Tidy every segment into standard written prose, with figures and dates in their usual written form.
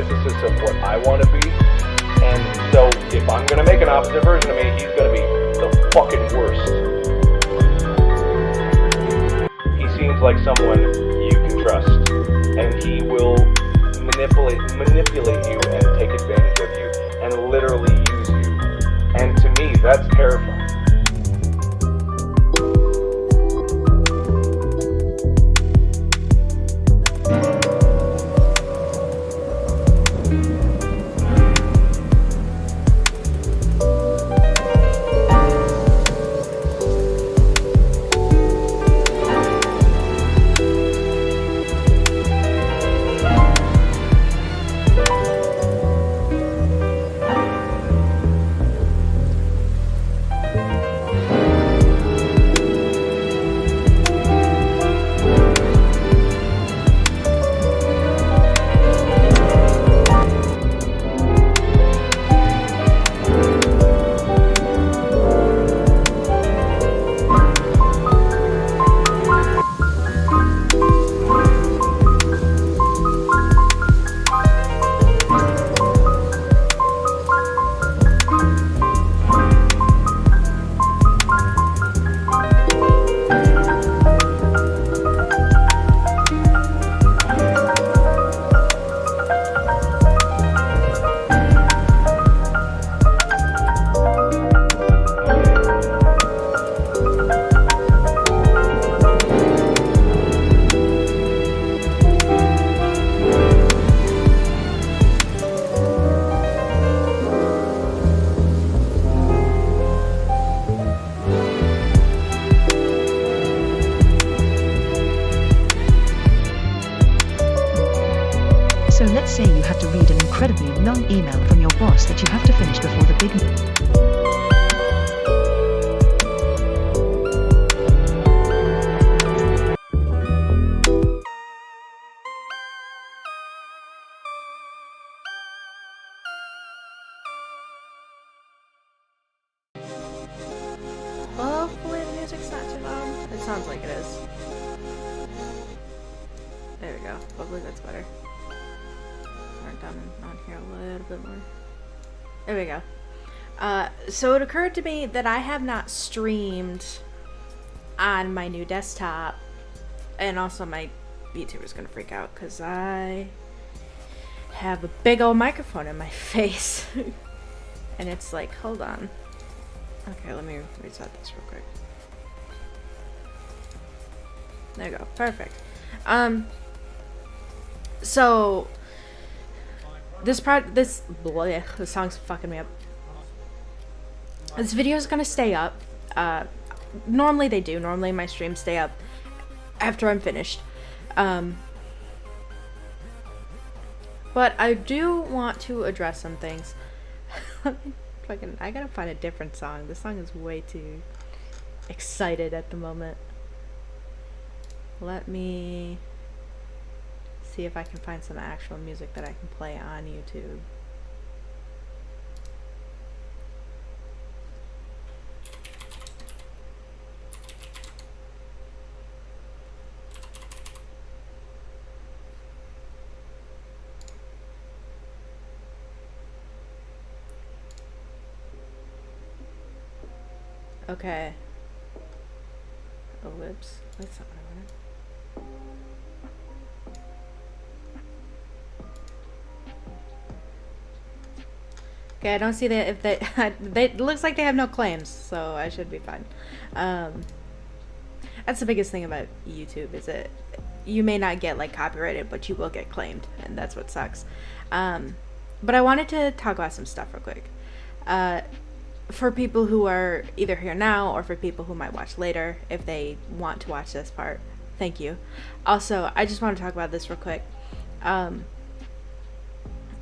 antithesis of what I want to be. And so if I'm going to make an opposite version of me, he's going to be the fucking worst. He seems like someone you can trust, and he will manipulate you and take advantage of you and literally use you. And to me, that's terrifying. So let's say you have to read an incredibly long email from your boss that you have to finish before the big Hopefully the music's not too loud. It sounds like it is. There we go. Hopefully that's better. Turn it down on here a little bit more. There we go. So it occurred to me that I have not streamed on my new desktop, and also my YouTuber's gonna freak out because I have a big old microphone in my face. And it's like, hold on. Okay, let me reset this real quick. There you go. Perfect. So this song's fucking me up. This video is gonna stay up. Normally they do. Normally my streams stay up after I'm finished. But I do want to address some things. I gotta find a different song. This song is way too excited at the moment. Let me see if I can find some actual music that I can play on YouTube. Okay. Oh, whoops. That's not what I wanted. Okay, I don't see that if they, it looks like they have no claims, so I should be fine. That's the biggest thing about YouTube, is that you may not get like copyrighted, but you will get claimed, and that's what sucks. But I wanted to talk about some stuff real quick. For people who are either here now, or for people who might watch later, if they want to watch this part, thank you. Also, I just want to talk about this real quick.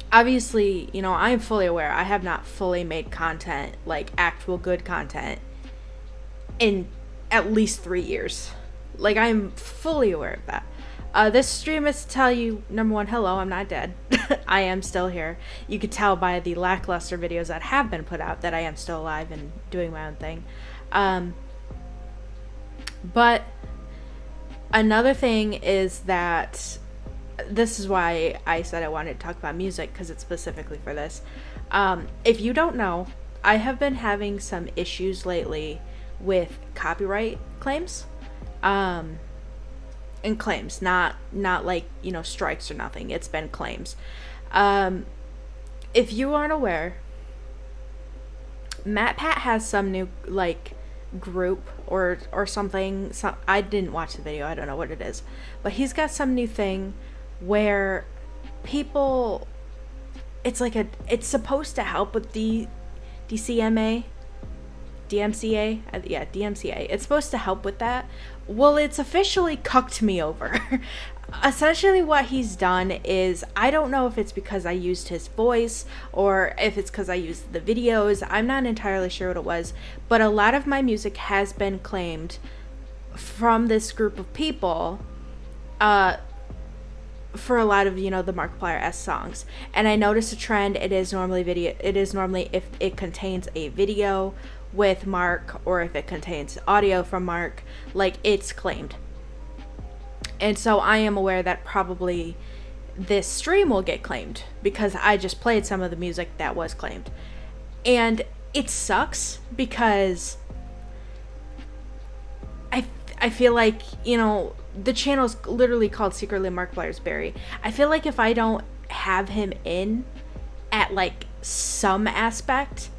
Obviously, you know, I'm fully aware I have not fully made content, like actual good content, in at least 3 years. Like, I'm fully aware of that. This stream is to tell you, number one, hello, I'm not dead. I am still here. You could tell by the lackluster videos that have been put out that I am still alive and doing my own thing. But another thing is that this is why I said I wanted to talk about music, because it's specifically for this. If you don't know, I have been having some issues lately with copyright claims. And claims, not like, you know, strikes or nothing. It's been claims. If you aren't aware, MatPat has some new, like, group or something. I didn't watch the video, I don't know what it is, but he's got some new thing where people, it's like it's supposed to help with DMCA. Yeah, DMCA. It's supposed to help with that. Well, it's officially cucked me over. Essentially what he's done is, I don't know if it's because I used his voice or if it's because I used the videos. I'm not entirely sure what it was, but a lot of my music has been claimed from this group of people for a lot of, you know, the Markiplier songs. And I noticed a trend. It is normally if it contains a video with Mark, or if it contains audio from Mark, like, it's claimed. And so I am aware that probably this stream will get claimed because I just played some of the music that was claimed. And it sucks because I feel like, you know, the channel's literally called SecretlyMarkiplier'sBarry. I feel like if I don't have him in at, like, some aspect,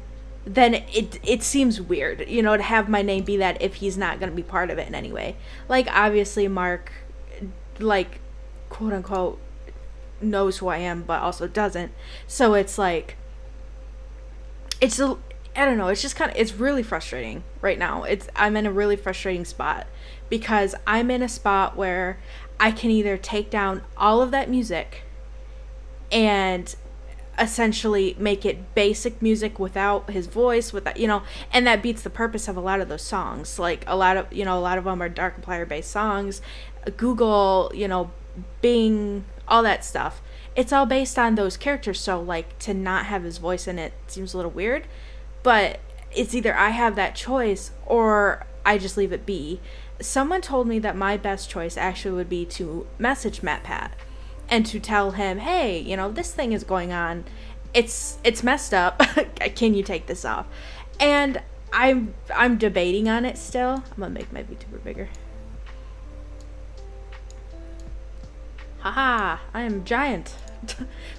then it seems weird, you know, to have my name be that if he's not going to be part of it in any way. Like, obviously Mark, like, quote unquote, knows who I am, but also doesn't. So it's like, I don't know, it's just kind of, it's really frustrating right now. I'm in a really frustrating spot because I'm in a spot where I can either take down all of that music and essentially make it basic music without his voice, without, you know, and that beats the purpose of a lot of those songs. Like, a lot of them are Markiplier based songs. Google, you know, Bing, all that stuff, it's all based on those characters. So, like, to not have his voice in it seems a little weird, but it's either I have that choice or I just leave it be. Someone told me that my best choice actually would be to message MatPat and to tell him, hey, you know, this thing is going on, it's messed up, can you take this off? And I'm debating on it still. I'm gonna make my VTuber bigger. Haha, I am giant.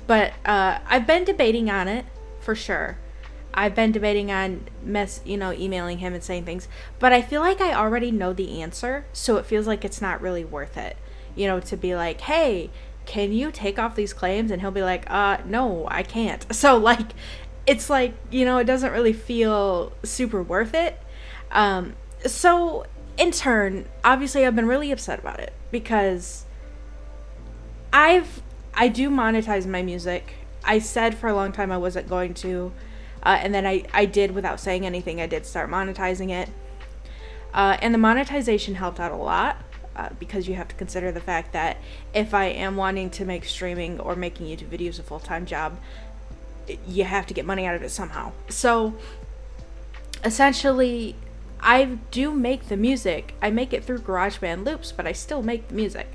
But I've been debating on it for sure. I've been debating on emailing him and saying things, but I feel like I already know the answer, so it feels like it's not really worth it, you know, to be like, hey, can you take off these claims? And he'll be like, no, I can't. So, like, it's like, you know, it doesn't really feel super worth it. So in turn, obviously I've been really upset about it because I do monetize my music. I said for a long time I wasn't going to, and then I did, without saying anything, I did start monetizing it. And the monetization helped out a lot. Because you have to consider the fact that if I am wanting to make streaming or making YouTube videos a full-time job, you have to get money out of it somehow. So essentially, I do make the music. I make it through GarageBand loops, but I still make the music.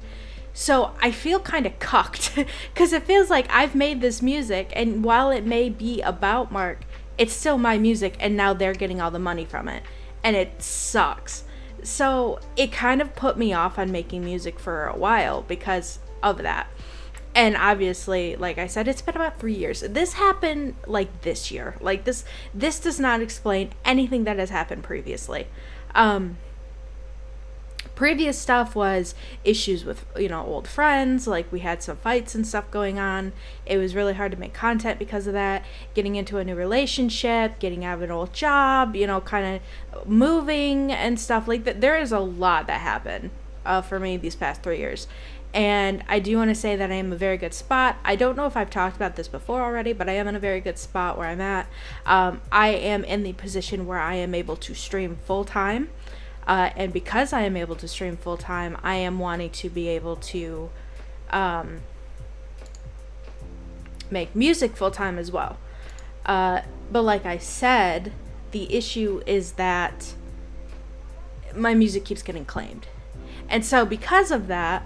So I feel kind of cucked because it feels like I've made this music, and while it may be about Mark, it's still my music, and now they're getting all the money from it, and it sucks. So it kind of put me off on making music for a while because of that. And obviously, like I said, it's been about 3 years. This happened like this year. Like this does not explain anything that has happened previously. Previous stuff was issues with, you know, old friends. Like, we had some fights and stuff going on. It was really hard to make content because of that. Getting into a new relationship, getting out of an old job, you know, kind of moving and stuff like that. There is a lot that happened for me these past 3 years. And I do want to say that I am in a very good spot. I don't know if I've talked about this before already, but I am in a very good spot where I'm at. I am in the position where I am able to stream full-time. And because I am able to stream full-time, I am wanting to be able to make music full-time as well. But like I said, the issue is that my music keeps getting claimed. And so because of that,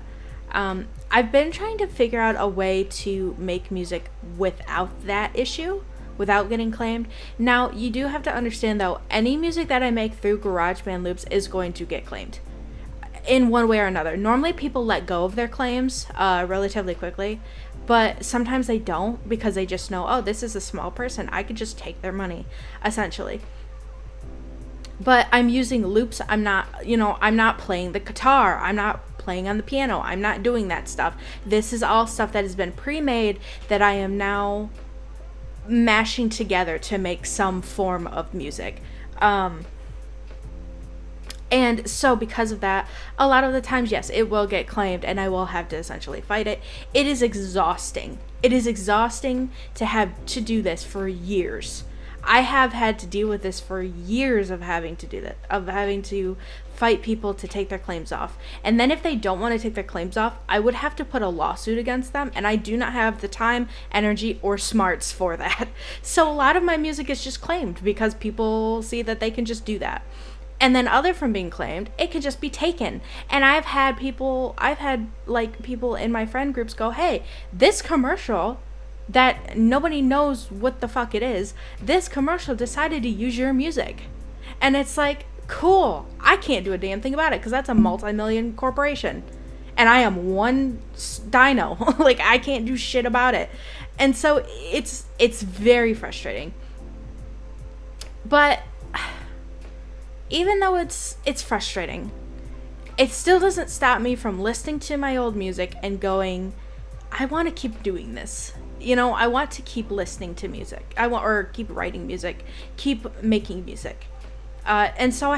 I've been trying to figure out a way to make music without that issue, without getting claimed. Now, you do have to understand, though, any music that I make through GarageBand loops is going to get claimed in one way or another. Normally, people let go of their claims relatively quickly, but sometimes they don't because they just know, oh, this is a small person. I could just take their money, essentially. But I'm using loops. I'm not playing the guitar. I'm not playing on the piano. I'm not doing that stuff. This is all stuff that has been pre-made that I am now mashing together to make some form of music. And so because of that, a lot of the times, yes, it will get claimed and I will have to essentially fight it. It is exhausting. It is exhausting to have to do this for years. I have had to deal with this for years of having to do that, of having to fight people to take their claims off. And then if they don't want to take their claims off, I would have to put a lawsuit against them, and I do not have the time, energy, or smarts for that. So a lot of my music is just claimed because people see that they can just do that. And then other from being claimed, it can just be taken. And I've had people in my friend groups go, hey, this commercial that nobody knows what the fuck it is, this commercial decided to use your music. And it's like, cool, I can't do a damn thing about it because that's a multi-million corporation. And I am one dino. Like, I can't do shit about it. And so it's very frustrating. But even though it's frustrating, it still doesn't stop me from listening to my old music and going, I want to keep doing this. You know, I want to keep listening to music. Keep writing music, keep making music. And so I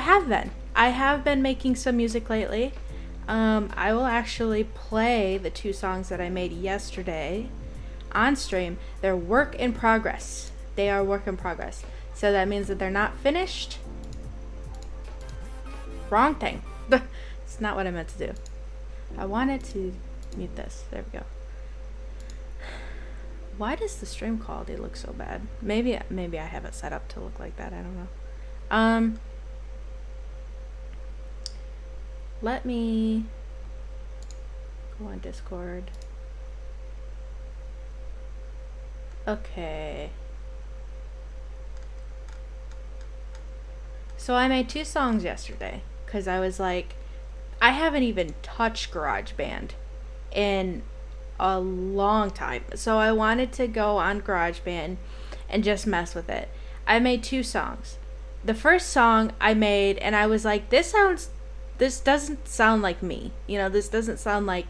have been making some music lately. I will actually play the 2 songs that I made yesterday on stream. They're work in progress. They are work in progress. So that means that they're not finished. Wrong thing. It's not what I meant to do. I wanted to mute this. There we go. Why does the stream quality look so bad? Maybe I have it set up to look like that. I don't know. Let me go on Discord. Okay. So I made 2 songs yesterday because I was like, I haven't even touched GarageBand in a long time. So I wanted to go on GarageBand and just mess with it. I made 2 songs. The first song I made, and I was like, this doesn't sound like me. You know, this doesn't sound like,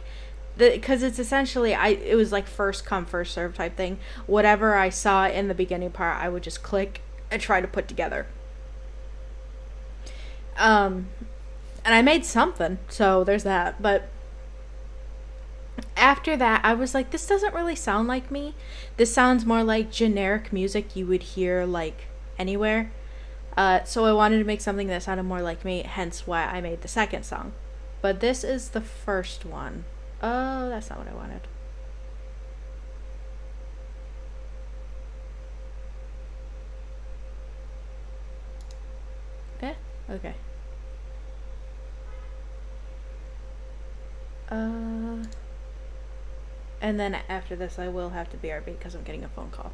because it's essentially, it was like first come, first serve type thing. Whatever I saw in the beginning part, I would just click and try to put together. And I made something, so there's that. But after that, I was like, this doesn't really sound like me. This sounds more like generic music you would hear like anywhere. So I wanted to make something that sounded more like me, hence why I made the second song. But this is the first one. Oh, that's not what I wanted. Okay. And then after this, I will have to BRB because I'm getting a phone call.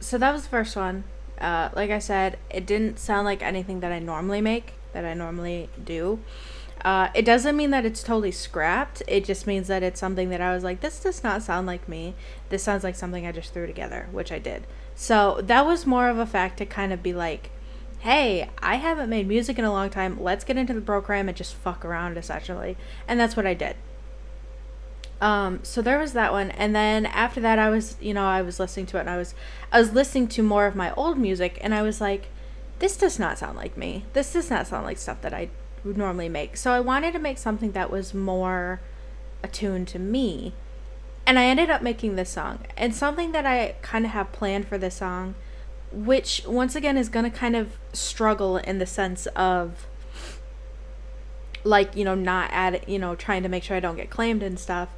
So that was the first one. Like I said, it didn't sound like anything that I normally make, that I normally do. It doesn't mean that it's totally scrapped. It just means that it's something that I was like, this does not sound like me. This sounds like something I just threw together, which I did. So that was more of a fact to kind of be like, hey, I haven't made music in a long time. Let's get into the program and just fuck around, essentially. And that's what I did. So there was that one. And then after that, I was listening to it, and I was listening to more of my old music, and I was like, this does not sound like me. This does not sound like stuff that I would normally make. So I wanted to make something that was more attuned to me. And I ended up making this song. And something that I kind of have planned for this song, which once again is going to kind of struggle in the sense of, like, not trying to make sure I don't get claimed and stuff.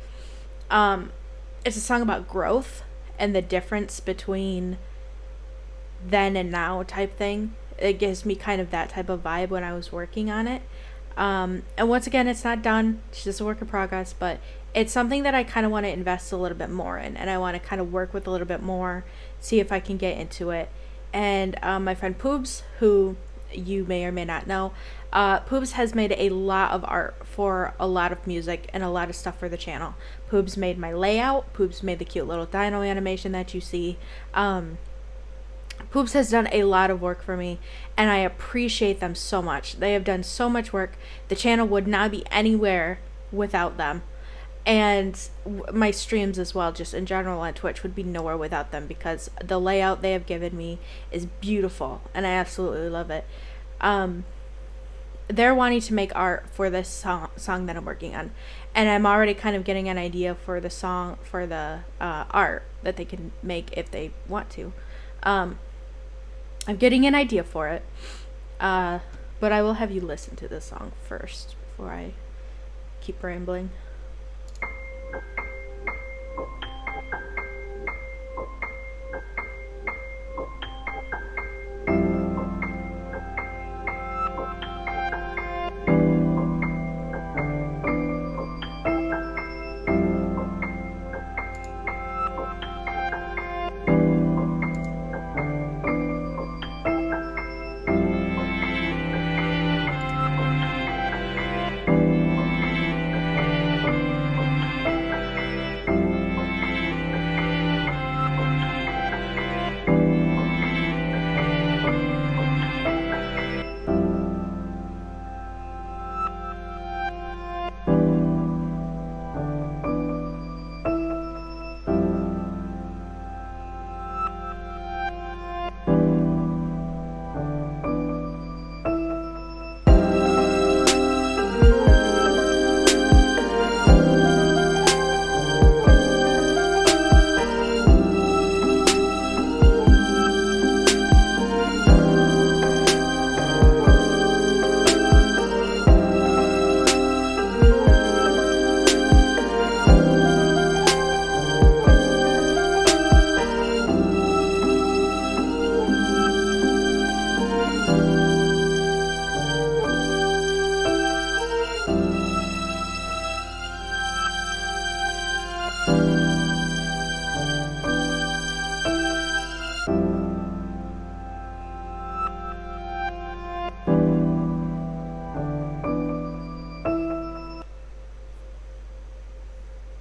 It's a song about growth and the difference between then and now type thing. It gives me kind of that type of vibe when I was working on it. And once again, it's not done. It's just a work in progress, but it's something that I kind of want to invest a little bit more in, and I want to kind of work with a little bit more, see if I can get into it. And my friend Poobs, who you may or may not know, Poobs has made a lot of art for a lot of music and a lot of stuff for the channel. Poobs made my layout. Poobs made the cute little dino animation that you see. Poobs has done a lot of work for me, and I appreciate them so much. They have done so much work. The channel would not be anywhere without them. And my streams as well, just in general on Twitch, would be nowhere without them, because the layout they have given me is beautiful, and I absolutely love it. They're wanting to make art for this song that I'm working on, and I'm already kind of getting an idea for the song, for the art that they can make if they want to. I'm getting an idea for it, but I will have you listen to this song first before I keep rambling.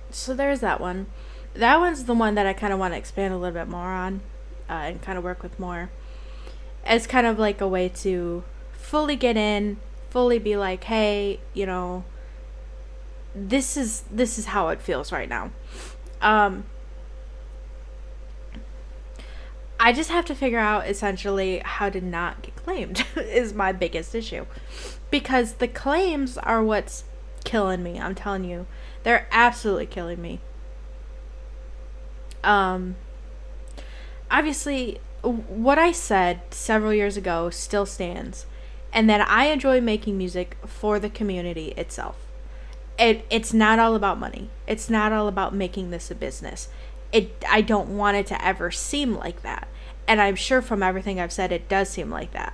So there's that one. That one's the one that I kind of want to expand a little bit more on, and kind of work with more. It's kind of like a way to fully get in, fully be like, hey, this is how it feels right now. I just have to figure out essentially how to not get claimed is my biggest issue, because the claims are what's killing me. I'm telling you, they're absolutely killing me. Obviously, what I said several years ago still stands, and that I enjoy making music for the community itself. it's not all about money. It's not all about making this a business. I don't want it to ever seem like that. And I'm sure from everything I've said, it does seem like that.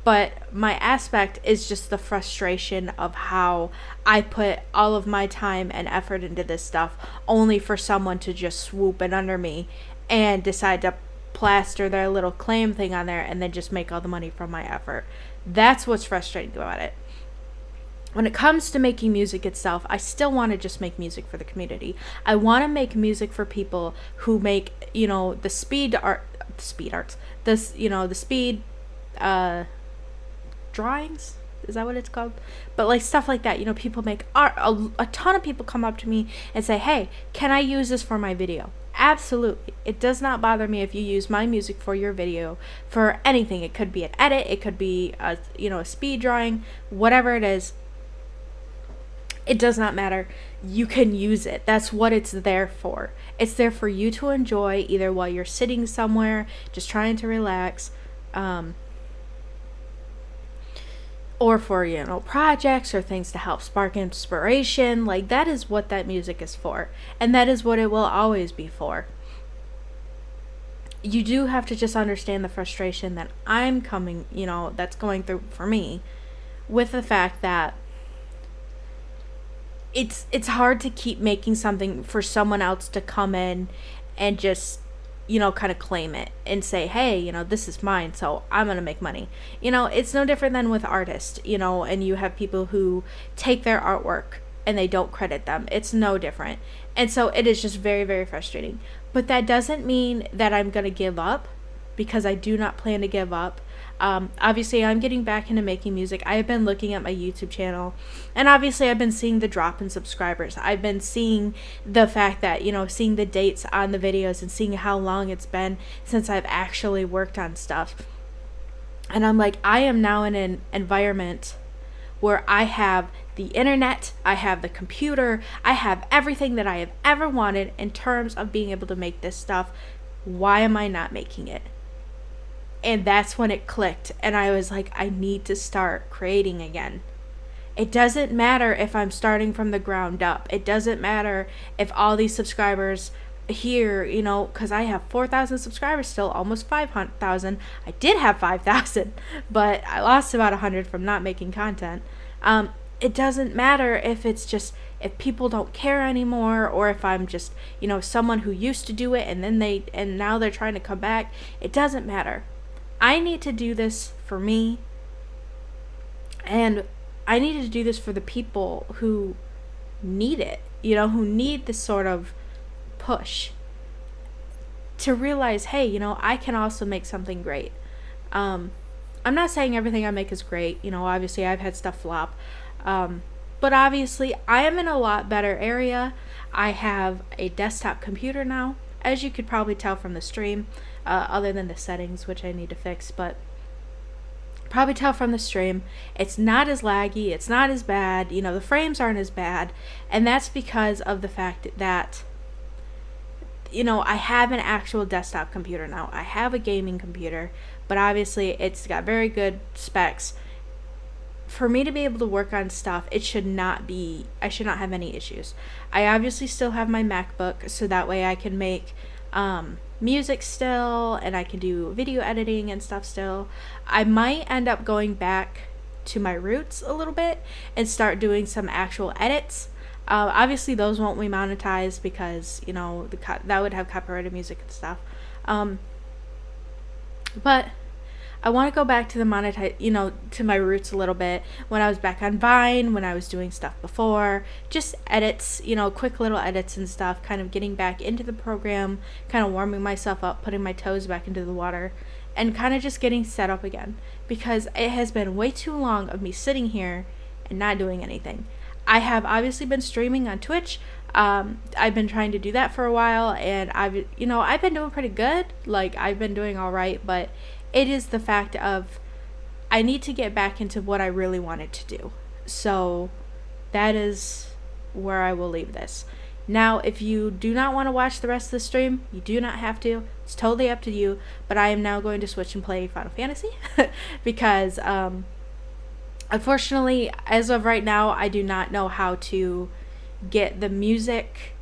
But my aspect is just the frustration of how I put all of my time and effort into this stuff only for someone to just swoop in under me and decide to plaster their little claim thing on there and then just make all the money from my effort. That's what's frustrating about it. When it comes to making music itself, I still want to just make music for the community. I want to make music for people who make, the speed arts, the speed drawings. Is that what it's called? But like stuff like that, people make art. A ton of people come up to me and say, hey, can I use this for my video? Absolutely. It does not bother me if you use my music for your video for anything. It could be an edit. It could be a speed drawing, whatever it is. It does not matter. You can use it. That's what it's there for. It's there for you to enjoy either while you're sitting somewhere, just trying to relax, or for, projects or things to help spark inspiration. Like, that is what that music is for. And that is what it will always be for. You do have to just understand the frustration that that's going through for me, with the fact that it's hard to keep making something for someone else to come in and just, kind of claim it and say, hey, this is mine, so I'm going to make money. It's no different than with artists, and you have people who take their artwork and they don't credit them. It's no different. And so it is just very, very frustrating. But that doesn't mean that I'm going to give up, because I do not plan to give up. Obviously, I'm getting back into making music. I have been looking at my YouTube channel, and obviously I've been seeing the drop in subscribers. I've been seeing the fact that, seeing the dates on the videos and seeing how long it's been since I've actually worked on stuff. And I'm like, I am now in an environment where I have the internet, I have the computer, I have everything that I have ever wanted in terms of being able to make this stuff. Why am I not making it? And that's when it clicked, and I was like, I need to start creating again. It doesn't matter if I'm starting from the ground up. It doesn't matter if all these subscribers here, because I have 4,000 subscribers still, almost 5,000. I did have 5,000, but I lost about 100 from not making content. It doesn't matter if if people don't care anymore, or if I'm just, someone who used to do it and now they're trying to come back. It doesn't matter. I need to do this for me, and I needed to do this for the people who need it, who need this sort of push to realize, hey, I can also make something great. I'm not saying everything I make is great. Obviously I've had stuff flop, but obviously I am in a lot better area. I have a desktop computer now, as you could probably tell from the stream. Other than the settings, which I need to fix, but probably tell from the stream, it's not as laggy, it's not as bad, the frames aren't as bad, and that's because of the fact that, I have an actual desktop computer now. I have a gaming computer, but obviously it's got very good specs. For me to be able to work on stuff, I should not have any issues. I obviously still have my MacBook, so that way I can make, music still, and I can do video editing and stuff still. I might end up going back to my roots a little bit and start doing some actual edits. Obviously those won't be monetized because that would have copyrighted music and stuff, but I want to go back to the to my roots a little bit. When I was back on Vine, when I was doing stuff before, just edits, quick little edits and stuff, kind of getting back into the program, kind of warming myself up, putting my toes back into the water, and kind of just getting set up again, because it has been way too long of me sitting here and not doing anything. I have obviously been streaming on Twitch. I've been trying to do that for a while, and I've been doing pretty good. Like, I've been doing all right, but it is the fact of I need to get back into what I really wanted to do. So that is where I will leave this. Now, if you do not want to watch the rest of the stream, you do not have to. It's totally up to you. But I am now going to switch and play Final Fantasy because Unfortunately, as of right now, I do not know how to get the music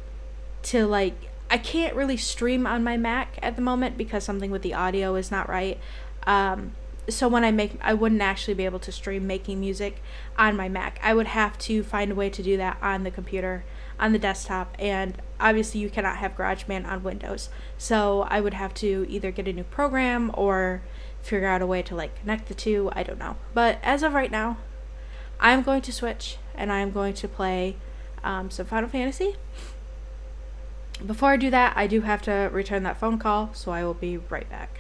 to, like, I can't really stream on my Mac at the moment because something with the audio is not right. So when I wouldn't actually be able to stream making music on my Mac. I would have to find a way to do that on the computer, on the desktop, and obviously you cannot have GarageBand on Windows. So I would have to either get a new program or figure out a way to, like, connect the two. I don't know. But as of right now, I'm going to switch and I'm going to play some Final Fantasy. Before I do that, I do have to return that phone call, so I will be right back.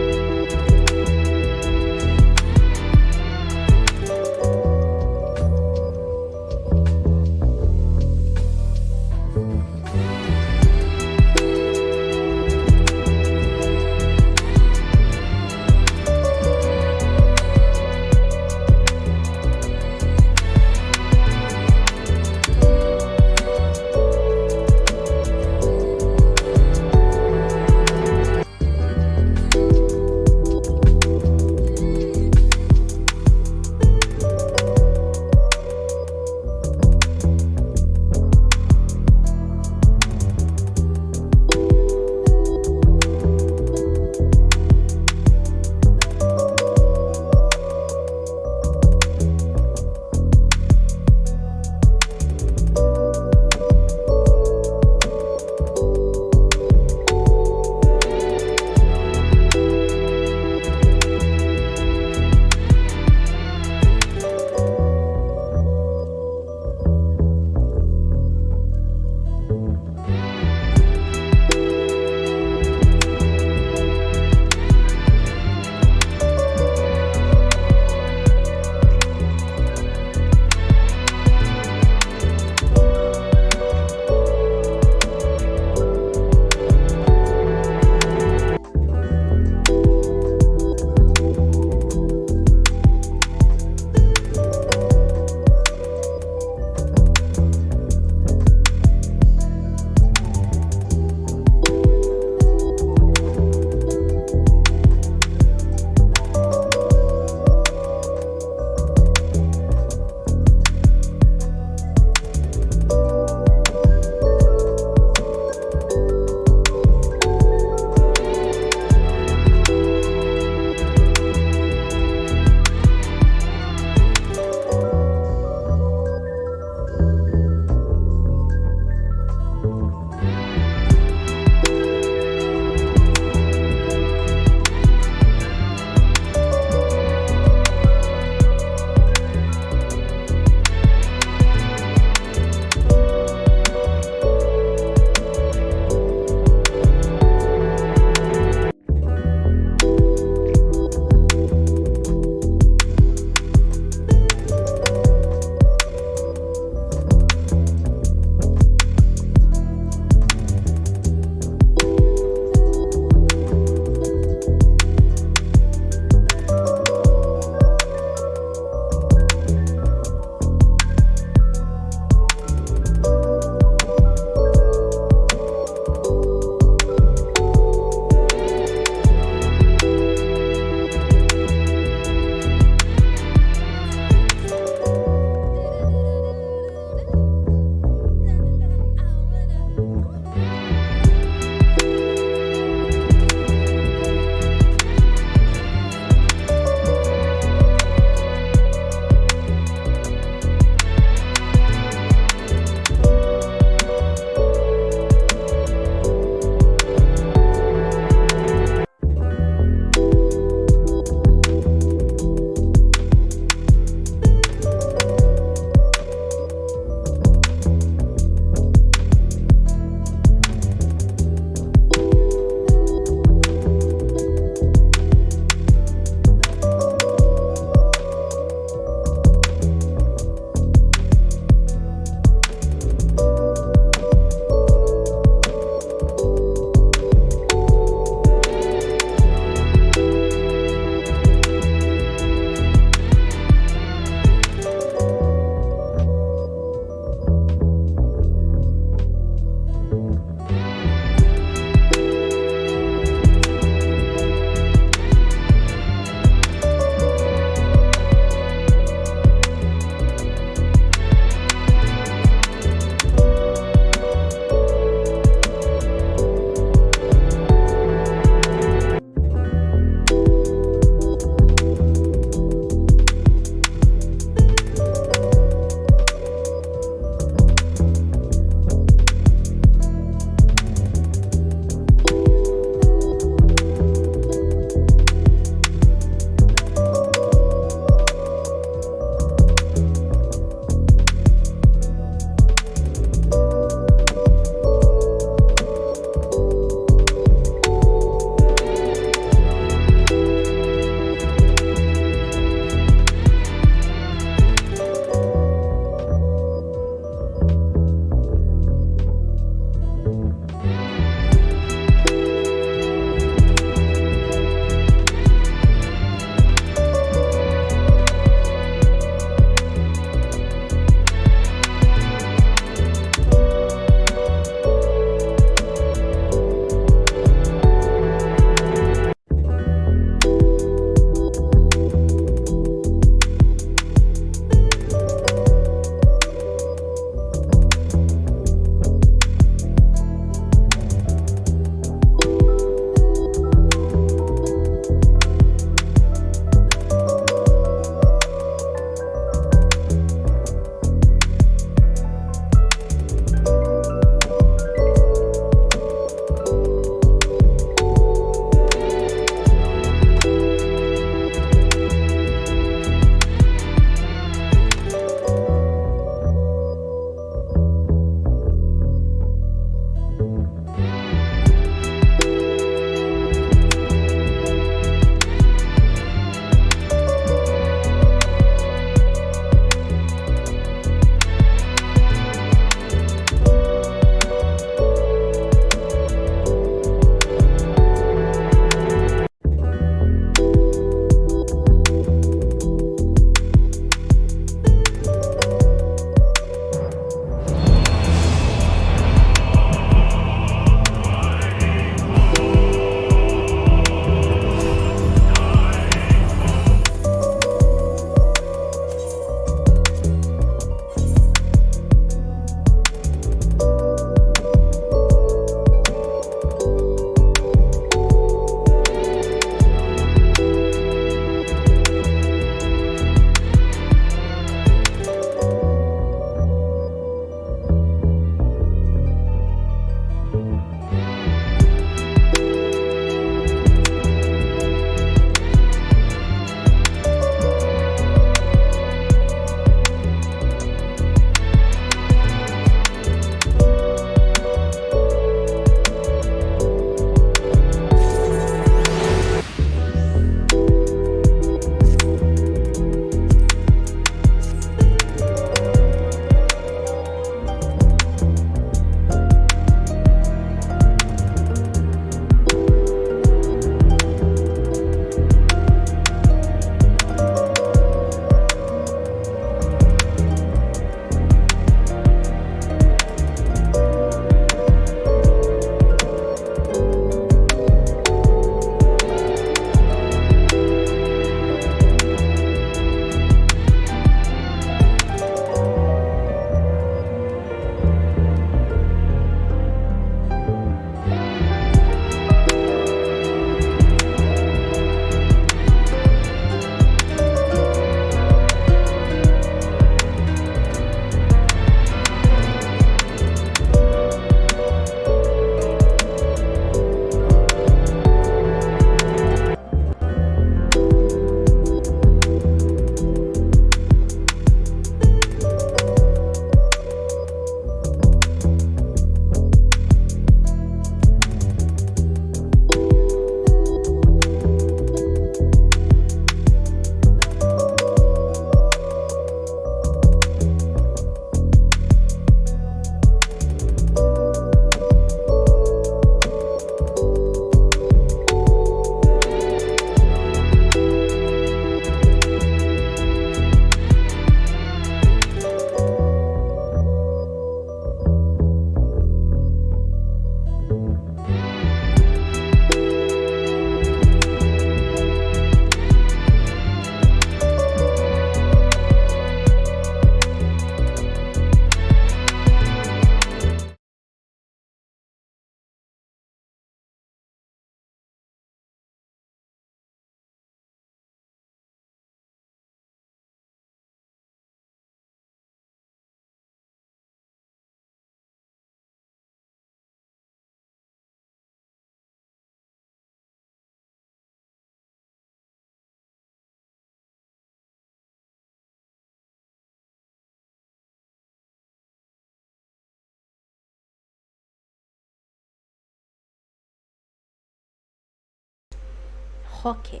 Okay.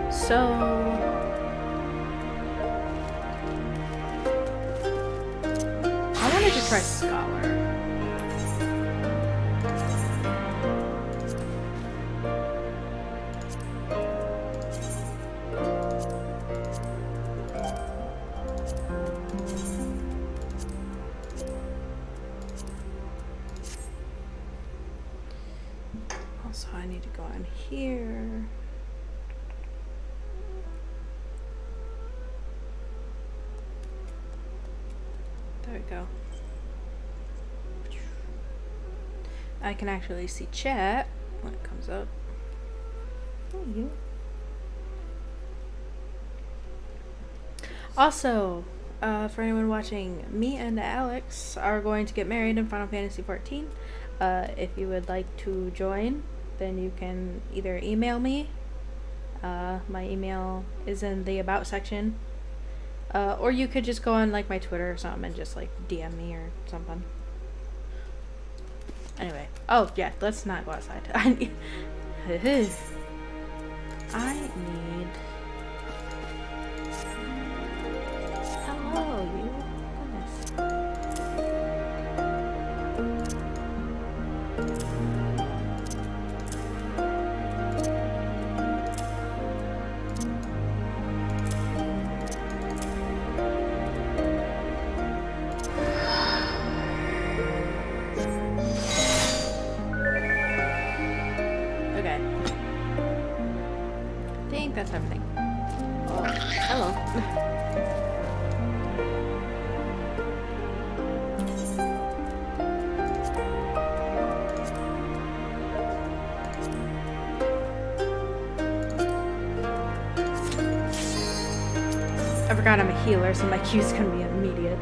So I wanted to try Scholar. Also, I need to go in here. There we go. I can actually see chat when it comes up. Oh, you. Also, for anyone watching, me and Alex are going to get married in Final Fantasy XIV. If you would like to join, then you can either email me. My email is in the About section. Or you could just go on like my Twitter or something and just like DM me or something. Anyway. Oh yeah, let's not go outside. I need hello, you. That's everything. Oh, hello. I forgot I'm a healer, so my Q's gonna be immediate.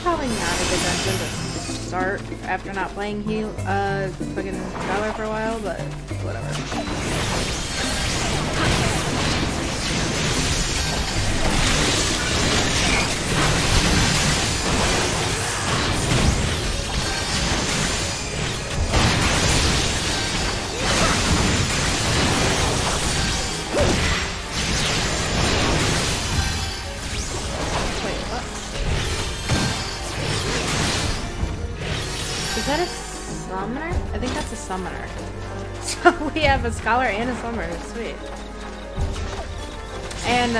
Probably not a good dungeon to start after not playing fucking Scholar for a while, but whatever. Is that a summoner? I think that's a summoner. So we have a Scholar and a summoner. Sweet. And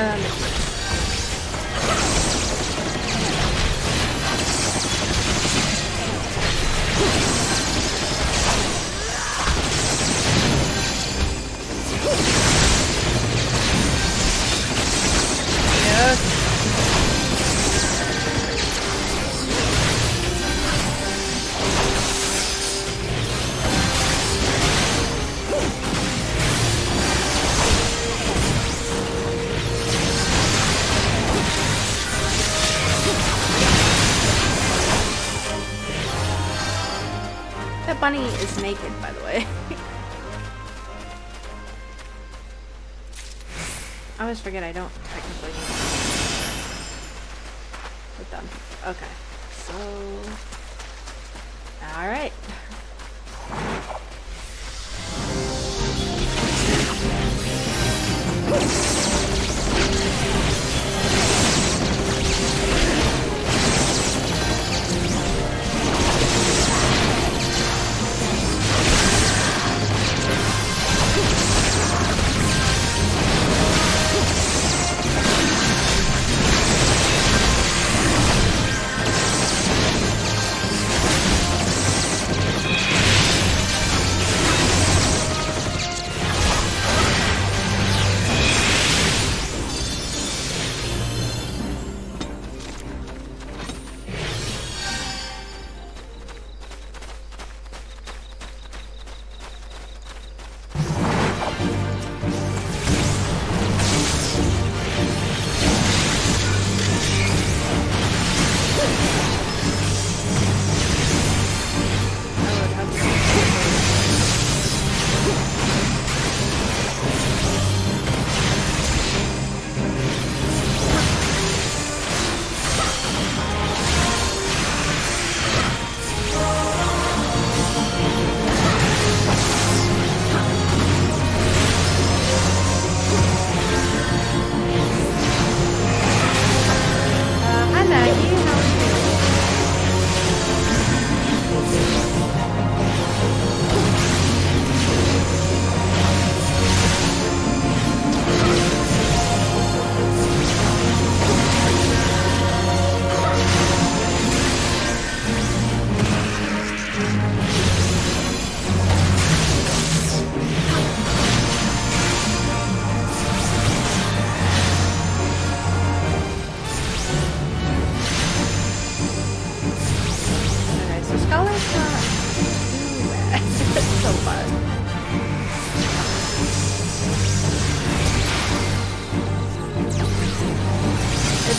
yes. That bunny is naked, by the way. I always forget I don't technically put them. Okay, so alright.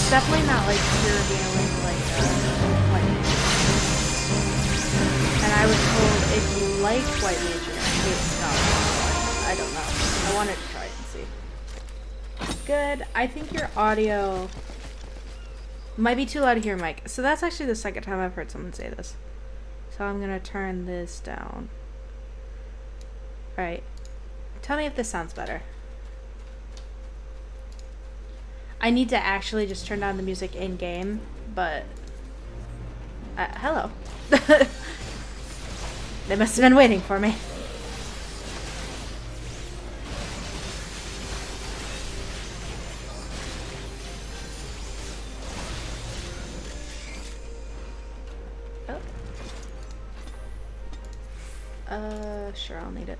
It's definitely not like pure healing like White Mage. And I was told if you like White Mage, you're gonna hate Scholar. I don't know. I wanted to try it and see. Good. I think your audio might be too loud to hear, Mike. So that's actually the second time I've heard someone say this. So I'm gonna turn this down. Alright. Tell me if this sounds better. I need to actually just turn down the music in-game, but... hello. They must have been waiting for me. Sure, I'll need it.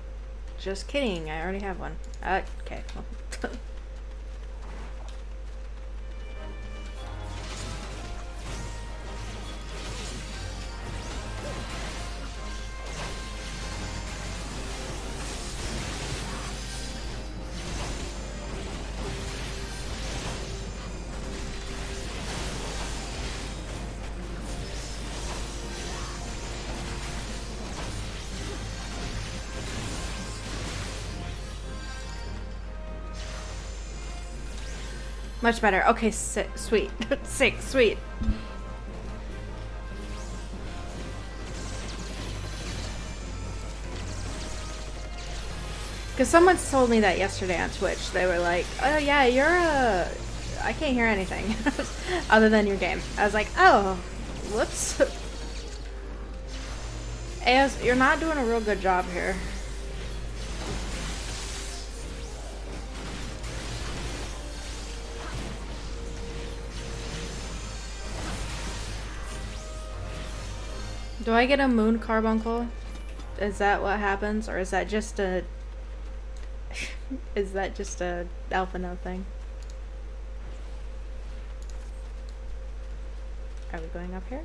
Just kidding, I already have one. Okay, well. Much better. Okay, sweet. Sick, sweet. Because someone told me that yesterday on Twitch. They were like, oh yeah, you're I can't hear anything other than your game. I was like, oh, whoops. AS, you're not doing a real good job here. Do I get a moon carbuncle? Is that what happens, or is that just a is that just a alpha no thing? Are we going up here?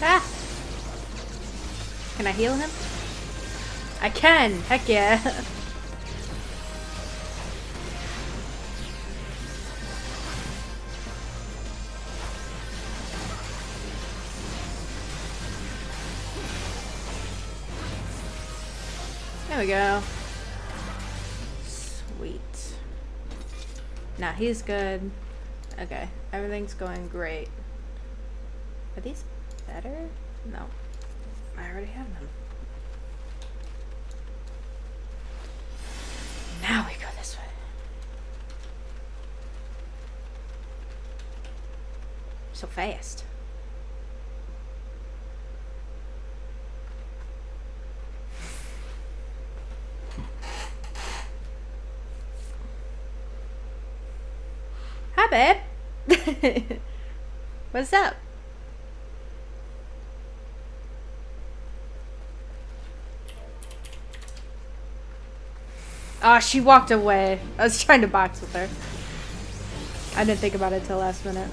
Ah! Can I heal him? I can! Heck yeah! There we go. Sweet. Now he's good. Okay, everything's going great. Are these better? No. I already have them. Now we go this way. So fast. Hi, babe. What's up? Oh, she walked away. I was trying to box with her. I didn't think about it till last minute.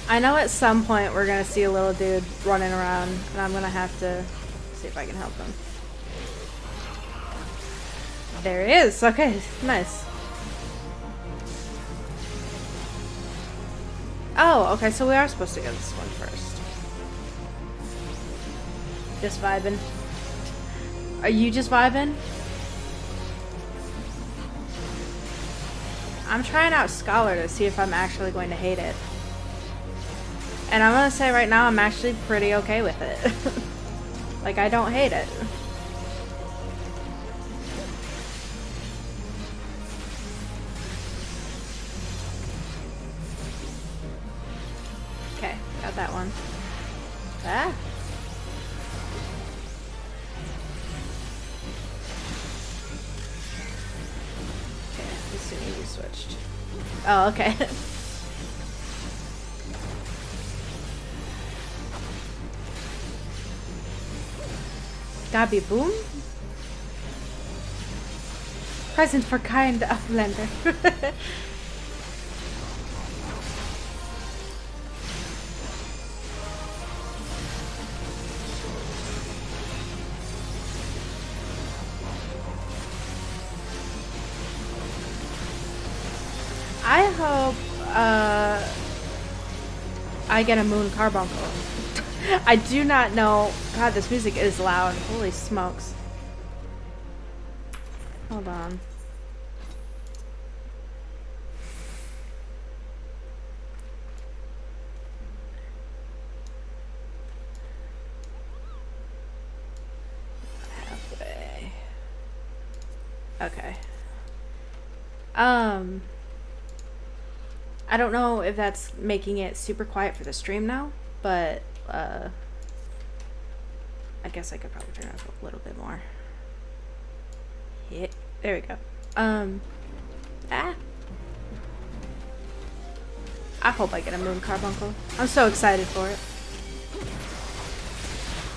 I know at some point we're gonna see a little dude running around, and I'm gonna have to see if I can help him. There he is. Okay, nice. Oh, okay, so we are supposed to get this one first. Just vibing. Are you just vibing? I'm trying out Scholar to see if I'm actually going to hate it. And I'm gonna say right now I'm actually pretty okay with it. Like, I don't hate it. Okay, got that one. Ah! Okay, as soon as you switched. Oh, okay. Gotta be boom. Present for kind Uplander. I hope I get a moon carbuncle. I do not know. God, this music is loud. Holy smokes. Hold on. Halfway. Okay. I don't know if that's making it super quiet for the stream now, but I guess I could probably turn it up a little bit more. Yeah, there we go. I hope I get a moon carbuncle. I'm so excited for it.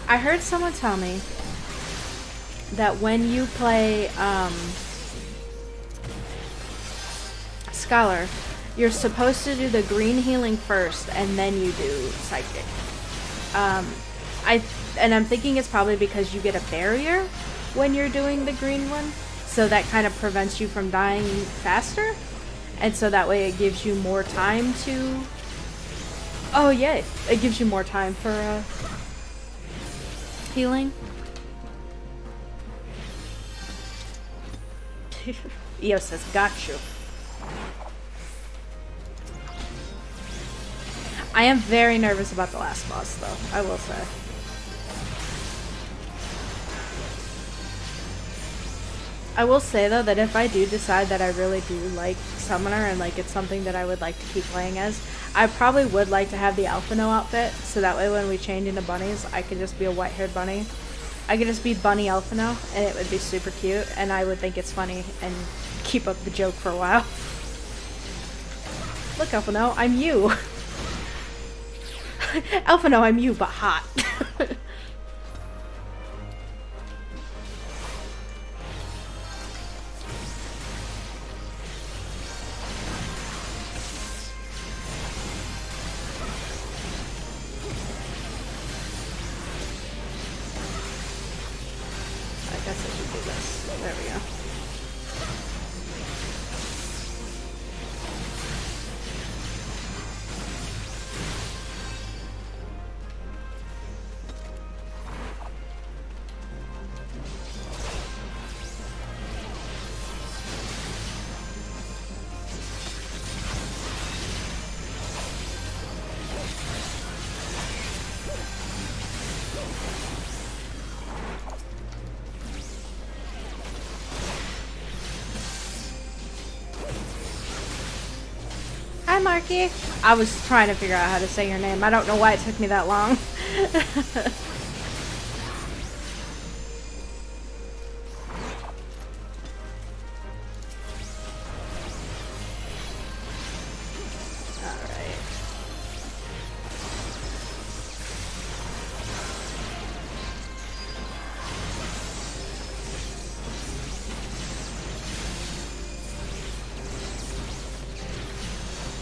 I heard someone tell me that when you play Scholar, you're supposed to do the green healing first and then you do psychic. I'm thinking it's probably because you get a barrier when you're doing the green one, so that kind of prevents you from dying faster, and so that way it gives you more time to. Oh yay! It gives you more time for healing. Io says, "Got you." I am very nervous about the last boss, though, I will say. I will say, though, that if I do decide that I really do like Summoner and like it's something that I would like to keep playing as, I probably would like to have the Alphino outfit, so that way when we change into bunnies, I could just be a white-haired bunny. I could just be Bunny Alphino, and it would be super cute, and I would think it's funny and keep up the joke for a while. Look, Alphino, I'm you! Alphino, I'm you, but hot. I guess I should do this. There we go. Hi, Marky. I was trying to figure out how to say your name. I don't know why it took me that long.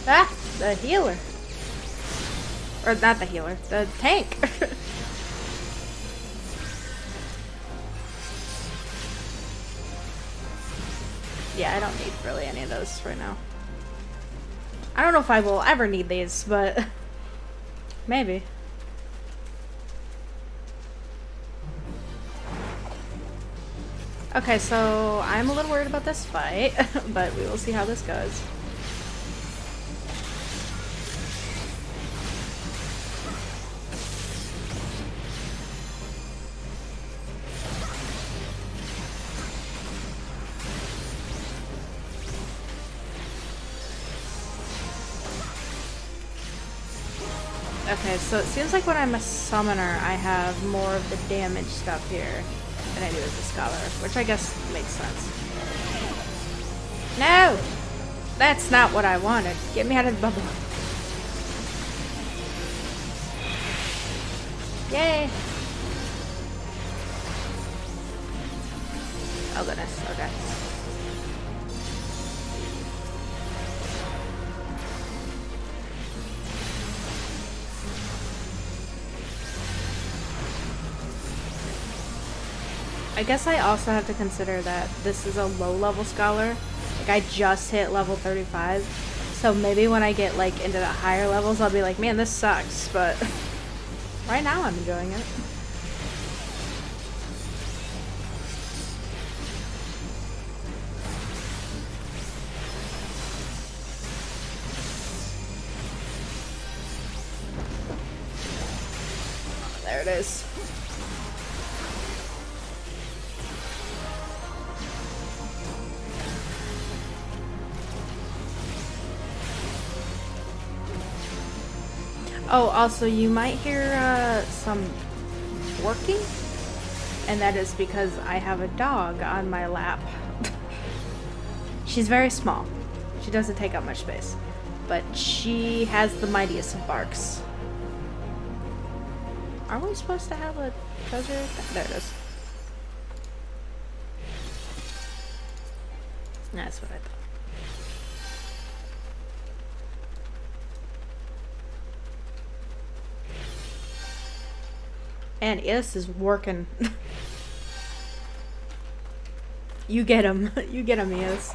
Ah, the healer. Or not the healer, the tank. Yeah, I don't need really any of those right now. I don't know if I will ever need these, but maybe. Okay, so I'm a little worried about this fight, but we will see how this goes. Okay, so it seems like when I'm a summoner, I have more of the damage stuff here than I do as a scholar, which I guess makes sense. No! That's not what I wanted. Get me out of the bubble. Yay! Oh goodness, okay. I guess I also have to consider that this is a low-level scholar. Like, I just hit level 35. So maybe when I get, like, into the higher levels, I'll be like, man, this sucks. But right now, I'm enjoying it. There it is. Oh, also, you might hear some working, and that is because I have a dog on my lap. She's very small. She doesn't take up much space, but she has the mightiest of barks. Are we supposed to have a treasure? There it is. That's what I thought. And Is is working. You get him. You get him, Is.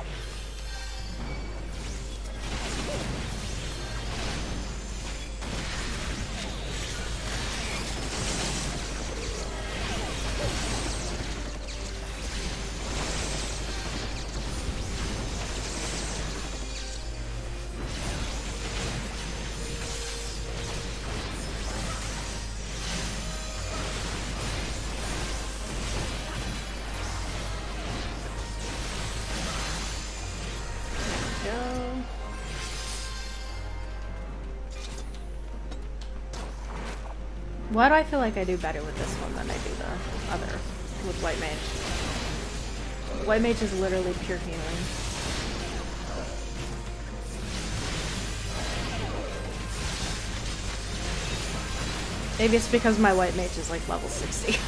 Why do I feel like I do better with this one than I do the other with White Mage? White Mage is literally pure healing. Maybe it's because my White Mage is like level 60.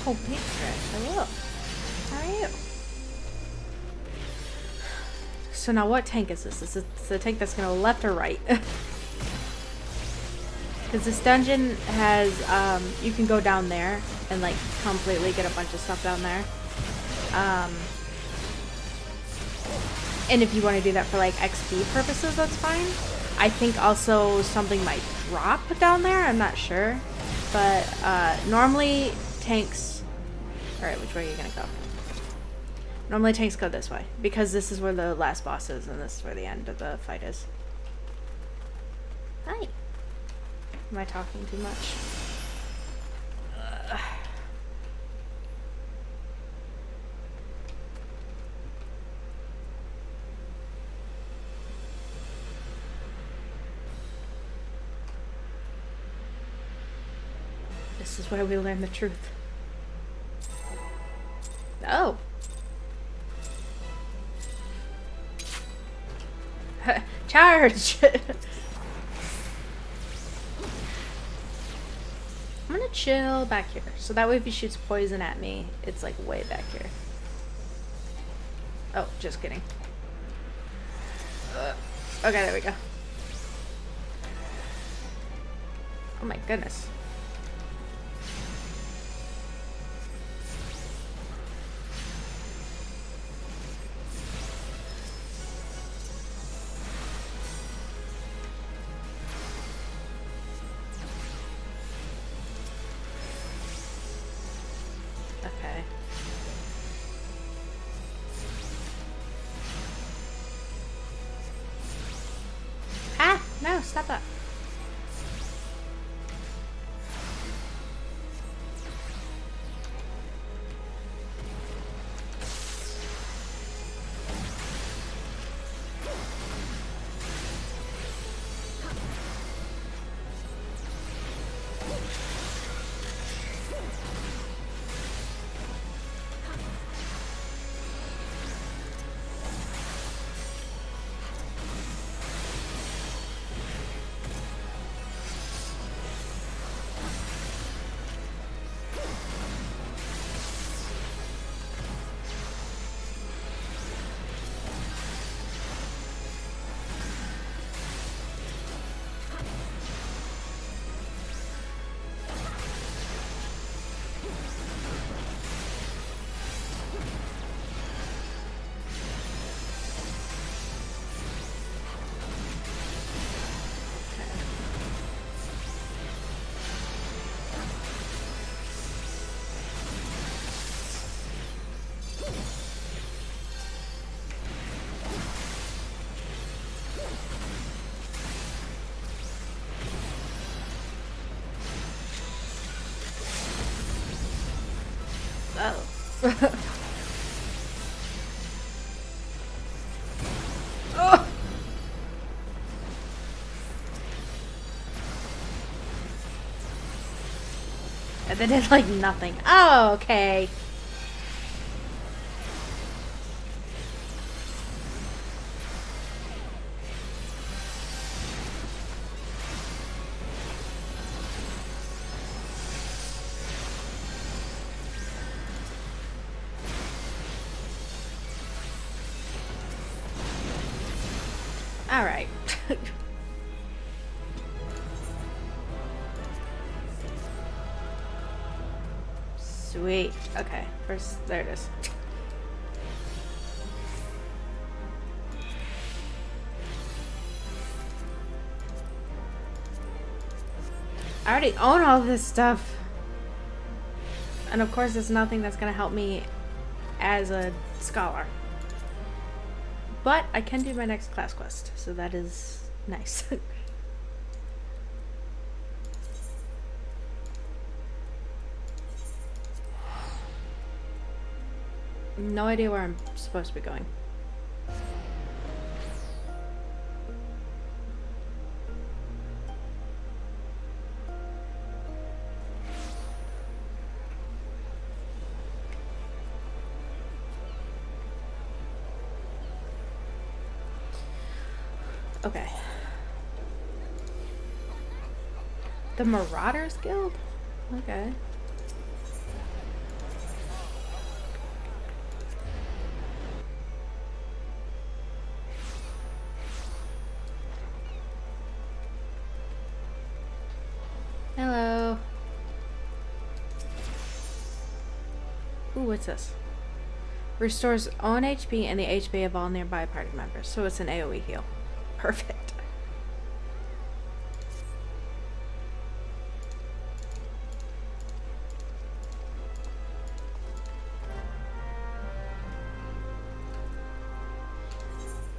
Oh, Pink Stretch, hello. How are you? So now what tank is this? Is it the tank that's gonna go left or right? Because this dungeon has, you can go down there and like completely get a bunch of stuff down there. And if you want to do that for like XP purposes, that's fine. I think also something might drop down there, I'm not sure. But normally tanks... Alright, which way are you gonna go? Normally tanks go this way, because this is where the last boss is, and this is where the end of the fight is. Hi! Am I talking too much? This is where we learn the truth. Oh. Charge! I'm gonna chill back here. So that way if he shoots poison at me, it's like way back here. Oh, just kidding. Okay, there we go. Oh my goodness. No, stop that. Oh! And they did like nothing. Oh, okay. All right. Sweet. Okay. First, there it is. I already own all this stuff. And of course, it's nothing that's going to help me as a scholar. But I can do my next class quest, so that is nice. No idea where I'm supposed to be going. Okay. The Marauders Guild? Okay. Hello. Ooh, what's this? Restores own HP and the HP of all nearby party members. So it's an AoE heal. Perfect.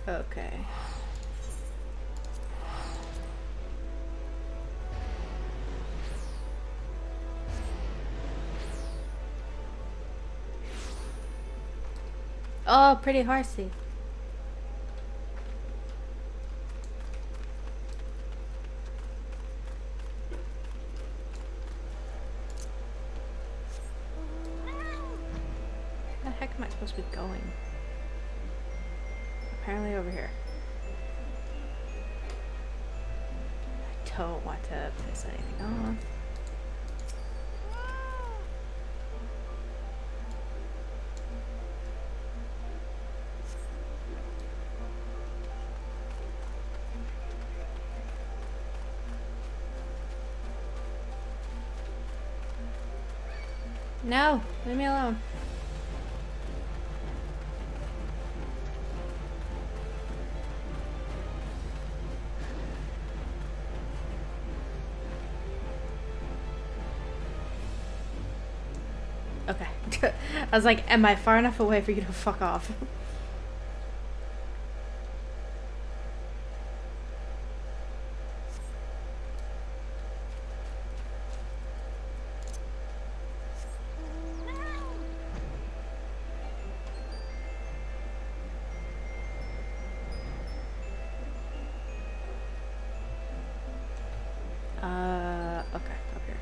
Okay. Oh, pretty horsey. Where the heck am I supposed to be going? Apparently over here. I don't want to piss anything off. No, leave me alone. Okay. I was like, am I far enough away for you to fuck off? Okay, up here.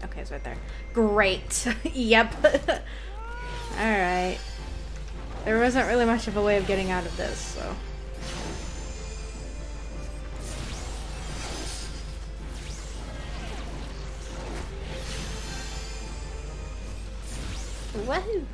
Okay, it's right there. Great. Yep. Alright. There wasn't really much of a way of getting out of this, so. Woohoo!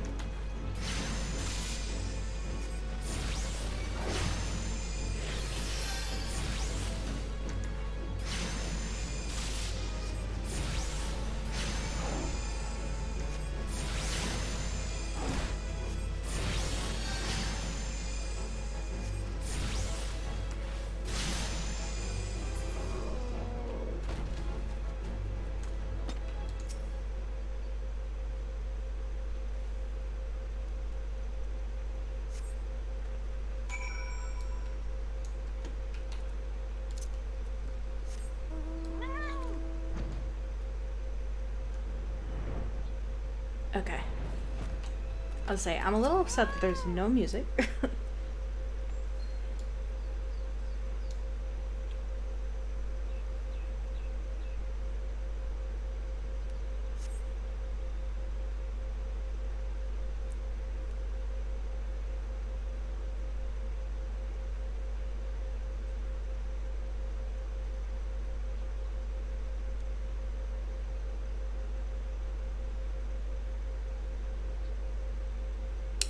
Okay. I'll say, I'm a little upset that there's no music.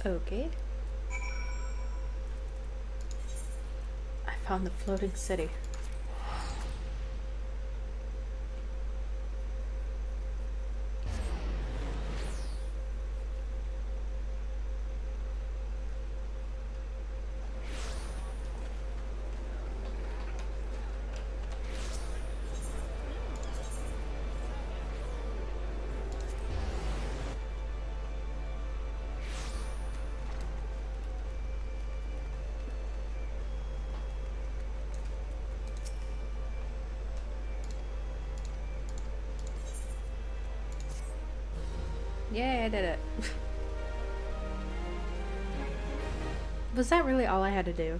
Okay. I found the floating city. Yay, I did it. Was that really all I had to do?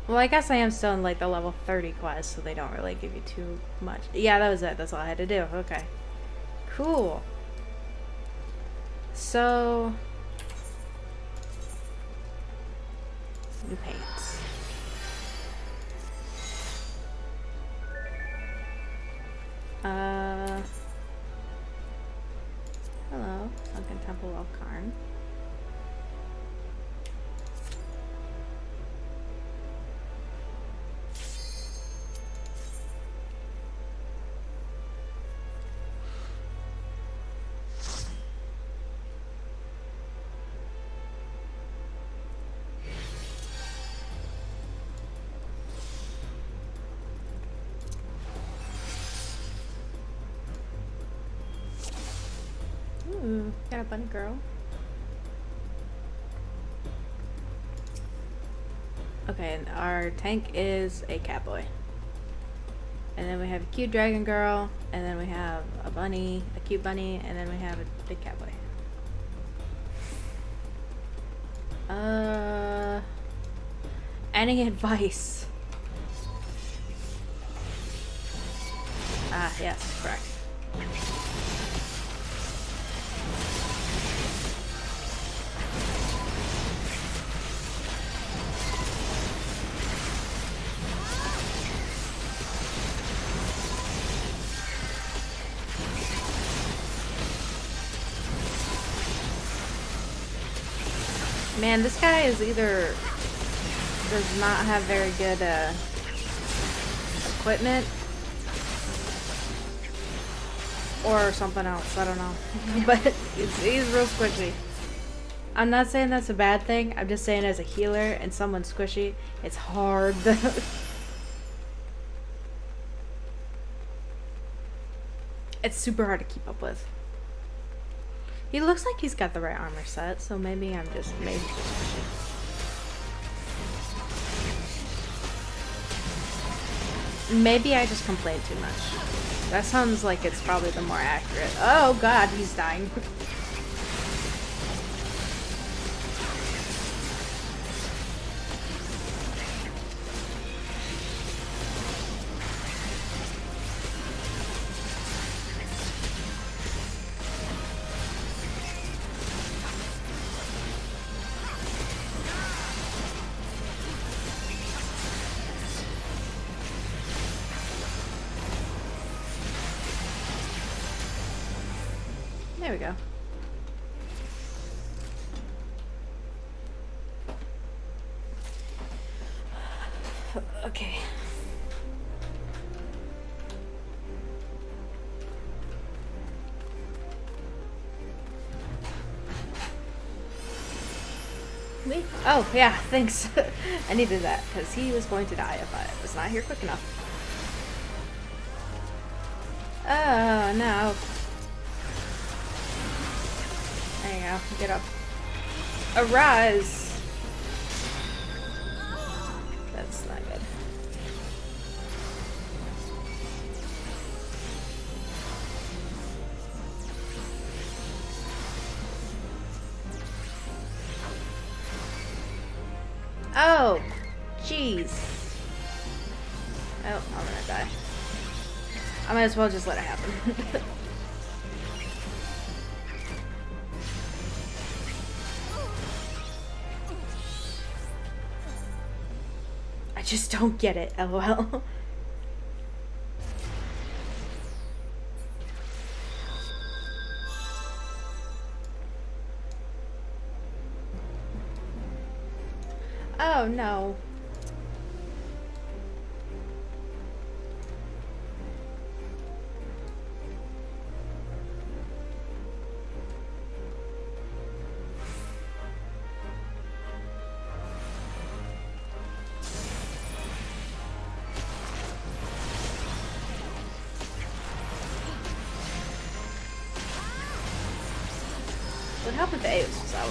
Well, I guess I am still in like the level 30 quest, so they don't really give you too much. Yeah, that was it. That's all I had to do. Okay. Cool. So... new paints. Hello, Sunken Temple of Karn. Ooh, got a bunny girl. Okay, and our tank is a catboy. And then we have a cute dragon girl, and then we have a bunny, a cute bunny, and then we have a big catboy. Any advice? Ah, yes, correct. Man, this guy is either does not have very good equipment or something else. I don't know. But he's real squishy. I'm not saying that's a bad thing. I'm just saying as a healer and someone squishy, it's hard. It's super hard to keep up with. He looks like he's got the right armor set, so maybe I'm just squishy. Maybe I just complain too much. That sounds like it's probably the more accurate. Oh god, he's dying. There we go. Okay. Me? Oh, yeah, thanks. I needed that, because he was going to die if I was not here quick enough. Oh, no. There you go. Get up. Arise! That's not good. Oh, jeez. Oh, I'm gonna die. I might as well just let it happen. I just don't get it, lol. Oh no. What happened to Ace was out?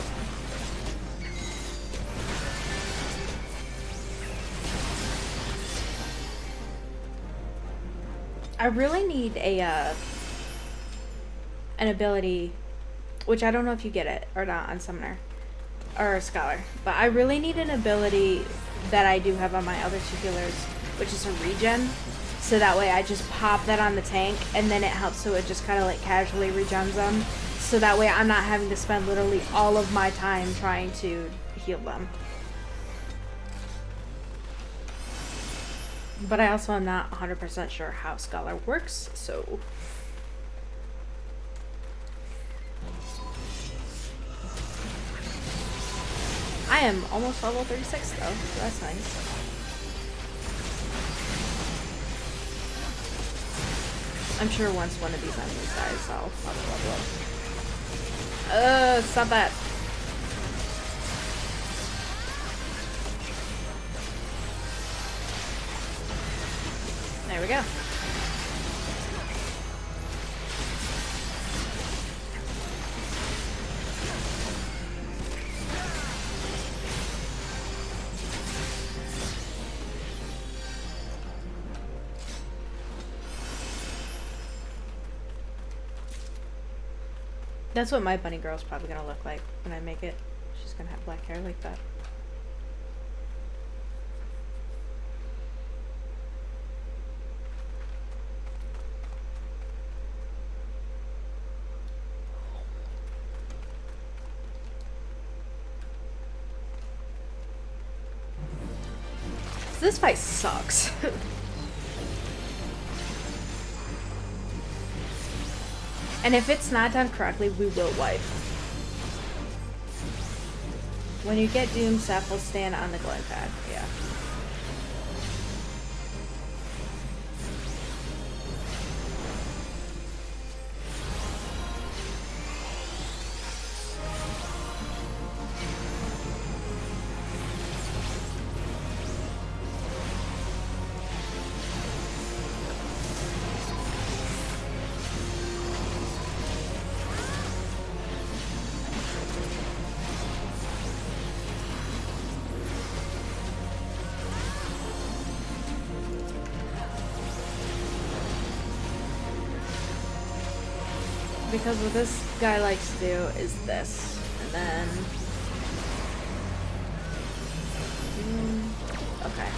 I really need a an ability, which I don't know if you get it or not on Summoner or Scholar, but I really need an ability that I do have on my other two healers, which is a regen. So that way I just pop that on the tank and then it helps, so it just kind of like casually regens them. So that way I'm not having to spend literally all of my time trying to heal them. But I also am not 100% sure how Scholar works, so... I am almost level 36 though, so that's nice. I'm sure once one of these enemies dies, I'll level up. Stop that. There we go. That's what my bunny girl's probably gonna look like when I make it. She's gonna have black hair like that. This fight sucks. And if it's not done correctly, we will wipe. When you get doomed, Seth will stand on the glide pad. Yeah. Because what this guy likes to do is this, and then... okay.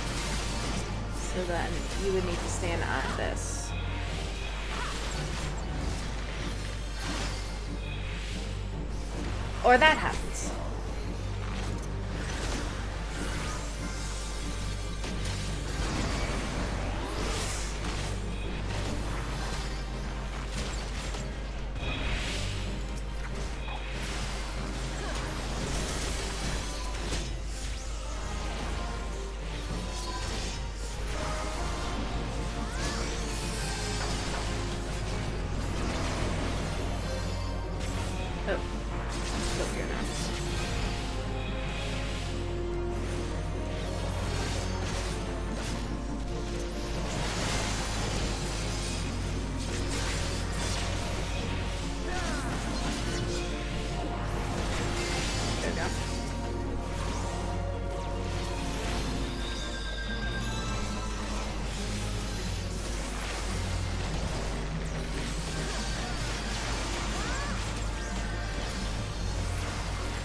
So then you would need to stand on this. Or that happens.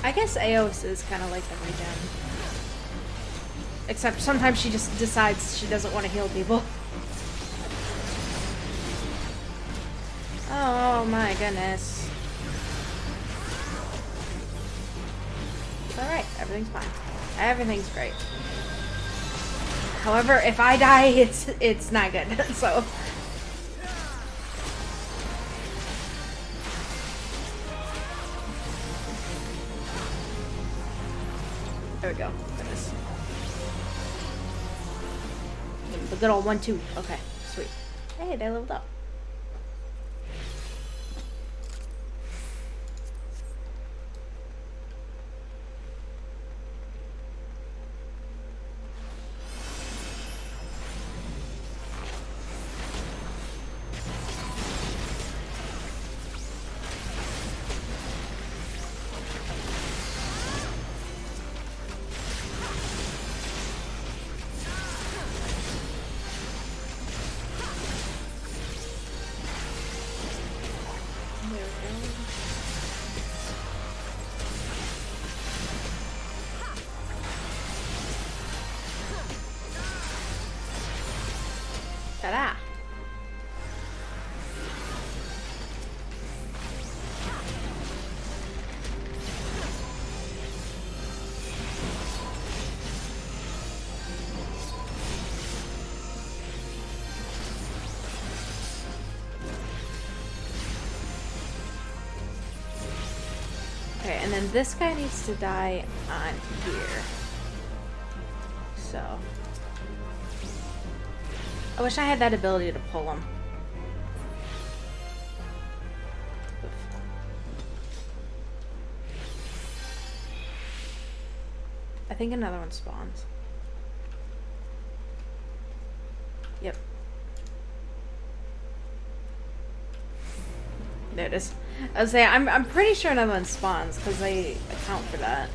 I guess Eos is kind of like the regen. Except sometimes she just decides she doesn't want to heal people. Oh my goodness. It's alright, everything's fine. Everything's great. However, if I die, it's not good, so. There we go. Goodness. The good old 1-2. Okay, sweet. Hey, they leveled up. Ta-da! Okay, and then this guy needs to die on here. So. I wish I had that ability to pull him. Oof. I think another one spawns. Yep. There it is. I was saying, I'm pretty sure another one spawns because they account for that.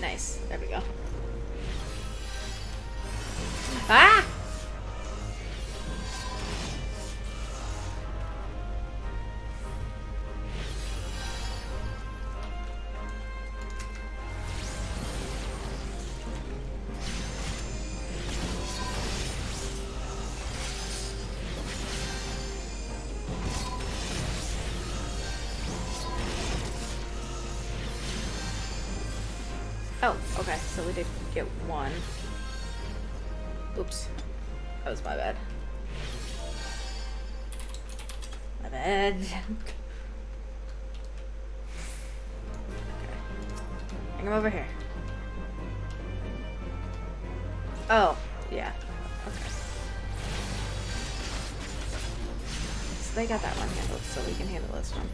Nice. There we go. Ah! Oh, okay, so we did get one. Oops. That was my bad. My bad. Okay. Bring him over here. Oh, yeah. Okay. So they got that one handled, so we can handle this one.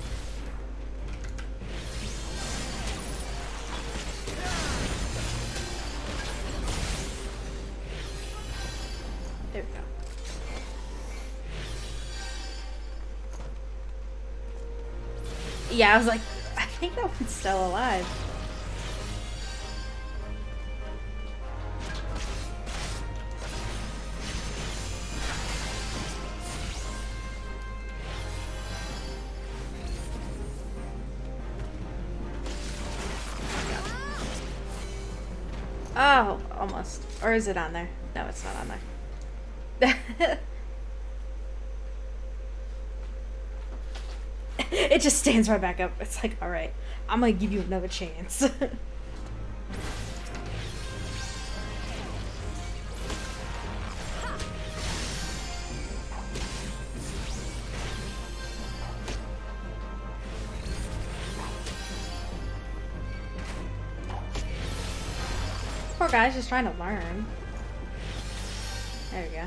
There we go. Yeah, I was like, I think that one's still alive. Oh, almost. Or is it on there? No, it's not on there. It just stands right back up. It's like, alright, I'm gonna give you another chance. Poor guy's just trying to learn. There we go.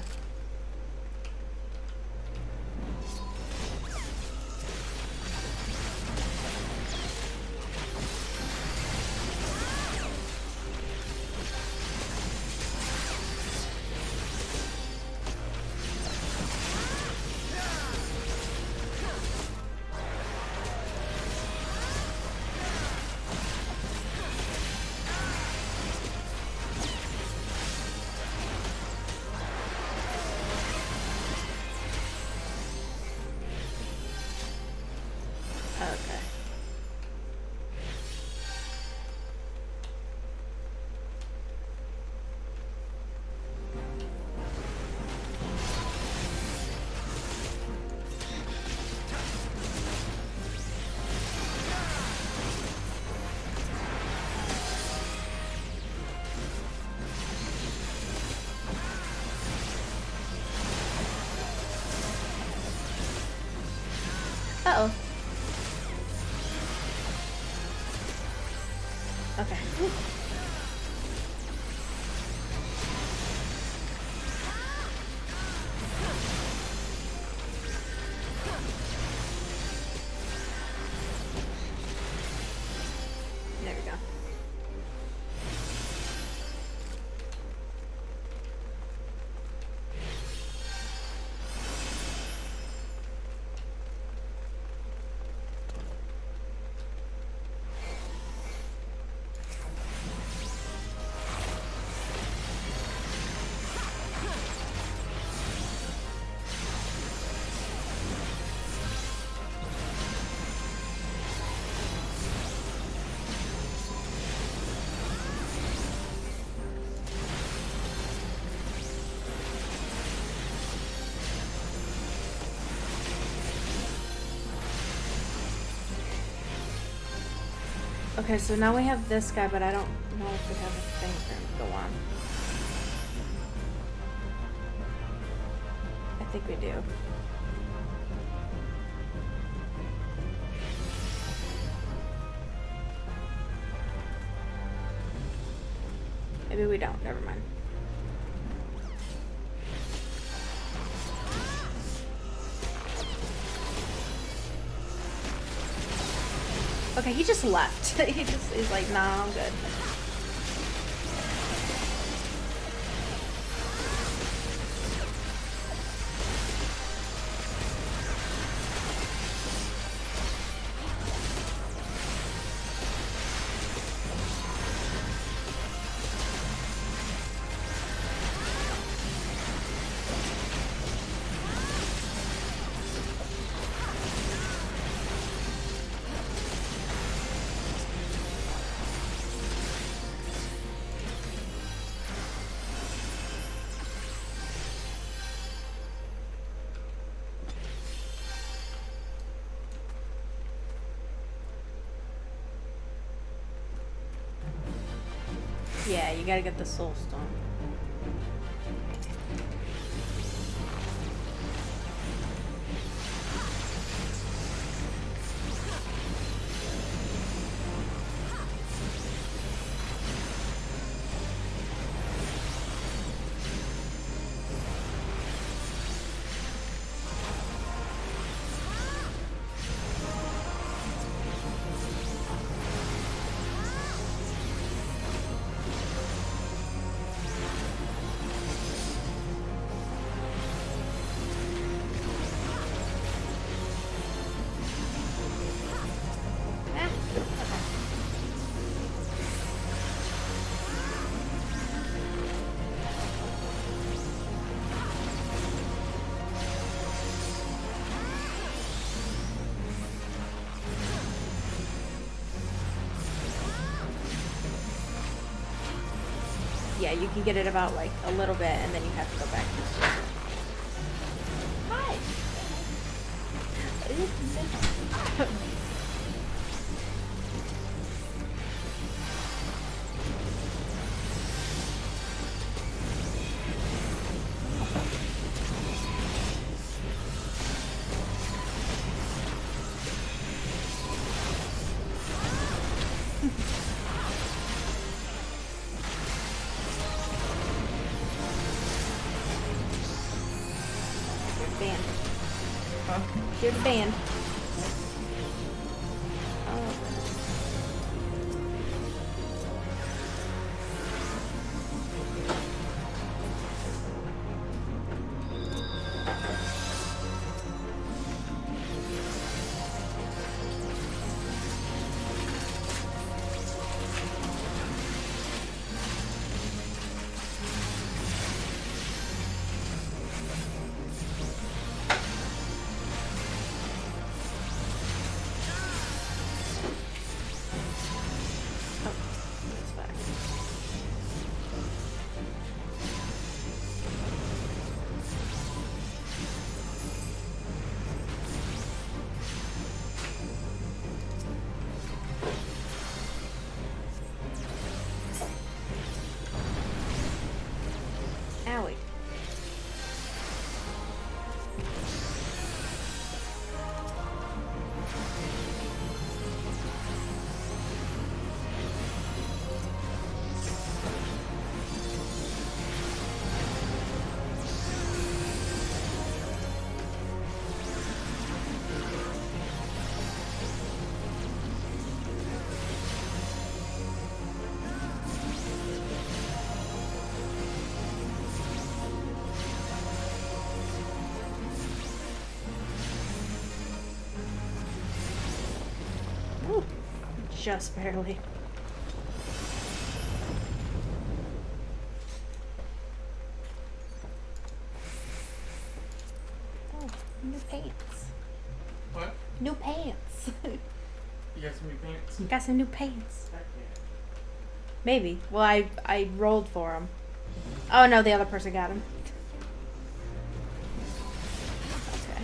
Okay. There we go. Okay, so now we have this guy, but I don't know if we have a thing for him to go on. I think we do. Maybe we don't. Never mind. Okay, he just left. He's like, nah, I'm good. Yeah, you gotta get the soul stone. Yeah, you can get it about like a little bit and then you have to go back. Hi. Band. Huh? Here's the band. Oh. just barely. Oh, new pants. What? New pants. You got some new pants? Got some new pants. Heck yeah. Maybe. Well, I rolled for him. Oh no, the other person got him. Okay.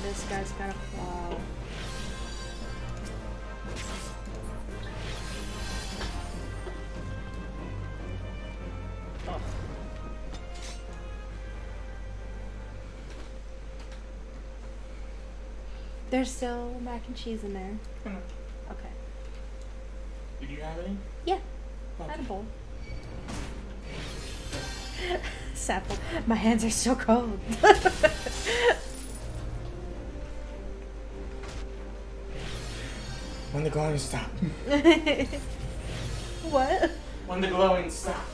This guy's got a claw. Oh. There's still mac and cheese in there. Okay. Did you have any? Yeah. I had a bowl. Sapple. My hands are so cold. When the glowing stop. What? When the glowing stop.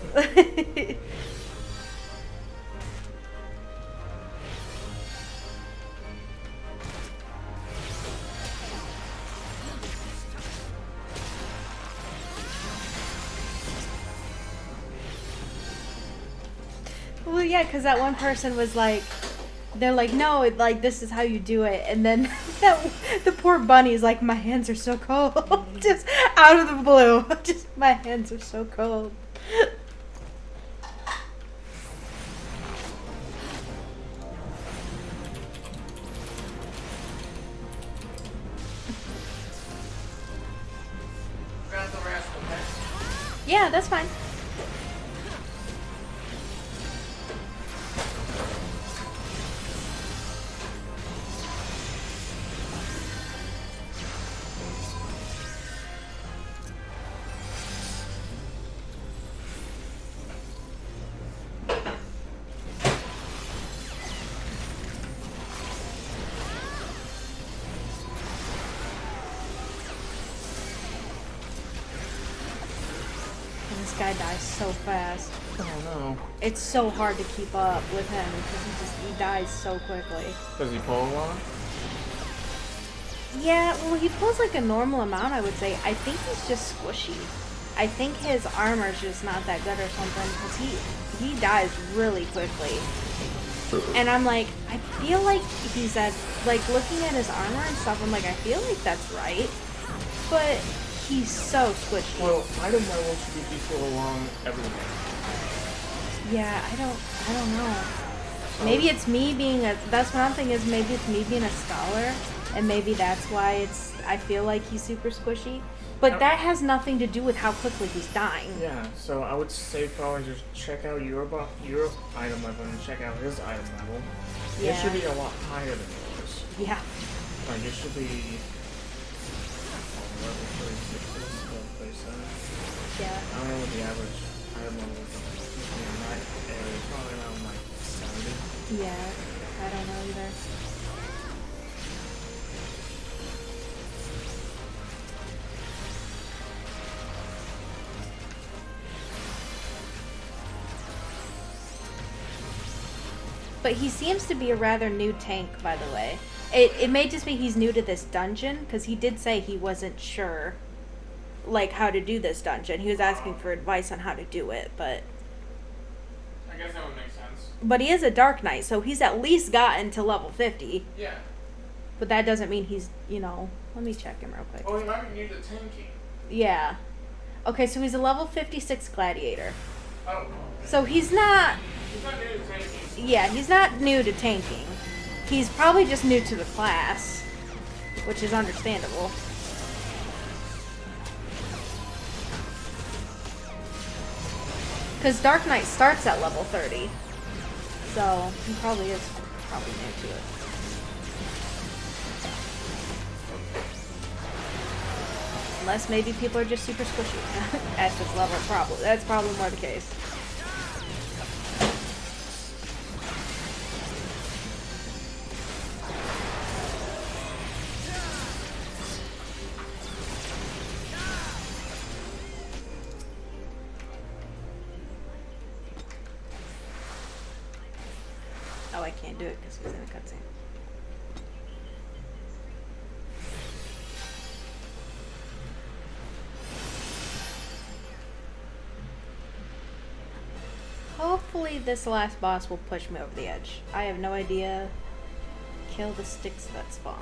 Well, yeah, because that one person was like, they're like, no, like, this is how you do it. And then the poor bunny's like, my hands are so cold. Just out of the blue. Just, my hands are so cold. Grab the rest of that. Yeah, that's fine. This guy dies so fast. Oh no. It's so hard to keep up with him because he dies so quickly. Does he pull one? Yeah, well, he pulls like a normal amount, I would say. I think he's just squishy. I think his armor's just not that good or something because he dies really quickly. And I'm like, I feel like he's at, like, looking at his armor and stuff, I'm like, I feel like that's right. But he's so squishy. Well, item level should be equal along everywhere. Yeah, I don't know. Maybe it's me being a. That's what I'm thinking is maybe it's me being a scholar, and maybe that's why it's. I feel like he's super squishy, but that has nothing to do with how quickly he's dying. Yeah, so I would say probably just check out your item level and check out his item level. Yeah. It should be a lot higher than yours. Yeah. Like it should be level 36 is level 37. Yeah. I don't know what the average item level is in my area. Probably around like 70. Yeah. I don't know either. But he seems to be a rather new tank, by the way. It may just be he's new to this dungeon, because he did say he wasn't sure, like, how to do this dungeon. He was asking for advice on how to do it, but... I guess that would make sense. But he is a Dark Knight, so he's at least gotten to level 50. Yeah. But that doesn't mean he's, you know... Let me check him real quick. Oh, he might be new to tanking. Yeah. Okay, so he's a level 56 gladiator. Oh. So he's not... He's not new to tanking. Yeah, he's not new to tanking. He's probably just new to the class, which is understandable. Because Dark Knight starts at level 30, so he probably is new to it. Unless maybe people are just super squishy at this level. Probably that's probably more the case. Oh, I can't do it because he's in a cutscene. Hopefully this last boss will push me over the edge. I have no idea. Kill the sticks that spawn.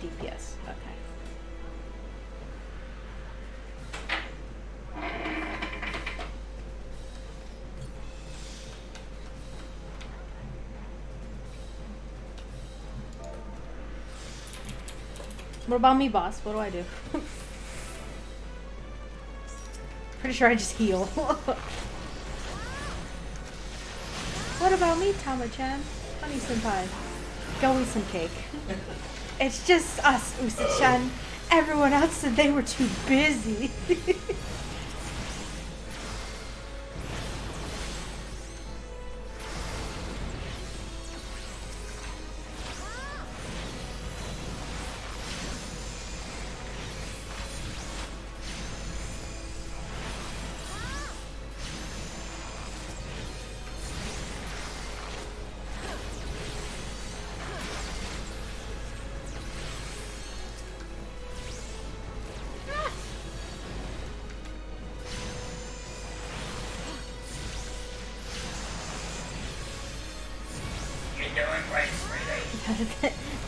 The DPS. Okay. What about me, boss? What do I do? Pretty sure I just heal. What about me, Tama-chan? Honey senpai. Go eat some cake. It's just us, Usa-chan. Everyone else said they were too busy.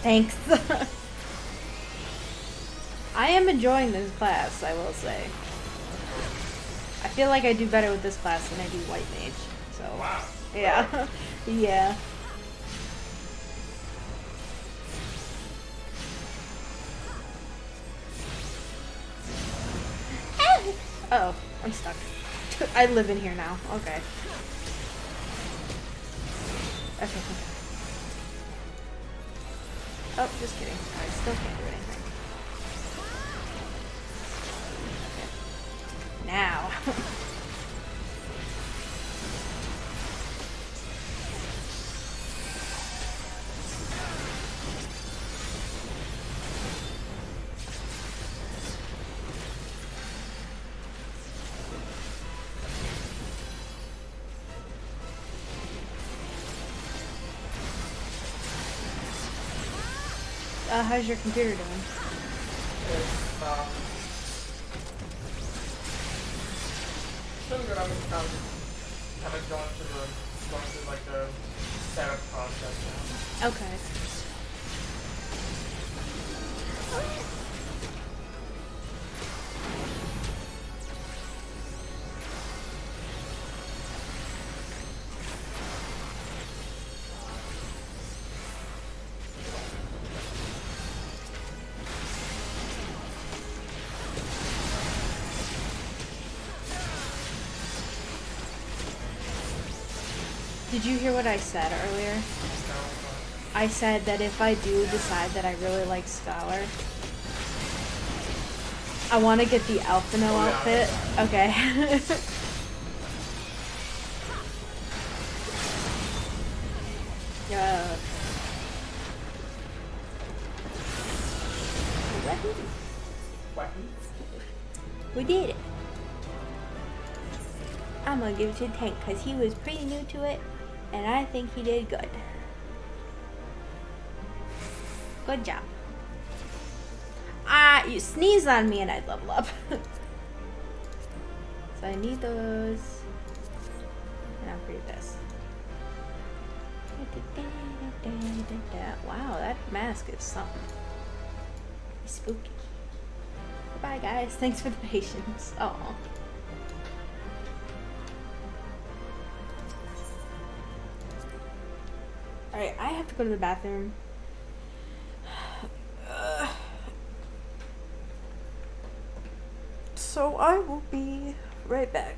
Thanks. I am enjoying this class, I will say. I feel like I do better with this class than I do White Mage. So, Wow. yeah. Yeah. Oh, I'm stuck. I live in here now. Okay. Okay. Oh, just kidding. I still can't do anything. Okay. Now. How's your computer doing? It's doing good. I'm kind of going through like the setup process now. Okay. Did you hear what I said earlier? No, I said that if I do decide that I really like Scholar, I want to get the Alphino outfit. Okay. Yeah. We did it. I'm gonna give it to Tank because he was pretty new to it, and I think he did good. Good job. You sneeze on me and I'd level up. So I need those. And I'll create this. Wow, that mask is something. It's spooky. Bye guys, thanks for the patience. Oh. Alright, I have to go to the bathroom. So I will be right back.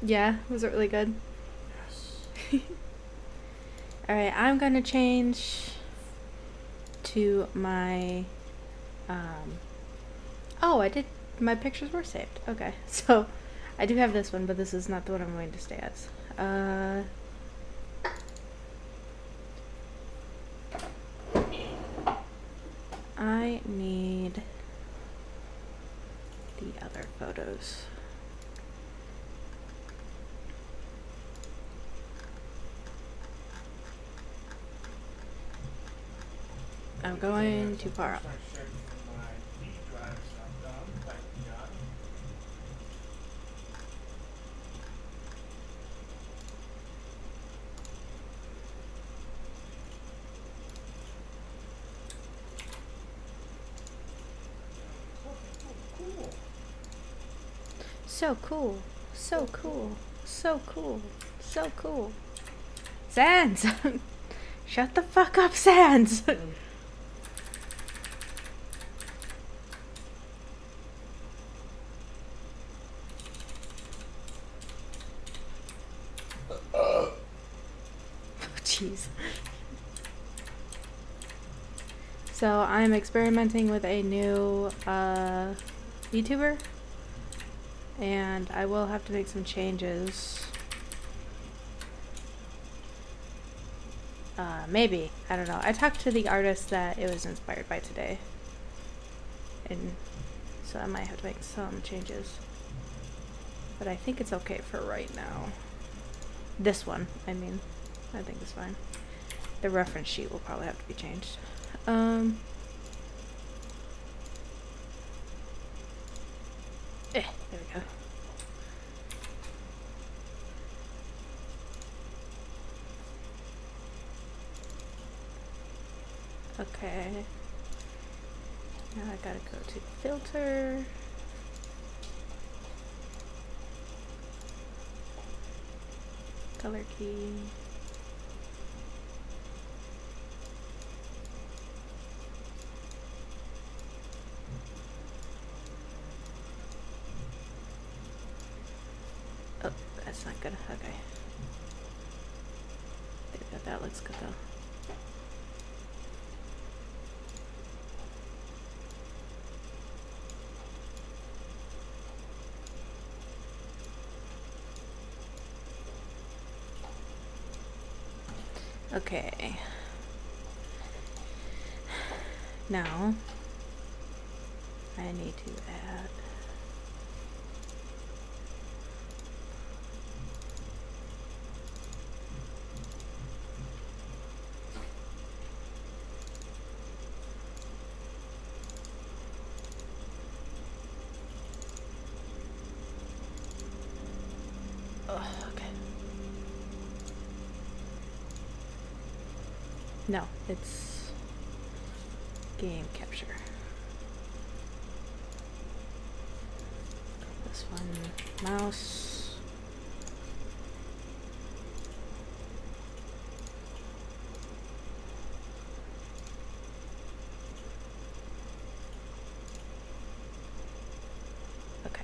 Yeah, was it really good? Yes. Alright, I'm gonna change to my, oh, I did, my pictures were saved. Okay, so I do have this one, but this is not the one I'm going to stay as. I need the other photos. I'm going too far up. Start sharing my D drive stuff done. Thank you, God. Cool. So cool. So cool. So cool. So cool. Sans! Shut the fuck up, Sans! Jeez. So I'm experimenting with a new YouTuber, and I will have to make some changes. Maybe, I don't know. I talked to the artist that it was inspired by today, and so I might have to make some changes. But I think it's okay for right now. This one, I mean, I think it's fine. The reference sheet will probably have to be changed. There we go. Okay. Now I gotta go to filter. Color key. Oh, that's not good. Okay. There we go. That looks good though. Okay. Now, I need to add okay. No, it's game capture. This one, mouse. Okay.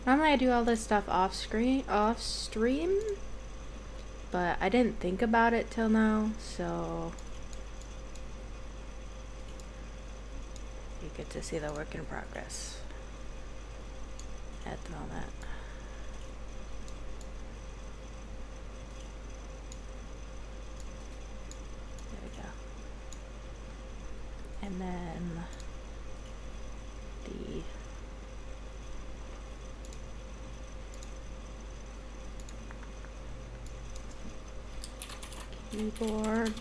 Normally I do all this stuff off stream, but I didn't think about it till now, so you get to see the work in progress at the moment. There we go. And then the keyboard.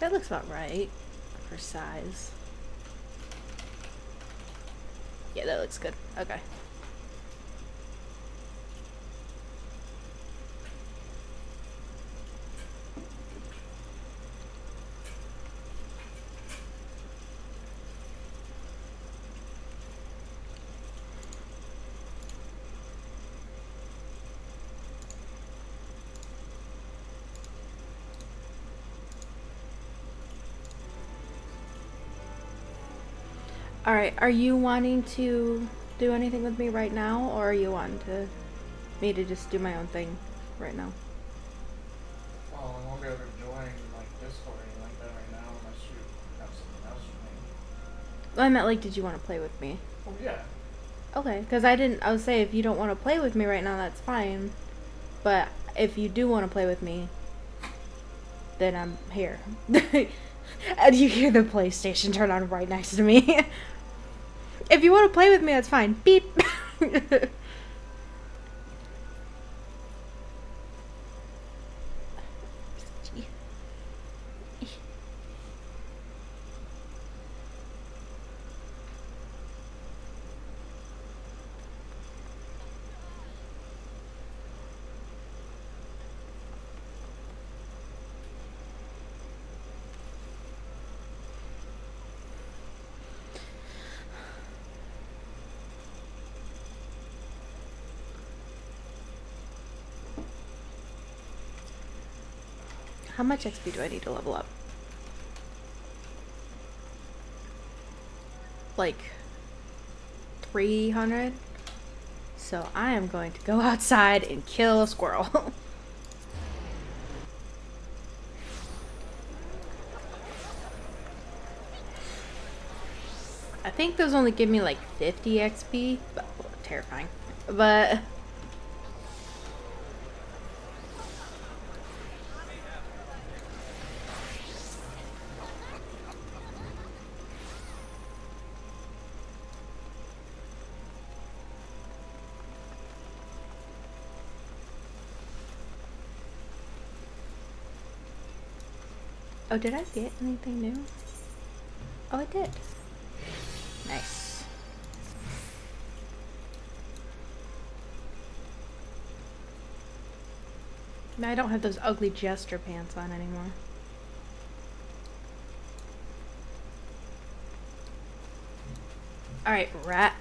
That looks about right for size. Yeah, that looks good. Okay. Alright, are you wanting to do anything with me right now, or are you wanting me to just do my own thing right now? Well, I won't be able to join like Discord or anything like that right now unless you have something else for me. Well, I meant like, did you want to play with me? Oh yeah. Okay, because I would say if you don't want to play with me right now, that's fine. But if you do want to play with me, then I'm here. And you hear the PlayStation turn on right next to me. If you want to play with me, that's fine. Beep. How much XP do I need to level up? Like 300? So I am going to go outside and kill a squirrel. I think those only give me like 50 XP, but well, terrifying. But oh, did I get anything new? Oh, I did. Nice. Now I don't have those ugly jester pants on anymore. Alright, rat.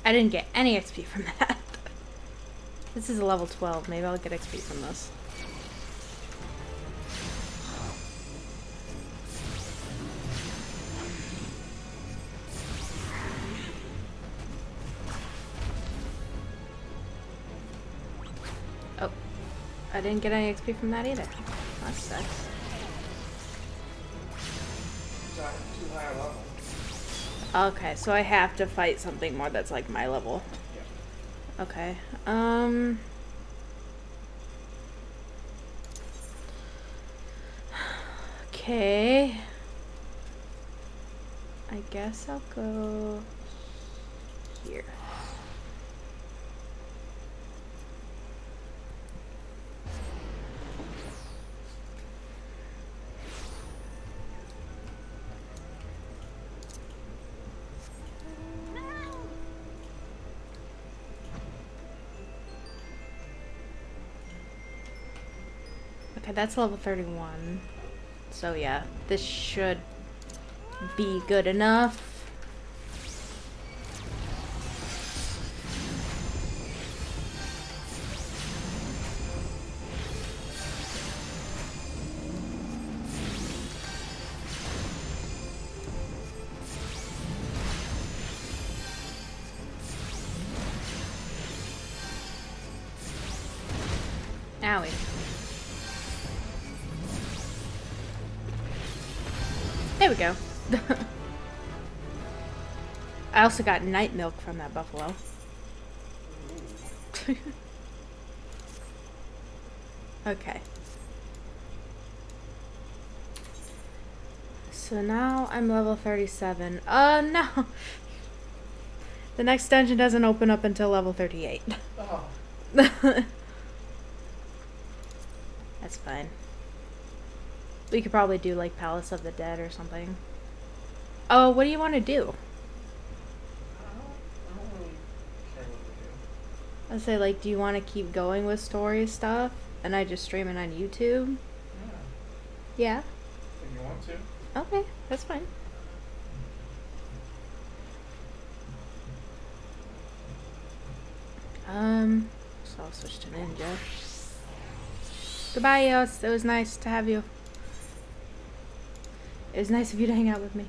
I didn't get any XP from that. This is a level 12. Maybe I'll get XP from this. Oh. I didn't get any XP from that either. That sucks. So I'm too high a level. Okay, so I have to fight something more that's like my level. Yeah. Okay. Okay. I guess I'll go here. Okay, that's level 31. So yeah, this should be good enough. Owie. There we go. I also got night milk from that buffalo. Okay. So now I'm level 37. No. The next dungeon doesn't open up until level 38. Oh, That's fine. We could probably do like Palace of the Dead or something. Oh, what do you want to do? I don't really care what we do. I say, like, do you want to keep going with story stuff and I just stream it on YouTube? Yeah, Yeah. if you want to. Okay, that's fine. So I'll switch to Ninja. Goodbye, Eos. It was nice to have you. It was nice of you to hang out with me.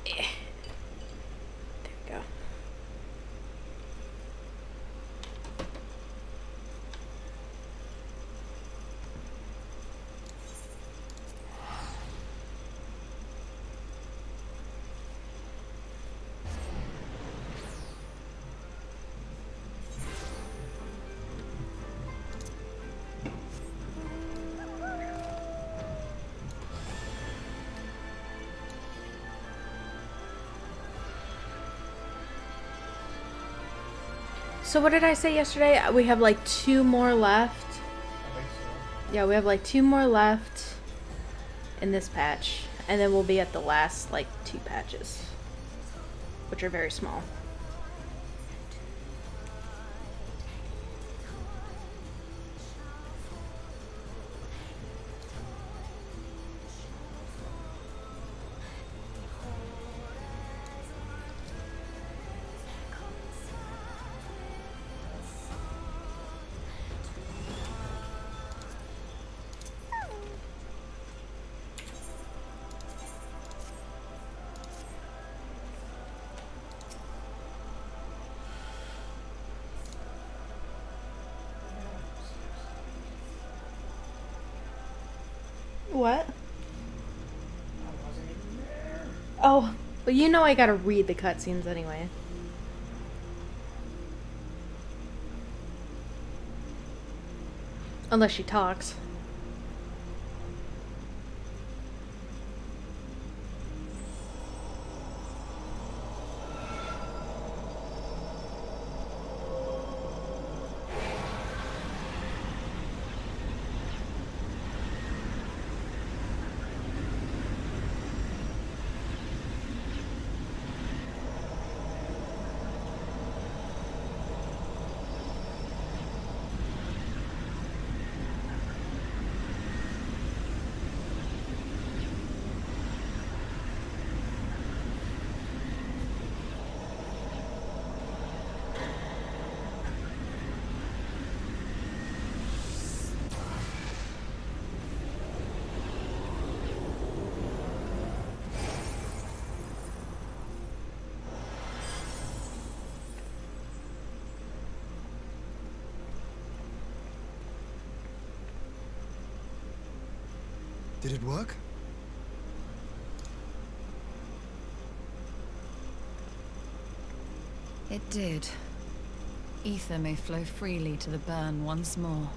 There we go. So what did I say yesterday? We have like 2 more left. I think so. Yeah, we have like 2 more left in this patch. And then we'll be at the last like 2 patches. Which are very small. What? I wasn't even there. Oh, well, you know I gotta read the cutscenes anyway. Unless she talks. Did it work? It did. Ether may flow freely to the burn once more.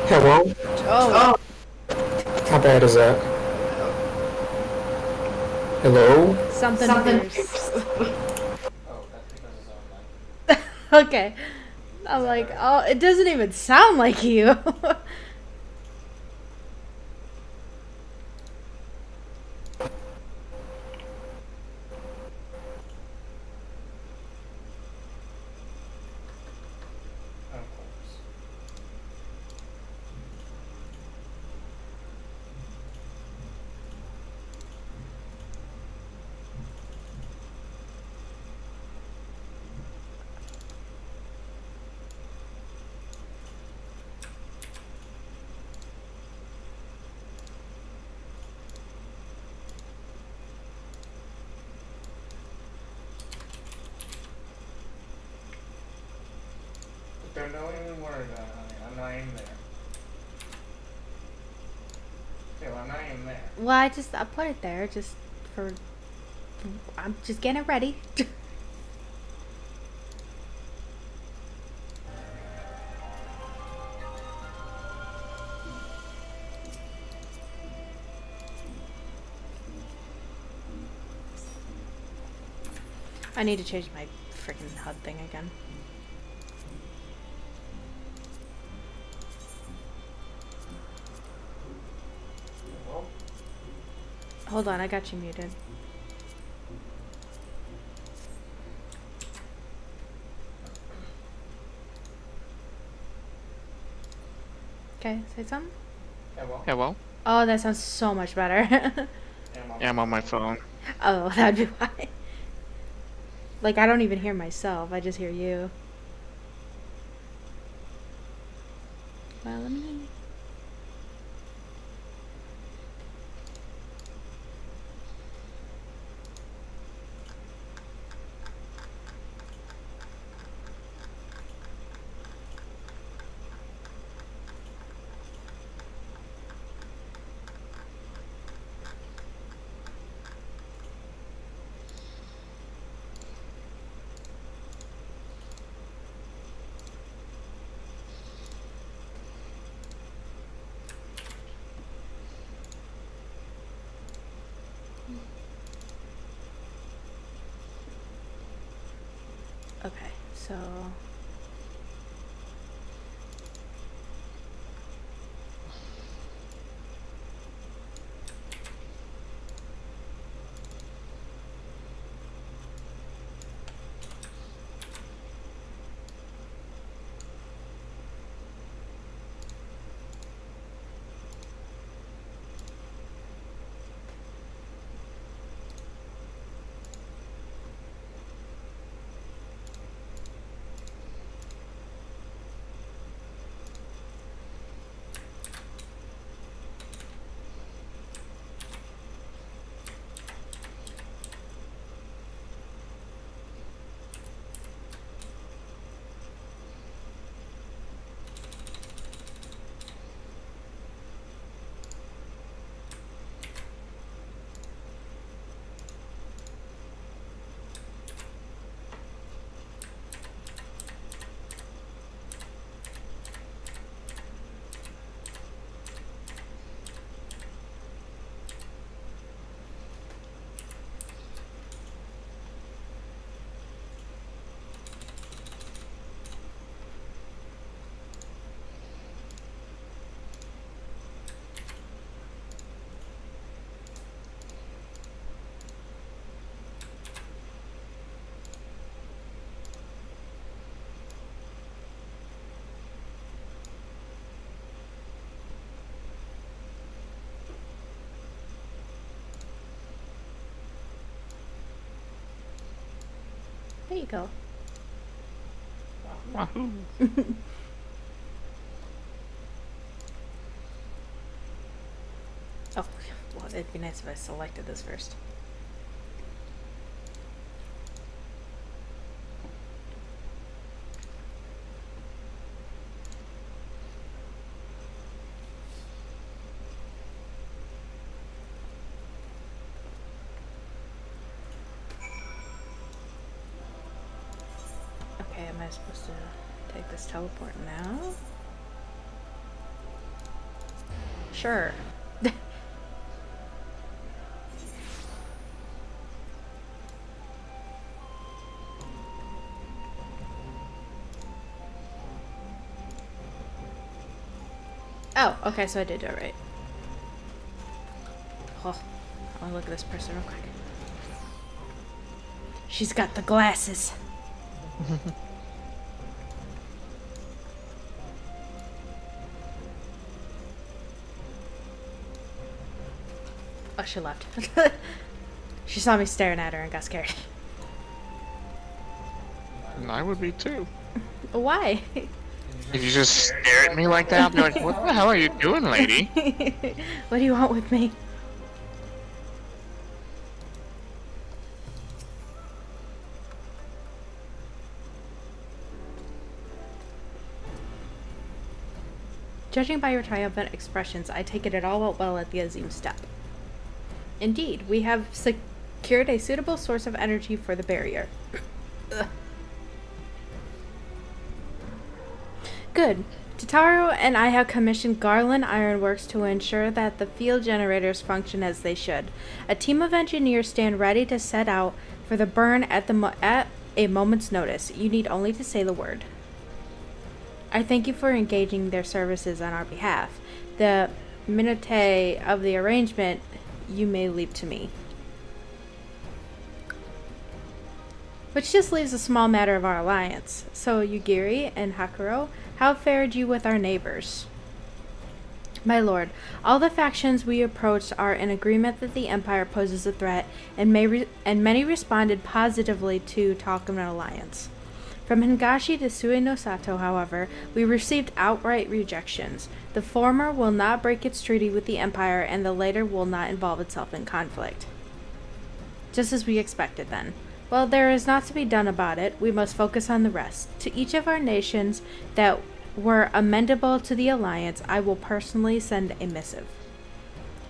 Hello? Oh, How bad is that? Hello? something fierce. Oh, that's because it's on mic. Okay. I'm like, oh, it doesn't even sound like you. Of course. Don't even worry about it, honey. I'm not even there. Kayla, I'm not even there. Well, I put it there just for. I'm just getting it ready. I need to change my freaking HUD thing again. Well, Hold on, I got you muted. Okay, say something. yeah, well, Oh, that sounds so much better. yeah, I'm on my phone. Oh, that'd be why. Like, I don't even hear myself, I just hear you. Follow me. Okay, so there you go. Wahoo! Oh, well, it'd be nice if I selected this first. Okay, am I supposed to take this teleport now? Sure. Oh, okay, so I did do it right. Oh, I want to look at this person real quick. She's got the glasses. Oh, she left. She saw me staring at her and got scared. And I would be too. Why? If you just stare at me like that, I'll be like, what the hell are you doing, lady? What do you want with me? Judging by your triumphant expressions, I take it all went well at the Azim step. Indeed, we have secured a suitable source of energy for the barrier. Ugh. Good. Tataru and I have commissioned Garland Ironworks to ensure that the field generators function as they should. A team of engineers stand ready to set out for the burn at a moment's notice. You need only to say the word. I thank you for engaging their services on our behalf. The minutiae of the arrangement you may leave to me. Which just leaves a small matter of our alliance. So, Yugiri and Hakuro, how fared you with our neighbors? My lord, all the factions we approached are in agreement that the Empire poses a threat, and many responded positively to talk of an alliance. From Hingashi to Sui no Sato, however, we received outright rejections. The former will not break its treaty with the Empire, and the latter will not involve itself in conflict. Just as we expected, then. Well, there is naught to be done about it. We must focus on the rest. To each of our nations that were amendable to the alliance, I will personally send a missive.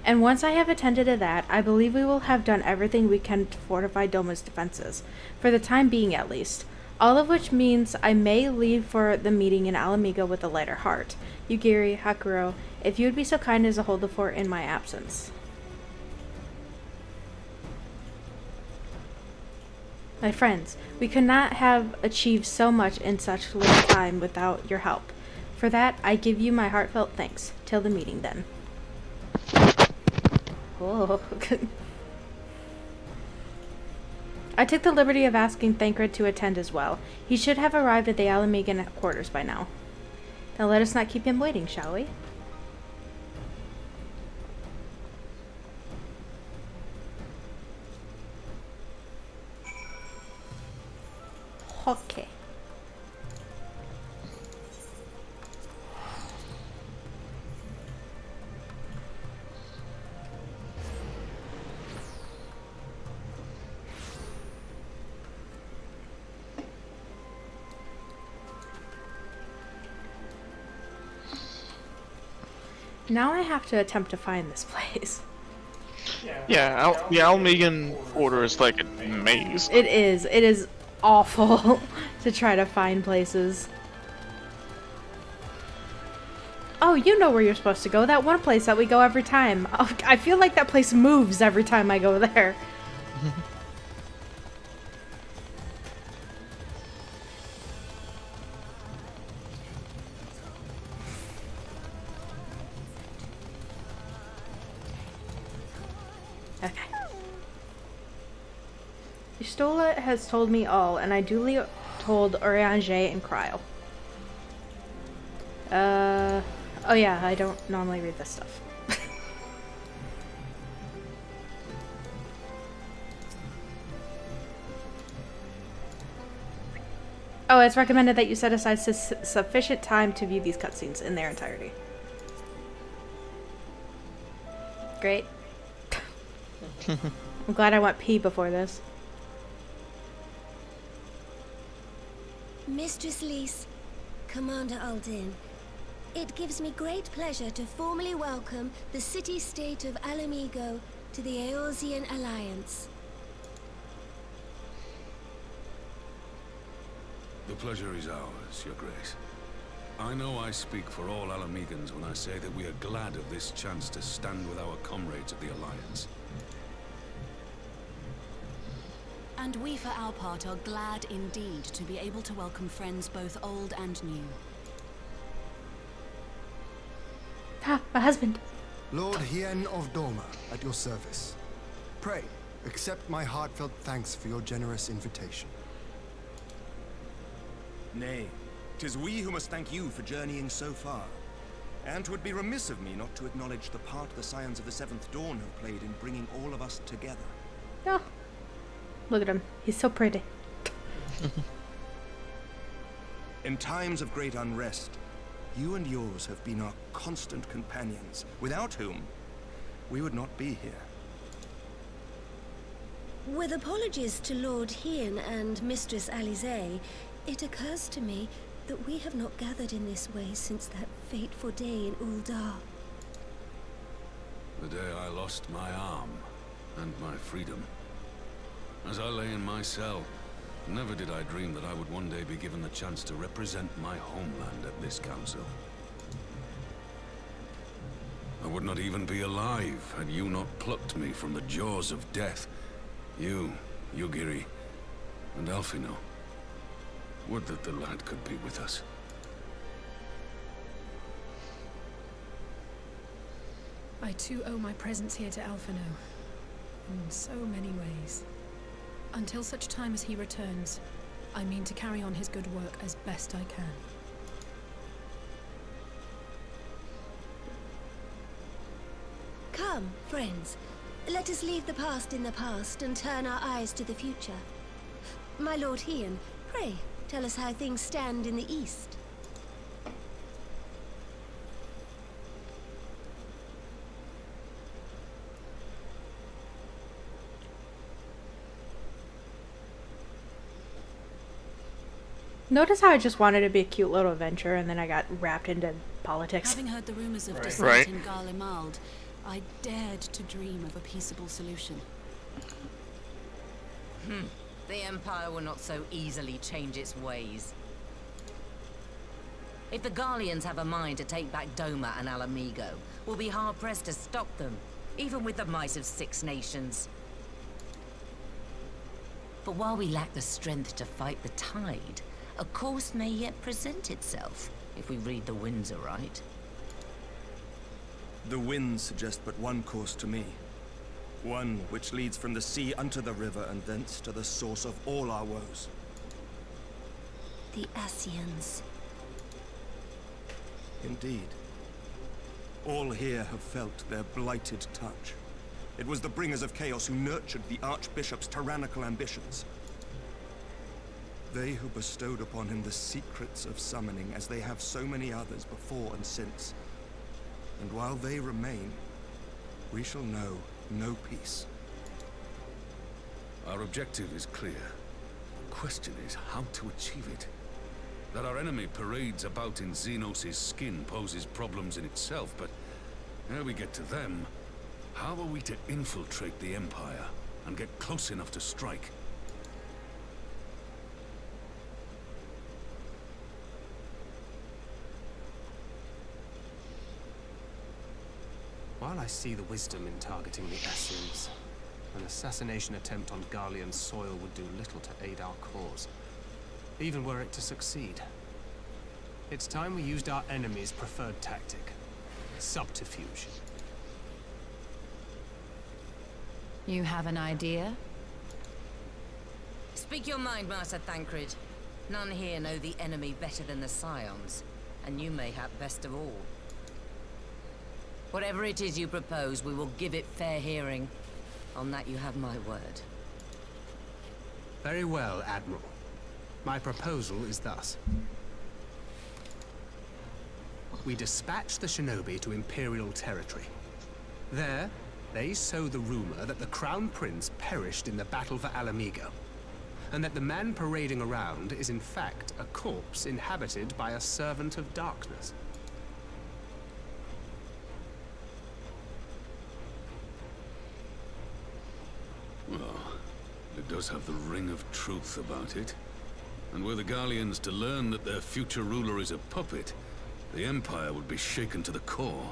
And once I have attended to that, I believe we will have done everything we can to fortify Doma's defenses, for the time being at least. All of which means I may leave for the meeting in Alamiga with a lighter heart. Yugiri, Hakuro, if you would be so kind as to hold the fort in my absence. My friends, we could not have achieved so much in such little time without your help. For that, I give you my heartfelt thanks. Till the meeting, then. Oh, I took the liberty of asking Thancred to attend as well. He should have arrived at the Alamigan quarters by now. Now let us not keep him waiting, shall we? Okay. Now I have to attempt to find this place. Yeah, the Almegan Order is like a maze. It is awful to try to find places. Oh, you know where you're supposed to go. That one place that we go every time. Oh, I feel like that place moves every time I go there. Okay. Stola has told me all, and I duly told Orange and Cryle. Oh yeah, I don't normally read this stuff. Oh, it's recommended that you set aside sufficient time to view these cutscenes in their entirety. Great. I'm glad I went pee before this. Mistress Lys, Commander Aldin, it gives me great pleasure to formally welcome the city-state of Alamigo to the Eorzean Alliance. The pleasure is ours, Your Grace. I know I speak for all Alamegans when I say that we are glad of this chance to stand with our comrades of the Alliance. And we, for our part, are glad indeed to be able to welcome friends both old and new. Ah, my husband. Lord Hien of Doma, at your service. Pray, accept my heartfelt thanks for your generous invitation. Nay, 'tis we who must thank you for journeying so far. And 'twould be remiss of me not to acknowledge the part the Scions of the Seventh Dawn have played in bringing all of us together. Oh. Look at him. He's so pretty. In times of great unrest, you and yours have been our constant companions, without whom we would not be here. With apologies to Lord Hien and Mistress Alize, it occurs to me that we have not gathered in this way since that fateful day in Uldar. The day I lost my arm and my freedom. As I lay in my cell, never did I dream that I would one day be given the chance to represent my homeland at this council. I would not even be alive had you not plucked me from the jaws of death. You, Yugiri, and Alphino. Would that the lad could be with us. I too owe my presence here to Alphino. In so many ways. Until such time as he returns, I mean to carry on his good work as best I can. Come, friends. Let us leave the past in the past and turn our eyes to the future. My Lord Hien, pray, tell us how things stand in the east. Notice how I just wanted to be a cute little adventure and then I got wrapped into politics. Having heard the rumors of dissent Right. in Garlemald, I dared to dream of a peaceable solution. The Empire will not so easily change its ways. If the Garleans have a mind to take back Doma and Alamigo, we'll be hard-pressed to stop them, even with the might of 6 nations. But while we lack the strength to fight the tide, a course may yet present itself, if we read the winds aright. The winds suggest but one course to me. One which leads from the sea unto the river and thence to the source of all our woes. The Ascians. Indeed. All here have felt their blighted touch. It was the bringers of chaos who nurtured the Archbishop's tyrannical ambitions. They who bestowed upon him the secrets of summoning, as they have so many others before and since. And while they remain, we shall know no peace. Our objective is clear. The question is how to achieve it. That our enemy parades about in Xenos' skin poses problems in itself, but ere we get to them, how are we to infiltrate the Empire and get close enough to strike? While I see the wisdom in targeting the Ascians, an assassination attempt on Garlean soil would do little to aid our cause, even were it to succeed. It's time we used our enemy's preferred tactic, subterfuge. You have an idea? Speak your mind, Master Thancred. None here know the enemy better than the Scions, and you mayhap best of all. Whatever it is you propose, we will give it fair hearing. On that you have my word. Very well, Admiral. My proposal is thus. We dispatch the shinobi to Imperial territory. There, they sow the rumor that the Crown Prince perished in the battle for Alamigo, and that the man parading around is in fact a corpse inhabited by a servant of darkness. Well, it does have the ring of truth about it. And were the Garleans to learn that their future ruler is a puppet, the Empire would be shaken to the core.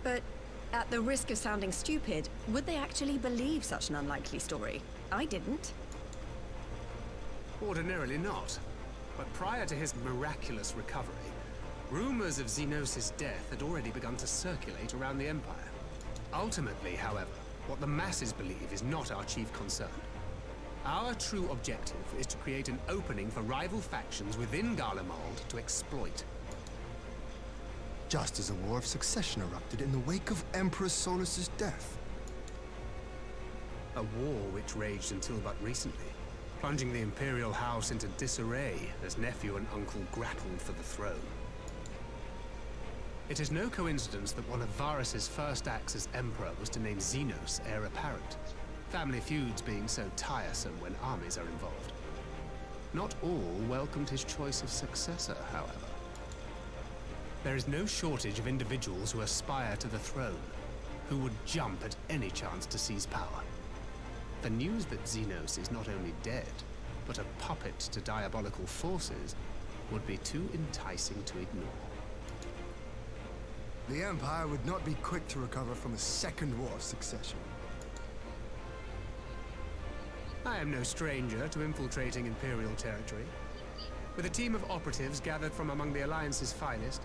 But at the risk of sounding stupid, would they actually believe such an unlikely story? I didn't. Ordinarily not. But prior to his miraculous recovery, rumors of Xenos' death had already begun to circulate around the Empire. Ultimately, however, what the masses believe is not our chief concern. Our true objective is to create an opening for rival factions within Garlemald to exploit. Just as a war of succession erupted in the wake of Emperor Solus' death. A war which raged until but recently, plunging the Imperial House into disarray as nephew and uncle grappled for the throne. It is no coincidence that one of Varus' first acts as Emperor was to name Xenos heir apparent, family feuds being so tiresome when armies are involved. Not all welcomed his choice of successor, however. There is no shortage of individuals who aspire to the throne, who would jump at any chance to seize power. The news that Xenos is not only dead, but a puppet to diabolical forces would be too enticing to ignore. The Empire would not be quick to recover from a second war of succession. I am no stranger to infiltrating Imperial territory. With a team of operatives gathered from among the Alliance's finest,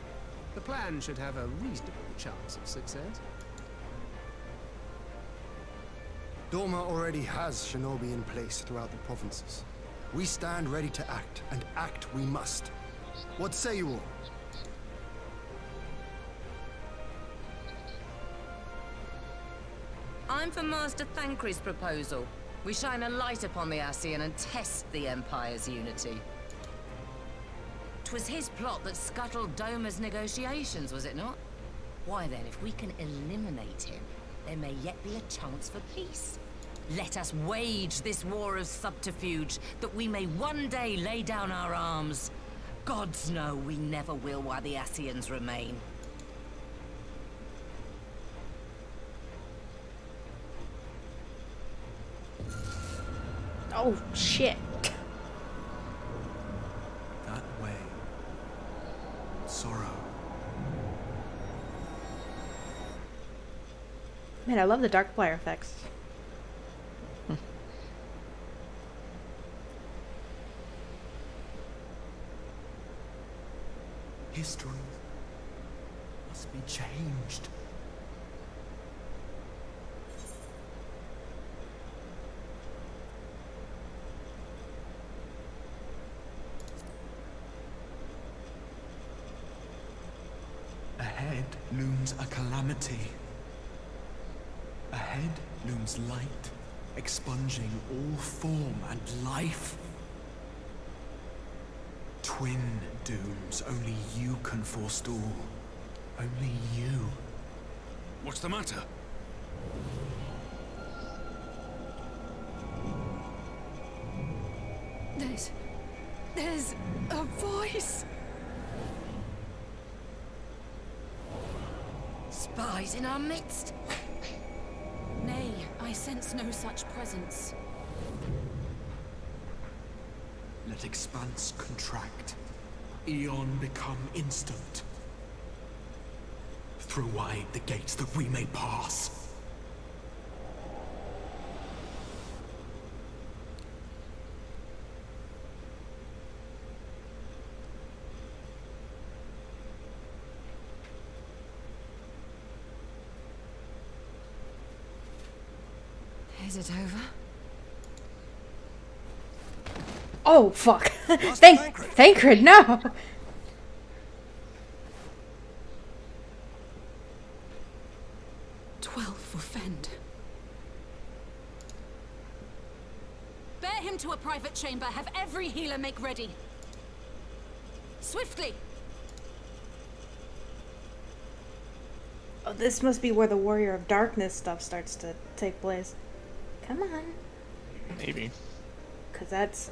the plan should have a reasonable chance of success. Doma already has shinobi in place throughout the provinces. We stand ready to act, and act we must. What say you all? I'm for Master Thancred's proposal. We shine a light upon the Ascian and test the Empire's unity. 'Twas his plot that scuttled Doma's negotiations, was it not? Why then, if we can eliminate him, there may yet be a chance for peace. Let us wage this war of subterfuge, that we may one day lay down our arms. Gods know we never will while the Ascians remain. Oh, shit. That way. Sorrow. Man, I love the dark player effects. History must be changed. Ahead looms a calamity. Ahead looms light, expunging all form and life. Twin dooms only you can forestall. Only you. What's the matter? There's a voice. Spies in our midst? Nay, I sense no such presence. Let expanse contract. Eon become instant. Throw wide the gates that we may pass. Is it over? Oh, fuck. Thancred, no! For Fend. Bear him to a private chamber. Have every healer make ready. Swiftly. Oh, this must be where the Warrior of Darkness stuff starts to take place. Come on. Maybe. Because that's...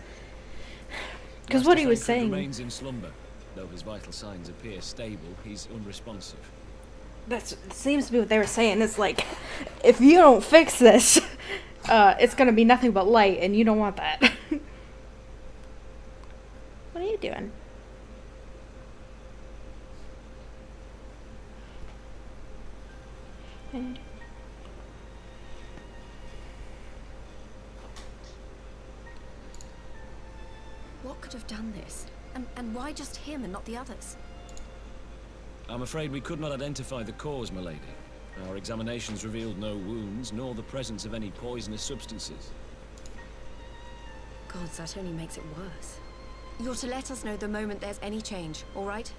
Because what he was saying... remains in slumber. Though his vital signs appear stable, he's unresponsive. That seems to be what they were saying. It's like, if you don't fix this, it's gonna be nothing but light, and you don't want that. What are you doing? What could have done this? And why just him and not the others? I'm afraid we could not identify the cause, milady. Our examinations revealed no wounds, nor the presence of any poisonous substances. Gods, that only makes it worse. You're to let us know the moment there's any change, all right?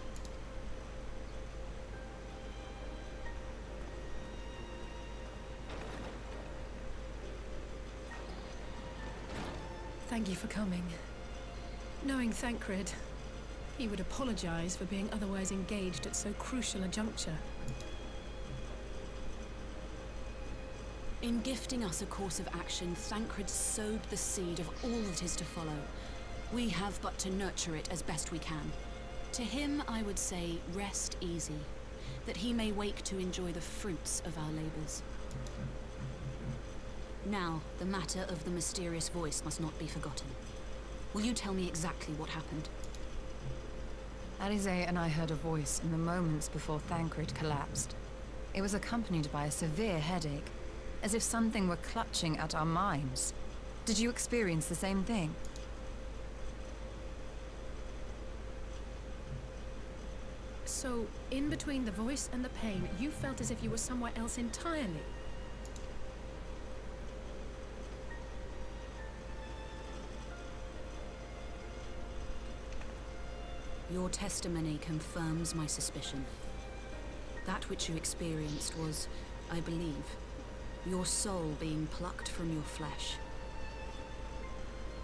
Thank you for coming. Knowing Thancred, he would apologize for being otherwise engaged at so crucial a juncture. In gifting us a course of action, Thancred sowed the seed of all that is to follow. We have but to nurture it as best we can. To him, I would say, rest easy, that he may wake to enjoy the fruits of our labors. Now, the matter of the mysterious voice must not be forgotten. Will you tell me exactly what happened? Alize and I heard a voice in the moments before Thancred collapsed. It was accompanied by a severe headache, as if something were clutching at our minds. Did you experience the same thing? So, in between the voice and the pain, you felt as if you were somewhere else entirely. Your testimony confirms my suspicion. That which you experienced was, I believe, your soul being plucked from your flesh.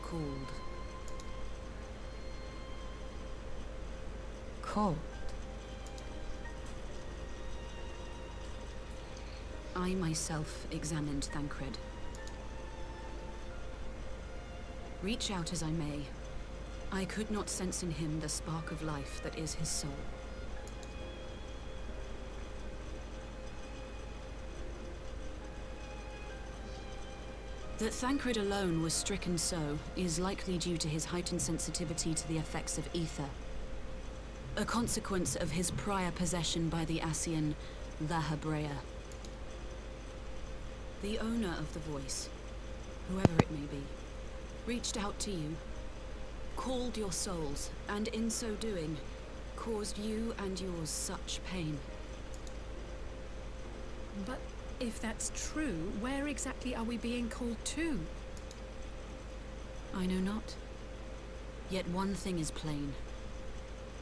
Cold. Cold? I myself examined Thancred. Reach out as I may, I could not sense in him the spark of life that is his soul. That Thancred alone was stricken so is likely due to his heightened sensitivity to the effects of ether, a consequence of his prior possession by the Ascian Lahabrea. The owner of the voice, whoever it may be, reached out to you, called your souls, and in so doing, caused you and yours such pain. But if that's true, where exactly are we being called to? I know not. Yet one thing is plain.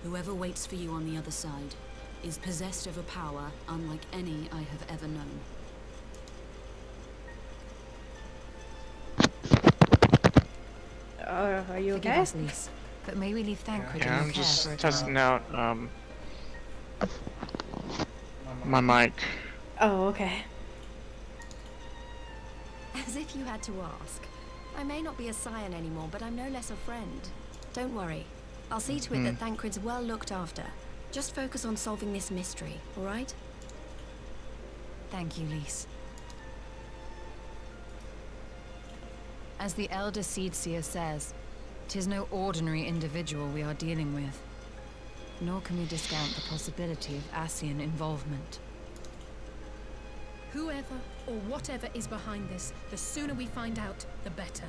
Whoever waits for you on the other side is possessed of a power unlike any I have ever known. Are you Forgive okay? us, Lise, but may we leave Thancred Yeah, in I'm your care just for a testing time? out my mic. Oh, okay. As if you had to ask. I may not be a scion anymore, but I'm no less a friend. Don't worry. I'll see to it that Thancred's well looked after. Just focus on solving this mystery, all right? Thank you, Lise. As the Elder Seedseer says, 'tis no ordinary individual we are dealing with. Nor can we discount the possibility of Ascian involvement. Whoever or whatever is behind this, the sooner we find out, the better.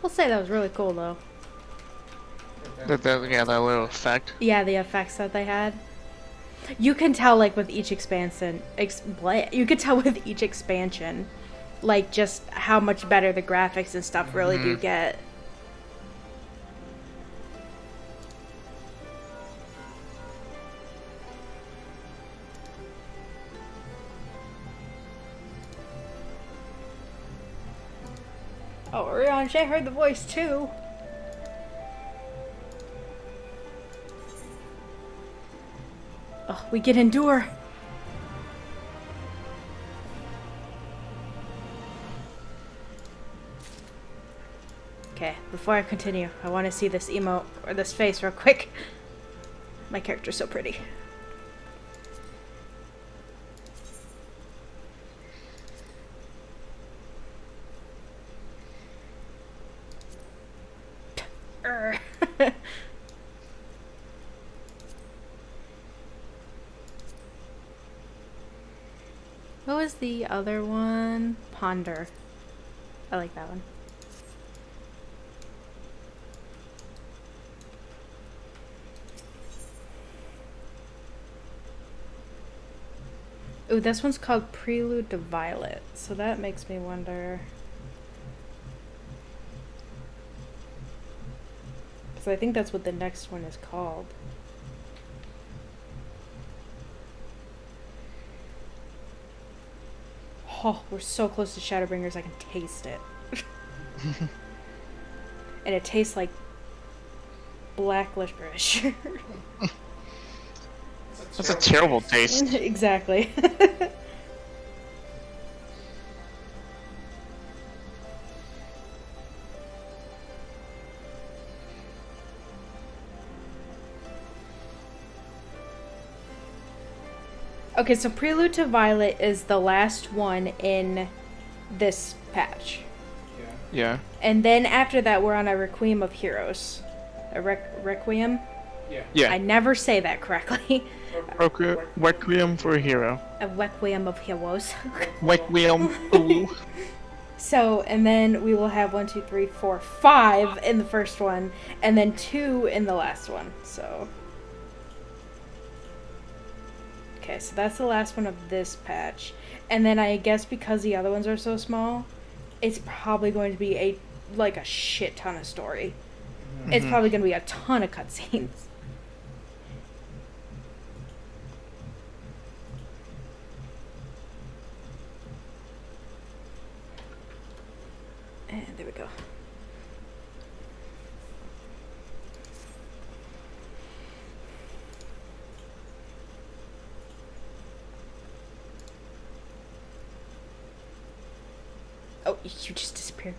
We'll say that was really cool, though. Yeah, that little effect. Yeah, the effects that they had. You can tell, like, with each expansion, you could tell with each expansion, like, just how much better the graphics and stuff really do get. Oh, Rianche heard the voice too. Oh, we can endure. Okay, before I continue, I want to see this emote or this face real quick. My character's so pretty. What was the other one? Ponder. I like that one. Ooh, this one's called Prelude to Violet, so that makes me wonder. Because I think that's what the next one is called. Oh, we're so close to Shadowbringers, I can taste it. And it tastes like black licorice. That's a terrible taste. Exactly. Okay, so Prelude to Violet is the last one in this patch. Yeah. And then after that, we're on a Requiem of Heroes. A Requiem? Yeah. I never say that correctly. Requiem for a Hero. A Requiem of Heroes. Requiem. Ooh. So, and then we will have 1, 2, 3, 4, 5 in the first one, and then 2 in the last one. So. Okay, so that's the last one of this patch. And then I guess because the other ones are so small, it's probably going to be a shit ton of story. It's probably going to be a ton of cutscenes. And there we go. Oh, you just disappeared.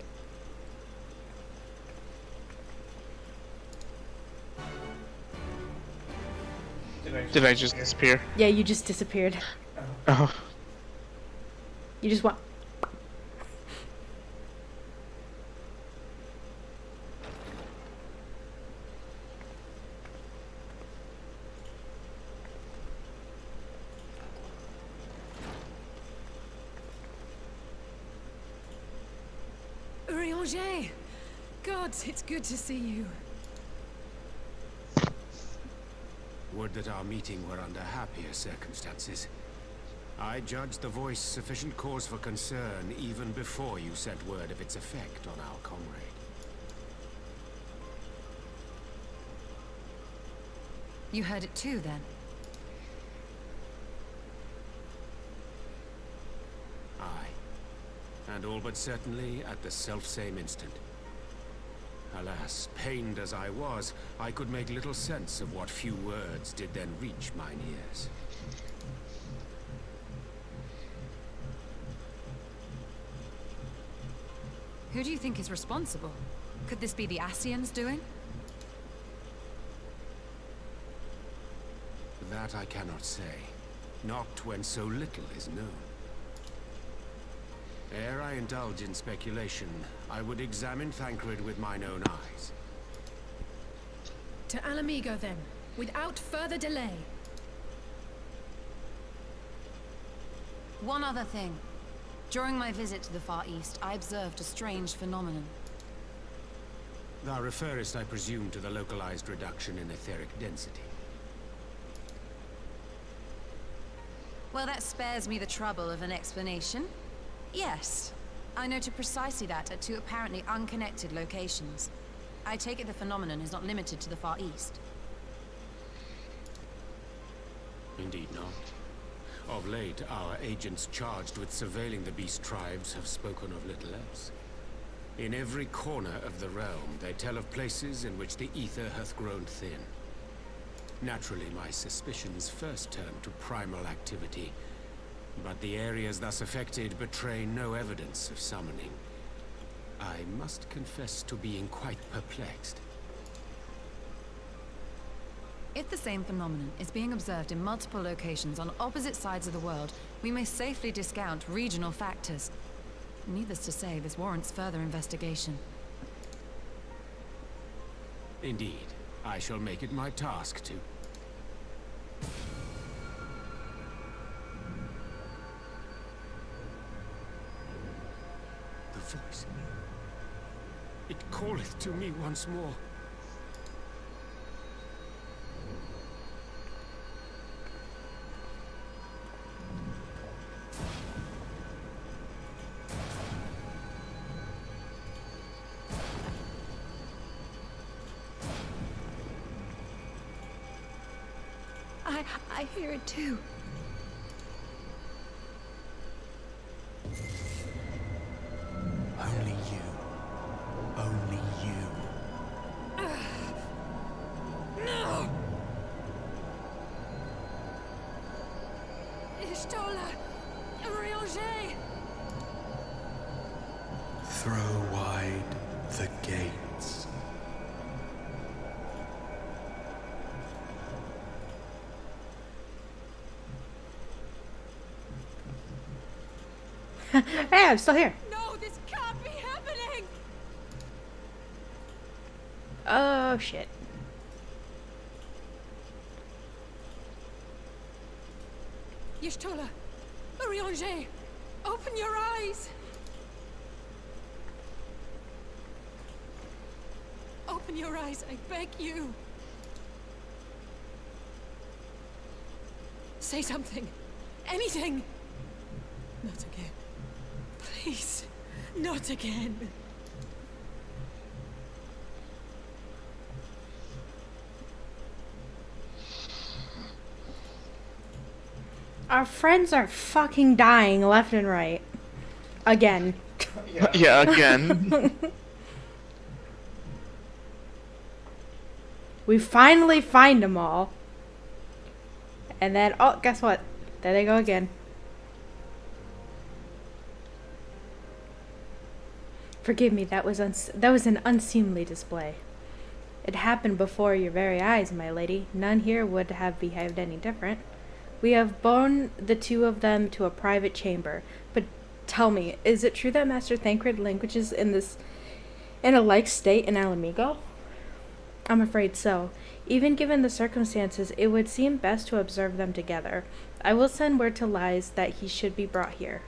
Did I just disappear? Yeah, you just disappeared. Oh. You just went. Urianger! Gods, it's good to see you. Would that our meeting were under happier circumstances. I judged the voice sufficient cause for concern even before you sent word of its effect on our comrade. You heard it too, then? Aye. And all but certainly at the selfsame instant. Alas, pained as I was, I could make little sense of what few words did then reach mine ears. Who do you think is responsible? Could this be the Ascians doing? That I cannot say. Not when so little is known. Ere I indulge in speculation, I would examine Thancred with mine own eyes. To Alamigo, then, without further delay. One other thing. During my visit to the Far East, I observed a strange phenomenon. Thou referrest, I presume, to the localized reduction in etheric density. Well, that spares me the trouble of an explanation. Yes, I noted precisely that at two apparently unconnected locations. I take it the phenomenon is not limited to the Far East. Indeed not. Of late, our agents charged with surveilling the beast tribes have spoken of little else. In every corner of the realm, they tell of places in which the ether hath grown thin. Naturally, my suspicions first turned to primal activity, but the areas thus affected betray no evidence of summoning. I must confess to being quite perplexed. If the same phenomenon is being observed in multiple locations on opposite sides of the world, we may safely discount regional factors. Needless to say, this warrants further investigation. Indeed, I shall make it my task to. The voice. It calleth to me once more. I hear it too. Only you. Only you. No! Ishtola! Urianger! Throw wide the gates. Hey, I'm still here. No, this can't be happening! Oh, shit. Y'shtola! Urianger! Open your eyes! Open your eyes, I beg you! Say something! Anything! Not again. Please, not again. Our friends are fucking dying left and right. Again. Yeah, again. We finally find them all. And then, oh, guess what? There they go again. Forgive me, that was an unseemly display. It happened before your very eyes, my lady. None here would have behaved any different. We have borne the two of them to a private chamber. But tell me, is it true that Master Thancred languishes in a like state in Alamigo? I'm afraid so. Even given the circumstances, it would seem best to observe them together. I will send word to Lies that he should be brought here.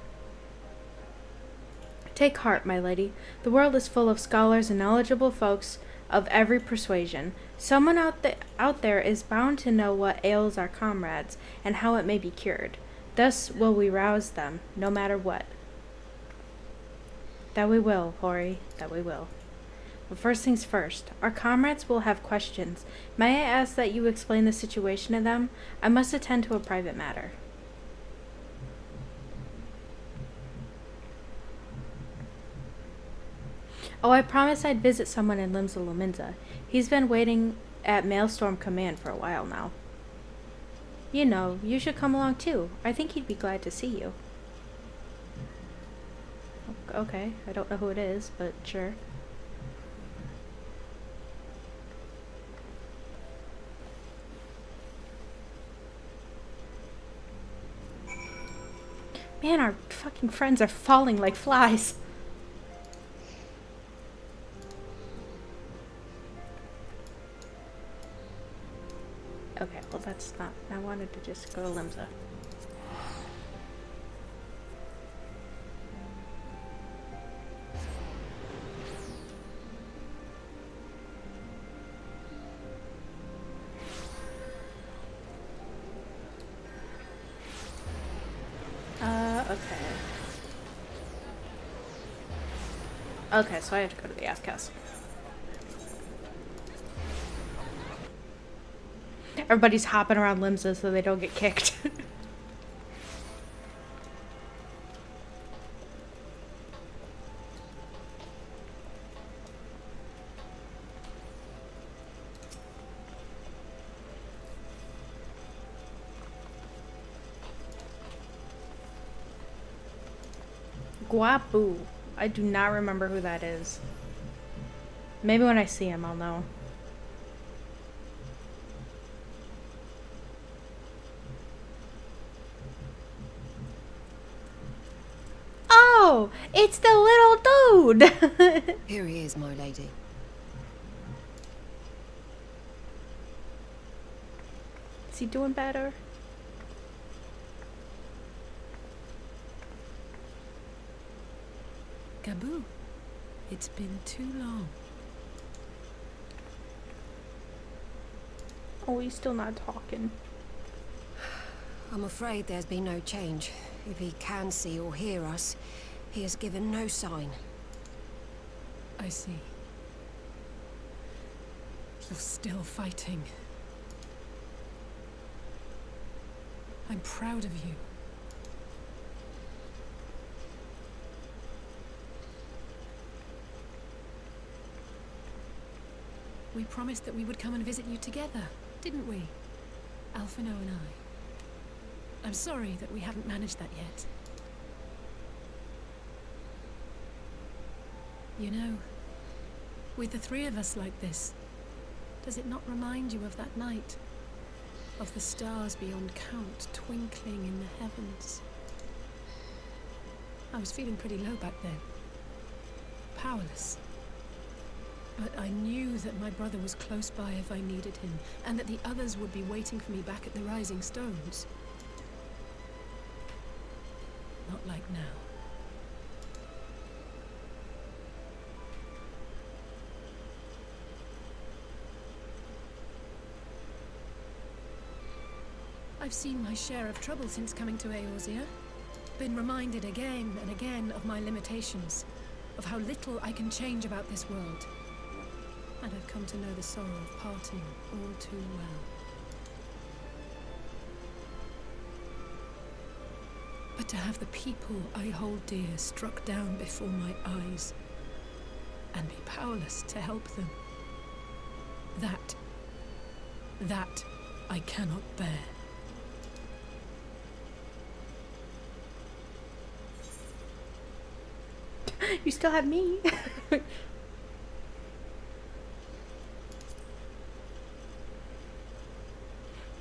Take heart, my lady. The world is full of scholars and knowledgeable folks of every persuasion. Someone out there is bound to know what ails our comrades, and how it may be cured. Thus will we rouse them, no matter what. That we will, Hori, that we will. But first things first, our comrades will have questions. May I ask that you explain the situation to them? I must attend to a private matter. Oh, I promised I'd visit someone in Limsa Lominsa. He's been waiting at Maelstrom Command for a while now. You know, you should come along too. I think he'd be glad to see you. Okay, I don't know who it is, but sure. Man, our fucking friends are falling like flies. Okay, well that's not... I wanted to just go to Limsa. Okay. Okay, so I have to go to the Ass Castle. Everybody's hopping around Limsa so they don't get kicked. Guapu. I do not remember who that is. Maybe when I see him, I'll know. Oh, it's the little dude. Here he is, my lady. Is he doing better? Gabu, it's been too long. Oh, he's still not talking. I'm afraid there's been no change. If he can see or hear us, he has given no sign. I see. You're still fighting. I'm proud of you. We promised that we would come and visit you together, didn't we? Alphino and I. I'm sorry that we haven't managed that yet. You know, with the three of us like this, does it not remind you of that night? Of the stars beyond count twinkling in the heavens? I was feeling pretty low back then. Powerless. But I knew that my brother was close by if I needed him, and that the others would be waiting for me back at the Rising Stones. Not like now. I've seen my share of trouble since coming to Eorzea. Been reminded again and again of my limitations, of how little I can change about this world. And I've come to know the sorrow of parting all too well. But to have the people I hold dear struck down before my eyes, and be powerless to help them, that I cannot bear. You still have me.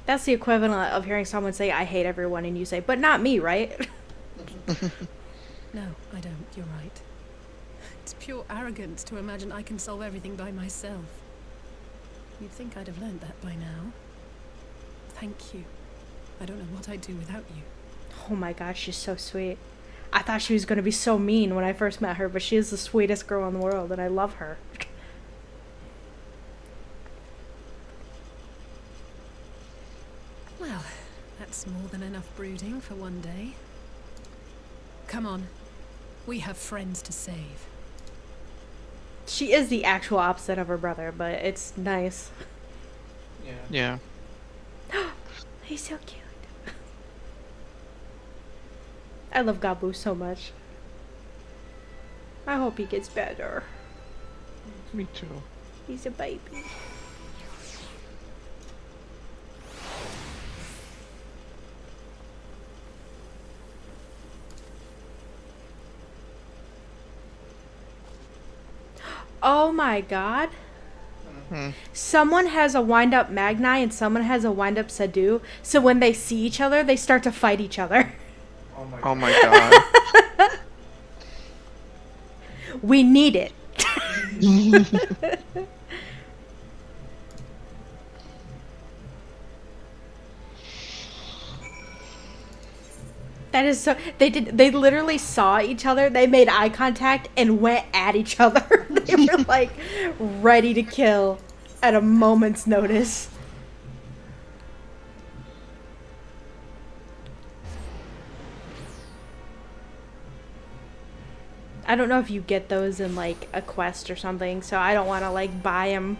That's the equivalent of hearing someone say, I hate everyone, and you say, but not me, right? No, I don't. You're right. It's pure arrogance to imagine I can solve everything by myself. You'd think I'd have learned that by now. Thank you. I don't know what I'd do without you. Oh my gosh, she's so sweet. I thought she was going to be so mean when I first met her, but she is the sweetest girl in the world, and I love her. Well, that's more than enough brooding for one day. Come on. We have friends to save. She is the actual opposite of her brother, but it's nice. Yeah. He's so cute. I love Gabu so much. I hope he gets better. Me too. He's a baby. Oh my god. Someone has a wind-up Magni and someone has a wind-up Sadu, so when they see each other, they start to fight each other. Oh my god. We need it. That is so. They literally saw each other. They made eye contact and went at each other. They were like ready to kill at a moment's notice. I don't know if you get those in like a quest or something, so I don't want to like buy them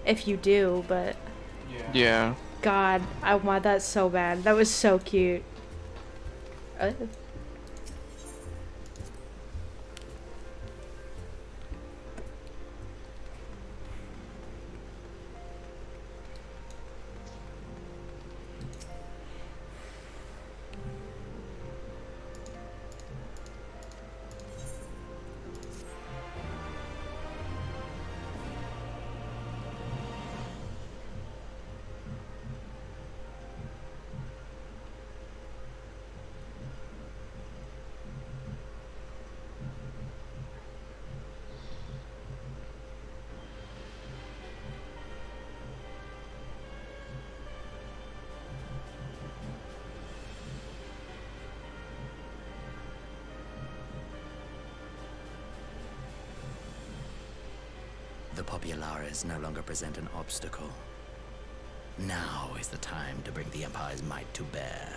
if you do, but yeah. God, I want that so bad. That was so cute. The Populares no longer present an obstacle. Now is the time to bring the Empire's might to bear.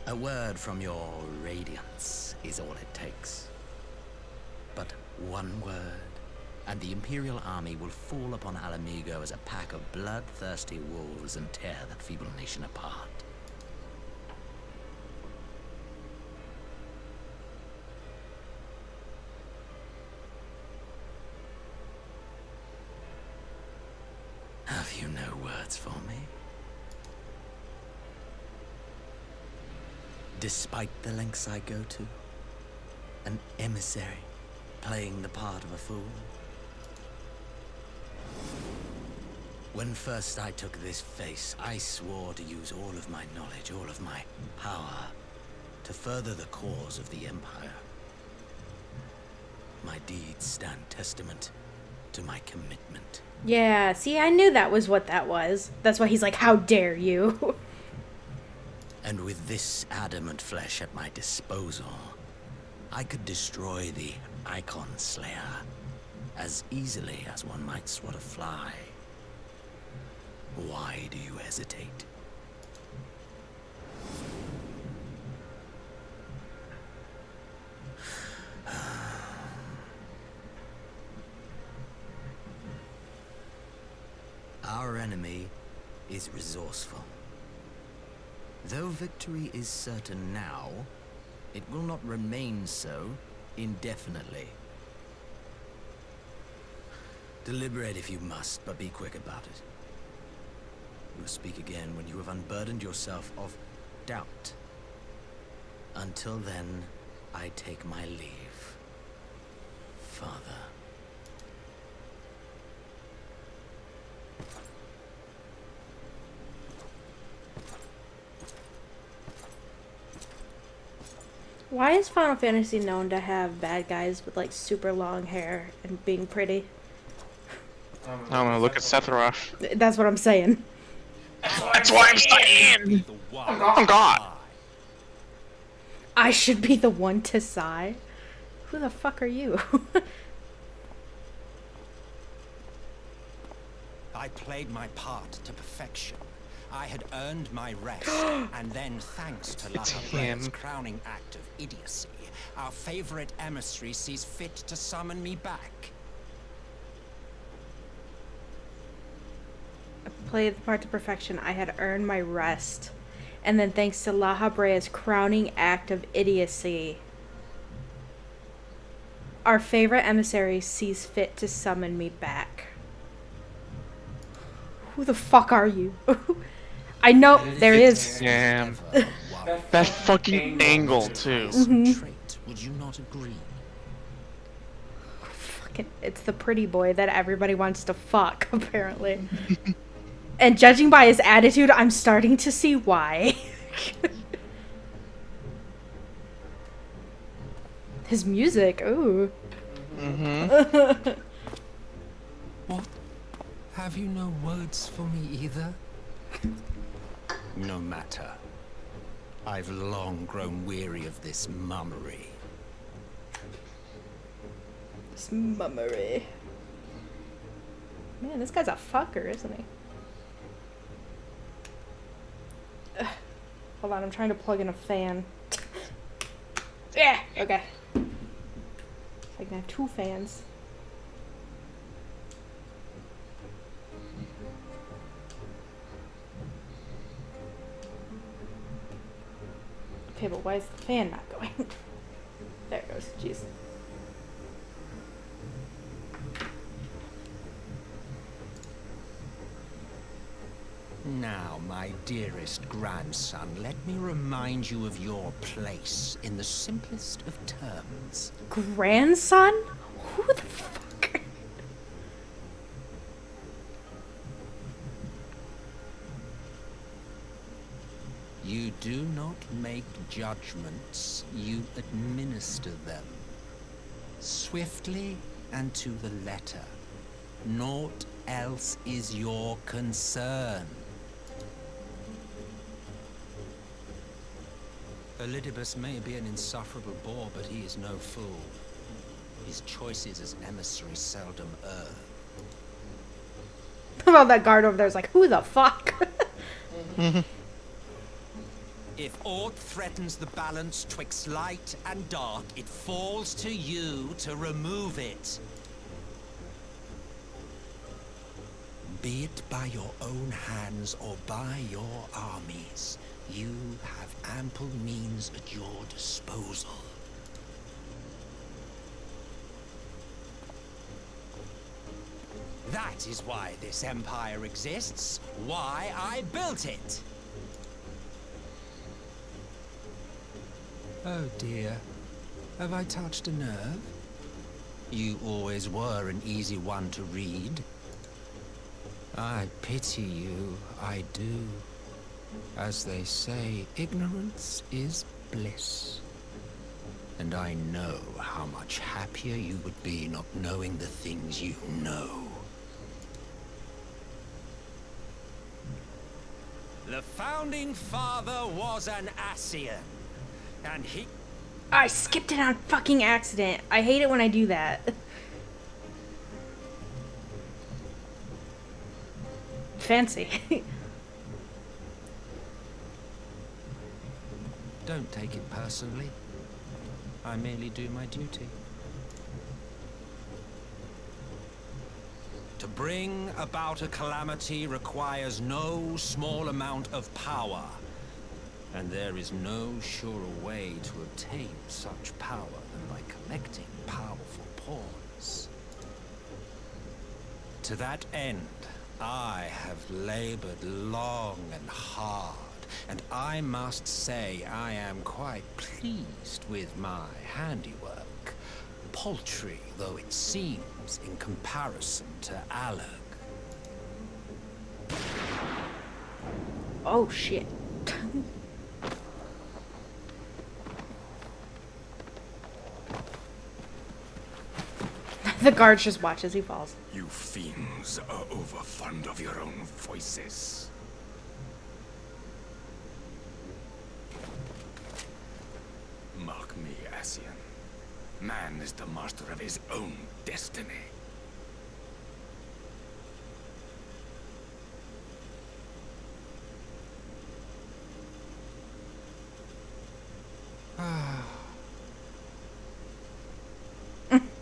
A word from your Radiance is all it takes. But one word, and the Imperial army will fall upon Alamigo as a pack of bloodthirsty wolves and tear that feeble nation apart. despite the lengths I go to? An emissary, playing the part of a fool? When first I took this face, I swore to use all of my knowledge, all of my power, to further the cause of the Empire. My deeds stand testament to my commitment. Yeah, see, I knew that was what that was. That's why he's like, how dare you? And with this adamant flesh at my disposal, I could destroy the Icon Slayer as easily as one might swat a fly. Why do you hesitate? Our enemy is resourceful. Though victory is certain now, it will not remain so indefinitely. Deliberate if you must, but be quick about it. We'll speak again when you have unburdened yourself of doubt. Until then, I take my leave, Father. Why is Final Fantasy known to have bad guys with like super long hair and being pretty? I'm gonna look at Sephiroth. That's what I'm saying. That's why I'm saying! Oh God! I should be the one to sigh? Who the fuck are you? I played my part to perfection. I had earned my rest, and then thanks to Lahabre's crowning act of idiocy, our favorite emissary sees fit to summon me back. Played the part to perfection. I had earned my rest. And then thanks to Lahabre's crowning act of idiocy, our favorite emissary sees fit to summon me back. Who the fuck are you? I know there is. Yeah. That fucking angle too. Would you not agree? Fucking, it's the pretty boy that everybody wants to fuck, apparently. And judging by his attitude, I'm starting to see why. His music, ooh. What? Have you no words for me either? No matter. I've long grown weary of this mummery. This mummery. Man, this guy's a fucker, isn't he? Ugh. Hold on, I'm trying to plug in a fan. Yeah, okay. I can have 2 fans. Okay, but why is the fan not going? There it goes. Jeez. Now, my dearest grandson, let me remind you of your place in the simplest of terms. Grandson? Who the fuck? You do not make judgments, you administer them. Swiftly and to the letter. Naught else is your concern. Elidibus may be an insufferable bore, but he is no fool. His choices as emissary seldom err. Well, that guard over there is like, who the fuck? If aught threatens the balance twixt light and dark, it falls to you to remove it. Be it by your own hands or by your armies, you have ample means at your disposal. That is why this empire exists, why I built it. Oh dear. Have I touched a nerve? You always were an easy one to read. I pity you, I do. As they say, ignorance is bliss. And I know how much happier you would be not knowing the things you know. The founding father was an Ascian, and he... I skipped it on fucking accident. I hate it when I do that. Fancy. Don't take it personally. I merely do my duty. To bring about a calamity requires no small amount of power. And there is no surer way to obtain such power than by collecting powerful pawns. To that end, I have labored long and hard, and I must say I am quite pleased with my handiwork, paltry though it seems in comparison to Alec. Oh shit. The guards just watch as he falls. You fiends are overfond of your own voices. Mark me, Ascian. Man is the master of his own destiny.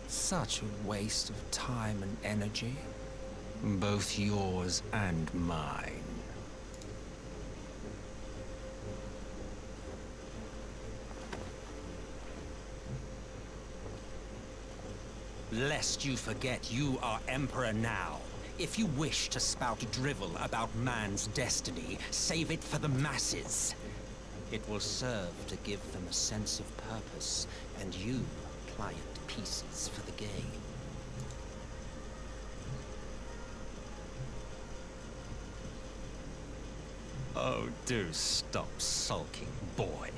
Such a waste of time and energy. Both yours and mine. Lest you forget you are Emperor now. If you wish to spout drivel about man's destiny, save it for the masses. It will serve to give them a sense of purpose, and you pliant pieces for the game. Oh, do stop sulking, boy.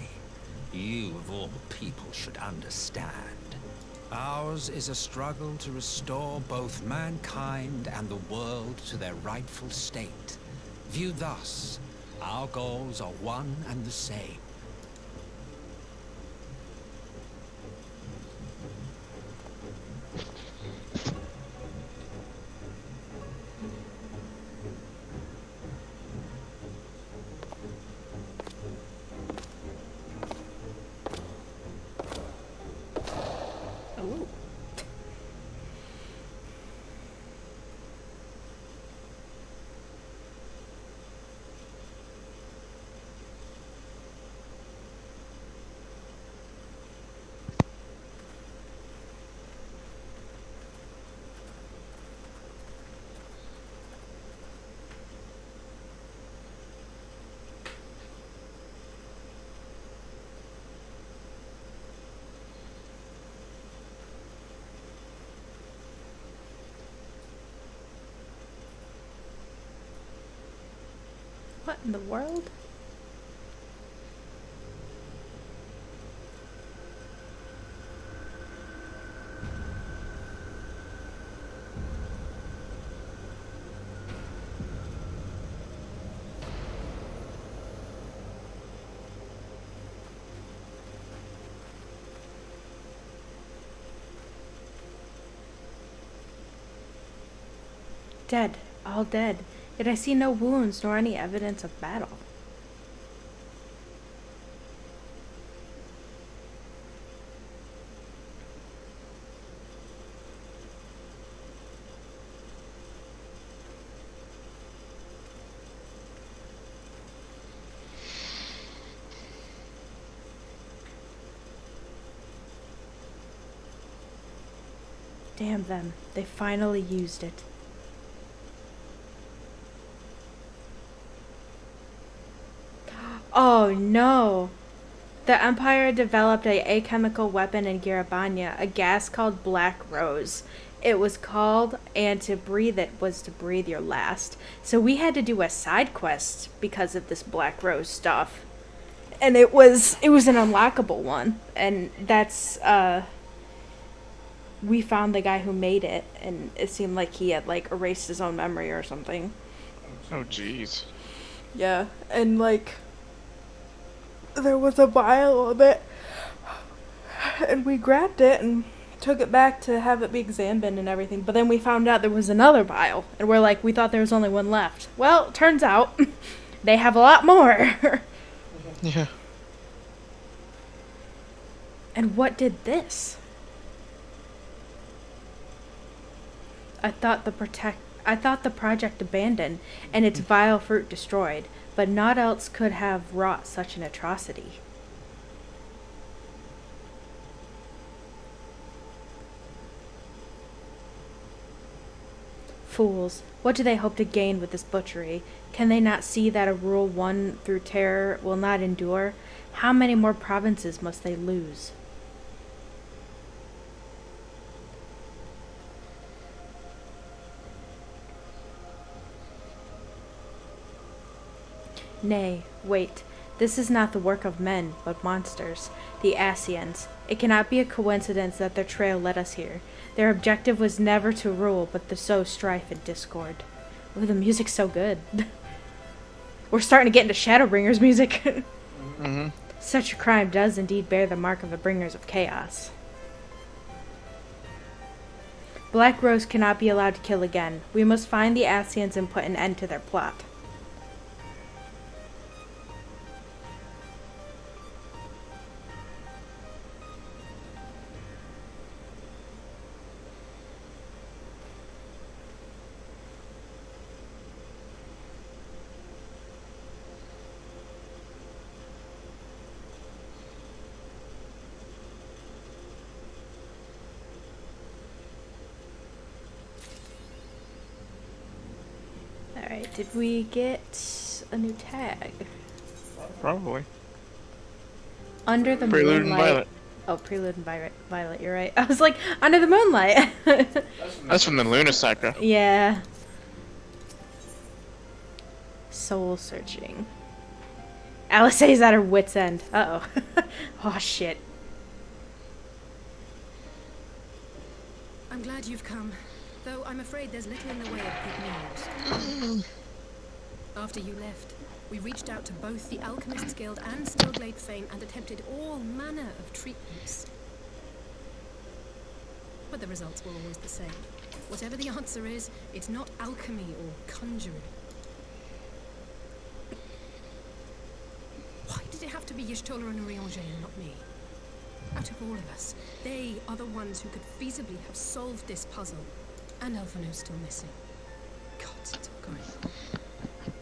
You, of all people, should understand. Ours is a struggle to restore both mankind and the world to their rightful state. Viewed thus, our goals are one and the same. What in the world? Dead. All dead. Yet I see no wounds nor any evidence of battle. Damn them. They finally used it. Oh no. The Empire developed a chemical weapon in Garabanya, a gas called Black Rose. It was called, and to breathe it was to breathe your last. So we had to do a side quest because of this Black Rose stuff. And it was an unlockable one. And that's, we found the guy who made it, and it seemed like he had, like, erased his own memory or something. Oh, jeez. Yeah, and, like, there was a vial of it, and we grabbed it and took it back to have it be examined and everything, but then we found out there was another vial, and we're like, we thought there was only one left. Well, turns out they have a lot more. Yeah. And what did this? I thought the project abandoned and its vile fruit destroyed, but naught else could have wrought such an atrocity. Fools, what do they hope to gain with this butchery? Can they not see that a rule won through terror will not endure? How many more provinces must they lose? Nay, wait. This is not the work of men, but monsters. The Asians. It cannot be a coincidence that their trail led us here. Their objective was never to rule, but to sow strife and discord. Ooh, the music's so good. We're starting to get into Shadowbringers music. Mm-hmm. Such a crime does indeed bear the mark of the bringers of chaos. Black Rose cannot be allowed to kill again. We must find the Asians and put an end to their plot. Alright, did we get a new tag? Probably. Under the Prelude and Moonlight. Violet. Oh, Prelude and Violet, you're right. I was like, Under the Moonlight! That's from the Luna Sector. Yeah. Soul searching. Alice is at her wit's end. Uh-oh. Oh, shit. I'm glad you've come, though I'm afraid there's little in the way of good news. After you left, we reached out to both the Alchemists Guild and Stillglade Fane and attempted all manner of treatments. But the results were always the same. Whatever the answer is, it's not alchemy or conjuring. Why did it have to be Y'shtola and Urianger and not me? Out of all of us, they are the ones who could feasibly have solved this puzzle. And Elfano's still missing. Gods, it's all going.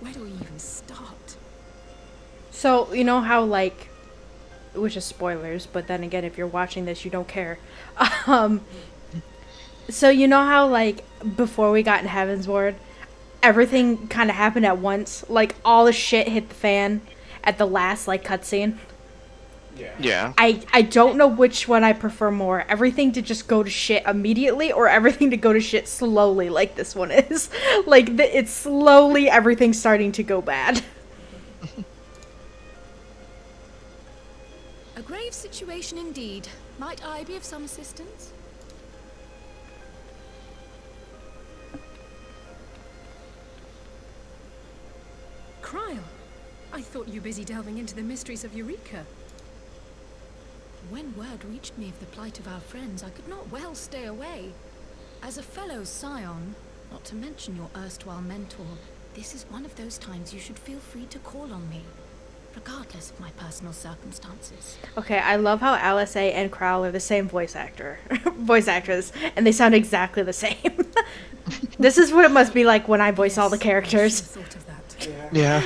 Where do we even start? So, you know how, like, which is spoilers, but then again, if you're watching this, you don't care. So you know how, like, before we got in Heaven's Ward, everything kind of happened at once? Like, all the shit hit the fan at the last, like, cutscene? Yeah. I don't know which one I prefer more. Everything to just go to shit immediately, or everything to go to shit slowly, like this one is. Like, it's slowly everything starting to go bad. A grave situation indeed. Might I be of some assistance? Cryle, I thought you busy delving into the mysteries of Eureka. When word reached me of the plight of our friends, I could not well stay away. As a fellow scion, not to mention your erstwhile mentor, this is one of those times you should feel free to call on me, regardless of my personal circumstances. Okay, I love how Alice A and Crowell are the same voice actress, and they sound exactly the same. This is what it must be like when I voice all the characters. Thought of that. Yeah.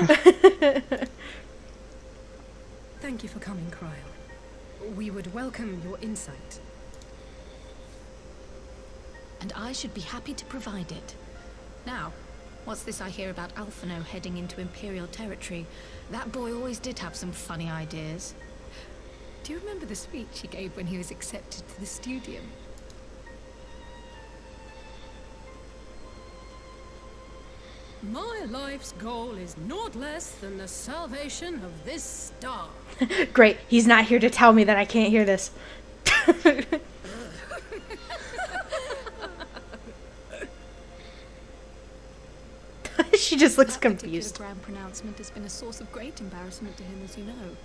Thank you for coming, Cryle. We would welcome your insight. And I should be happy to provide it. Now, what's this I hear about Alphino heading into Imperial territory? That boy always did have some funny ideas. Do you remember the speech he gave when he was accepted to the studium? My life's goal is naught less than the salvation of this star. Great. He's not here to tell me that I can't hear this. She just looks confused. That particular grand pronouncement has been a source of great embarrassment to him, as you know.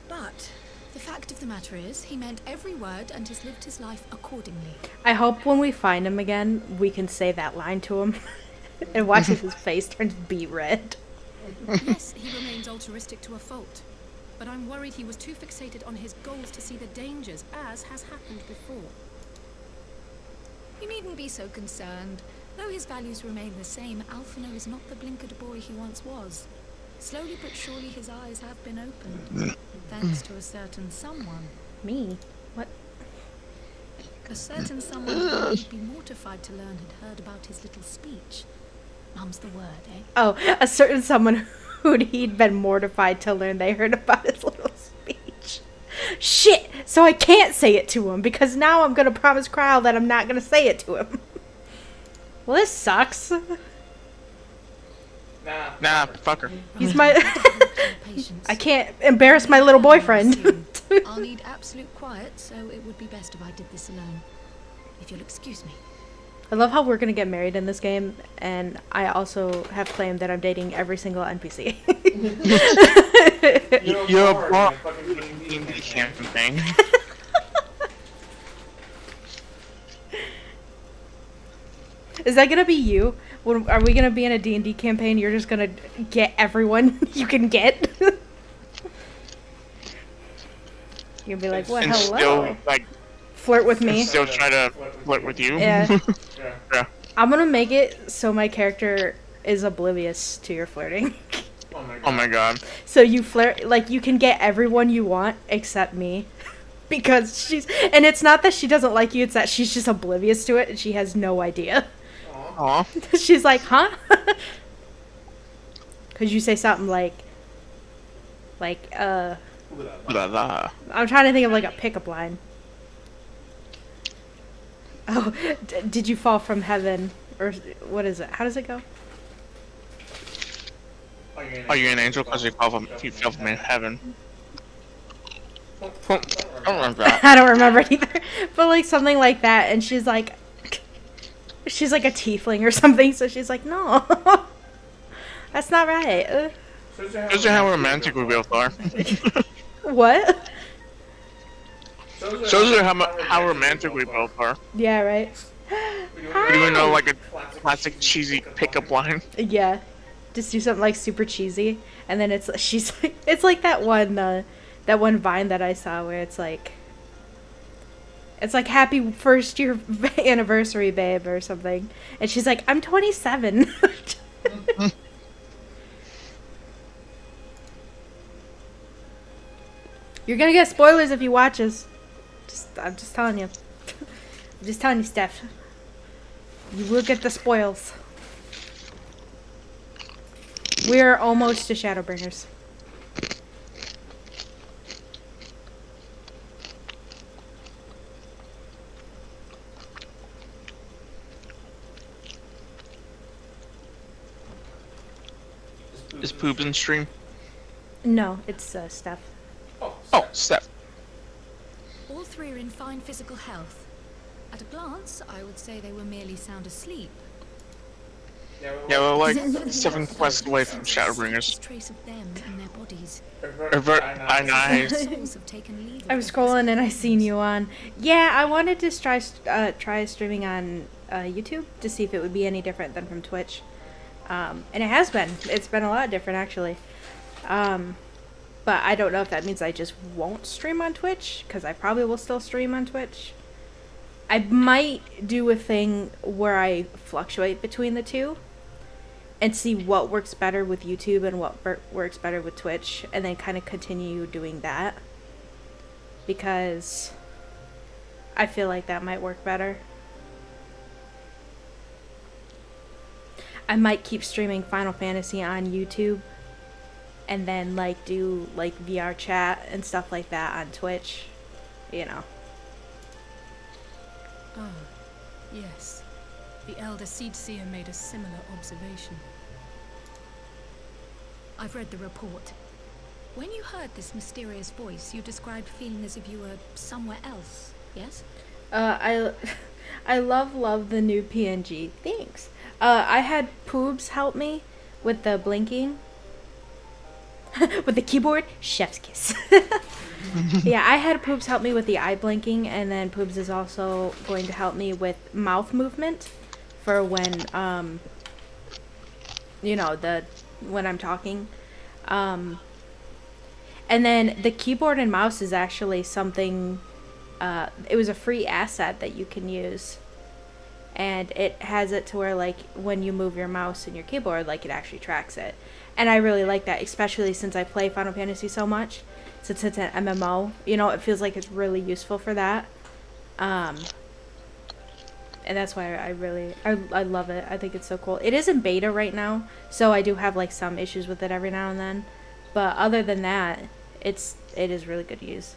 But the fact of the matter is, he meant every word and has lived his life accordingly. I hope when we find him again, we can say that line to him and watch his face turn beet red. Yes, he remains altruistic to a fault. But I'm worried he was too fixated on his goals to see the dangers, as has happened before. You needn't be so concerned. Though his values remain the same, Alphino is not the blinkered boy he once was. Slowly but surely his eyes have been opened. Thanks to a certain someone. Me? What? A certain someone who would be mortified to learn had heard about his little speech. Mum's the word, eh? Oh, a certain someone he'd been mortified to learn they heard about his little speech. Shit! So I can't say it to him, because now I'm gonna promise Kyle that I'm not gonna say it to him. Well, this sucks. Nah, fuck her. He's my... I can't embarrass my little boyfriend. I'll need absolute quiet, so it would be best if I did this alone. If you'll excuse me. I love how we're gonna get married in this game, and I also have claimed that I'm dating every single NPC. You're a bot. D&D campaign. Is that gonna be you? Are we gonna be in a D&D campaign? You're just gonna get everyone you can get? You're gonna be like, what, And hello? still, like, flirt with me? Still try to flirt with you? Yeah. Yeah. I'm gonna make it so my character is oblivious to your flirting. Oh my god. So you flirt, like, you can get everyone you want except me. Because she's, and it's not that she doesn't like you, it's that she's just oblivious to it and she has no idea. Aw. She's like, huh? Because you say something like, Blah, blah. I'm trying to think of like a pickup line. Oh, did you fall from heaven? Or what is it? How does it go? Are you an angel? Because you fell from heaven. I don't remember that. I don't remember it either. But like something like that, and she's like a tiefling or something, so she's like, no. That's not right. Shows you how romantic we both are. What? Shows you how romantic we both are. Yeah, right. Do you know, like, a classic cheesy pickup line? Yeah. Just do something like super cheesy, and then it's like that one Vine that I saw where it's like happy first year anniversary, babe, or something, and she's like, I'm 27. You're gonna get spoilers if you watch this. I'm just telling you. I'm just telling you, Steph. You will get the spoils. We're almost to Shadowbringers. Is Poobs in stream? No, it's Steph. Oh, Steph. All three are in fine physical health. At a glance, I would say they were merely sound asleep. Yeah, we're like 7 quests away from Shadowbringers. Trace of them in their bodies. Nice. I'm scrolling and I seen you on. Yeah, I wanted to try streaming on YouTube to see if it would be any different than from Twitch. And it has been. It's been a lot different, actually. But I don't know if that means I just won't stream on Twitch, because I probably will still stream on Twitch. I might do a thing where I fluctuate between the two and see what works better with YouTube and what works better with Twitch, and then kind of continue doing that, because I feel like that might work better. I might keep streaming Final Fantasy on YouTube and then like do like VR chat and stuff like that on Twitch, you know. Ah, yes. The Elder Seedseer made a similar observation. I've read the report. When you heard this mysterious voice, you described feeling as if you were somewhere else, yes? I love the new PNG. Thanks. I had Poobs help me with the blinking. With the keyboard. Chef's kiss. Yeah, I had Poobs help me with the eye blinking, and then Poobs is also going to help me with mouth movement for when, you know, when I'm talking. And then the keyboard and mouse is actually something, it was a free asset that you can use. And it has it to where, like, when you move your mouse and your keyboard, like, it actually tracks it. And I really like that, especially since I play Final Fantasy so much. Since it's an MMO, you know, it feels like it's really useful for that. And that's why I love it. I think it's so cool. It is in beta right now, so I do have, like, some issues with it every now and then. But other than that, it is really good to use.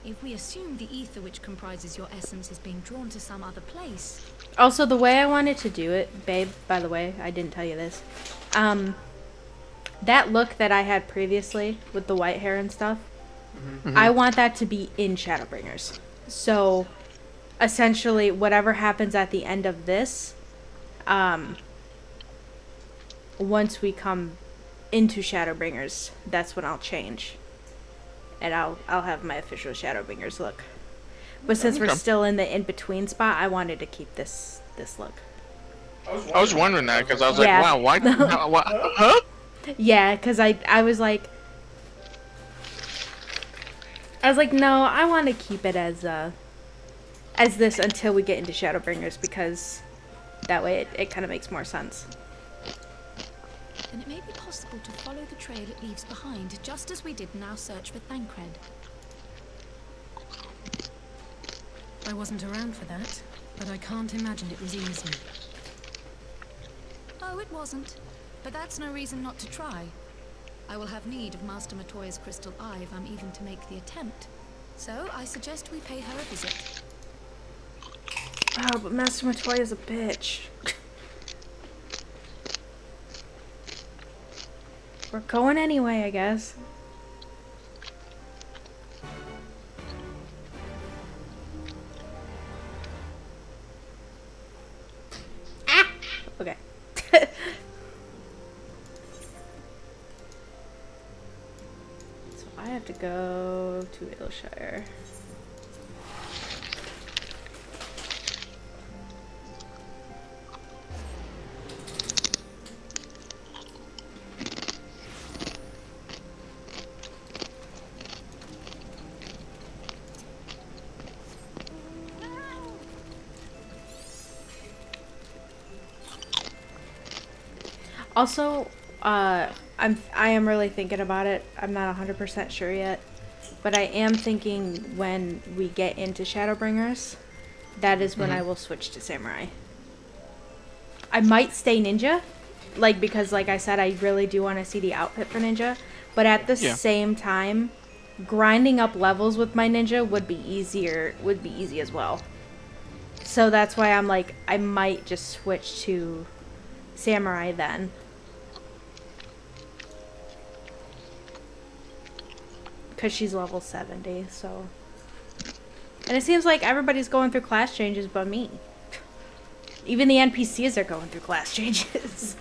If we assume the ether which comprises your essence is being drawn to some other place... Also, the way I wanted to do it, babe, by the way, I didn't tell you this. That look that I had previously with the white hair and stuff, I want that to be in Shadowbringers. So, essentially, whatever happens at the end of this, once we come into Shadowbringers, that's when I'll change. And I'll have my official Shadowbringers look. But since we're still in the in-between spot, I wanted to keep this look. I was wondering that because I was like, wow, why? Huh? Yeah, because I was like, no, I want to keep it as this until we get into Shadowbringers, because that way it kind of makes more sense. Then it may be possible to follow the trail it leaves behind, just as we did in our search for Thancred. I wasn't around for that, but I can't imagine it was easy. Oh, it wasn't. But that's no reason not to try. I will have need of Master Matoya's crystal eye if I'm even to make the attempt. So, I suggest we pay her a visit. Oh, but Master Matoya's a bitch. We're going anyway, I guess. Ah! Okay. So I have to go to Ilshire. Also, I am really thinking about it. I'm not 100% sure yet, but I am thinking when we get into Shadowbringers, that is when I will switch to Samurai. I might stay Ninja, because like I said, I really do want to see the outfit for Ninja, but at the same time, grinding up levels with my Ninja would be easy as well. So that's why I'm like, I might just switch to Samurai then. Because she's level 70, so... And it seems like everybody's going through class changes but me. Even the NPCs are going through class changes.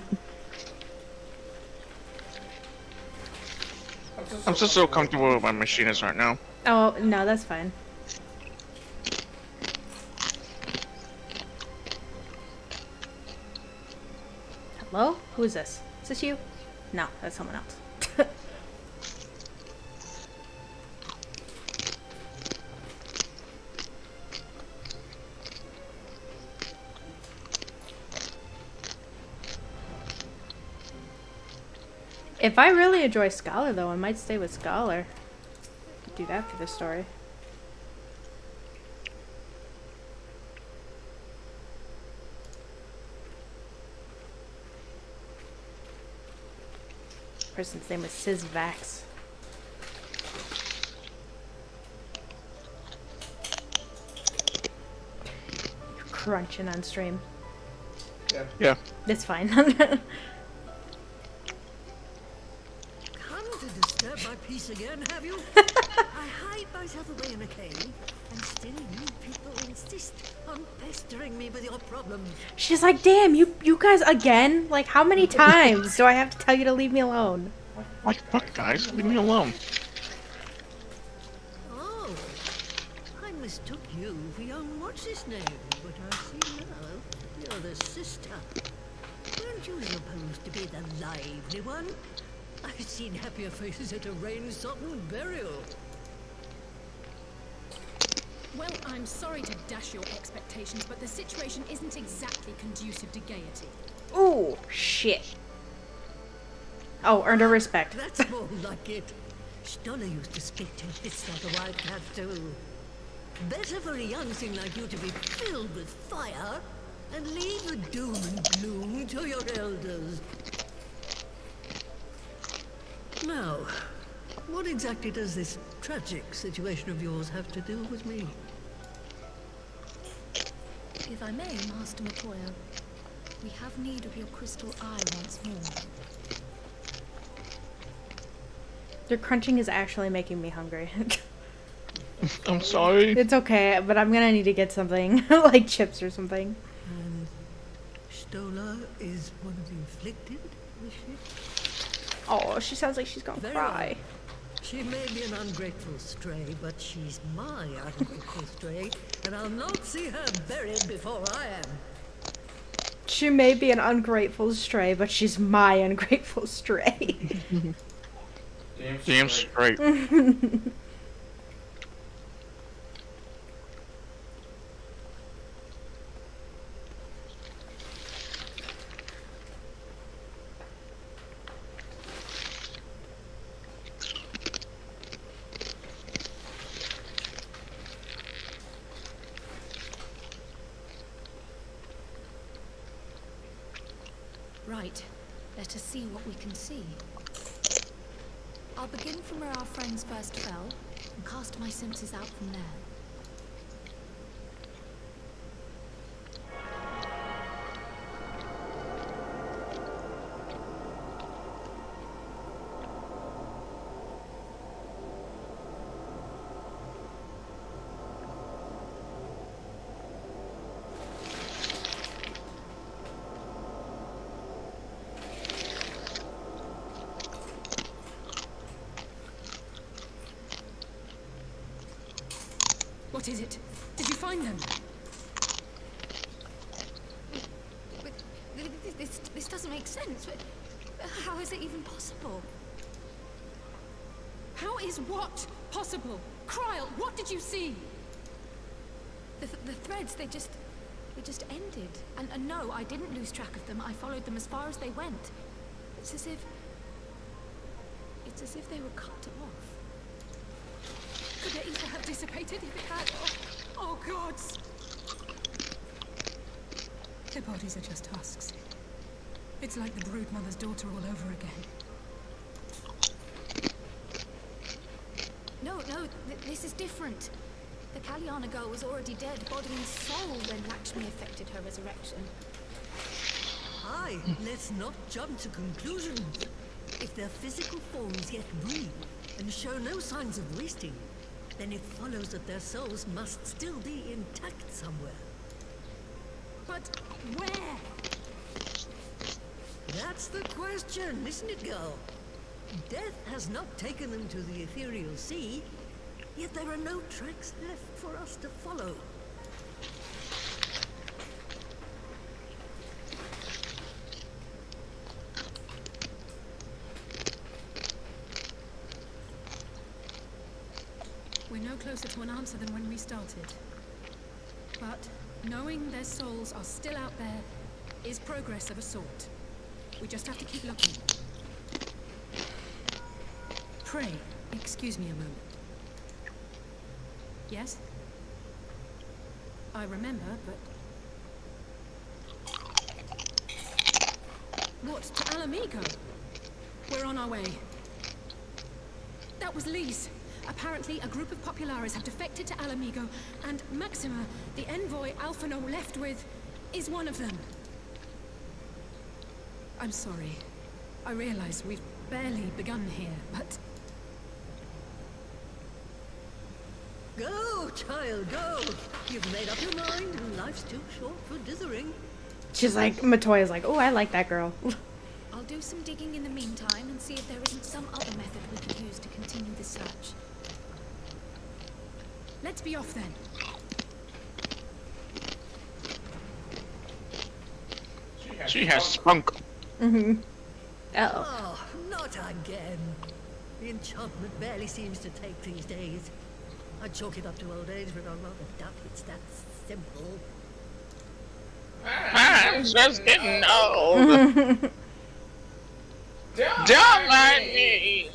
I'm just so comfortable with my machinist right now. Oh, no, that's fine. Hello? Who is this? Is this you? No, that's someone else. If I really enjoy Scholar, though, I might stay with Scholar. Do that for the story. person's name was Sizvax. Crunching on stream. Yeah. It's fine. Come to disturb my peace again, have you? I hide myself away in a cave, and still you people insist on pestering me with your problems. She's like, damn, you guys again? Like, how many times do I have to tell you to leave me alone? What the fuck, guys? Leave me alone. Oh, I mistook you for young what's-his-name, but I see now you're the sister. Weren't you supposed to be the lively one? I've seen happier faces at a rain-sodden burial. Well, I'm sorry to dash your expectations, but the situation isn't exactly conducive to gaiety. Ooh, shit. Oh, earned her respect. That's more like it. Stoller used to skate and hiss like a wildcat too. Better for a young thing like you to be filled with fire and leave the doom and gloom to your elders. Now, what exactly does this tragic situation of yours have to do with me? If I may, Master Matoya, we have need of your crystal eye once more. Your crunching is actually making me hungry. I'm sorry. It's okay, but I'm gonna need to get something, like chips or something. And Stoller is one of the afflicted, is she? Oh, she sounds like she's gonna Very cry. well. She may be an ungrateful stray, but she's my ungrateful stray, and I'll not see her buried before I am. She may be an ungrateful stray, but she's my ungrateful stray. Damn straight. Right. Let us see what we can see. I'll begin from where our friends first fell, and cast my senses out from there. What is it? Did you find them? This doesn't make sense. How is it even possible? How is what possible? Kryl, what did you see? The threads, they just ended. And no, I didn't lose track of them. I followed them as far as they went. It's as if they were cut off. Could the ether have dissipated if it had? Oh gods! Their bodies are just husks. It's like the brood mother's daughter all over again. No, this is different. The Kalyana girl was already dead, body and soul, when Lakshmi effected her resurrection. Aye, let's not jump to conclusions. If their physical forms yet breathe and show no signs of wasting, then it follows that their souls must still be intact somewhere. But where? That's the question, isn't it, girl? Death has not taken them to the ethereal sea, yet there are no tracks left for us to follow. We're no closer to an answer than when we started. But knowing their souls are still out there is progress of a sort. We just have to keep looking. Pray, excuse me a moment. Yes? I remember, but... What, to Alamigo? We're on our way. That was Lee's. Apparently, a group of Populares have defected to Alamigo, and Maxima, the envoy Alphino left with, is one of them. I'm sorry. I realize we've barely begun here, but... Go, child, go! You've made up your mind, and life's too short for dithering. She's like, Matoya's like, oh, I like that girl. I'll do some digging in the meantime and see if there isn't some other method we could use to continue the search. Let's be off then. She has spunk. Mm-hmm. Oh, not again. The enchantment barely seems to take these days. I'd chalk it up to old age, but I rather doubt it's that simple. I'm just getting old. Don't mind me.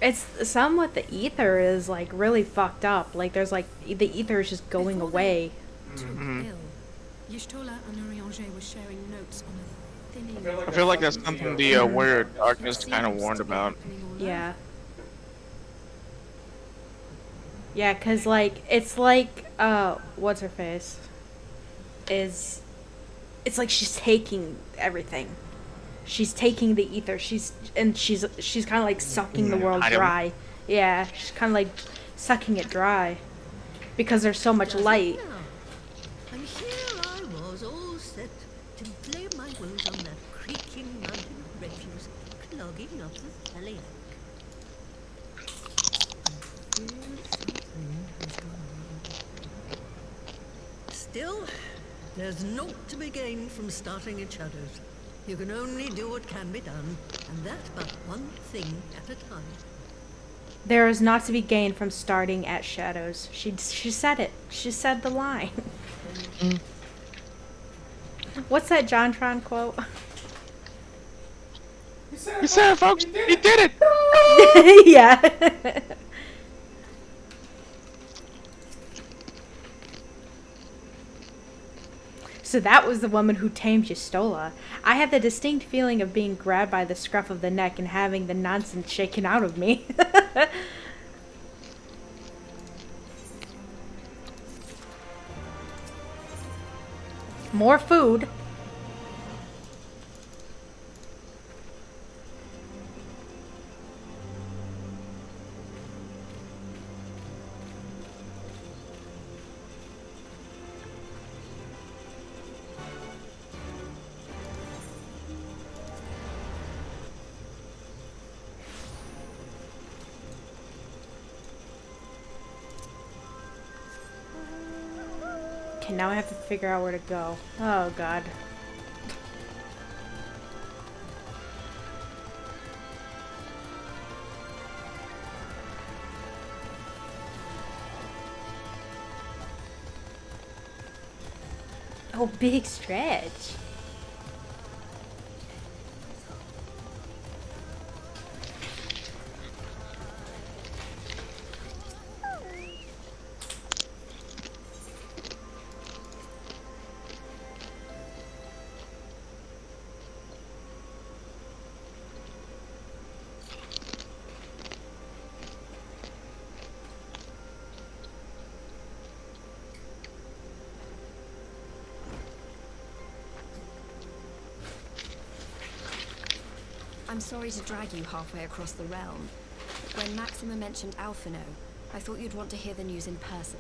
It's some with the ether is like really fucked up. Like there's like the ether is just going away. Y'shtola and Urianger were sharing notes on a thinning... I feel like that's something the Weird Darkness kind of warned about. Yeah. Yeah, cause like it's like what's her face? It's like she's taking everything. She's taking the ether. She's kind of like sucking the world dry. Yeah, she's kind of like sucking it dry because there's so much light. And here I was, all set to blame my woes on that creaking mountain refuse clogging up the valley. Still, there's naught to be gained from starting in shadows. You can only do what can be done, and that's but one thing at a time. There is not to be gained from starting at shadows. She said it. She said the line. What's that JonTron quote? You said it, folks. You did it. Yeah. So that was the woman who tamed Y'shtola. I had the distinct feeling of being grabbed by the scruff of the neck and having the nonsense shaken out of me. More food. Okay, now I have to figure out where to go. Oh, God. Oh, big stretch. I'm sorry to drag you halfway across the realm. When Maxima mentioned Alphino, I thought you'd want to hear the news in person.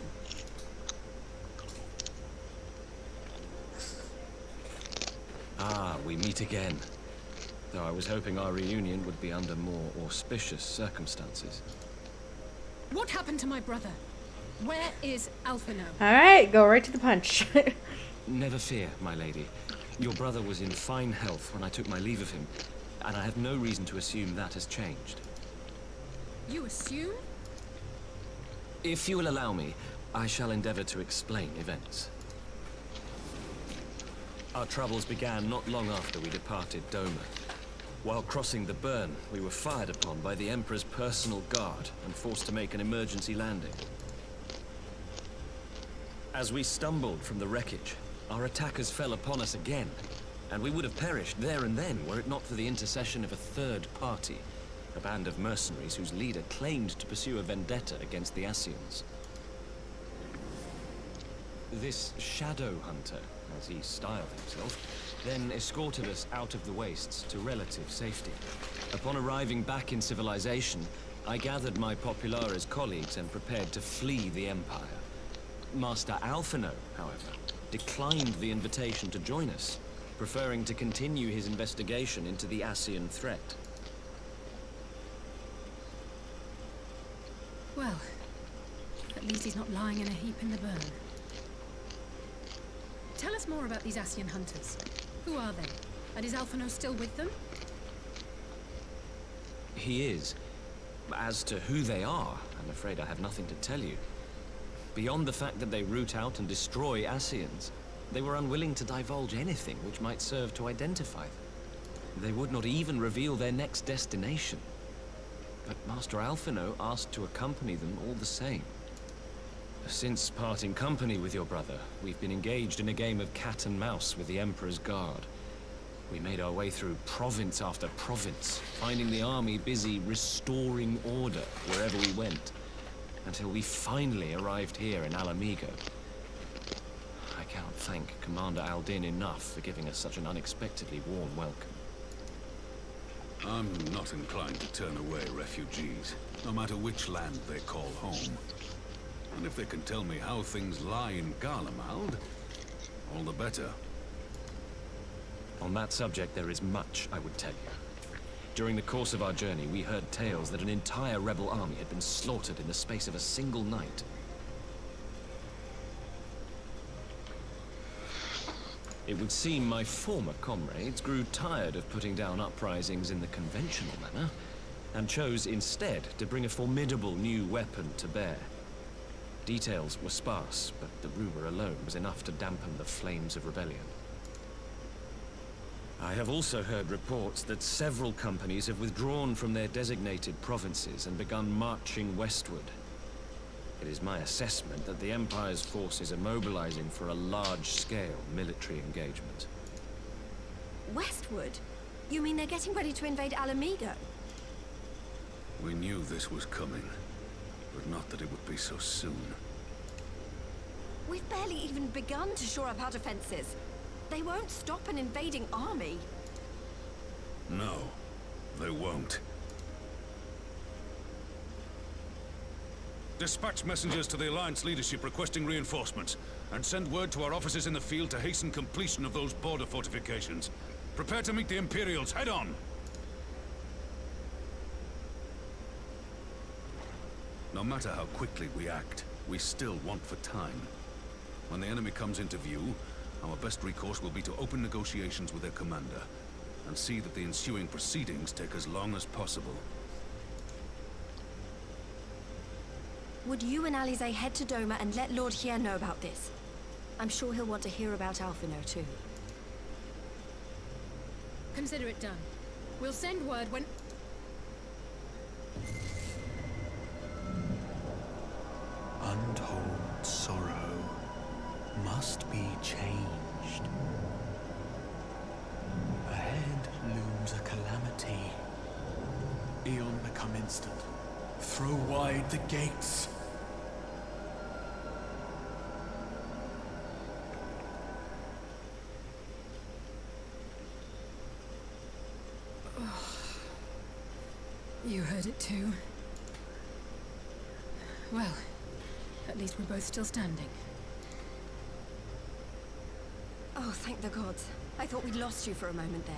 Ah, we meet again. Though I was hoping our reunion would be under more auspicious circumstances. What happened to my brother? Where is Alphino? Alright, go right to the punch. Never fear, my lady. Your brother was in fine health when I took my leave of him, and I have no reason to assume that has changed. You assume? If you will allow me, I shall endeavor to explain events. Our troubles began not long after we departed Doma. While crossing the burn, we were fired upon by the Emperor's personal guard and forced to make an emergency landing. As we stumbled from the wreckage, our attackers fell upon us again, and we would have perished there and then were it not for the intercession of a third party, a band of mercenaries whose leader claimed to pursue a vendetta against the Ascians. This shadow hunter, as he styled himself, then escorted us out of the wastes to relative safety. Upon arriving back in civilization, I gathered my Populares colleagues and prepared to flee the Empire. Master Alphino, however, declined the invitation to join us, preferring to continue his investigation into the Ascian threat. Well, at least he's not lying in a heap in the burn. Tell us more about these Ascian hunters. Who are they? And is Alphino still with them? He is. As to who they are, I'm afraid I have nothing to tell you. Beyond the fact that they root out and destroy Ascians, they were unwilling to divulge anything which might serve to identify them. They would not even reveal their next destination. But Master Alphino asked to accompany them all the same. Since parting company with your brother, we've been engaged in a game of cat and mouse with the Emperor's Guard. We made our way through province after province, finding the army busy restoring order wherever we went, until we finally arrived here in Alamigo. I cannot thank Commander Aldin enough for giving us such an unexpectedly warm welcome. I'm not inclined to turn away refugees, no matter which land they call home. And if they can tell me how things lie in Garlemald, all the better. On that subject, there is much I would tell you. During the course of our journey, we heard tales that an entire rebel army had been slaughtered in the space of a single night. It would seem my former comrades grew tired of putting down uprisings in the conventional manner, and chose instead to bring a formidable new weapon to bear. Details were sparse, but the rumor alone was enough to dampen the flames of rebellion. I have also heard reports that several companies have withdrawn from their designated provinces and begun marching westward. It is my assessment that the Empire's forces are mobilizing for a large-scale military engagement. Westward? You mean they're getting ready to invade Alamigo? We knew this was coming, but not that it would be so soon. We've barely even begun to shore up our defenses. They won't stop an invading army. No, they won't. Dispatch messengers to the Alliance leadership requesting reinforcements, and send word to our officers in the field to hasten completion of those border fortifications. Prepare to meet the Imperials head on! No matter how quickly we act, we still want for time. When the enemy comes into view, our best recourse will be to open negotiations with their commander, and see that the ensuing proceedings take as long as possible. Would you and Alize head to Doma and let Lord Hier know about this? I'm sure he'll want to hear about Alphino too. Consider it done. We'll send word when... Untold sorrow must be changed. Ahead looms a calamity. Eon become instant. Throw wide the gates. You heard it too. Well, at least we're both still standing. Oh, thank the gods. I thought we'd lost you for a moment there.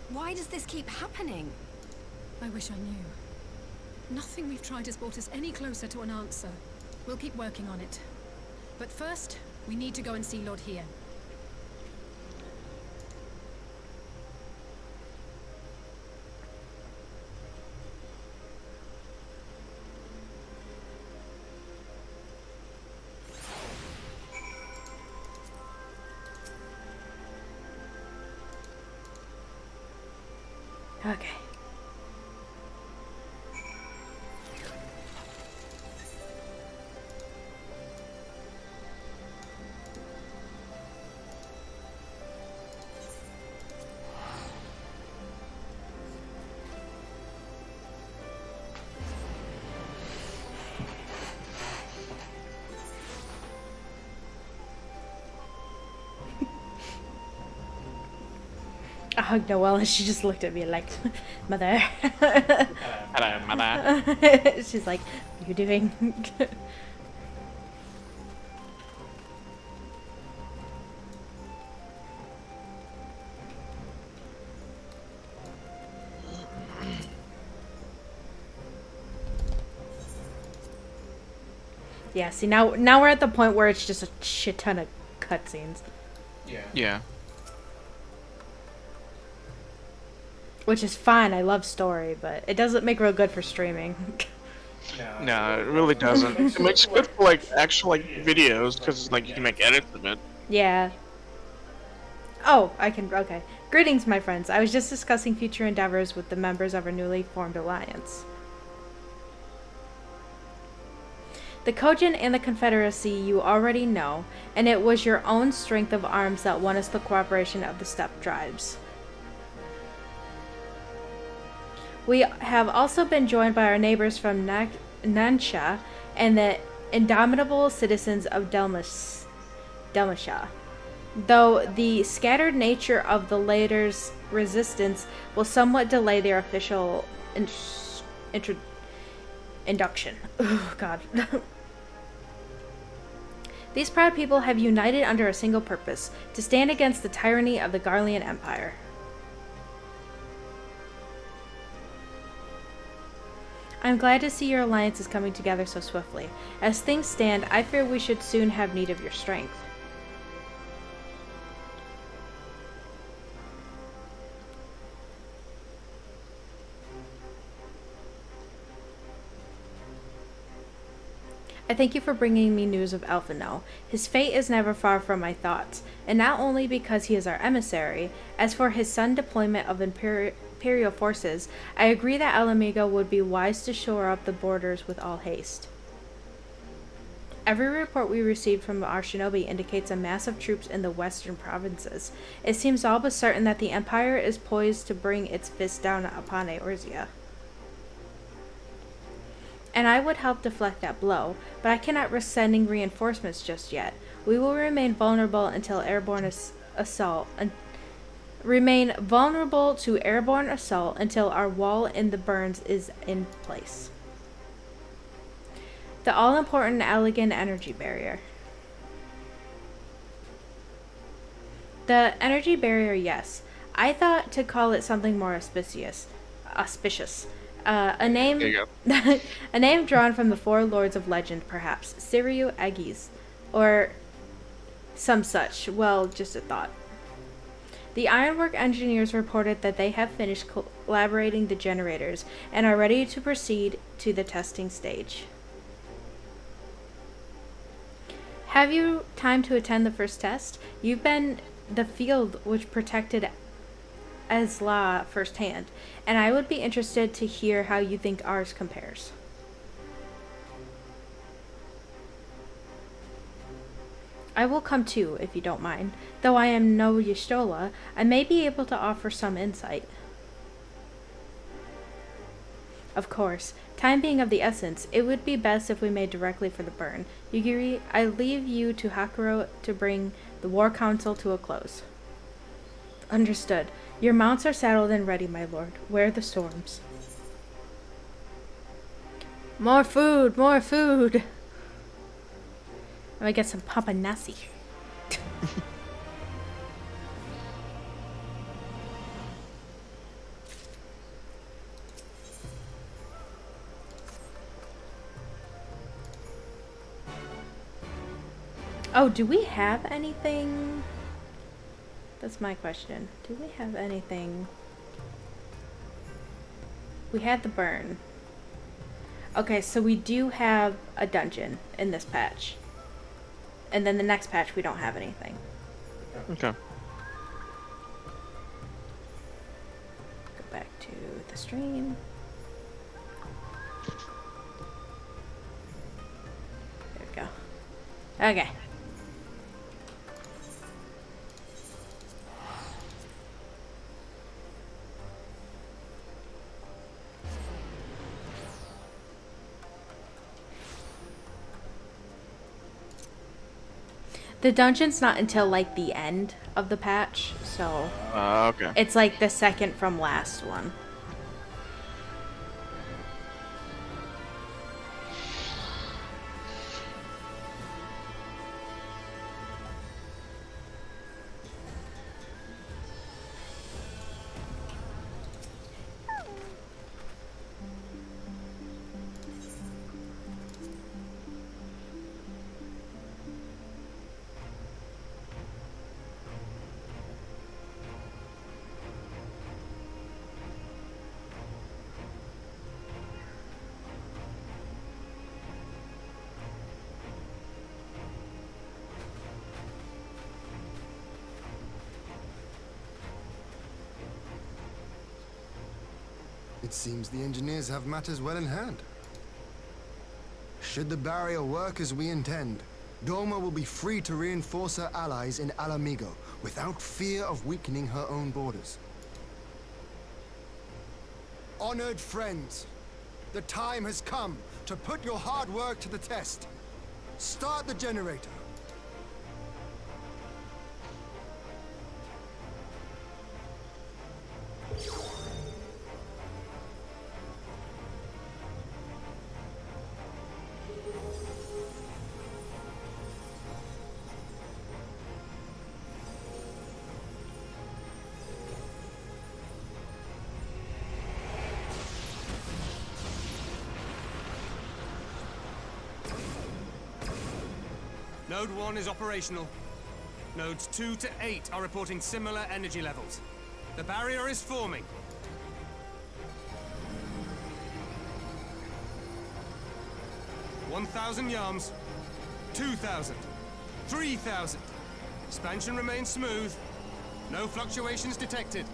Why does this keep happening? I wish I knew. Nothing we've tried has brought us any closer to an answer. We'll keep working on it. But first, we need to go and see Lord Hier. Okay. I hugged Noelle and she just looked at me like, mother. Hello, mother. She's like, what are you doing? Yeah, see, now we're at the point where it's just a shit ton of cutscenes. Yeah. Which is fine, I love story, but it doesn't make real good for streaming. No, it really doesn't. It makes good for like actual like videos because like you can make edits of it. Yeah. Oh, okay. Greetings, my friends. I was just discussing future endeavors with the members of our newly formed alliance. The Kojin and the Confederacy you already know, and it was your own strength of arms that won us the cooperation of the steppe tribes. We have also been joined by our neighbors from Nansha and the indomitable citizens of Delmasha. Though the scattered nature of the latter's resistance will somewhat delay their official induction. Oh, God. These proud people have united under a single purpose, to stand against the tyranny of the Garlean Empire. I'm glad to see your alliance is coming together so swiftly. As things stand, I fear we should soon have need of your strength. I thank you for bringing me news of Alphino. His fate is never far from my thoughts, and not only because he is our emissary. As for his sudden deployment of Imperial forces, I agree that Alamigo would be wise to shore up the borders with all haste. Every report we received from our shinobi indicates a mass of troops in the western provinces. It seems all but certain that the Empire is poised to bring its fist down upon Eorzea. And I would help deflect that blow, but I cannot risk sending reinforcements just yet. We will remain vulnerable until remain vulnerable to airborne assault until our wall in the Burns is in place. The all-important Allegan energy barrier. The energy barrier, yes. I thought to call it something more auspicious. A name a name drawn from the four lords of legend, perhaps. Siriu Aegis. Or some such. Well, just a thought. The ironwork engineers reported that they have finished collaborating the generators and are ready to proceed to the testing stage. Have you time to attend the first test? You've been the field which protected Esla firsthand, and I would be interested to hear how you think ours compares. I will come too, if you don't mind. Though I am no Y'shtola, I may be able to offer some insight. Of course, time being of the essence, it would be best if we made directly for the burn. Yugiri, I leave you to Hakuro to bring the War Council to a close. Understood. Your mounts are saddled and ready, my lord. Wear the storms. More food! More food! I'm gonna get some Papa Nasi. Oh, do we have anything? That's my question. Do we have anything? We had the burn. Okay, so we do have a dungeon in this patch. And then the next patch we don't have anything. Okay. Go back to the stream. There we go. Okay. The dungeon's not until like the end of the patch, so Okay. it's like the second from last one. It seems the engineers have matters well in hand. Should the barrier work as we intend, Doma will be free to reinforce her allies in Alamigo without fear of weakening her own borders. Honored friends, the time has come to put your hard work to the test. Start the generator. Node 1 is operational. Nodes 2 to 8 are reporting similar energy levels. The barrier is forming. $1,000 yards, 2,000, 3,000. Expansion remains smooth. No fluctuations detected.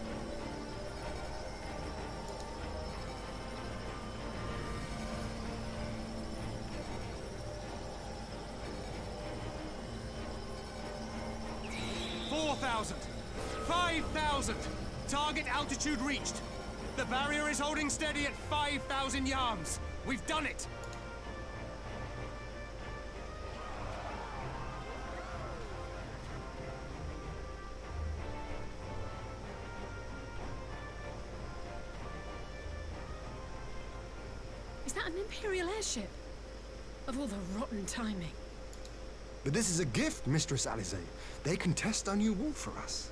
Target altitude reached. The barrier is holding steady at 5,000 yards. We've done it. Is that an Imperial airship? Of all the rotten timing. But this is a gift, Mistress Alize. They can test our new wall for us.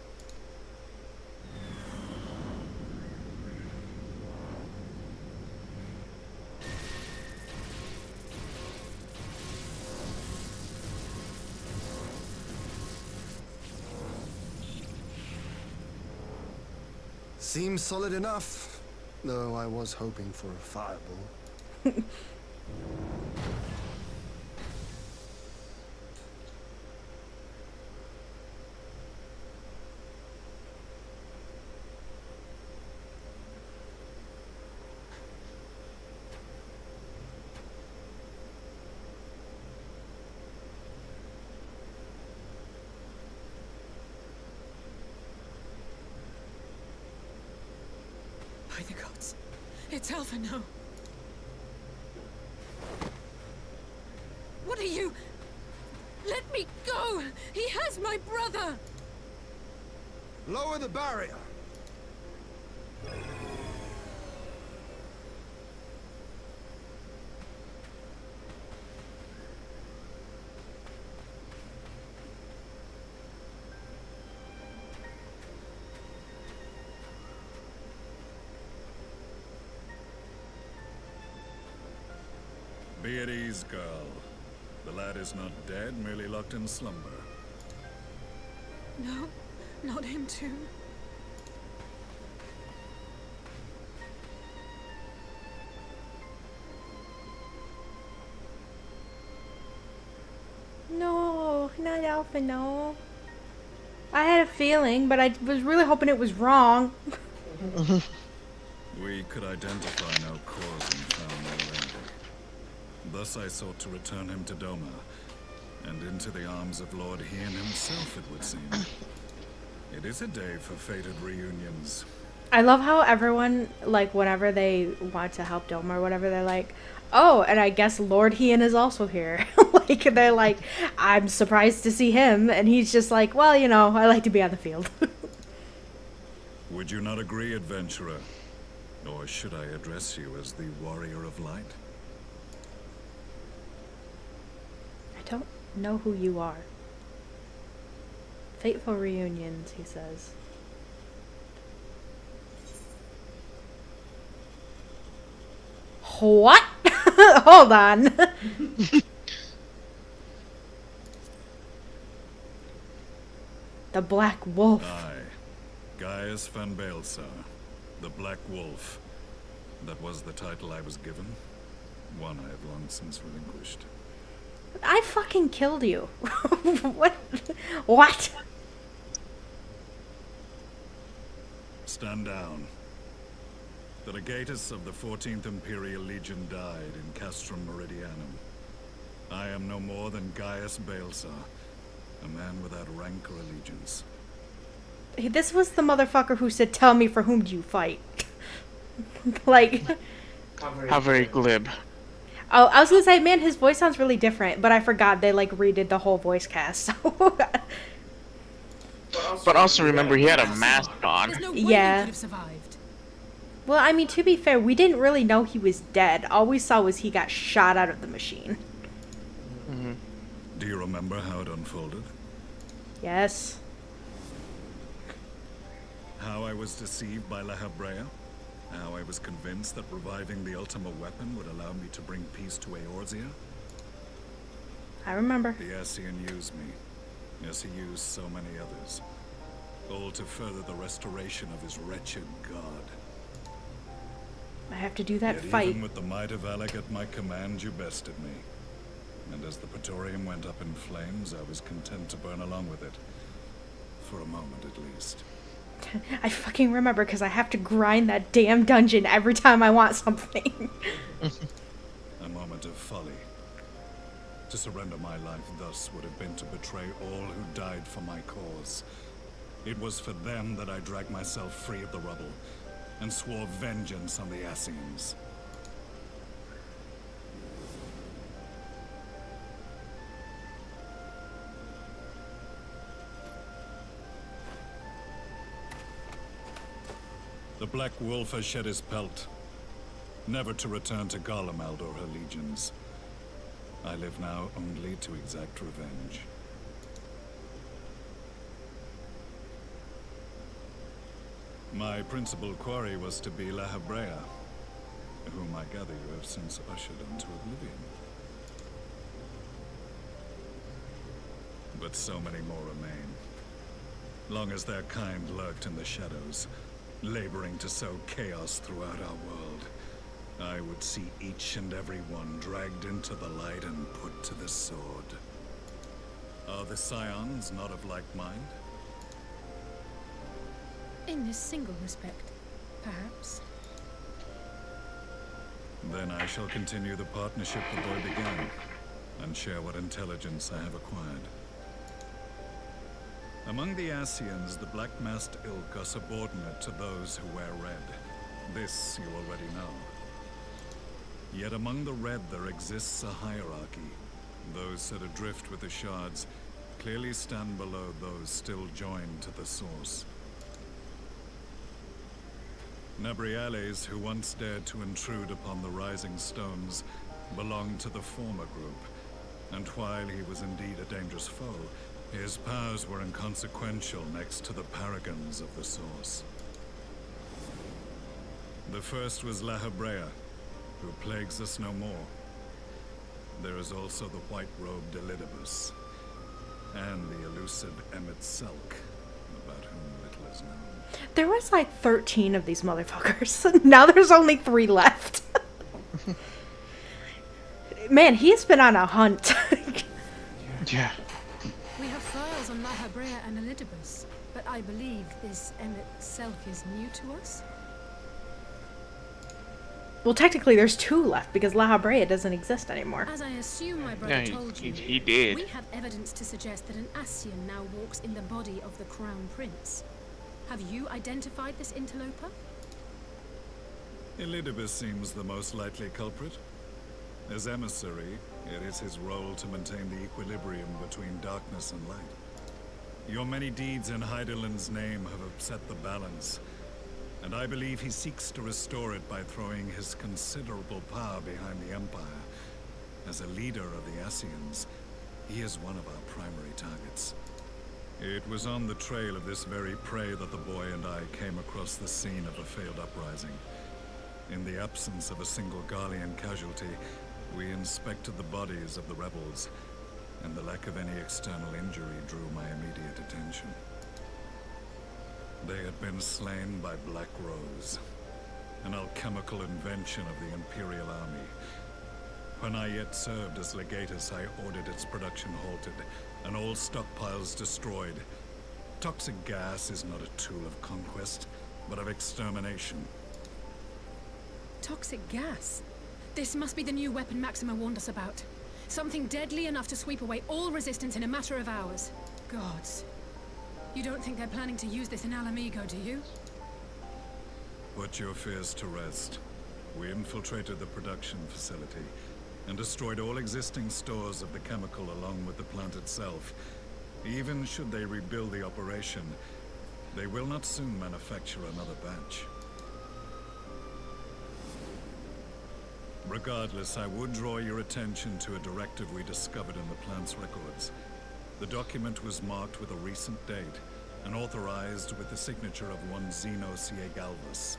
Seems solid enough, though I was hoping for a fireball. By the gods, it's Alphino. What are you? Let me go! He has my brother! Lower the barrier! Be at ease, girl. The lad is not dead, merely locked in slumber. No, not him too. No, not Alpha, no. I had a feeling, but I was really hoping it was wrong. We could identify no cause and found no remedy. Thus I sought to return him to Doma, and into the arms of Lord Hien himself, it would seem. It is a day for fated reunions. I love how everyone, like, whenever they want to help Doma or whatever, they're like, oh, and I guess Lord Hien is also here. Like, Like, they're like, I'm surprised to see him, and he's just like, well, you know, I like to be on the field. Would you not agree, adventurer? Or should I address you as the Warrior of Light? I don't know who you are. Fateful reunions, he says. What? Hold on. The Black Wolf. Aye. Gaius van Baelsar, the Black Wolf. That was the title I was given. One I have long since relinquished. I fucking killed you. What? What? Stand down. The legatus of the 14th Imperial Legion died in Castrum Meridianum. I am no more than Gaius Baelsar, a man without rank or allegiance. This was the motherfucker who said, tell me for whom do you fight? Like... How very glib. Oh, I was gonna say, man, his voice sounds really different, but I forgot they, like, redid the whole voice cast, so... But also remember, he had a mask on. Yeah. Well, I mean, to be fair, we didn't really know he was dead. All we saw was he got shot out of the machine. Mm-hmm. Do you remember how it unfolded? Yes. How I was deceived by La Habrea? How I was convinced that reviving the Ultima weapon would allow me to bring peace to Eorzea? I remember. The Ascian used me, as he used so many others, all to further the restoration of his wretched god. I have to do that Yet fight. Even with the might of Alec at my command, you bested me. And as the Praetorium went up in flames, I was content to burn along with it. For a moment, at least. I fucking remember, because I have to grind that damn dungeon every time I want something. A moment of folly. To surrender my life thus would have been to betray all who died for my cause. It was for them that I dragged myself free of the rubble, and swore vengeance on the Ascians. The Black Wolf has shed his pelt, never to return to Garlemald or her legions. I live now only to exact revenge. My principal quarry was to be La Habrea, whom I gather you have since ushered into oblivion. But so many more remain, long as their kind lurked in the shadows, laboring to sow chaos throughout our world. I would see each and every one dragged into the light and put to the sword. Are the Scions not of like mind? In this single respect, perhaps. Then I shall continue the partnership the boy began, and share what intelligence I have acquired. Among the Ascians, the Black-Masked Ilk are subordinate to those who wear red. This you already know. Yet among the red there exists a hierarchy. Those set adrift with the shards clearly stand below those still joined to the source. Nabriales, who once dared to intrude upon the Rising Stones, belonged to the former group, and while he was indeed a dangerous foe, his powers were inconsequential next to the paragons of the Source. The first was La Habrea, who plagues us no more. There is also the white-robed Elidibus, and the elusive Emmett Selk, about whom little is known. There was like 13 of these motherfuckers. Now there's only 3 left. Man, he's been on a hunt. Yeah. We have files on La Habrea and Elidibus, but I believe this Emmett Selk is new to us. Well, technically there's 2 left because La Habrea doesn't exist anymore. As I assume my brother told you, he did. We have evidence to suggest that an Ascian now walks in the body of the Crown Prince. Have you identified this interloper? Elidibus seems the most likely culprit. As emissary, It is his role to maintain the equilibrium between darkness and light. Your many deeds in Hydaelyn's name have upset the balance, and I believe he seeks to restore it by throwing his considerable power behind the Empire. As a leader of the Ascians, he is one of our primary targets. It was on the trail of this very prey that the boy and I came across the scene of a failed uprising. In the absence of a single Garlean casualty, we inspected the bodies of the rebels, and the lack of any external injury drew my immediate attention. They had been slain by Black Rose, an alchemical invention of the Imperial Army. When I yet served as legatus, I ordered its production halted, and all stockpiles destroyed. Toxic gas is not a tool of conquest, but of extermination. Toxic gas? This must be the new weapon Maxima warned us about. Something deadly enough to sweep away all resistance in a matter of hours. Gods. You don't think they're planning to use this in Alamigo, do you? Put your fears to rest. We infiltrated the production facility and destroyed all existing stores of the chemical along with the plant itself. Even should they rebuild the operation, they will not soon manufacture another batch. Regardless, I would draw your attention to a directive we discovered in the plant's records. The document was marked with a recent date and authorized with the signature of one Zeno Galvus.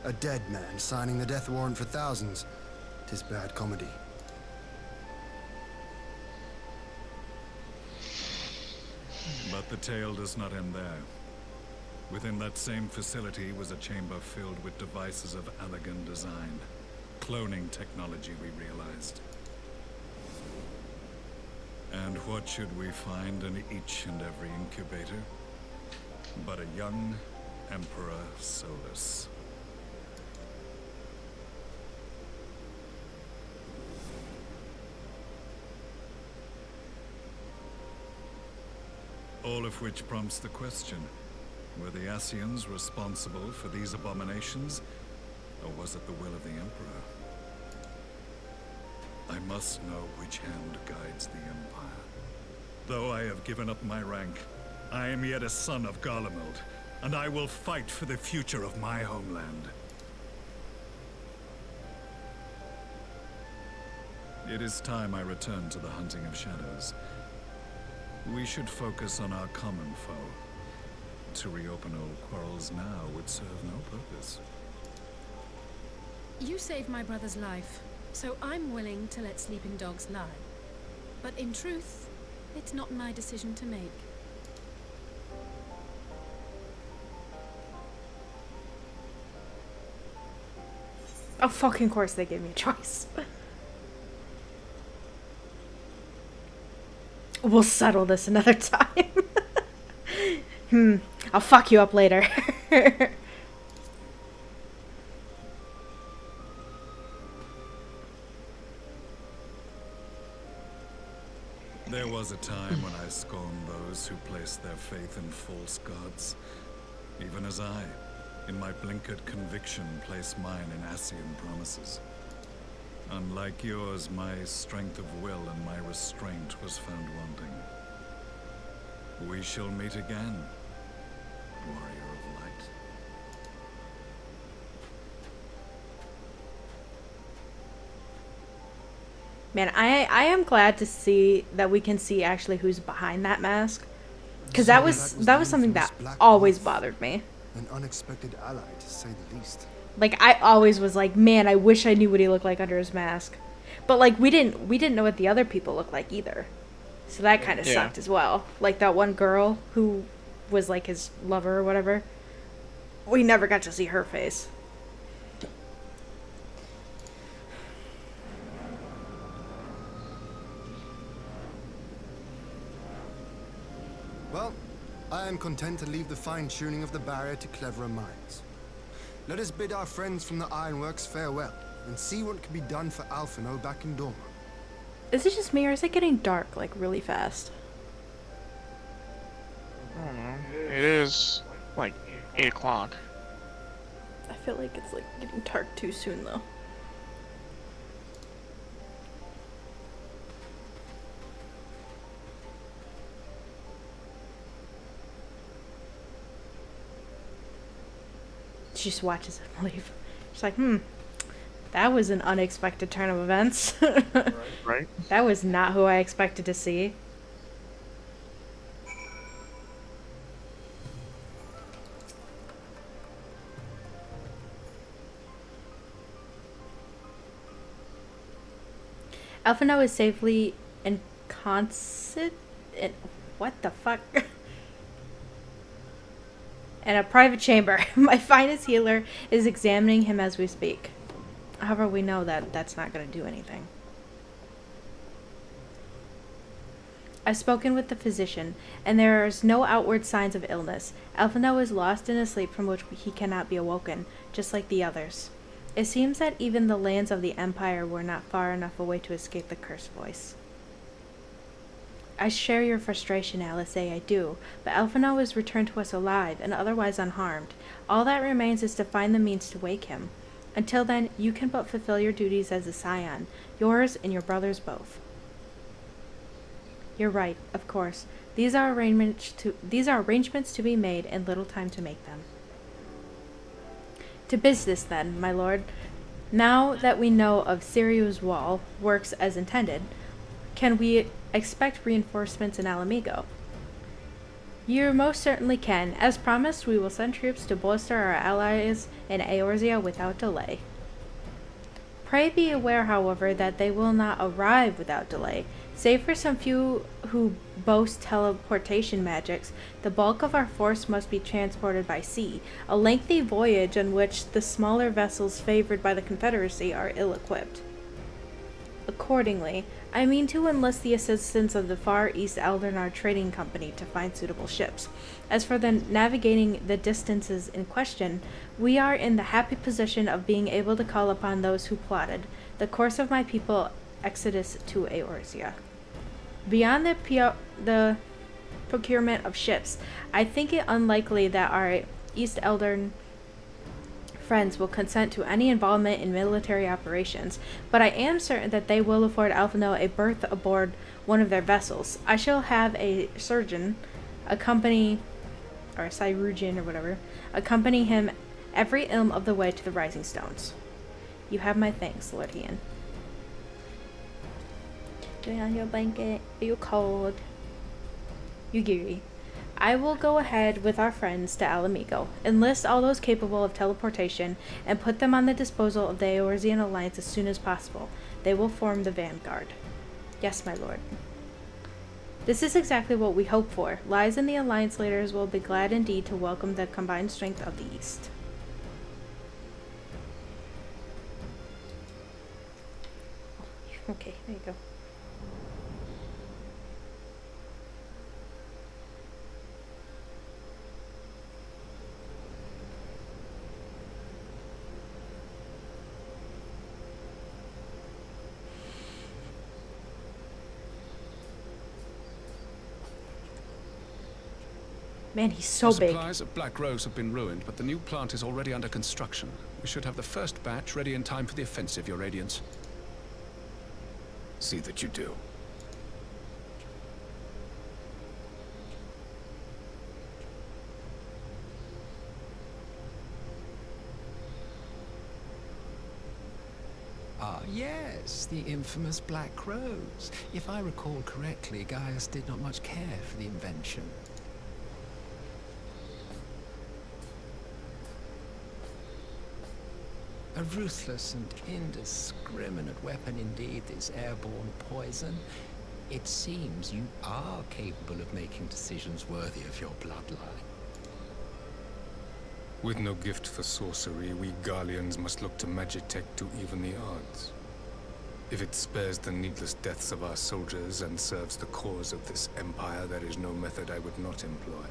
A dead man signing the death warrant for thousands. 'Tis bad comedy. But the tale does not end there. Within that same facility was a chamber filled with devices of elegant design. Cloning technology, we realized. And what should we find in each and every incubator? But a young Emperor Solus. All of which prompts the question, were the Ascians responsible for these abominations, or was it the will of the Emperor? I must know which hand guides the Empire. Though I have given up my rank, I am yet a son of Garlemald, and I will fight for the future of my homeland. It is time I return to the hunting of shadows. We should focus on our common foe. To reopen old quarrels now would serve no purpose. You saved my brother's life, so I'm willing to let sleeping dogs lie. But in truth, it's not my decision to make. Oh, fucking course they gave me a choice. We'll settle this another time. I'll fuck you up later. There was a time when I scorned those who placed their faith in false gods. Even as I, in my blinkered conviction, place mine in Ascian promises. Unlike yours, my strength of will and my restraint was found wanting. We shall meet again, warrior of light. Man, I am glad to see that we can see actually who's behind that mask. Because that was something that always bothered me. An unexpected ally, to say the least. Like, I always was like, man, I wish I knew what he looked like under his mask. But, like, we didn't know what the other people looked like either. So that kind of sucked as well. Like, that one girl who was, like, his lover or whatever. We never got to see her face. Well, I am content to leave the fine-tuning of the barrier to cleverer minds. Let us bid our friends from the Ironworks farewell, and see what can be done for Alphino back in Dorma. Is it just me, or is it getting dark, like, really fast? I don't know. It is like 8 o'clock. I feel like it's like getting dark too soon though. She just watches him leave. She's like, that was an unexpected turn of events. Right. That was not who I expected to see. Alphino is safely in what the fuck? In a private chamber. My finest healer is examining him as we speak. However, we know that that's not going to do anything. I've spoken with the physician, and there is no outward signs of illness. Alphino is lost in a sleep from which he cannot be awoken, just like the others. It seems that even the lands of the Empire were not far enough away to escape the cursed voice. I share your frustration, Alice, I do, but Alphino is returned to us alive and otherwise unharmed. All that remains is to find the means to wake him. Until then, you can but fulfill your duties as a scion, yours and your brother's both. You're right, of course. These are arrangements to be made and little time to make them. To business then, my lord. Now that we know of Sirius Wall works as intended, can we expect reinforcements in Alamigo? You most certainly can. As promised, we will send troops to bolster our allies in Eorzea without delay. Pray be aware, however, that they will not arrive without delay. Save for some few who boast teleportation magics, the bulk of our force must be transported by sea, a lengthy voyage on which the smaller vessels favored by the Confederacy are ill-equipped. Accordingly, I mean to enlist the assistance of the Far East Eldernar Trading Company to find suitable ships. As for the navigating the distances in question, we are in the happy position of being able to call upon those who plotted the course of my people exodus to Eorzea. Beyond the procurement of ships, I think it unlikely that our East Eldern friends will consent to any involvement in military operations, but I am certain that they will afford Alphino a berth aboard one of their vessels. I shall have a surgeon accompany, or a chirurgeon or whatever, accompany him every ilm of the way to the Rising Stones. You have my thanks, Lord Ian. Lay on your blanket. Are you cold? Yugiri. I will go ahead with our friends to Alamigo, enlist all those capable of teleportation, and put them on the disposal of the Eorzean Alliance as soon as possible. They will form the vanguard. Yes, my lord. This is exactly what we hope for. Lies and the Alliance leaders will be glad indeed to welcome the combined strength of the East. Okay, there you go. Man, he's so big. Supplies of Black Rose have been ruined, but the new plant is already under construction. We should have the first batch ready in time for the offensive, Your Radiance. See that you do. Ah, yes, the infamous Black Rose. If I recall correctly, Gaius did not much care for the invention. A ruthless and indiscriminate weapon indeed, this airborne poison. It seems you are capable of making decisions worthy of your bloodline. With no gift for sorcery, we Garleans must look to Magitech to even the odds. If it spares the needless deaths of our soldiers and serves the cause of this empire, there is no method I would not employ.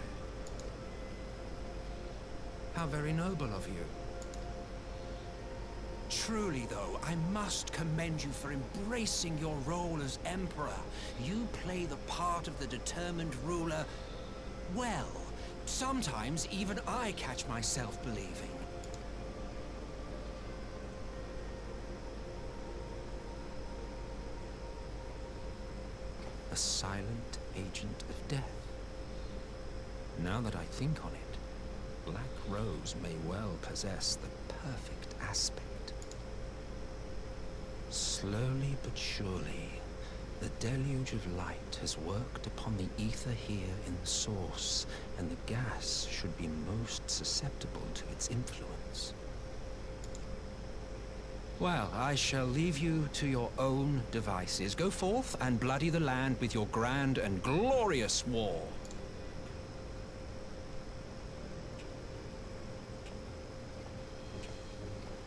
How very noble of you. Truly, though, I must commend you for embracing your role as Emperor. You play the part of the determined ruler well. Sometimes even I catch myself believing. a silent agent of death. Now that I think on it, Black Rose may well possess the perfect aspect. Slowly but surely, the deluge of light has worked upon the ether here in the source, and the gas should be most susceptible to its influence. Well, I shall leave you to your own devices. Go forth and bloody the land with your grand and glorious war.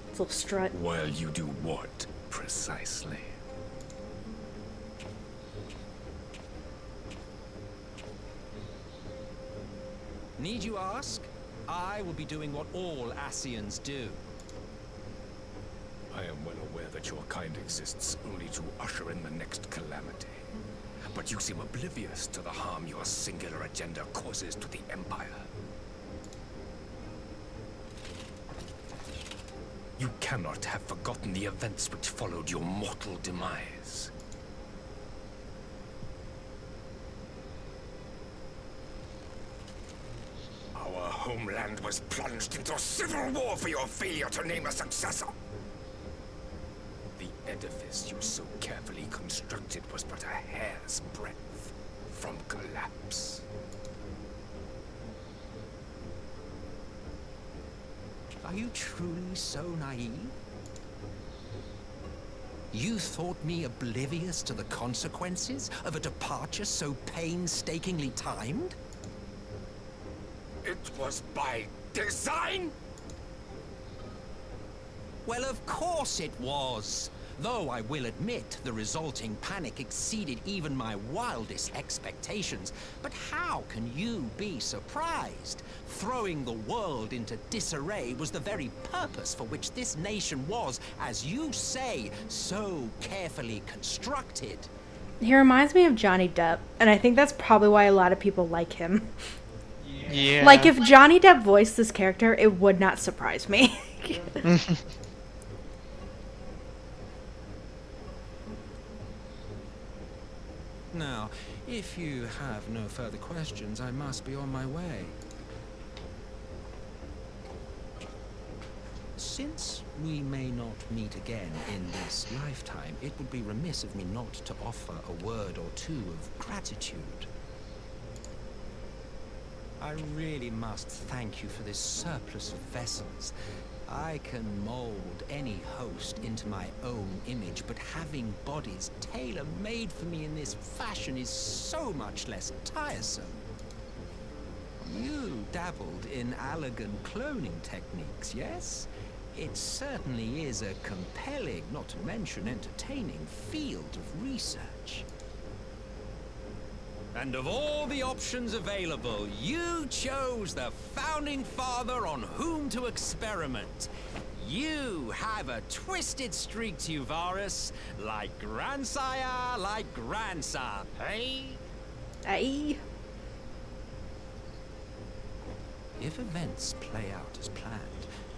It's a little strut. While you do what, precisely? Need you ask? I will be doing what all Ascians do. I am well aware that your kind exists only to usher in the next calamity. But you seem oblivious to the harm your singular agenda causes to the Empire. You cannot have forgotten the events which followed your mortal demise. Our homeland was plunged into civil war for your failure to name a successor. The edifice you so carefully constructed was but a hair's breadth from collapse. Are you truly so naive? You thought me oblivious to the consequences of a departure so painstakingly timed? It was by design? Well, of course it was. Though I will admit the resulting panic exceeded even my wildest expectations. But how can you be surprised? Throwing the world into disarray was the very purpose for which this nation was, as you say, so carefully constructed. He reminds me of Johnny Depp, and I think that's probably why a lot of people like him. Yeah. Like, if Johnny Depp voiced this character, it would not surprise me. Now, if you have no further questions, I must be on my way. Since we may not meet again in this lifetime, it would be remiss of me not to offer a word or two of gratitude. I really must thank you for this surplus of vessels. I can mold any host into my own image, but having bodies tailor-made for me in this fashion is so much less tiresome. You dabbled in Allagan cloning techniques, yes? It certainly is a compelling, not to mention entertaining, field of research. And of all the options available, you chose the founding father on whom to experiment. You have a twisted streak to you, Varus, like grandsire, like grandson, hey? Aye. If events play out as planned,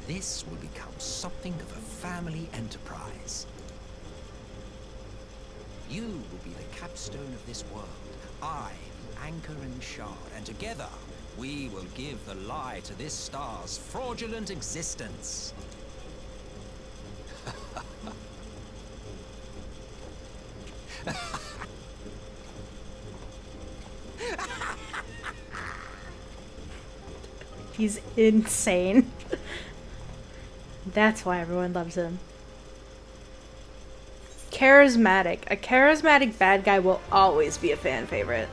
this will become something of a family enterprise. You will be the capstone of this world. I, the anchor and shard, and together we will give the lie to this star's fraudulent existence. He's insane. That's why everyone loves him. Charismatic. A charismatic bad guy will always be a fan favorite.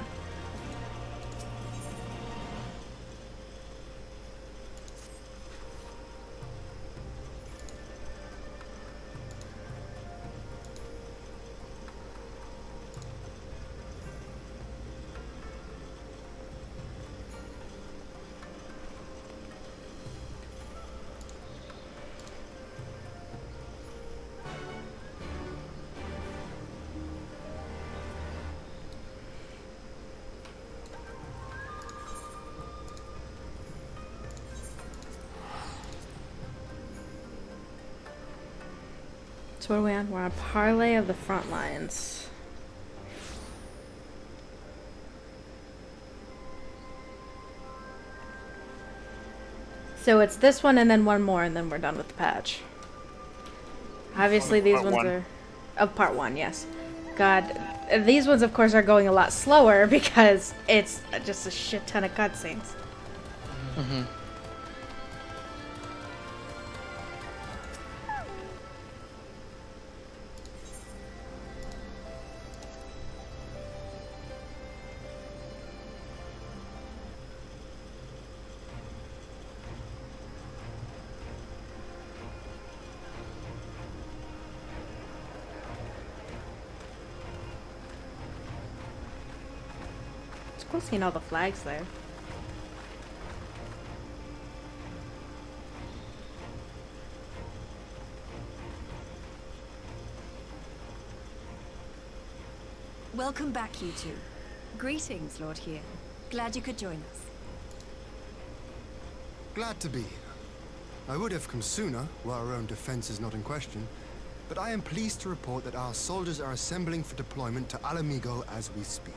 So what are we on? We're on a parlay of the front lines. So it's this one and then one more, and then we're done with the patch. Obviously, these ones are of part 1. Yes. God, these ones, of course, are going a lot slower because it's just a shit ton of cutscenes. Mm-hmm. It's cool seeing all the flags there. Welcome back, you two. Greetings, Lord here. Glad you could join us. Glad to be here. I would have come sooner, while our own defense is not in question, but I am pleased to report that our soldiers are assembling for deployment to Alamigo as we speak.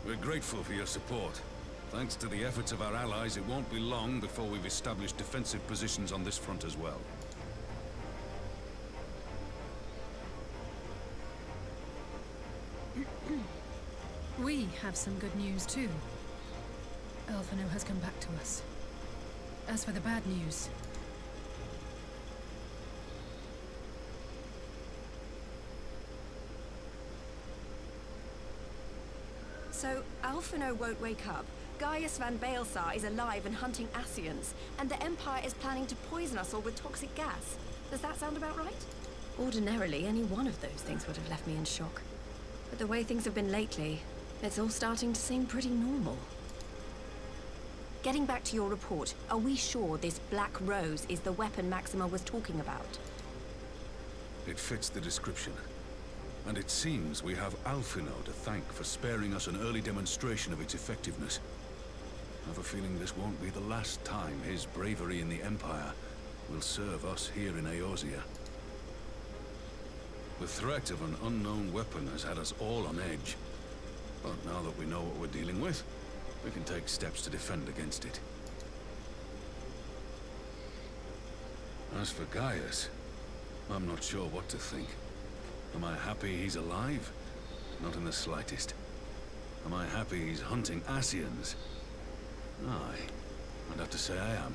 We're grateful for your support. Thanks to the efforts of our allies, it won't be long before we've established defensive positions on this front as well. We have some good news, too. Alphino has come back to us. As for the bad news... So, Alphino won't wake up. Gaius van Baelsar is alive and hunting Ascians, and the Empire is planning to poison us all with toxic gas. Does that sound about right? Ordinarily, any one of those things would have left me in shock. But the way things have been lately, it's all starting to seem pretty normal. Getting back to your report, are we sure this Black Rose is the weapon Maxima was talking about? It fits the description. And it seems we have Alphino to thank for sparing us an early demonstration of its effectiveness. I have a feeling this won't be the last time his bravery in the Empire will serve us here in Eorzea. The threat of an unknown weapon has had us all on edge. But now that we know what we're dealing with, we can take steps to defend against it. As for Gaius, I'm not sure what to think. Am I happy he's alive? Not in the slightest. Am I happy he's hunting Ascians? Aye, I'd have to say I am.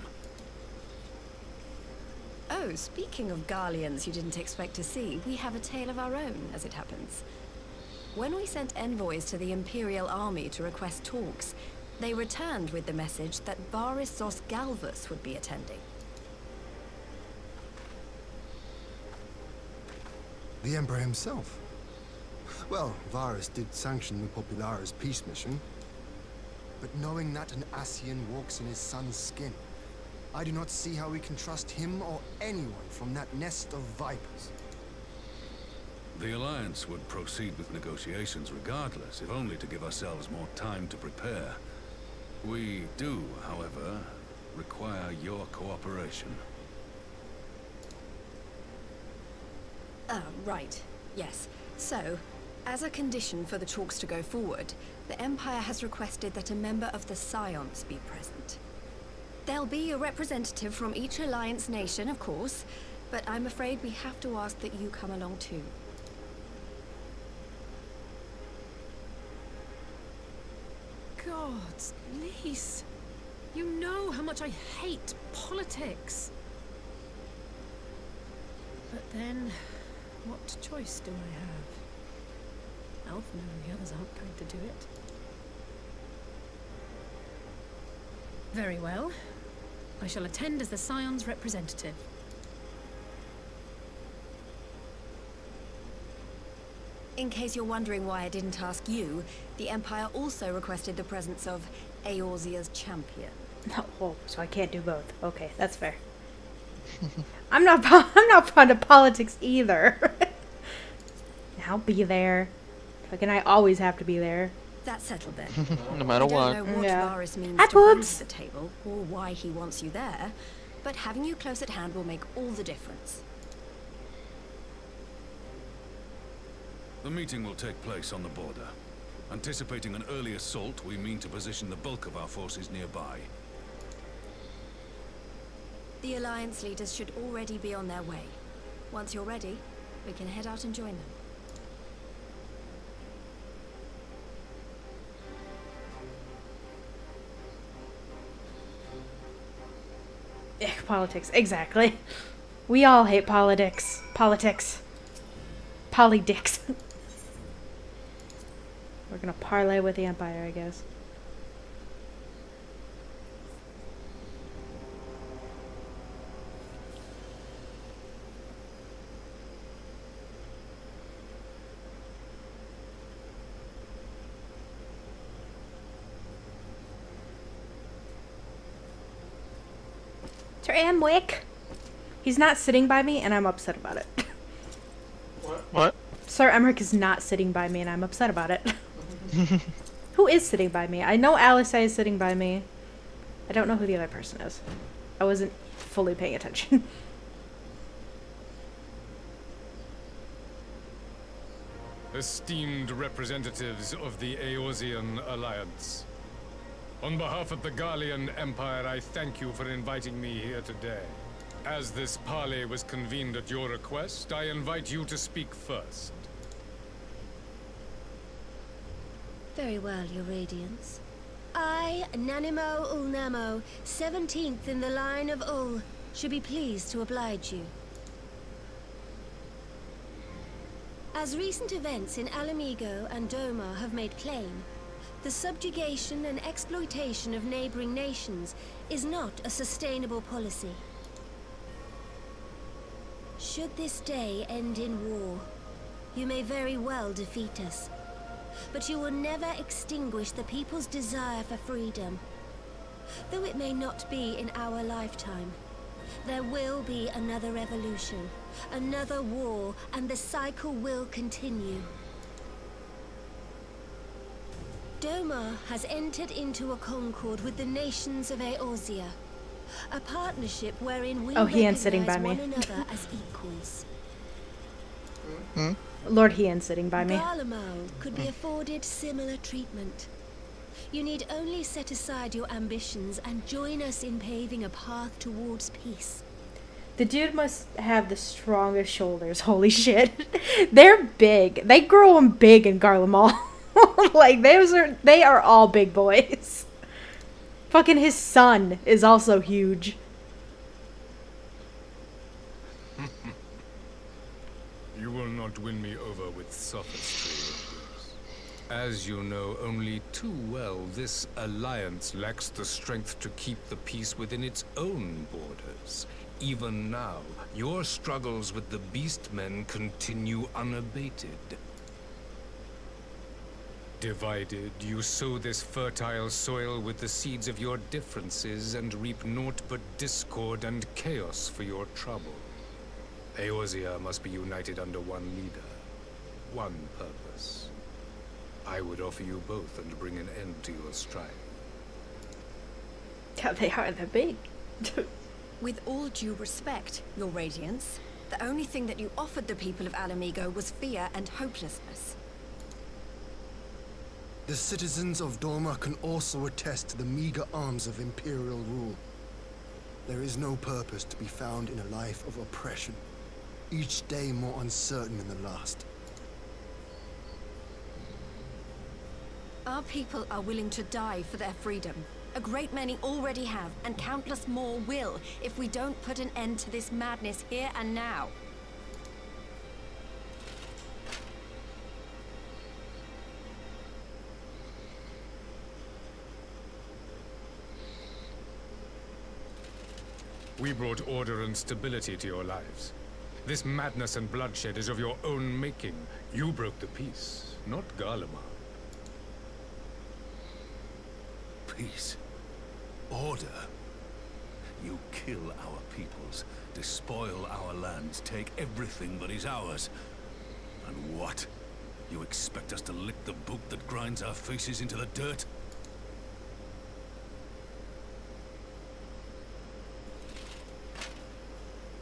Oh, speaking of Garleans you didn't expect to see, we have a tale of our own, as it happens. When we sent envoys to the Imperial Army to request talks, they returned with the message that Varys Zos Galvus would be attending. The Emperor himself. Well, Varys did sanction the Popularis peace mission. But knowing that an Ascian walks in his son's skin, I do not see how we can trust him or anyone from that nest of vipers. The Alliance would proceed with negotiations regardless, if only to give ourselves more time to prepare. We do, however, require your cooperation. Right. Yes. So, as a condition for the talks to go forward, the Empire has requested that a member of the Scions be present. There'll be a representative from each Alliance nation, of course, but I'm afraid we have to ask that you come along too. Gods, Lise, you know how much I hate politics. But then, what choice do I have? Alphino and the others aren't going to do it. Very well. I shall attend as the Scion's representative. In case you're wondering why I didn't ask you, the Empire also requested the presence of Eorzea's champion. Oh, so I can't do both. Okay, that's fair. I'm not fond of politics either. I'll be there. Fucking I always have to be there. That's settled then. No matter what. I don't know what Varys means Hi, to bring Poops. to the table, or why he wants you there, but having you close at hand will make all the difference. The meeting will take place on the border. Anticipating an early assault, we mean to position the bulk of our forces nearby. The Alliance leaders should already be on their way. Once you're ready, we can head out and join them. Politics, exactly. We all hate politics. Politics. Polydicks. We're gonna parlay with the Empire, I guess. Sir Amwick. He's not sitting by me, and I'm upset about it. What? Sir Emmerich is not sitting by me, and I'm upset about it. Who is sitting by me? I know Alice is sitting by me. I don't know who the other person is. I wasn't fully paying attention. Esteemed representatives of the Eorzean Alliance. On behalf of the Garlean Empire, I thank you for inviting me here today. As this parley was convened at your request, I invite you to speak first. Very well, Your Radiance. I, Nanimo Ulnamo, 17th in the line of Ul, should be pleased to oblige you. As recent events in Alamigo and Doma have made plain, the subjugation and exploitation of neighboring nations is not a sustainable policy. Should this day end in war, you may very well defeat us. But you will never extinguish the people's desire for freedom. Though it may not be in our lifetime, there will be another revolution, another war, and the cycle will continue. Doma has entered into a concord with the nations of Eorzea, a partnership wherein we Hien's sitting by recognize me. one another as equals. Lord Hien's sitting by me. Garlemald could be afforded similar treatment. You need only set aside your ambitions and join us in paving a path towards peace. The dude must have the strongest shoulders. Holy shit. They're big. They grow them big in Garlemald. Like, they are all big boys. Fucking his son is also huge. You will not win me over with sophistry. As you know only too well, this alliance lacks the strength to keep the peace within its own borders. Even now, your struggles with the Beastmen continue unabated. Divided, you sow this fertile soil with the seeds of your differences and reap naught but discord and chaos for your trouble. Eorzea must be united under one leader, one purpose. I would offer you both and bring an end to your strife. Yeah, they're big. With all due respect, Your Radiance, the only thing that you offered the people of Alamigo was fear and hopelessness. The citizens of Doma can also attest to the meager arms of Imperial rule. There is no purpose to be found in a life of oppression, each day more uncertain than the last. Our people are willing to die for their freedom. A great many already have, and countless more will, if we don't put an end to this madness here and now. We brought order and stability to your lives. This madness and bloodshed is of your own making. You broke the peace, not Garlemald. Peace. Order. You kill our peoples, despoil our lands, take everything that is ours. And what? You expect us to lick the boot that grinds our faces into the dirt?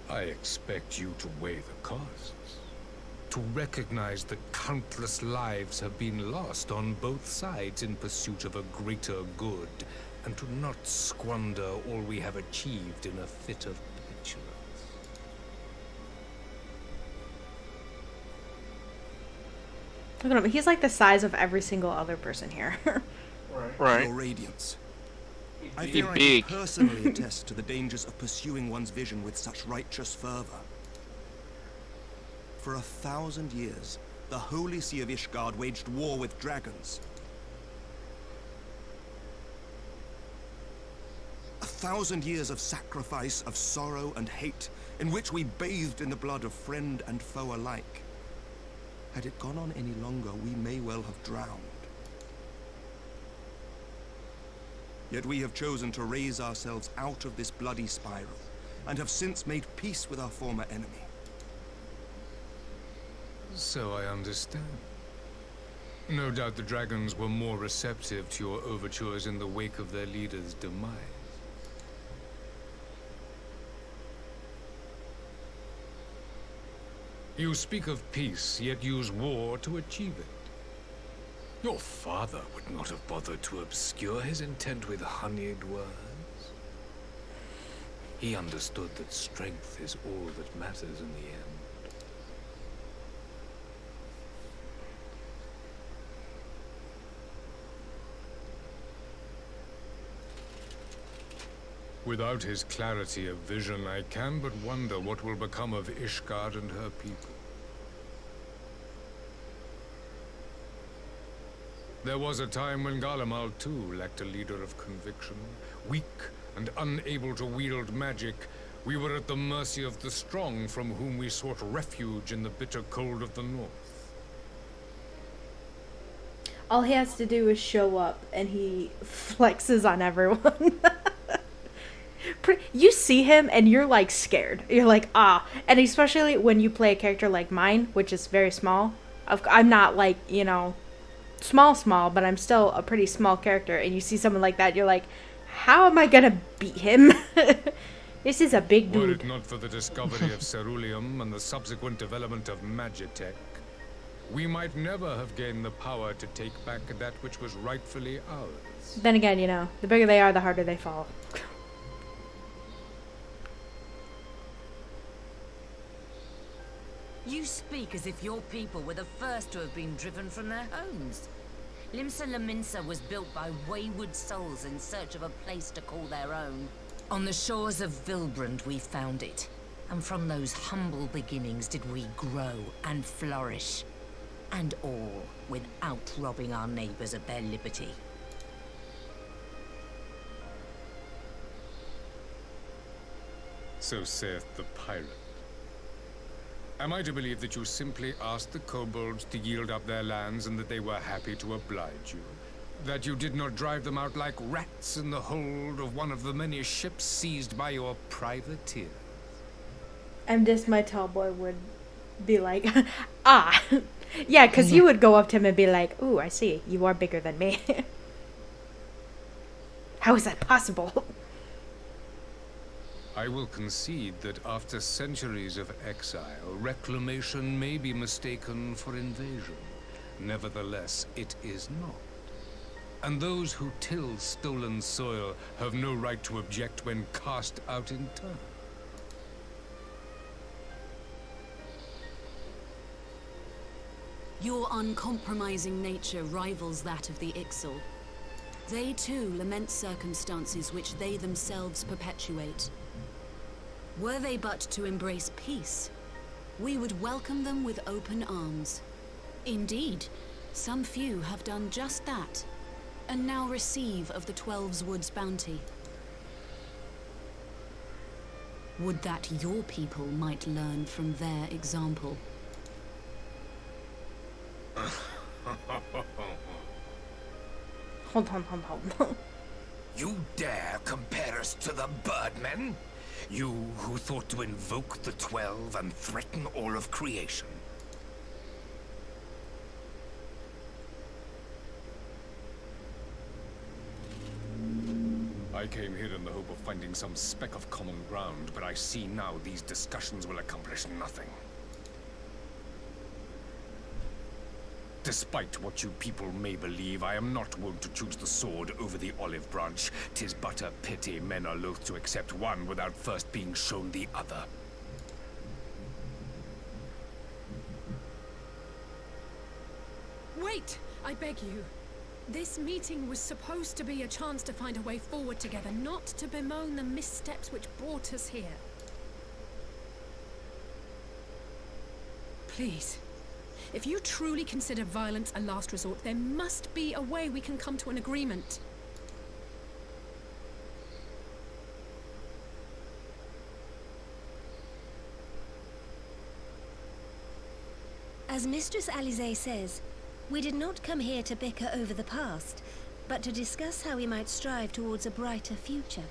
I expect you to weigh the costs. To recognize that countless lives have been lost on both sides in pursuit of a greater good. and to not squander all we have achieved in a fit of petulance. Look at him. He's like the size of every single other person here. Right. Your radiance. I Be fear I big. can personally attest to the dangers of pursuing one's vision with such righteous fervor. For 1,000 years, the Holy See of Ishgard waged war with dragons. 1,000 years of sacrifice, of sorrow and hate, in which we bathed in the blood of friend and foe alike. Had it gone on any longer, we may well have drowned. Yet we have chosen to raise ourselves out of this bloody spiral, and have since made peace with our former enemy. So I understand. No doubt the dragons were more receptive to your overtures in the wake of their leader's demise. You speak of peace, yet use war to achieve it. Your father would not have bothered to obscure his intent with honeyed words. He understood that strength is all that matters in the end. Without his clarity of vision, I can but wonder what will become of Ishgard and her people. There was a time when Garlemald too lacked a leader of conviction. Weak and unable to wield magic, we were at the mercy of the strong from whom we sought refuge in the bitter cold of the north. All he has to do is show up and he flexes on everyone. You see him and you're like scared. You're like, ah. And especially when you play a character like mine, which is very small. I'm not like, you know, small, but I'm still a pretty small character. And you see someone like that, you're like, how am I gonna beat him? This is a big dude. Were it not for the discovery of ceruleum and the subsequent development of magitech, we might never have gained the power to take back that which was rightfully ours. Then again, you know, the bigger they are, the harder they fall. You speak as if your people were the first to have been driven from their homes. Limsa Lominsa was built by wayward souls in search of a place to call their own. On the shores of Vilbrand we found it. And from those humble beginnings did we grow and flourish. And all without robbing our neighbors of their liberty. So saith the pirate. Am I to believe that you simply asked the kobolds to yield up their lands and that they were happy to oblige you? That you did not drive them out like rats in the hold of one of the many ships seized by your privateers? And this, my tall boy would be like, ah. Yeah, because you would go up to him and be like, ooh, I see, you are bigger than me. How is that possible? I will concede that after centuries of exile, reclamation may be mistaken for invasion. Nevertheless, it is not. And those who till stolen soil have no right to object when cast out in turn. Your uncompromising nature rivals that of the Ixal. They too lament circumstances which they themselves perpetuate. Were they but to embrace peace, we would welcome them with open arms. Indeed, some few have done just that, and now receive of the 12's Wood's bounty. Would that your people might learn from their example. Hold on. You dare compare us to the Birdmen? You who thought to invoke the 12 and threaten all of creation. I came here in the hope of finding some speck of common ground, but I see now these discussions will accomplish nothing. Despite what you people may believe, I am not wont to choose the sword over the olive branch. 'Tis but a pity men are loath to accept one without first being shown the other. Wait! I beg you. This meeting was supposed to be a chance to find a way forward together, not to bemoan the missteps which brought us here. Please. If you truly consider violence a last resort, there must be a way we can come to an agreement. As Mistress Alize says, we did not come here to bicker over the past, but to discuss how we might strive towards a brighter future.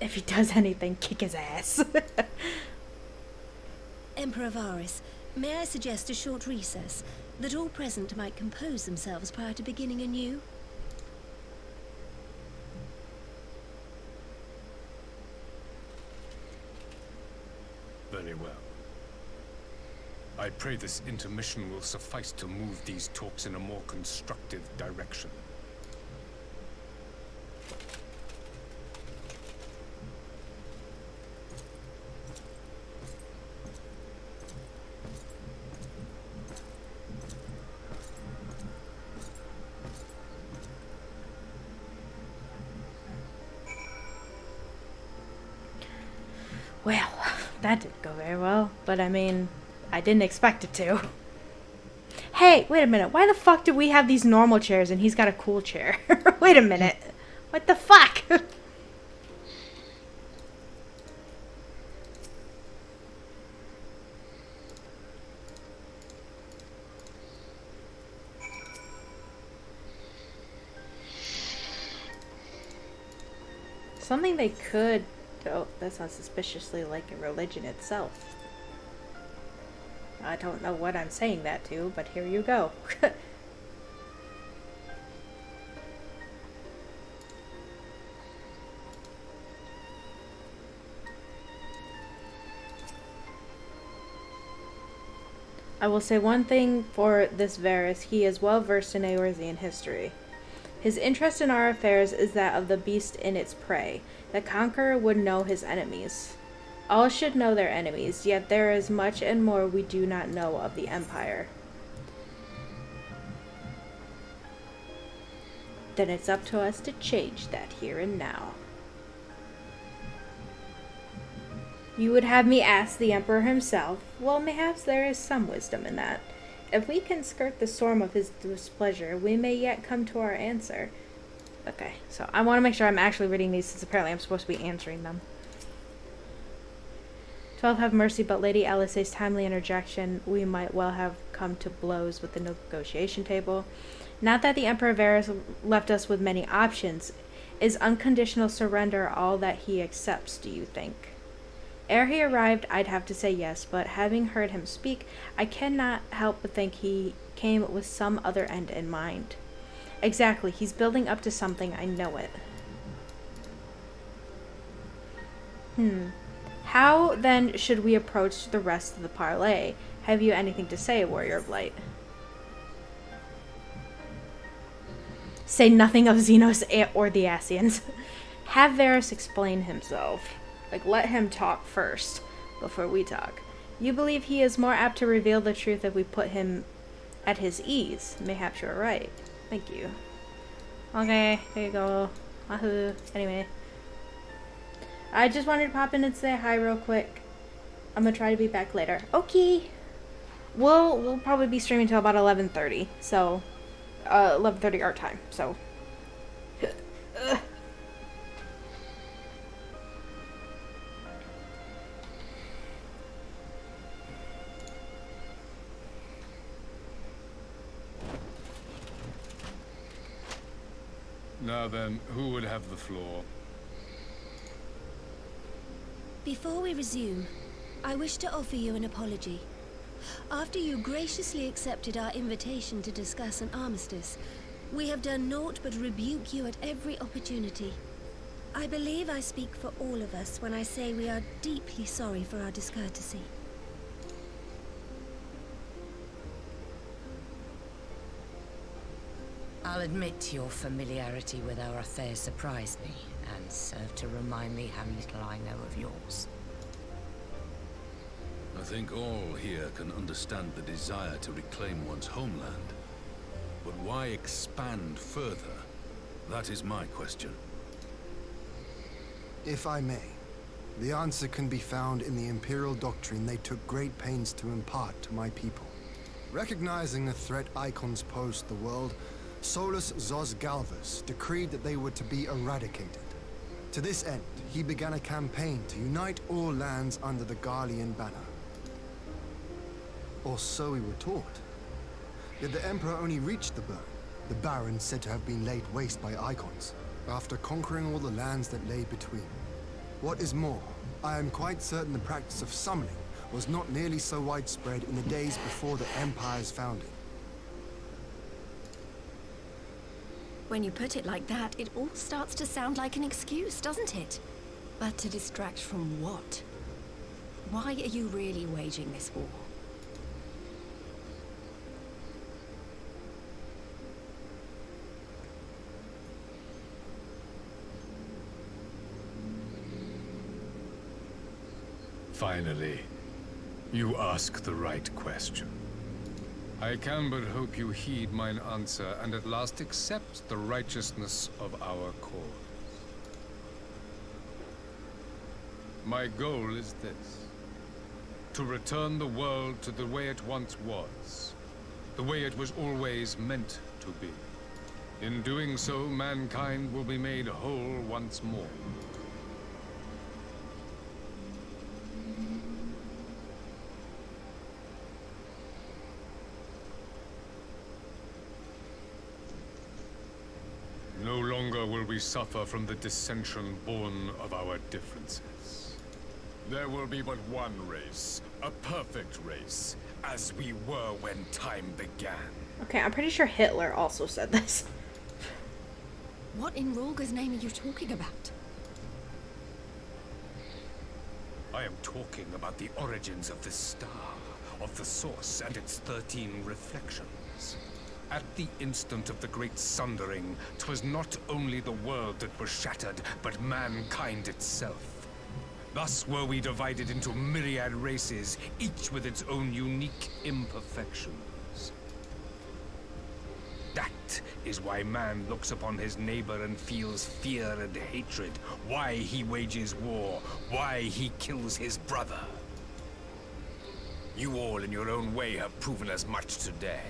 If he does anything, kick his ass. Emperor Varys, may I suggest a short recess, that all present might compose themselves prior to beginning anew? Very well. I pray this intermission will suffice to move these talks in a more constructive direction. Well, that didn't go very well, but I mean, I didn't expect it to. Hey, wait a minute. Why the fuck do we have these normal chairs and he's got a cool chair? Wait a minute. What the fuck? Something they could... Oh, that sounds suspiciously like a religion itself. I don't know what I'm saying that to, but here you go. I will say one thing for this Varys, he is well versed in Eorzean history. His interest in our affairs is that of the beast in its prey. The conqueror would know his enemies. All should know their enemies, yet there is much and more we do not know of the Empire. Then it's up to us to change that here and now. You would have me ask the Emperor himself? Well, mayhaps there is some wisdom in that. If we can skirt the storm of his displeasure, we may yet come to our answer. Okay, so I want to make sure I'm actually reading these, since apparently I'm supposed to be answering them. 12 have mercy, but Lady Alice's timely interjection, we might well have come to blows with the negotiation table. Not that the Emperor Varys left us with many options. Is unconditional surrender all that he accepts, do you think? Ere he arrived, I'd have to say yes, but having heard him speak, I cannot help but think he came with some other end in mind. Exactly, he's building up to something, I know it. How, then, should we approach the rest of the parley? Have you anything to say, Warrior of Light? Say nothing of Xenos or the Ascians. Have Varys explain himself. Like, let him talk first, before we talk. You believe he is more apt to reveal the truth if we put him at his ease. Mayhaps you're right. Thank you. Okay, there you go. Wahoo. Anyway. I just wanted to pop in and say hi real quick. I'm gonna try to be back later. Okay. We'll probably be streaming till about 11:30. So, 11:30 our time. So. Now then, who would have the floor? Before we resume, I wish to offer you an apology. After you graciously accepted our invitation to discuss an armistice, we have done naught but rebuke you at every opportunity. I believe I speak for all of us when I say we are deeply sorry for our discourtesy. I'll admit your familiarity with our affairs surprised me, and served to remind me how little I know of yours. I think all here can understand the desire to reclaim one's homeland. But why expand further? That is my question. If I may, the answer can be found in the Imperial doctrine they took great pains to impart to my people. Recognizing the threat icons posed to the world, Solus Zos Galvus decreed that they were to be eradicated. To this end, he began a campaign to unite all lands under the Garlean banner. Or so we were taught. Yet the Emperor only reached the burn, the Baron said to have been laid waste by icons, after conquering all the lands that lay between. What is more, I am quite certain the practice of summoning was not nearly so widespread in the days before the Empire's founding. When you put it like that, it all starts to sound like an excuse, doesn't it? But to distract from what? Why are you really waging this war? Finally, you ask the right question. I can but hope you heed mine answer and at last accept the righteousness of our cause. My goal is this: to return the world to the way it once was, the way it was always meant to be. In doing so, mankind will be made whole once more. No longer will we suffer from the dissension born of our differences. There will be but one race, a perfect race, as we were when time began. Okay, I'm pretty sure Hitler also said this. What in Rulga's name are you talking about? I am talking about the origins of the star, of the source and its 13 reflections. At the instant of the great sundering, 'twas not only the world that was shattered, but mankind itself. Thus were we divided into myriad races, each with its own unique imperfections. That is why man looks upon his neighbor and feels fear and hatred, why he wages war, why he kills his brother. You all in your own way have proven as much today.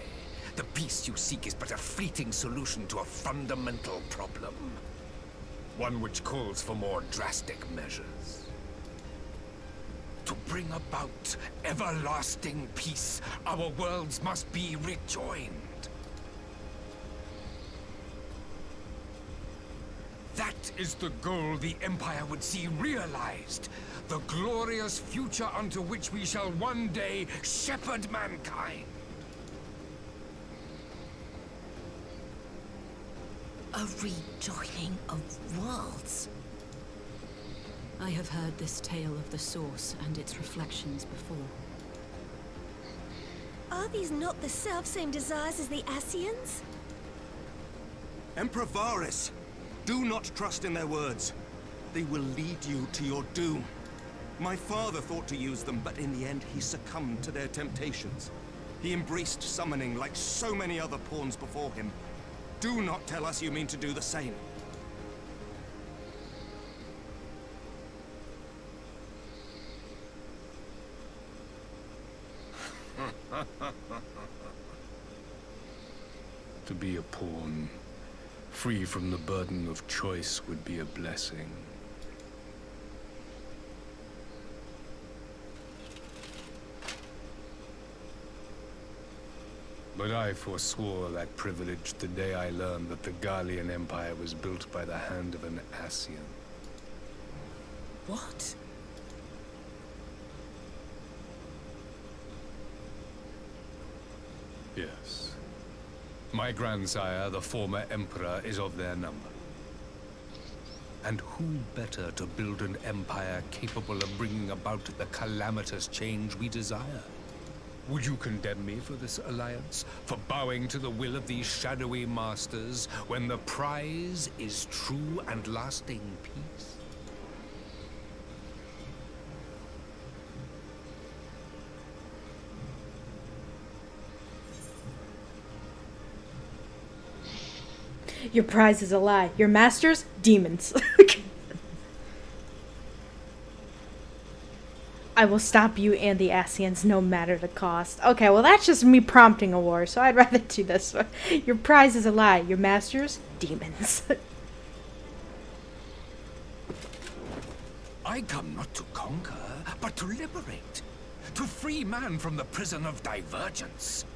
The peace you seek is but a fleeting solution to a fundamental problem. One which calls for more drastic measures. To bring about everlasting peace, our worlds must be rejoined. That is the goal the Empire would see realized. The glorious future unto which we shall one day shepherd mankind. A rejoining of worlds. I have heard this tale of the source and its reflections before. Are these not the self-same desires as the Ascians? Emperor Varys, do not trust in their words. They will lead you to your doom. My father thought to use them, but in the end he succumbed to their temptations. He embraced summoning like so many other pawns before him. Do not tell us you mean to do the same. To be a pawn, free from the burden of choice, would be a blessing. But I forswore that privilege the day I learned that the Garlean Empire was built by the hand of an Ascian. What? Yes. My grandsire, the former Emperor, is of their number. And who better to build an empire capable of bringing about the calamitous change we desire? Would you condemn me for this alliance? For bowing to the will of these shadowy masters, when the prize is true and lasting peace? Your prize is a lie. Your masters? Demons. I will stop you and the Asians no matter the cost. Okay, well that's just me prompting a war, so I'd rather do this one. Your prize is a lie. Your masters? Demons. I come not to conquer, but to liberate. To free man from the prison of divergence.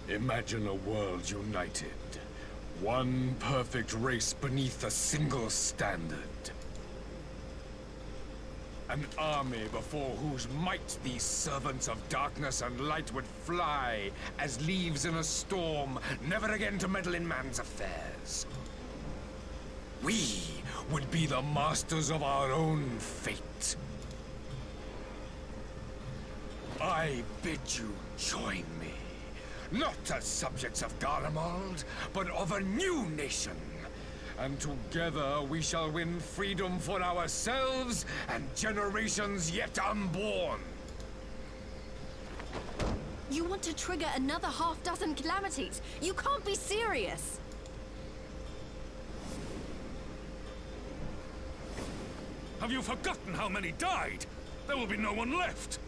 Imagine a world united. One perfect race beneath a single standard. An army before whose might these servants of darkness and light would fly as leaves in a storm, never again to meddle in man's affairs. We would be the masters of our own fate. I bid you join me. Not as subjects of Garlemald, but of a new nation. And together we shall win freedom for ourselves and generations yet unborn. You want to trigger another half-dozen calamities? You can't be serious! Have you forgotten how many died? There will be no one left.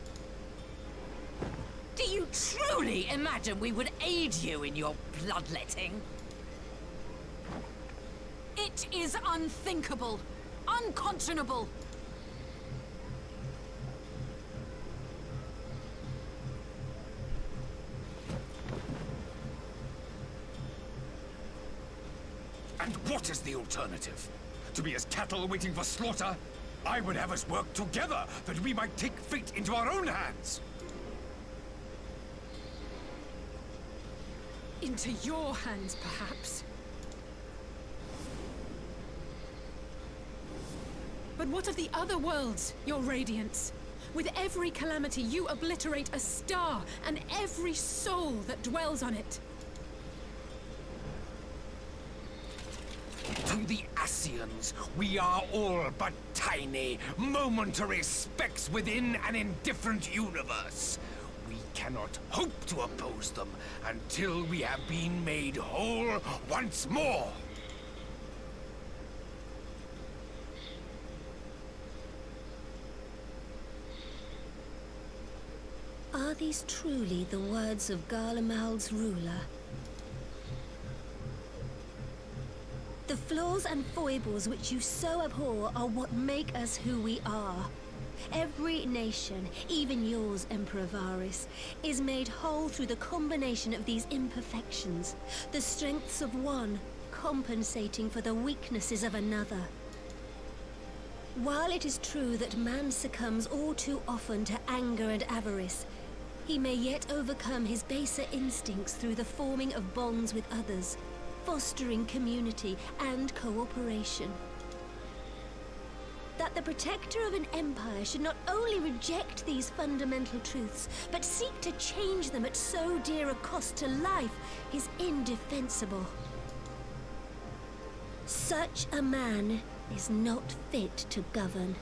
Do you truly imagine we would aid you in your bloodletting? It is unthinkable, unconscionable. And what is the alternative? To be as cattle waiting for slaughter? I would have us work together, that we might take fate into our own hands. Into your hands, perhaps. But what of the other worlds, your radiance? With every calamity, you obliterate a star and every soul that dwells on it. To the Asians, we are all but tiny, momentary specks within an indifferent universe. We cannot hope to oppose them until we have been made whole once more. Are these truly the words of Garlemald's ruler? The flaws and foibles which you so abhor are what make us who we are. Every nation, even yours, Emperor Varys, is made whole through the combination of these imperfections, the strengths of one compensating for the weaknesses of another. While it is true that man succumbs all too often to anger and avarice, he may yet overcome his baser instincts through the forming of bonds with others, fostering community and cooperation. That the protector of an empire should not only reject these fundamental truths, but seek to change them at so dear a cost to life is indefensible. Such a man is not fit to govern.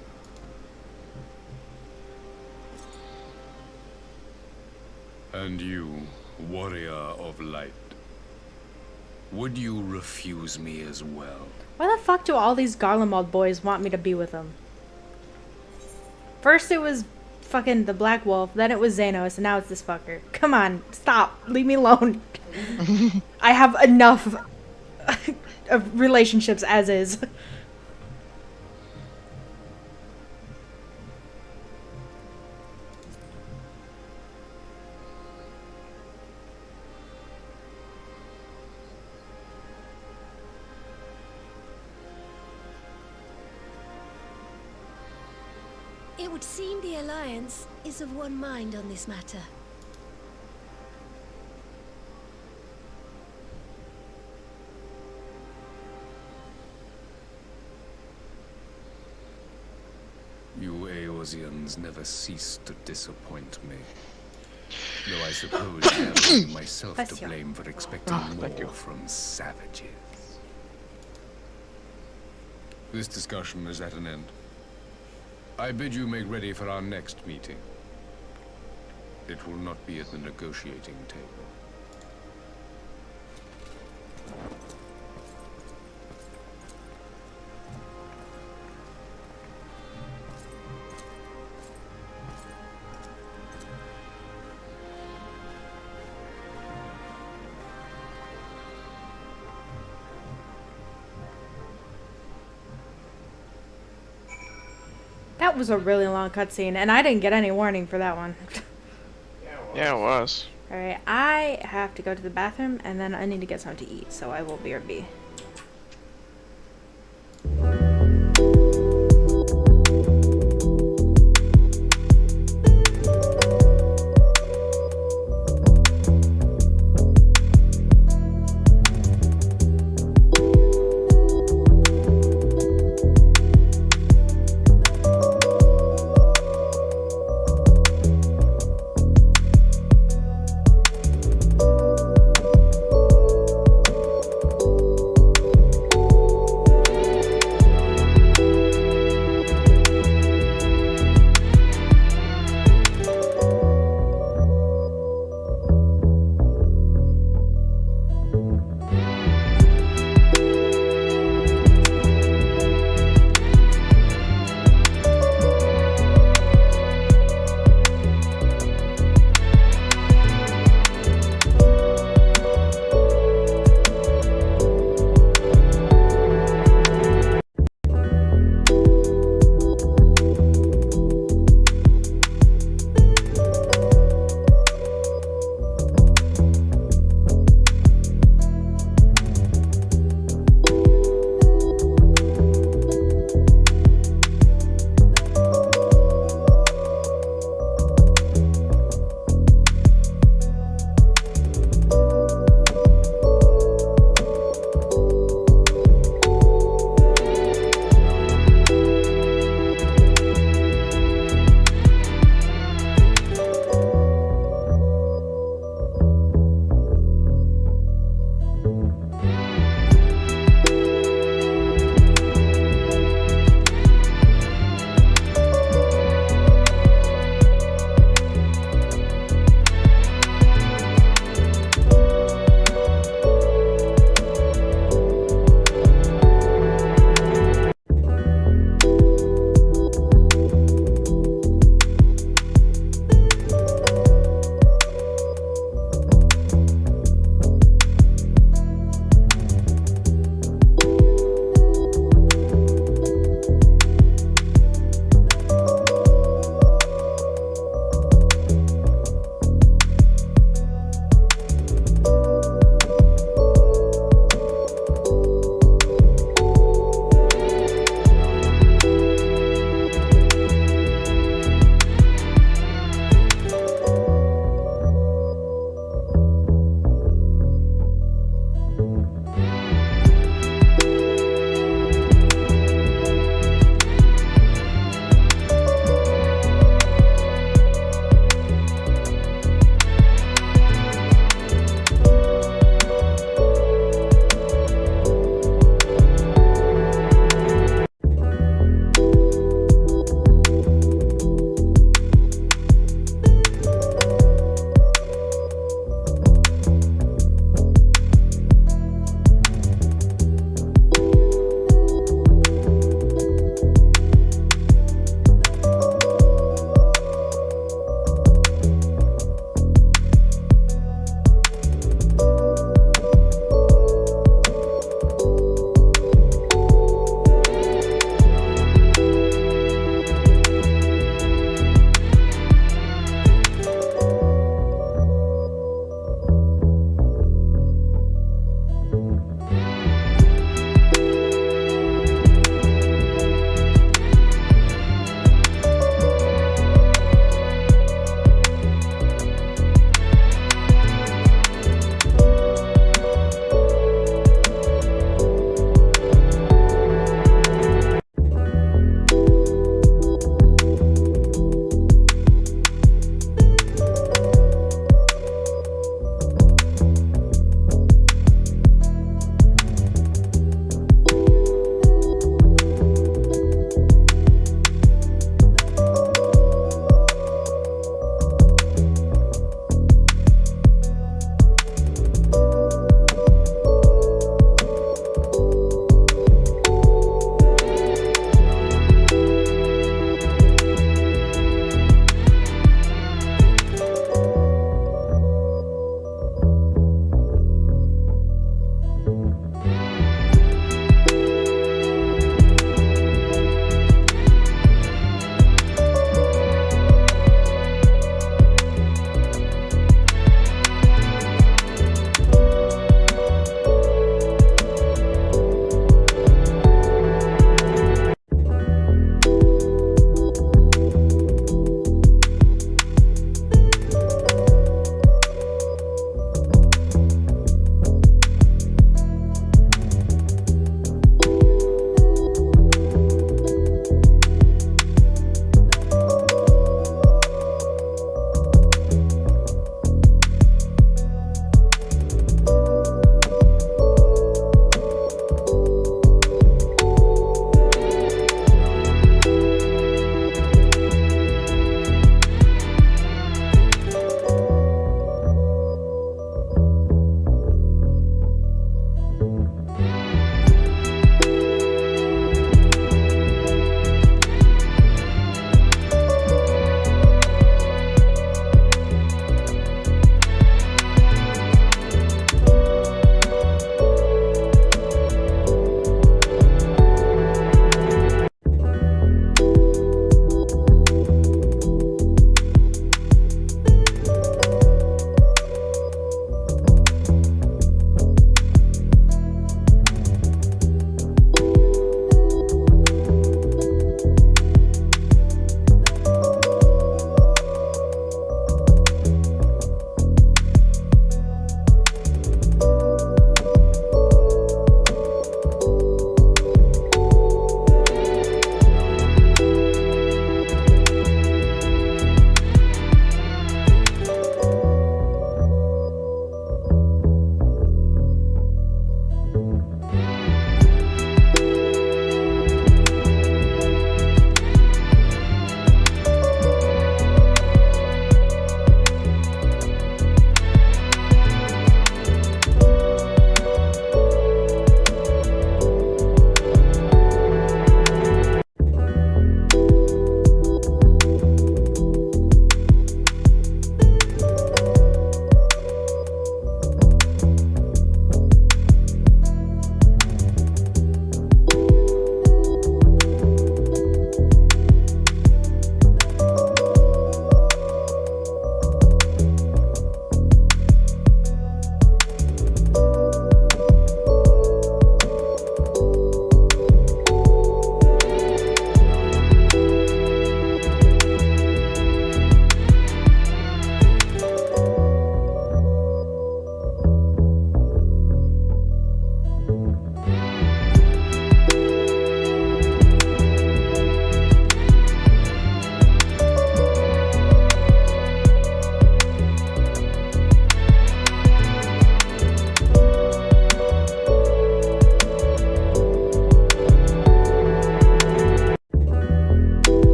And you, warrior of light, would you refuse me as well? Why the fuck do all these Garlemald boys want me to be with them? First it was fucking the Black Wolf, then it was Xenos, and now it's this fucker. Come on, stop. Leave me alone. I have enough of relationships as is. It would seem the Alliance is of one mind on this matter. You Eorzeans never cease to disappoint me. Though I suppose I have only myself to blame for expecting more from savages. This discussion is at an end. I bid you make ready for our next meeting. It will not be at the negotiating table. That was a really long cutscene, and I didn't get any warning for that one. Yeah, it was. Alright, I have to go to the bathroom, and then I need to get something to eat, so I will BRB.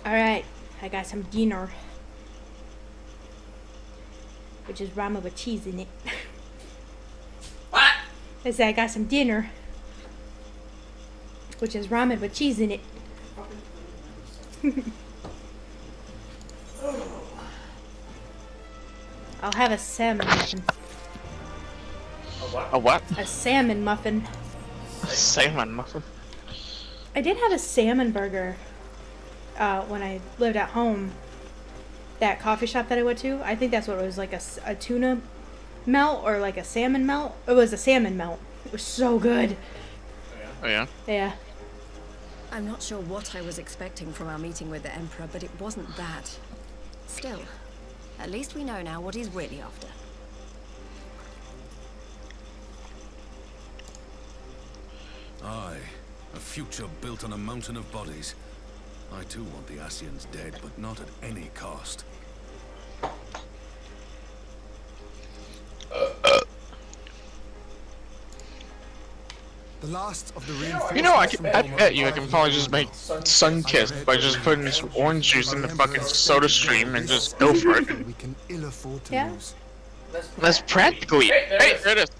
Alright, I got some dinner. Which is ramen with cheese in it. What? I said I got some dinner. Which is ramen with cheese in it. I'll have a salmon muffin. A what? A salmon muffin. A salmon muffin? I did have a salmon burger when I lived at home. That coffee shop that I went to. I think that's what it was, like a tuna melt or like a salmon melt. It was a salmon melt. It was so good. Oh yeah? Yeah. I'm not sure what I was expecting from our meeting with the Emperor, but it wasn't that. Still, at least we know now what he's really after. Aye, a future built on a mountain of bodies. I too want the Asians dead, but not at any cost. The last of the reinforcements. You know, I bet you I can probably just make Sunkissed by just putting some orange juice in the fucking soda stream and just go for it. We can ill afford to lose. That's practically. Hey, there it is.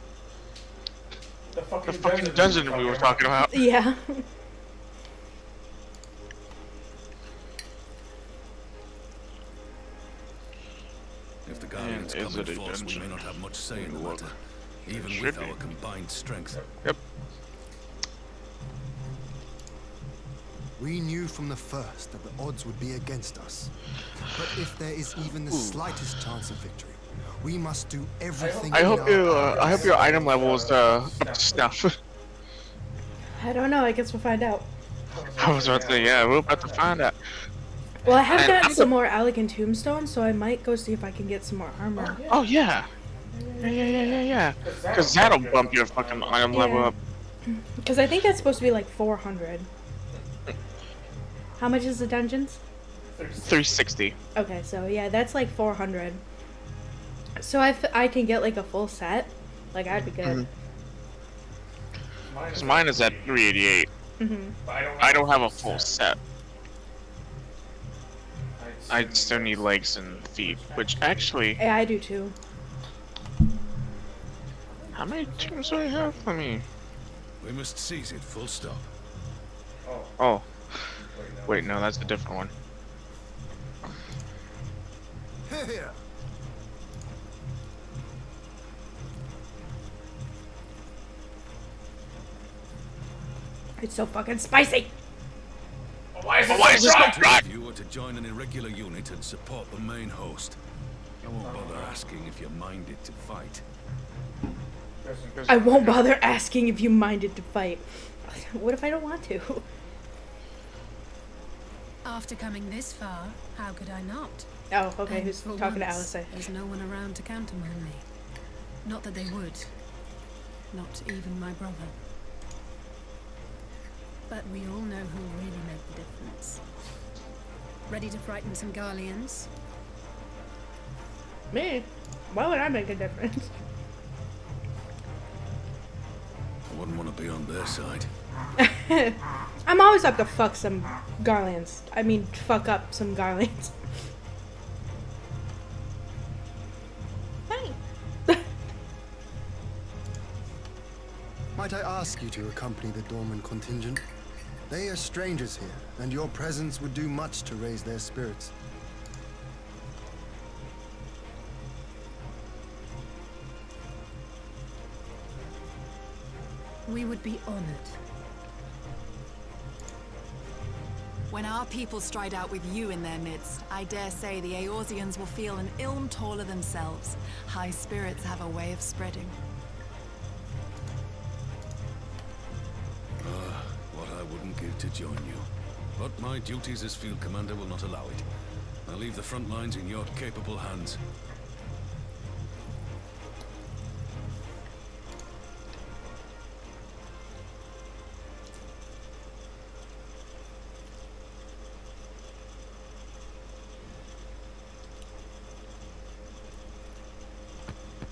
The fucking dungeon we were talking about. Yeah. If the Guardians come in force, we may not have much say in the matter, even with our combined strength. Yep. We knew from the first that the odds would be against us. But if there is even the slightest chance of victory, we must do everything. I hope your item level is up to snuff. I don't know. I guess we'll find out. I was about to say, yeah, we're about to find out. Well, I have gotten some more elegant tombstones, so I might go see if I can get some more armor. Oh yeah. Yeah. Because that'll bump your fucking item level up. Because I think that's supposed to be like 400. How much is the dungeons? 360. Okay, so yeah, that's like 400. So if I can get like a full set, like I'd be good. Because mine is at 388. I don't have a full set. I still need legs and feet, which actually... Yeah, I do too. How many tombs do I have? Let me... We must seize it, full stop. Oh. Wait, no, that's a different one. Here. It's so fucking spicy! Why is it so hot? If you were to join an irregular unit and support the main host, I won't bother asking if you're minded to fight. I won't bother asking if you minded to fight. What if I don't want to? After coming this far, how could I not? Oh, okay, And who's for talking to once, Alice? There's no one around to countermand me. Not that they would. Not even my brother. But we all know who really made the difference. Ready to frighten some Garleans? Me? Why would I make a difference? I wouldn't want to be on their side. I'm always up to fuck some Garlands. I mean, fuck up some Garlands. Hey. Might I ask you to accompany the Dorman contingent? They are strangers here, and your presence would do much to raise their spirits. We would be honored. When our people stride out with you in their midst, I dare say the Eorzeans will feel an ilm taller themselves. High spirits have a way of spreading. What I wouldn't give to join you. But my duties as field commander will not allow it. I'll leave the front lines in your capable hands.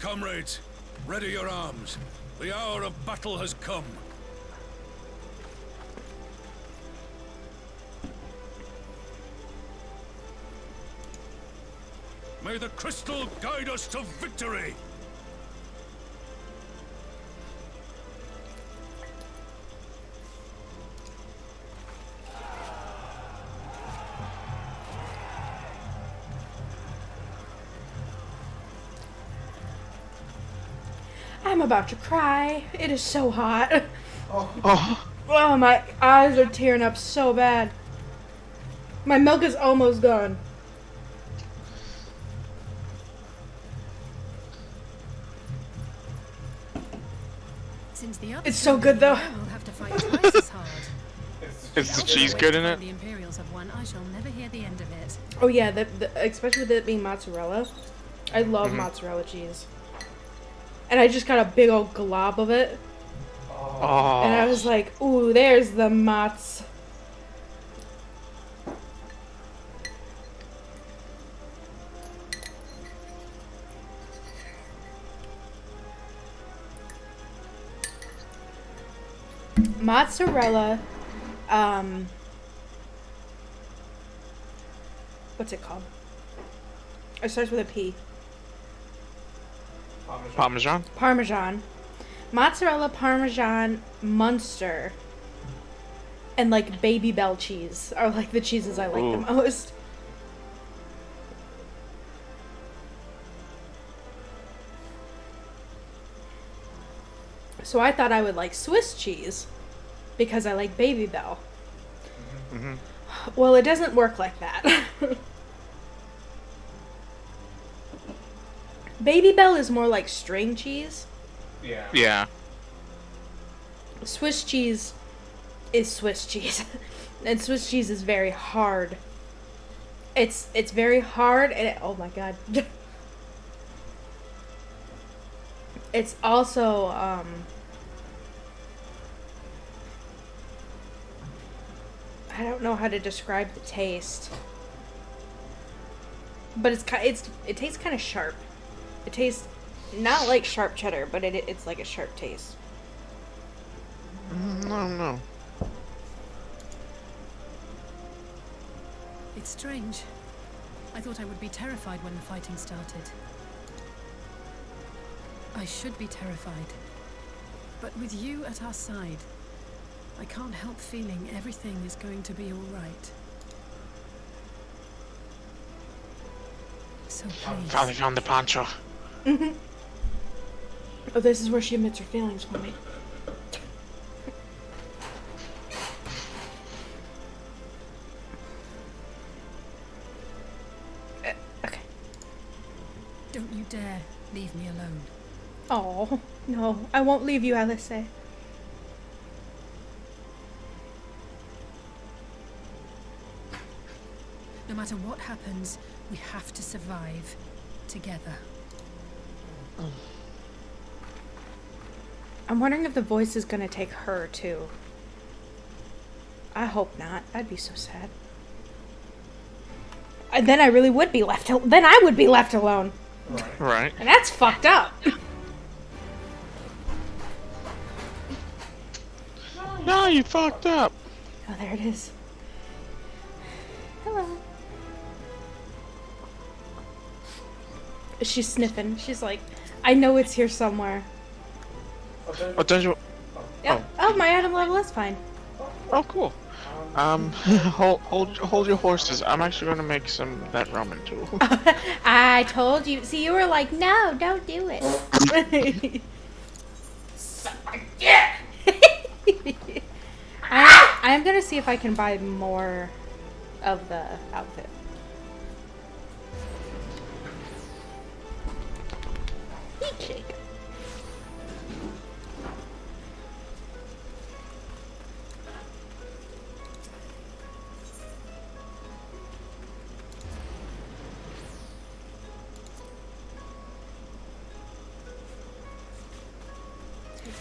Comrades, ready your arms. The hour of battle has come. May the crystal guide us to victory! I'm about to cry. It is so hot. Oh, my eyes are tearing up so bad. My milk is almost gone. Since the It's so good though. We'll have to fight twice as hard. Is the cheese good in it? The Imperials have won. I shall never hear the end of it. Oh yeah, especially with it being mozzarella. I love mozzarella cheese. And I just got a big old glob of it. Oh. And I was like, ooh, there's the mozz. Mozzarella, what's it called? It starts with a P. Parmesan? Parmesan. Mozzarella, Parmesan, Munster, and like Baby Bell cheese are like the cheeses I like the most. So I thought I would like Swiss cheese because I like Baby Bell. Well, it doesn't work like that. Baby Bell is more like string cheese. Yeah. Swiss cheese is Swiss cheese. And Swiss cheese is very hard. It's very hard and oh my god. It's also I don't know how to describe the taste. But it tastes kind of sharp. It tastes not like sharp cheddar, but it's like a sharp taste. No. It's strange. I thought I would be terrified when the fighting started. I should be terrified. But with you at our side, I can't help feeling everything is going to be all right. So please. Finally found the poncho. Oh, this is where she admits her feelings for me. Okay. Don't you dare leave me alone. Oh, no. I won't leave you, Alice. No matter what happens, we have to survive together. I'm wondering if the voice is gonna take her, too. I hope not. I'd be so sad. And then I really would be left alone. Then I would be left alone. Right. And that's fucked up. No, you fucked up. Oh, there it is. Hello. She's sniffing. She's like, I know it's here somewhere. Oh, don't you? Yep. Oh, my item level is fine. Oh, cool. Hold your horses. I'm actually gonna make some of that ramen too. I told you. See, you were like, no, don't do it. I'm gonna see if I can buy more of the outfit. Heat shake.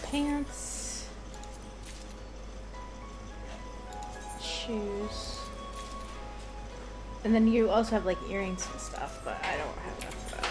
Pants, shoes, and then you also have like earrings and stuff, but I don't have enough of that.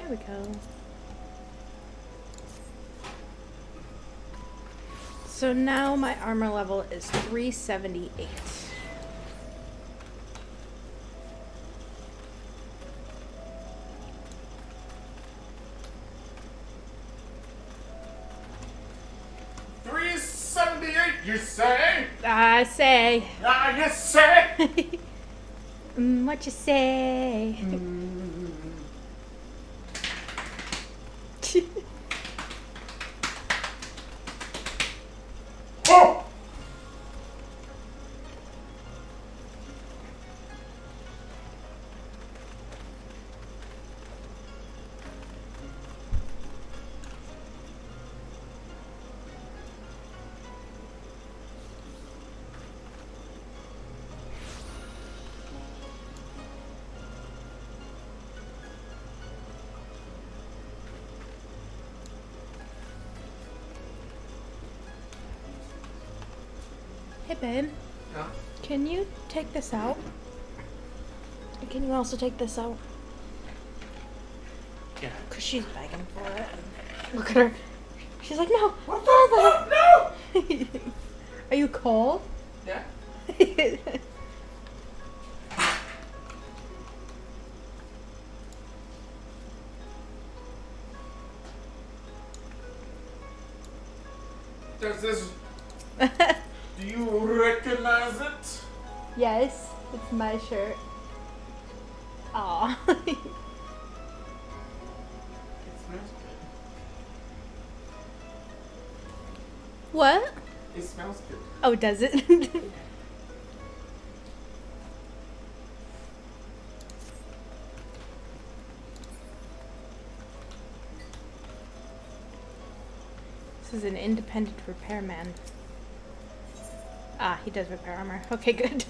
we go. So now my armor level is 378. You say? I say. You say? What you say? Oh! Hey, babe. Yeah? Can you take this out? Can you also take this out? Yeah. Because she's begging for it. Look at her. She's like, no. What the fuck? No! Are you cold? Yeah. Does this... Do you recognize it? Yes, it's my shirt. Aw. It smells good. What? It smells good. Oh, does it? This is an independent repairman. Ah, he does repair armor. Okay, good.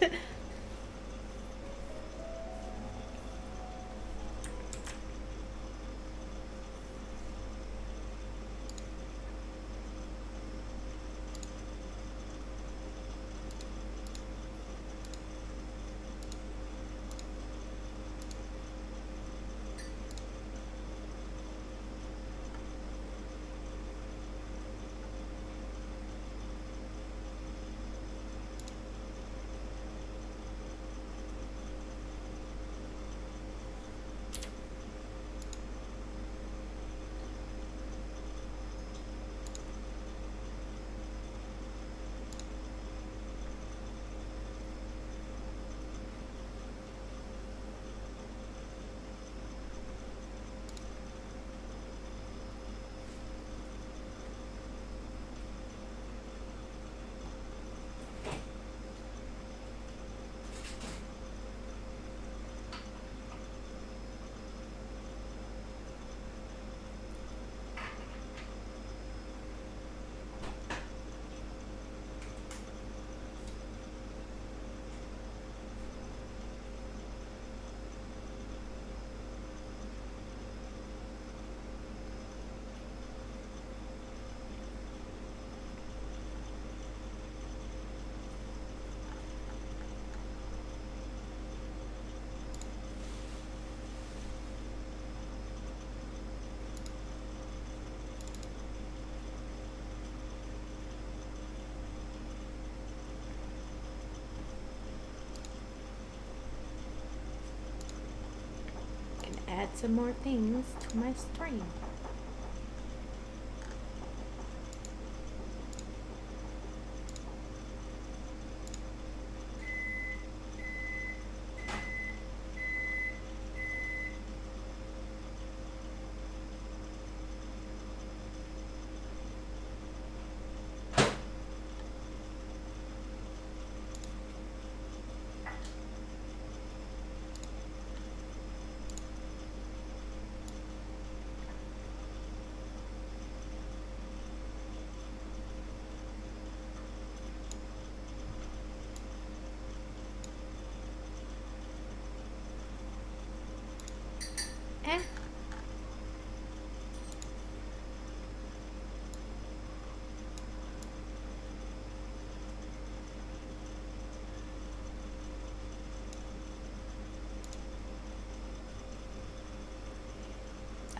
Add some more things to my stream.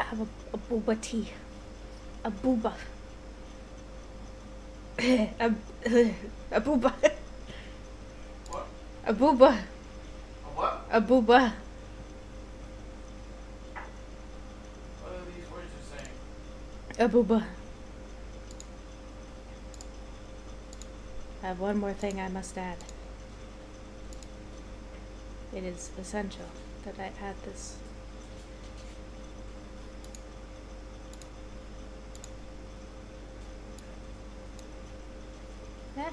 have a booba tea. A booba. a booba. What? A booba. A what? A booba. What are these words you're saying? A booba. I have one more thing I must add. It is essential that I add this. Eh.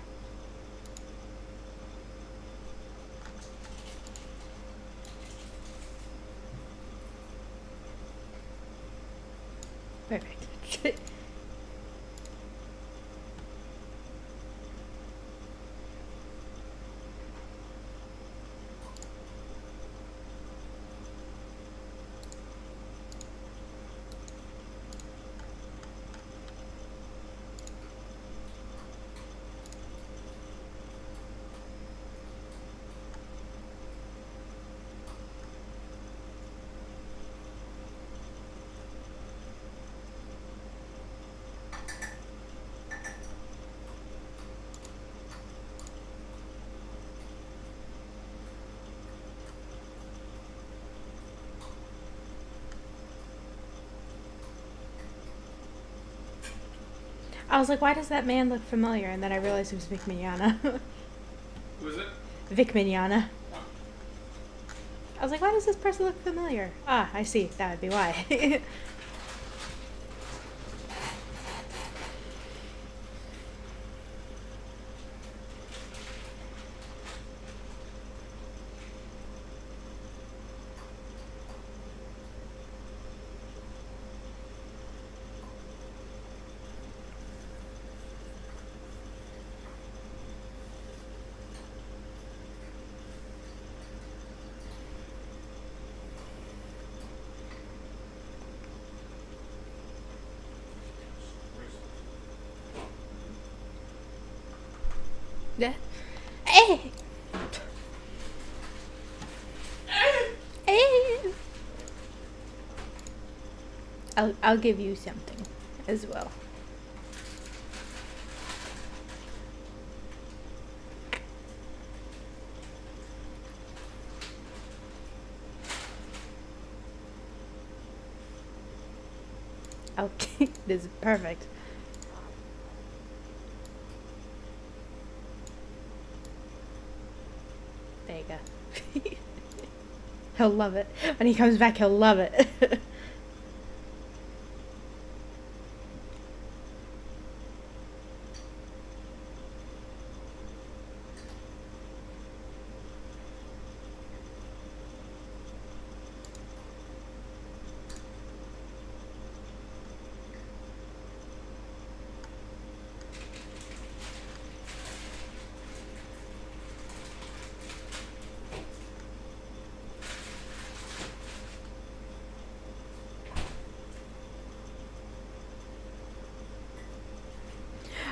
Perfect. I was like, why does that man look familiar? And then I realized it was Vic Mignogna. Who is it? Vic Mignogna. I was like, why does this person look familiar? Ah, I see. That would be why. Yeah. Hey. Hey. I'll give you something as well. Okay, this is perfect. There you go. He'll love it. When he comes back, he'll love it.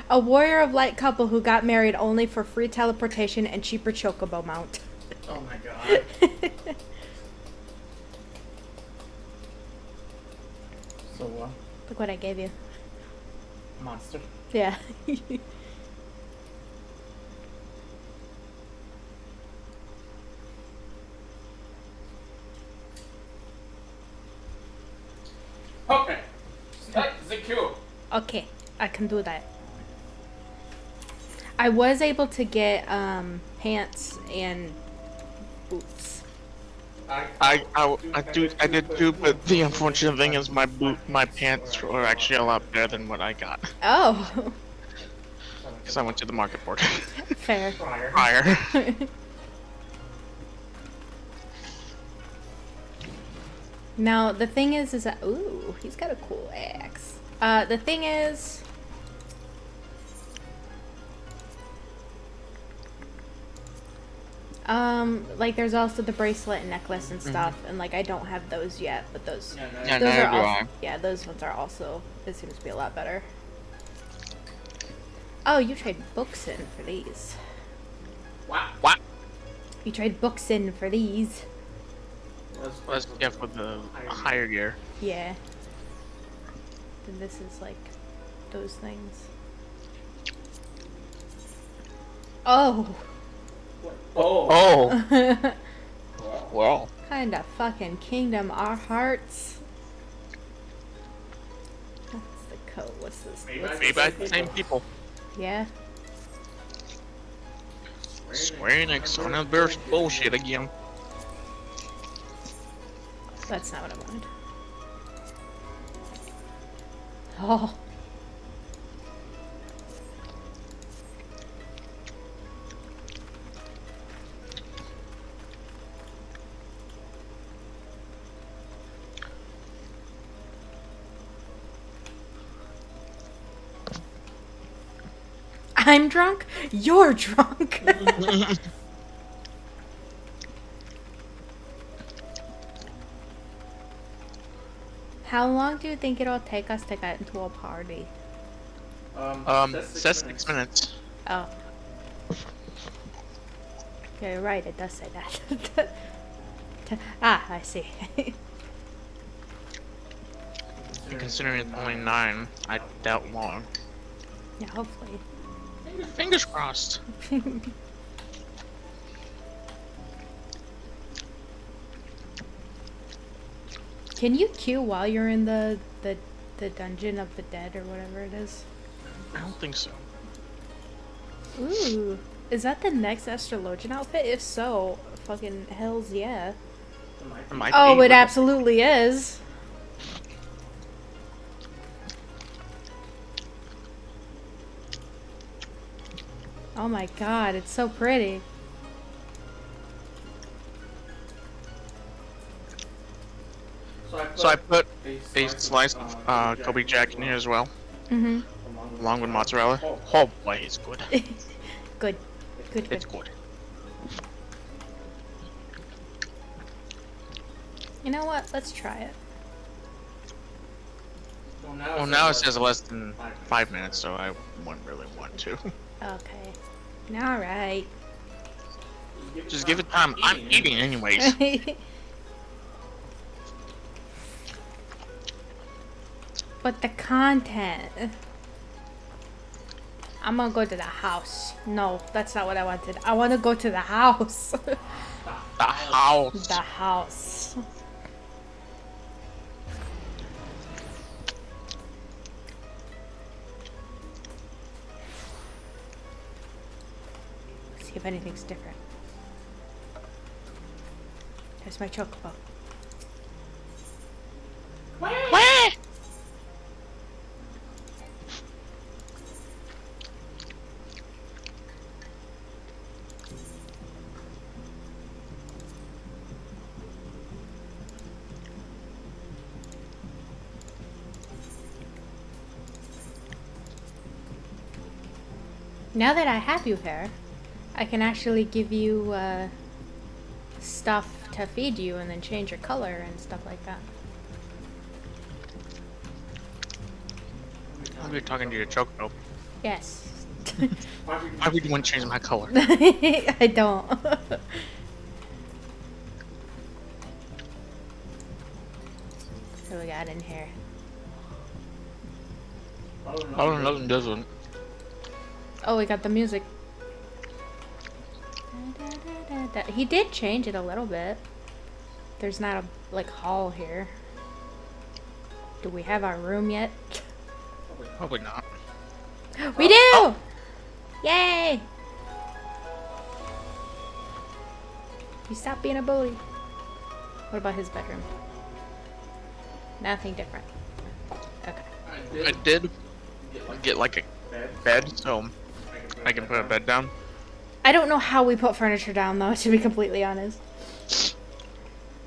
A warrior of light couple who got married only for free teleportation and cheaper chocobo mount. Oh my god. So what? Look what I gave you. Monster. Yeah. Okay. Strike the queue. Okay, I can do that. I was able to get pants and boots. I did too, but the unfortunate thing is my pants were actually a lot better than what I got. Oh. Because I went to the market board. Fair. Prior. Now the thing is that ooh, he's got a cool axe. The thing is. Like there's also the bracelet and necklace and stuff, and like I don't have those yet, but those Yeah, those are do also, I. yeah, those ones are also, it seems to be a lot better. Oh, you trade books in for these. What? You trade books in for these. Let's get for the higher gear. Yeah. then this is like those things. Oh. Oh. Well. Kind of fucking kingdom our hearts. What's the code? What's this? Made by the same people. Yeah. Square Enix on their bullshit again. That's not what I wanted. Oh. I'm drunk? You're drunk. How long do you think it'll take us to get into a party? Says 6 minutes. Oh. Yeah, you're right, it does say that. Ah, I see. Considering it's only 9, I doubt long. Yeah, hopefully. Fingers crossed. Can you queue while you're in the dungeon of the dead or whatever it is? I don't think so. Ooh, is that the next astrologian outfit? If so, fucking hells yeah. Oh, it absolutely is. Oh my god, it's so pretty. So I put a slice of Kobe Jack in here as well. Mm-hmm. Along with mozzarella. Oh boy, it's good. Good. Good, It's good. You know what? Let's try it. Well, now it says less than 5 minutes, so I wouldn't really want to. Okay. Alright. Just give it time. I'm eating anyways. But the content. I'm gonna go to the house. No, that's not what I wanted. I want to go to the house. The house. The house. See if anything's different. There's my chocobo. Where? Now that I have you here, I can actually give you stuff to feed you and then change your color and stuff like that. I'll be talking to your chocobo. Yes. Why would you want to change my color? I don't. What do we got in here? Oh, nothing doesn't. Oh, we got the music. He did change it a little bit. There's not a, like, hall here. Do we have our room yet? Probably not. We do! Oh. Yay! You stop being a bully. What about his bedroom? Nothing different. Okay. I did get like a bed, so I can put a bed down. I don't know how we put furniture down, though, to be completely honest.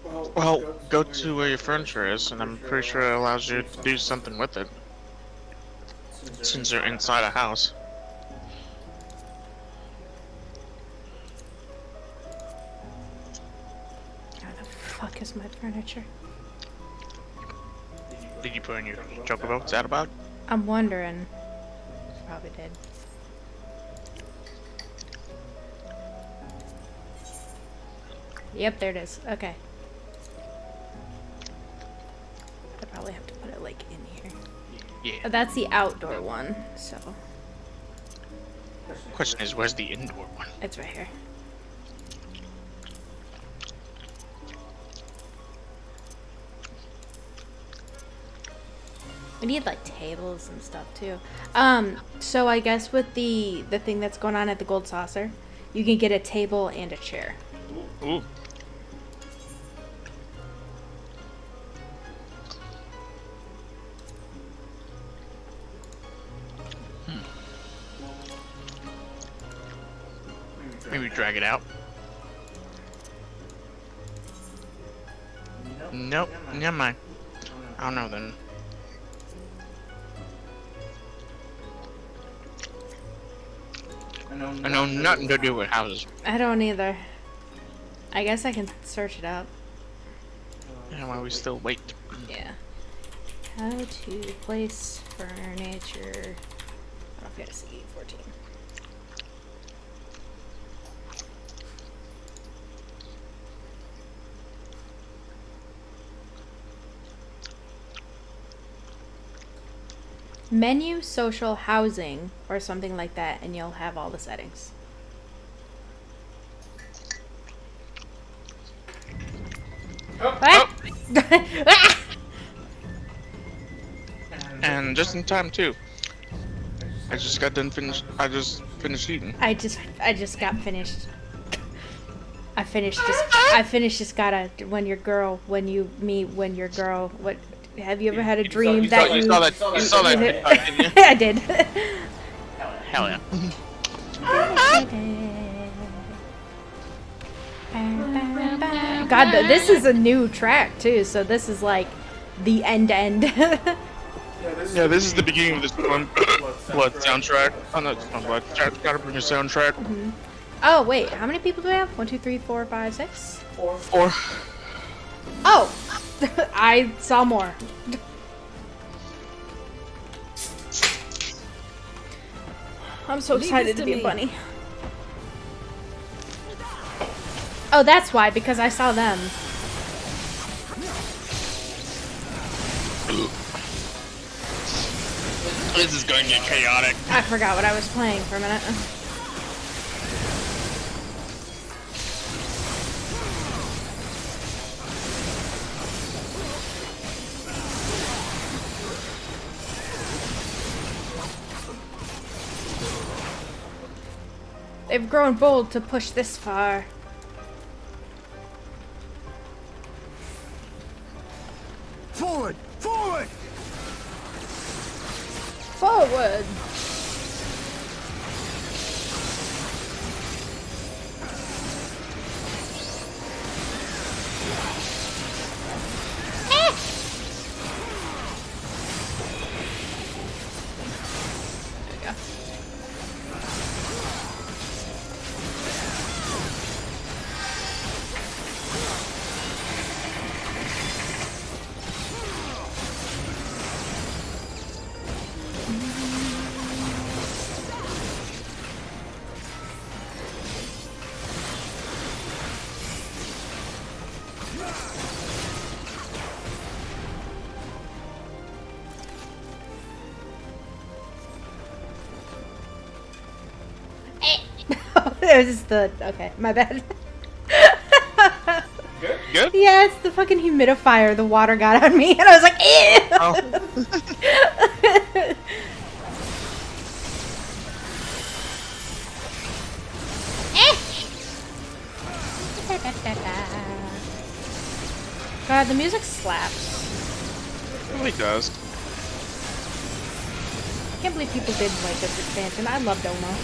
Well, go to where your furniture is, and I'm pretty sure it allows you to do something with it. Since you're inside a house. Where the fuck is my furniture? Did you put in your chocobo? Is that about? I'm wondering. Probably did. Yep, there it is. Okay. I probably have to put it like in here. Yeah. That's the outdoor one, so. Question is, where's the indoor one? It's right here. We need like tables and stuff too. So I guess with the thing that's going on at the Gold Saucer, you can get a table and a chair. Ooh. Maybe drag it out. Nope, never mind. I don't know then. I know nothing to do with houses. I don't either. I guess I can search it up. Yeah, why we still wait? Yeah. How to place furniture. I don't know if you had to see 14. Menu, social, housing, or something like that, and you'll have all the settings. And just in time too. I just got done finished. I just finished eating. I just got finished. I finished just gotta when your girl when you meet when your girl what have you ever had a dream you saw that didn't you? I did. Hell yeah. God, this is a new track too, so this is like the end. Yeah, this is the beginning of this Blood soundtrack. Oh no, it's not Blood. Gotta bring a soundtrack. Mm-hmm. Oh wait, how many people do we have? 1, 2, 3, 4, 5, 6? 4. Oh, I saw more. I'm so excited to be a bunny. Oh, that's why, because I saw them. This is going to get chaotic. I forgot what I was playing for a minute. They've grown bold to push this far. Forward! Forward! Forward! It was just the okay, my bad. Good? Good? Yeah, it's the fucking humidifier. The water got on me, and I was like, ew! God, the music slaps. It really does. I can't believe people didn't like this expansion. I love Domo.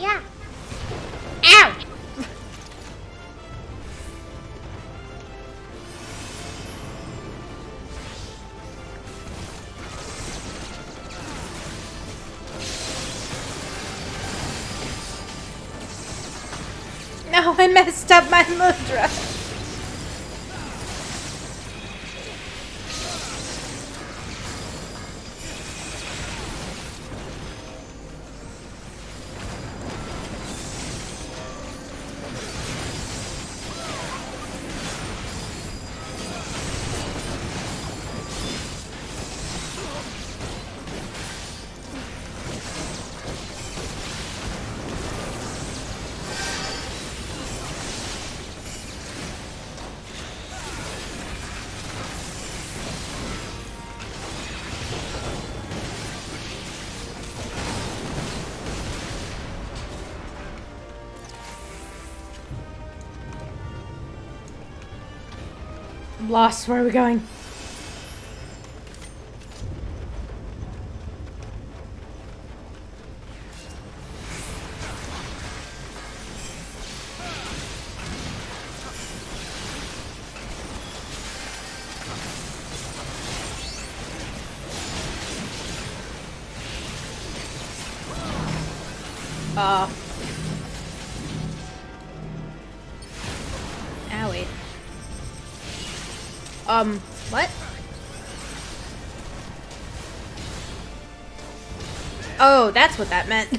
Yeah. Ow! No, I messed up my mudra. I'm lost. Where are we going? Owie. What? Oh, that's what that meant.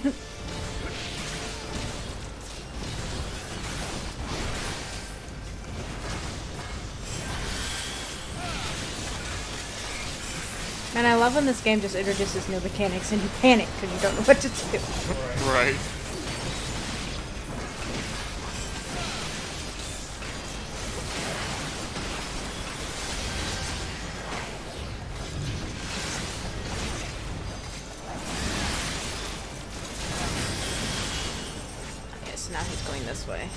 And I love when this game just introduces new mechanics and you panic because you don't know what to do. Right. Okay, so now he's going this way.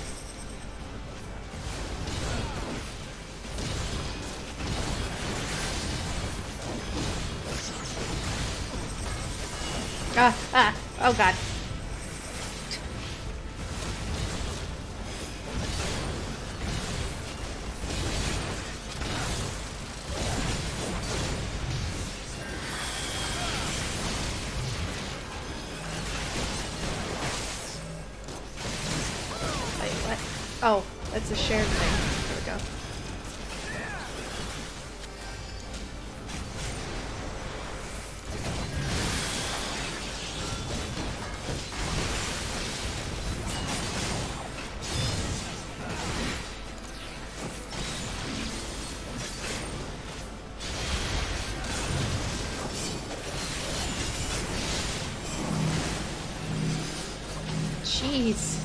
Oh god. Wait, what? Oh, that's a shared thing. There we go. Jeez.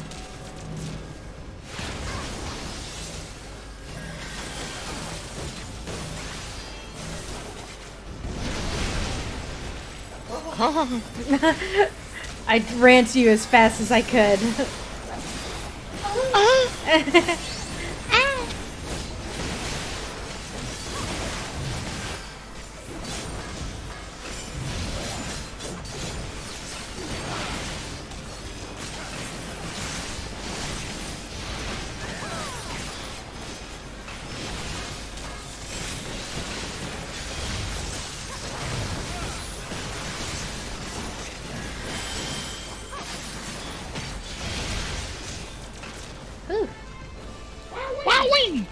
I ran to you as fast as I could. Ooh. Wowee!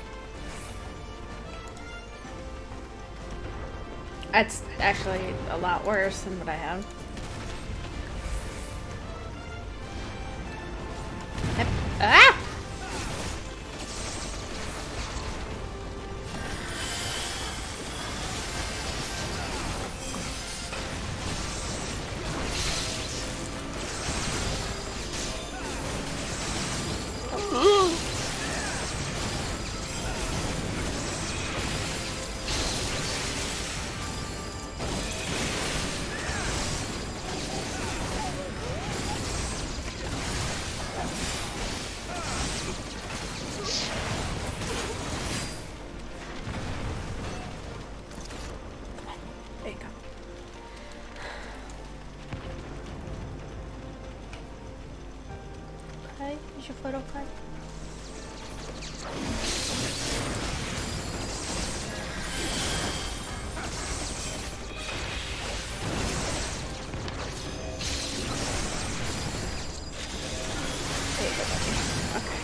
That's actually a lot worse than what I have. Yep. Ah! There you go. Okay, is your photo card? There you go, buddy. Okay.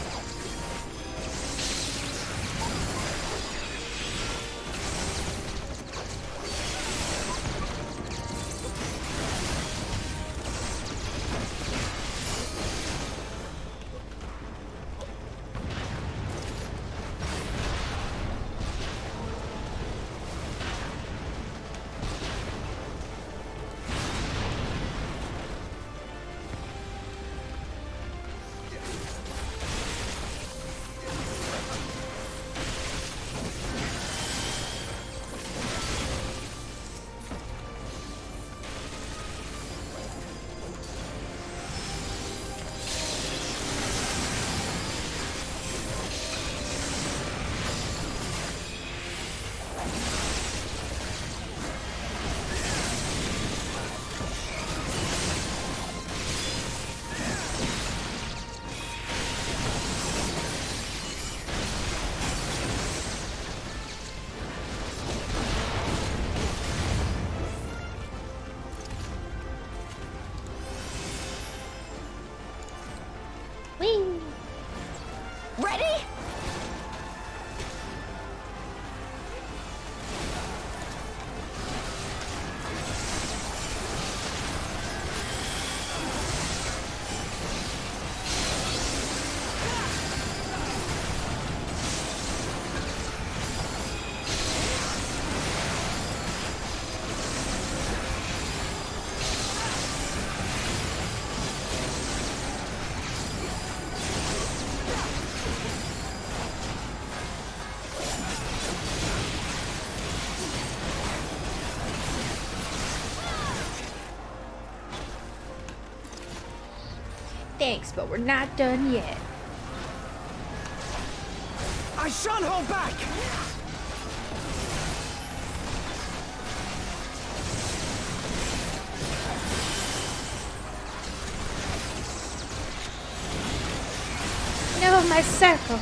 ready? Thanks, but we're not done yet. I shan't hold back! No, my circle.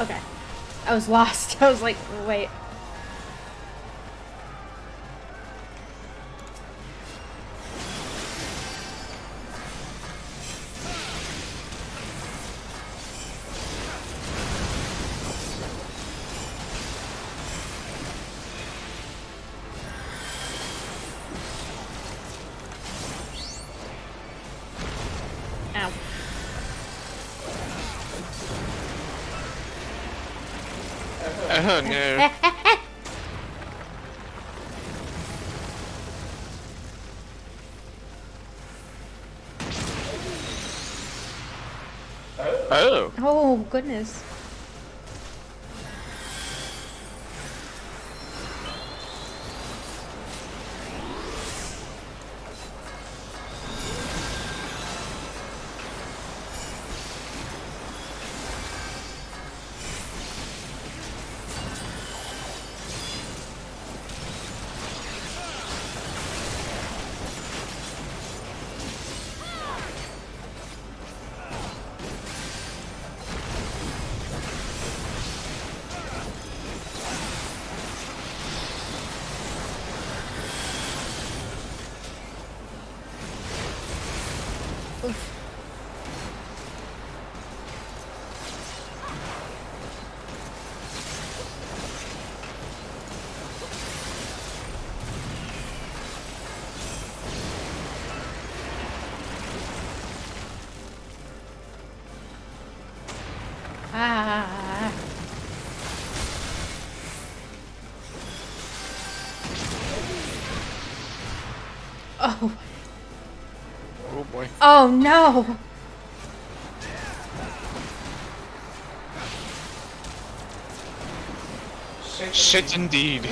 Okay. I was lost. I was like, wait. Ow. Oh no. Oh. Oh, goodness. Ah. Oh. Oh boy. Oh no. Shit indeed.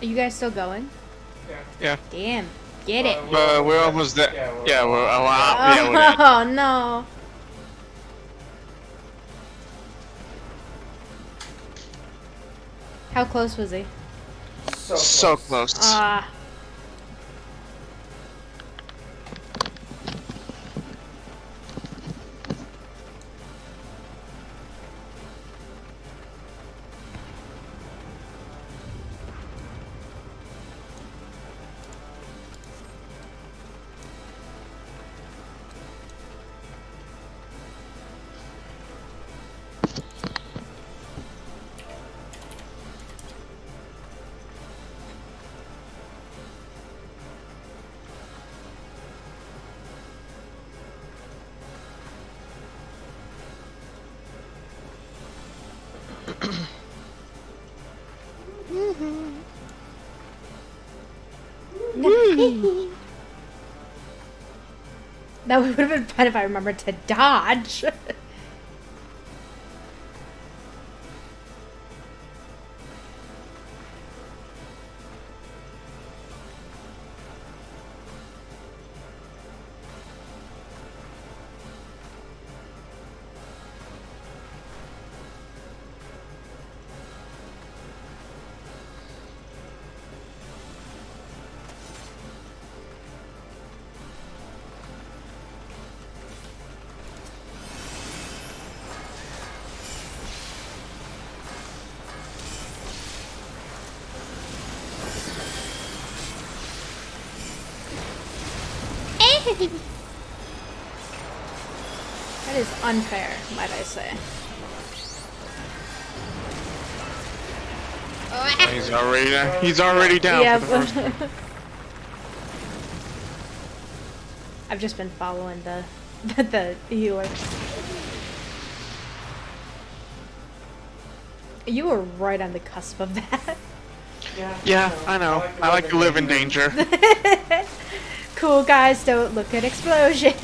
Are you guys still going? Yeah. Damn. Get it. We're almost there. Yeah, we're Oh no. How close was he? So close. Ah. That would have been fun if I remembered to dodge. That is unfair, might I say. He's already down. Yeah, For the first one. I've just been following the healer. You were right on the cusp of that. Yeah, I know. I like to live in danger. Cool guys don't look at explosions.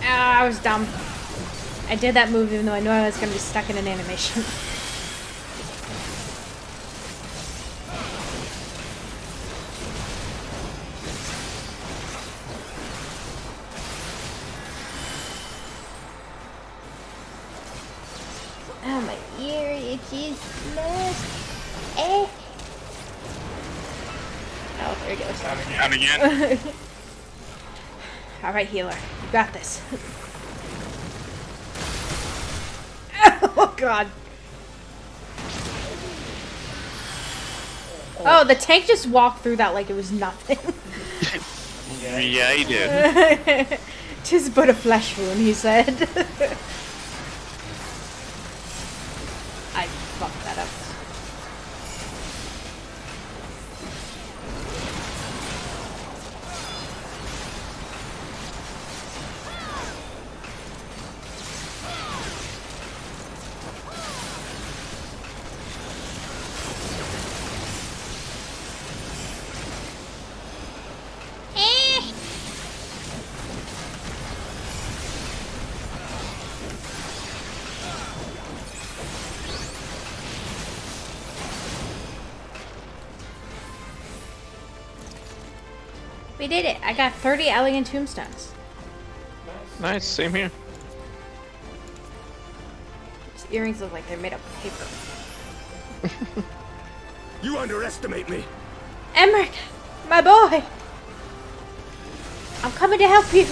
Ah, I was dumb. I did that move even though I knew I was going to be stuck in an animation. Oh, my ear itches. Look. Eh. Oh, there he goes. Down again. Alright, healer. You got this. Oh, God. Oh, the tank just walked through that like it was nothing. Yeah, he did. 'Tis but a flesh wound, he said. I fucked that up. We did it. I got 30 elegant tombstones. Nice, same here. These earrings look like they're made of paper. You underestimate me. Emmerich, my boy. I'm coming to help you.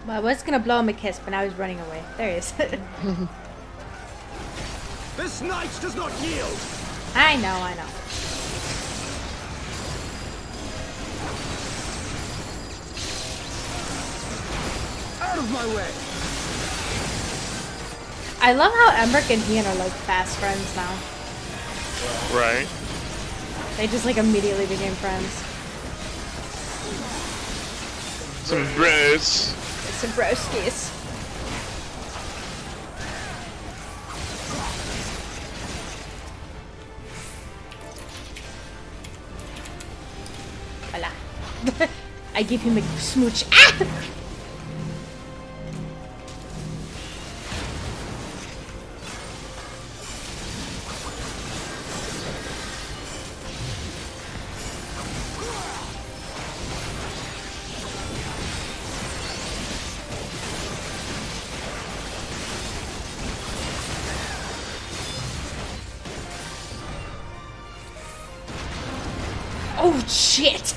Well, I was gonna blow him a kiss, but now he's running away. There he is. This knight does not yield! I know, I know. Out of my way! I love how Emmerich and Ian are like fast friends now. Right. They just like immediately became friends. Some bros. Some broskies. Voila. I give him a smooch. Ah! Oh shit!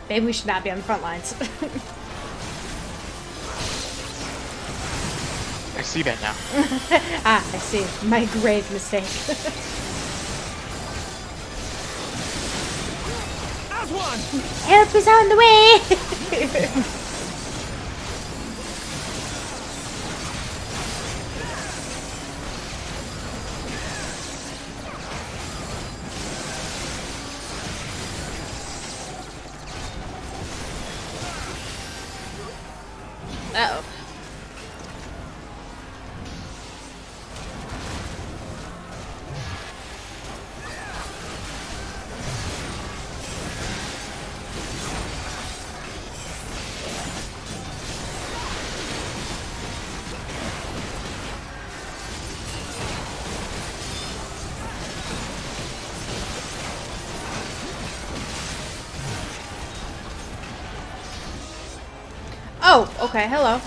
Maybe we should not be on the front lines. I see that now. Ah, I see. My grave mistake. As one! Help is on the way! Uh-oh. Oh, okay, hello.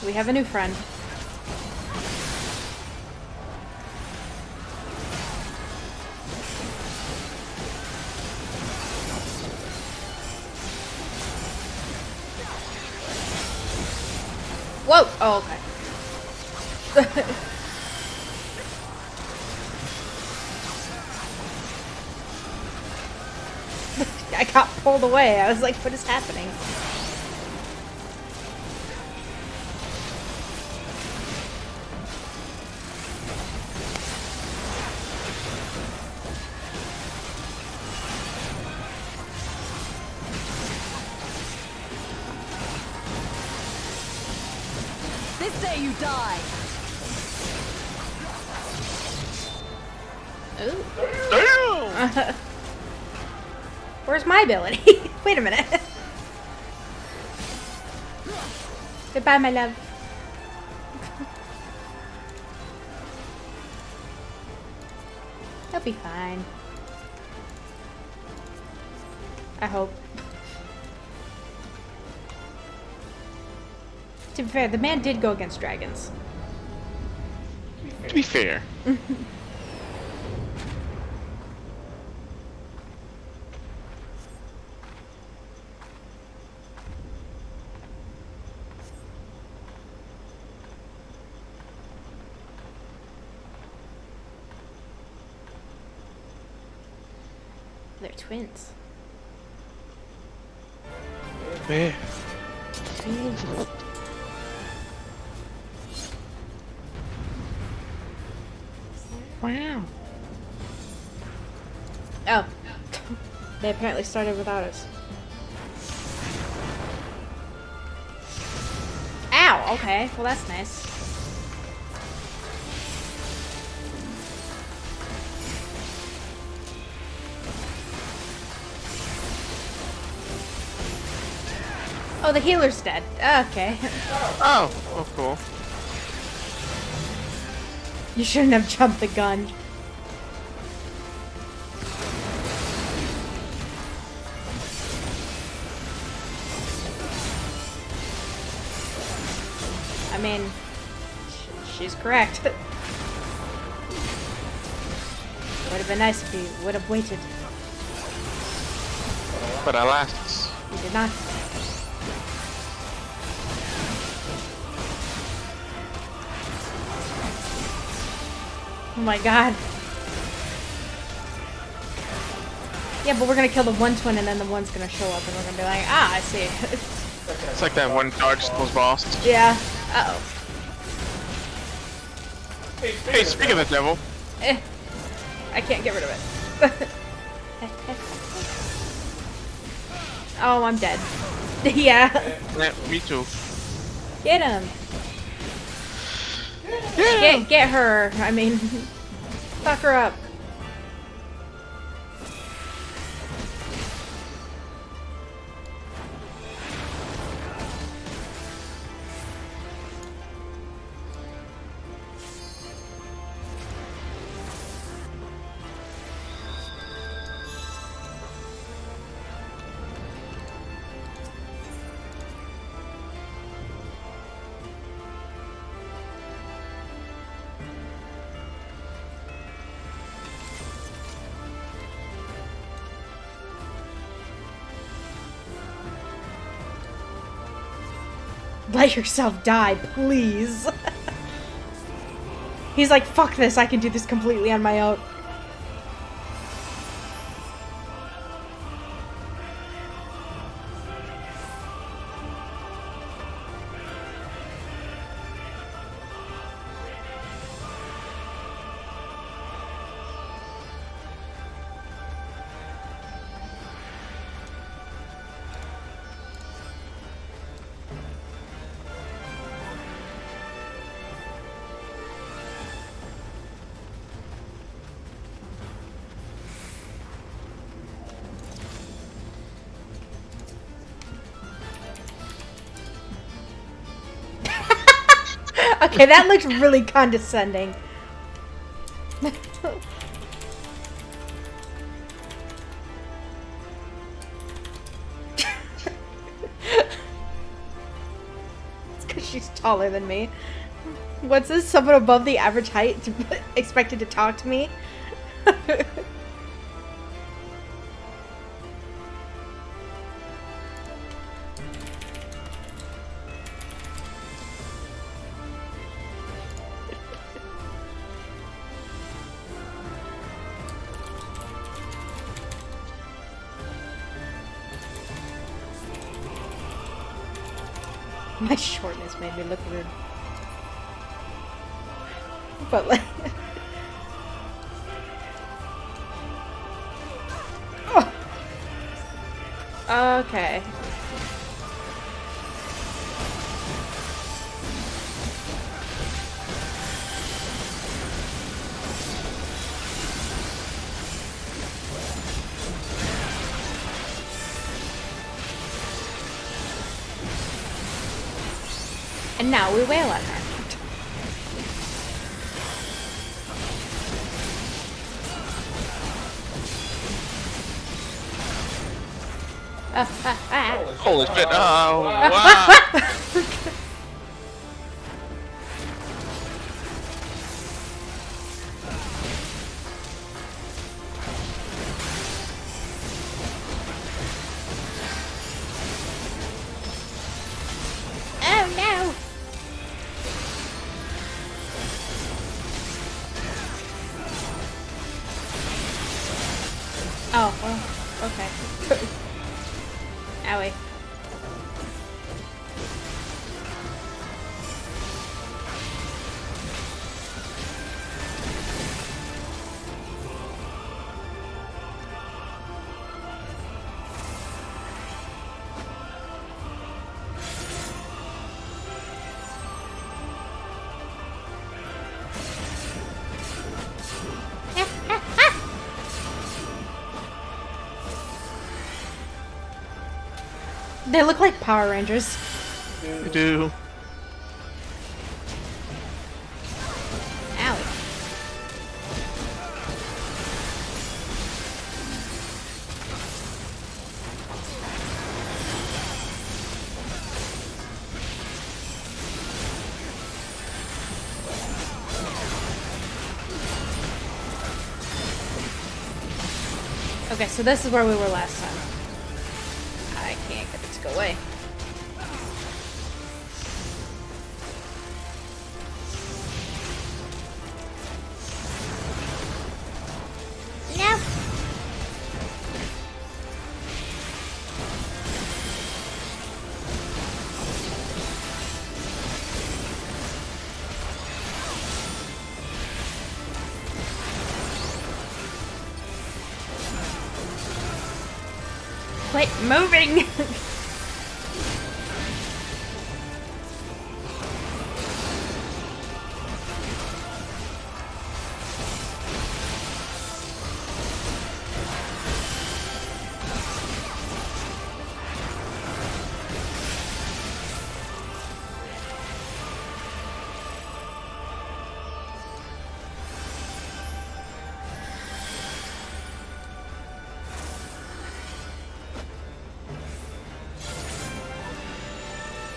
We have a new friend. Whoa! Oh, okay. I got pulled away. I was like, what is happening? This day you die. Ooh. Where's my ability? Wait a minute. Goodbye, my love. He'll be fine. I hope. To be fair, the man did go against dragons. To be fair. They're twins. Yeah. Wow. Oh. They apparently started without us. Ow! Okay, well that's nice. Oh, the healer's dead. Okay. Oh, oh, cool. You shouldn't have jumped the gun. I mean, she's correct. Would have been nice if he would have waited. But alas. He did not. Oh my god. Yeah, but we're gonna kill the one twin and then the one's gonna show up and we're gonna be like, ah, I see. It's like that one Dark Souls boss. Yeah. Uh-oh. Hey, speaking of the devil. I can't get rid of it. Oh, I'm dead. Yeah. Yeah, me too. Get him. Get her. I mean, fuck her up. Let yourself die, please. He's like, fuck this, I can do this completely on my own. Okay, that looks really condescending. It's because she's taller than me. What's this? Someone above the average height expected to talk to me? My shortness made me look weird. But like... Oh. Okay. And now we wail on her. Holy shit, oh, wow. Oh no! Oh, well, okay. Owie. They look like Power Rangers. They do. Ow. Okay, so this is where we were last time. I can't get it to go away. No. Quit moving!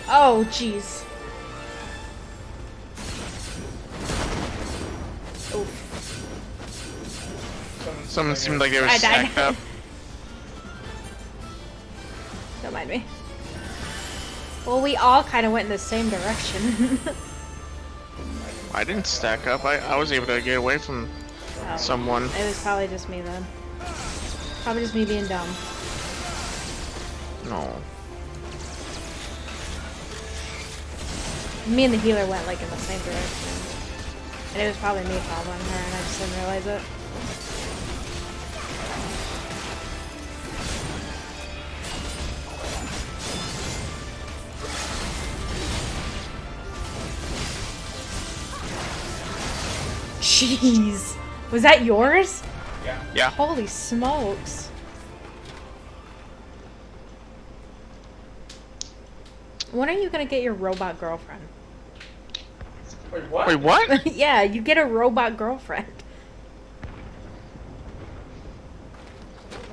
Oh, jeez. Someone seemed like they were I died. stacked up. Don't mind me. Well, we all kind of went in the same direction. I didn't stack up. I was able to get away from someone. It was probably just me then. Probably just me being dumb. No. Me and the healer went like in the same direction. And it was probably me following her and I just didn't realize it. Jeez. Was that yours? Yeah. Yeah. Holy smokes. When are you gonna get your robot girlfriend? Wait, what? Wait, what? Yeah, you get a robot girlfriend.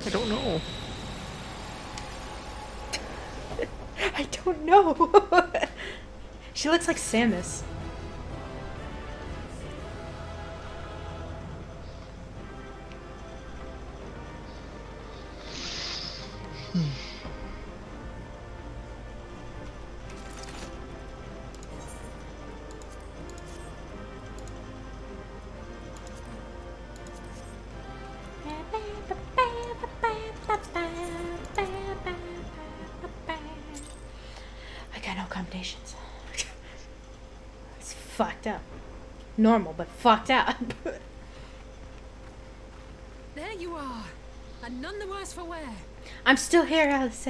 I don't know. I don't know. She looks like Samus. I got no combinations. It's fucked up. Normal, but fucked up. There you are, and none the worse for wear. I'm still here, Alice.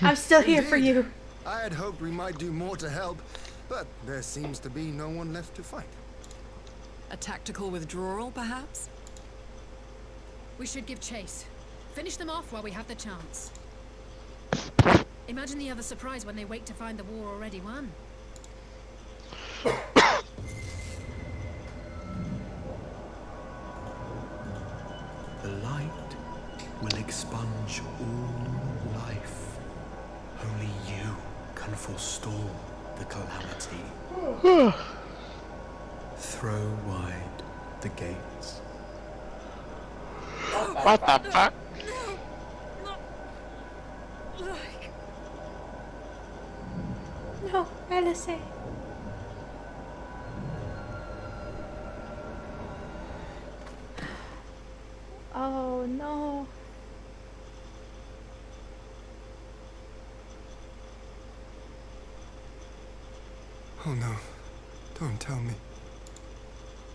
I'm still here for you. I had hoped we might do more to help, but there seems to be no one left to fight. A tactical withdrawal, perhaps? We should give chase. Finish them off while we have the chance. Imagine the other surprise when they wake to find the war already won. The light will expunge all life. Only you can forestall the calamity. Throw wide the gates. What the fuck? No, Alice. Oh no. Oh no. Don't tell me.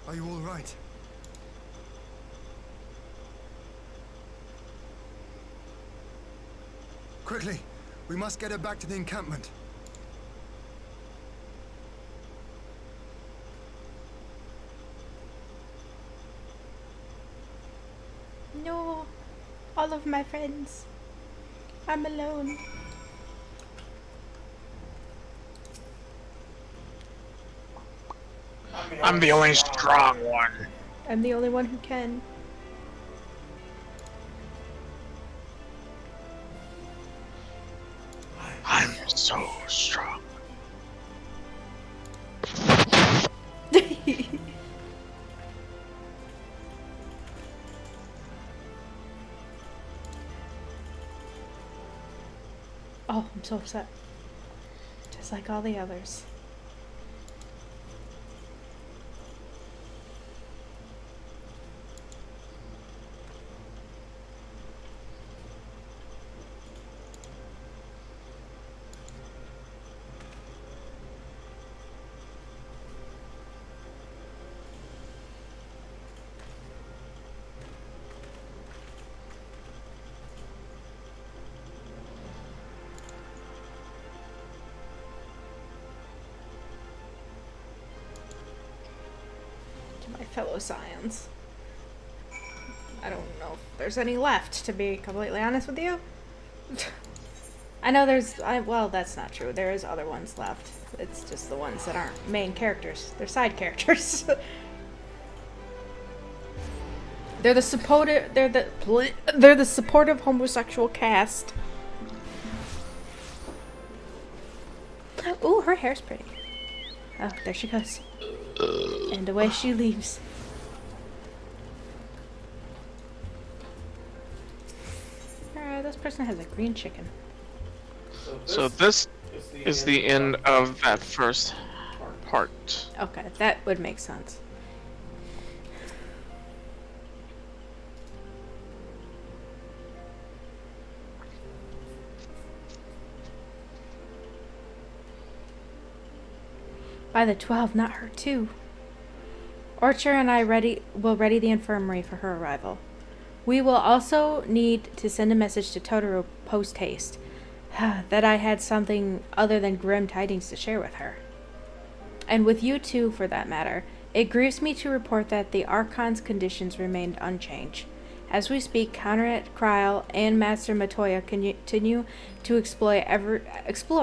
Are you all right? Quickly! We must get her back to the encampment. No. All of my friends. I'm alone. I'm the only strong one. I'm the only one who can. I'm so strong. Oh, I'm so upset. Just like all the others. My fellow scions. I don't know if there's any left, to be completely honest with you. I know well, that's not true. There is other ones left. It's just the ones that aren't main characters. They're side characters. They're the supportive homosexual cast. Ooh, her hair's pretty. Oh, there she goes. And away she leaves. Alright, this person has a green chicken. So this is the end of that first part. Okay, that would make sense. By the 12, not her too. Orcher and I will ready the infirmary for her arrival. We will also need to send a message to Totoro post-haste that I had something other than grim tidings to share with her. And with you too, for that matter. It grieves me to report that the Archon's conditions remained unchanged. As we speak, Conrad Kryl and Master Matoya continue to explore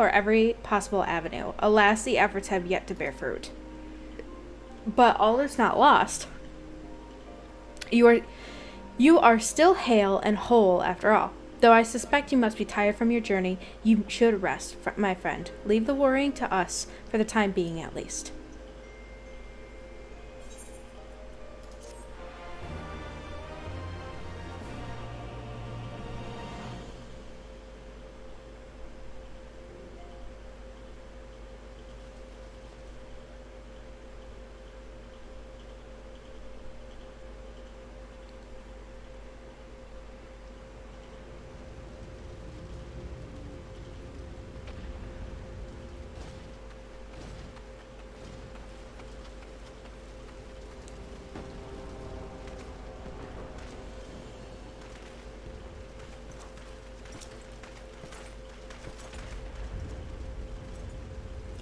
every possible avenue. Alas, the efforts have yet to bear fruit. But all is not lost. You are still hale and whole after all. Though I suspect you must be tired from your journey, you should rest, my friend. Leave the worrying to us, for the time being at least.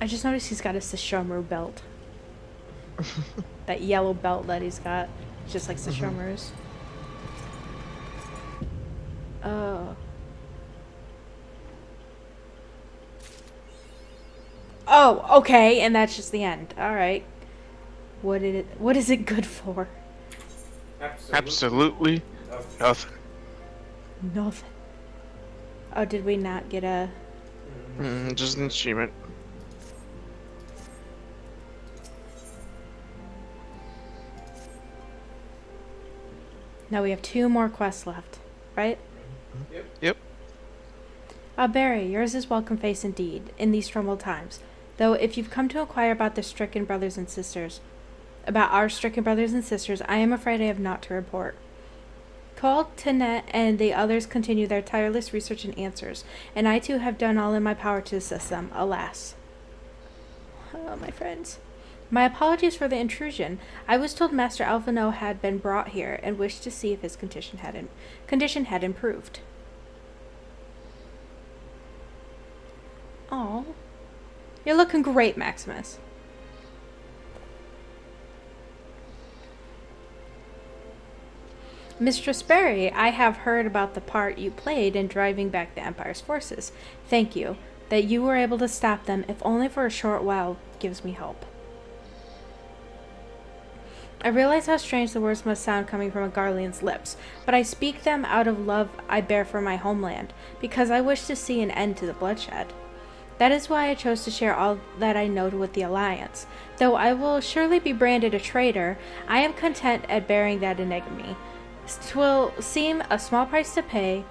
I just noticed he's got a Sesshomaru belt. That yellow belt that he's got. Just like Sesshomaru's. Oh. Oh, okay, and that's just the end. Alright. What is it good for? Absolutely nothing. Nothing. Oh, did we not get a... Just an achievement. Now we have 2 more quests left, right? Yep. Barry, yours is welcome face indeed, in these troubled times. Though if you've come to inquire about our stricken brothers and sisters, I am afraid I have naught to report. Cole, Tenet, and the others continue their tireless research and answers, and I too have done all in my power to assist them, alas. Oh, my friends. My apologies for the intrusion. I was told Master Alphino had been brought here and wished to see if his condition had improved. Oh, you're looking great, Maximus. Mistress Barry, I have heard about the part you played in driving back the Empire's forces. Thank you. That you were able to stop them, if only for a short while, gives me hope. I realize how strange the words must sound coming from a Garlean's lips, but I speak them out of love I bear for my homeland, because I wish to see an end to the bloodshed. That is why I chose to share all that I know with the Alliance. Though I will surely be branded a traitor, I am content at bearing that enigma. 'Twill seem a small price to pay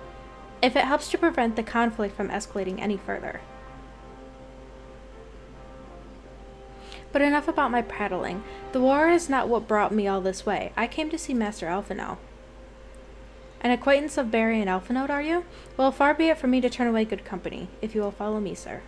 if it helps to prevent the conflict from escalating any further. But enough about my prattling. The war is not what brought me all this way. I came to see Master Alphinaud. An acquaintance of Barry and Alphinaud, are you? Well, far be it from me to turn away good company, if you will follow me, sir.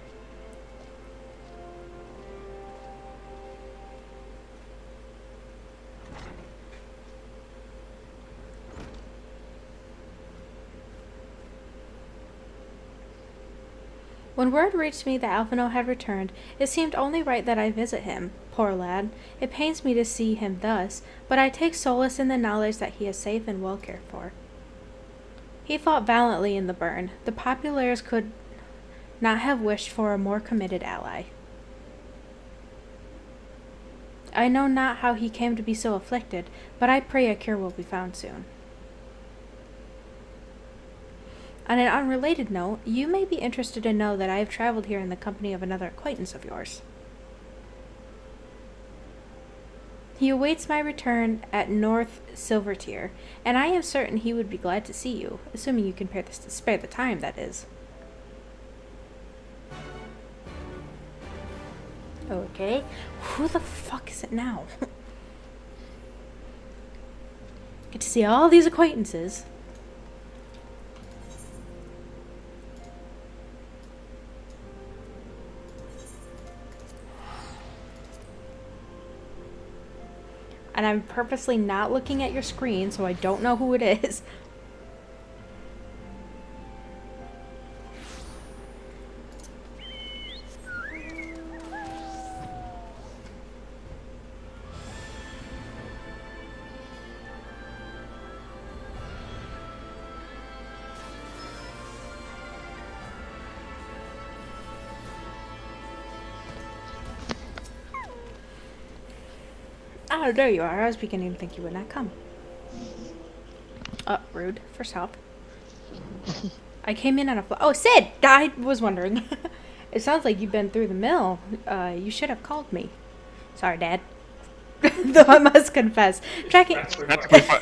When word reached me that Alphinaud had returned, it seemed only right that I visit him. Poor lad, it pains me to see him thus, but I take solace in the knowledge that he is safe and well cared for. He fought valiantly in the burn. The Populaires could not have wished for a more committed ally. I know not how he came to be so afflicted, but I pray a cure will be found soon. On an unrelated note, you may be interested to know that I have traveled here in the company of another acquaintance of yours. He awaits my return at North Silvertier, and I am certain he would be glad to see you, assuming you can spare the time, that is. Okay, who the fuck is it now? Get to see all these acquaintances. And I'm purposely not looking at your screen, so I don't know who it is. Oh, there you are. I was beginning to think you would not come. Rude. First off. I came in on a oh, Sid! I was wondering. It sounds like you've been through the mill. You should have called me. Sorry, Dad. Though I must confess, tracking...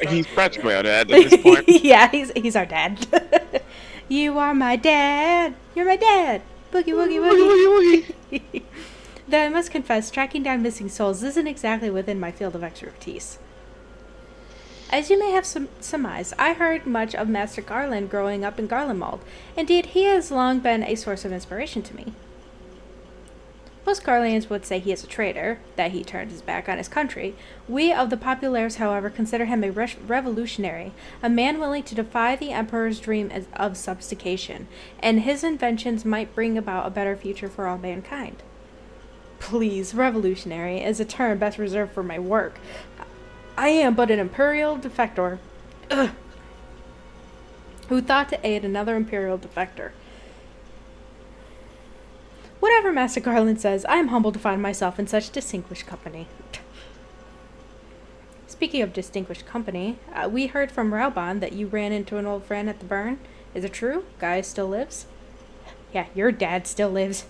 He's practically our dad at this point. Yeah, he's our dad. You are my dad. You're my dad. Boogie, woogie, woogie. Woogie, woogie. Though I must confess, tracking down missing souls isn't exactly within my field of expertise. As you may have surmised, I heard much of Master Garland growing up in Garlemald. Indeed, he has long been a source of inspiration to me. Most Garleans would say he is a traitor, that he turned his back on his country. We of the Populaires, however, consider him a revolutionary, a man willing to defy the Emperor's dream of subjugation, and his inventions might bring about a better future for all mankind. Please, revolutionary is a term best reserved for my work. I am but an imperial defector who thought to aid another imperial defector. Whatever Master Garland says, I am humbled to find myself in such distinguished company. Speaking of distinguished company, we heard from Raubon that you ran into an old friend at the burn. Is it true? Guy still lives? Yeah, your dad still lives.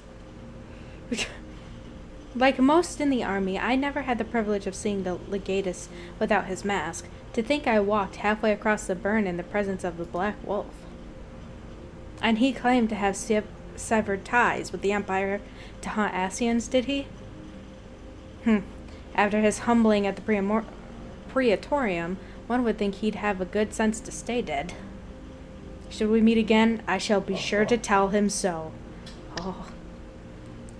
Like most in the army, I never had the privilege of seeing the legatus without his mask. To think I walked halfway across the burn in the presence of the Black Wolf. And he claimed to have severed ties with the Empire to haunt Asians, did he? After his humbling at the Praetorium, one would think he'd have a good sense to stay dead. Should we meet again, I shall be sure to tell him so. Oh.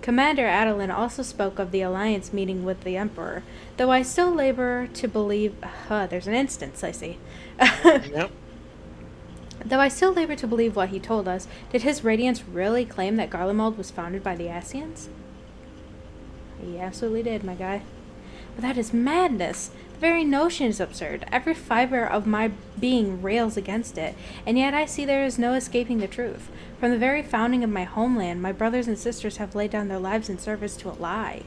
Commander Adeline also spoke of the Alliance meeting with the Emperor, though I still labor to believe... there's an instance, I see. Yep. Though I still labor to believe what he told us, did his Radiance really claim that Garlemald was founded by the Asians? He absolutely did, my guy. But that is madness. The very notion is absurd. Every fiber of my being rails against it, and yet I see there is no escaping the truth. From the very founding of my homeland, my brothers and sisters have laid down their lives in service to a lie.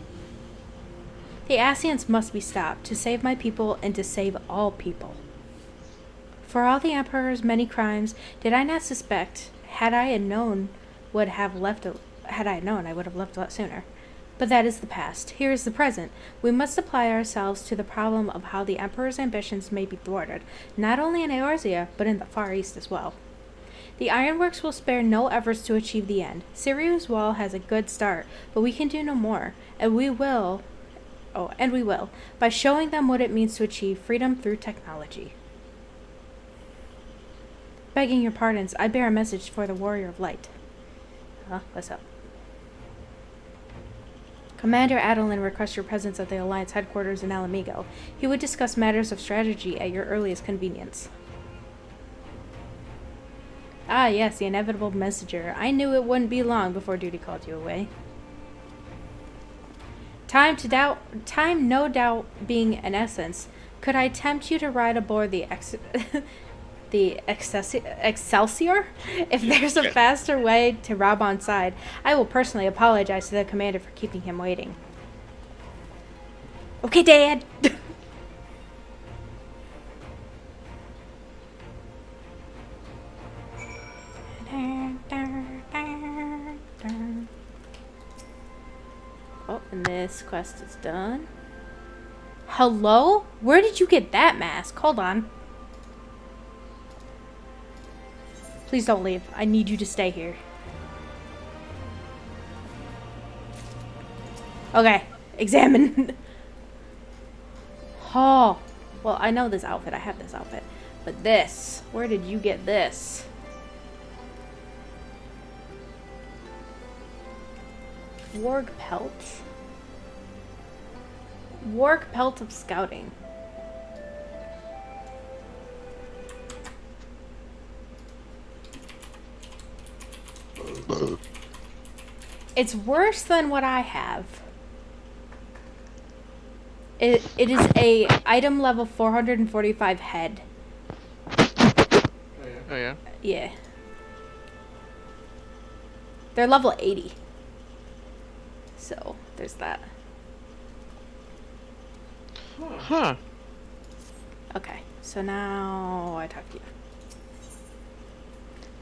The Ascians must be stopped to save my people and to save all people. For all the Emperor's many crimes, did I not suspect, had I known, I would have left a lot sooner. But that is the past. Here is the present. We must apply ourselves to the problem of how the Emperor's ambitions may be thwarted, not only in Eorzea, but in the Far East as well. The Ironworks will spare no efforts to achieve the end. Sirius Wall has a good start, but we can do no more, and we will, by showing them what it means to achieve freedom through technology. Begging your pardons, I bear a message for the Warrior of Light. What's up? Commander Adolin requests your presence at the Alliance headquarters in Alamigo. He would discuss matters of strategy at your earliest convenience. Ah, yes, the inevitable messenger. I knew it wouldn't be long before duty called you away. Time no doubt being an essence. Could I tempt you to ride aboard the Excelsior? If there's a faster way to rob on side, I will personally apologize to the commander for keeping him waiting. Okay, Dad! Oh, and this quest is done. Hello? Where did you get that mask? Hold on. Please don't leave. I need you to stay here. Okay. Examine. Oh. Well, I know this outfit. I have this outfit. But this. Where did you get this? Warg pelt. Warg pelt of scouting. It's worse than what I have. It is a item level 445 head. Oh yeah? Yeah. They're level 80. So, there's that. Huh. Okay, so now I talk to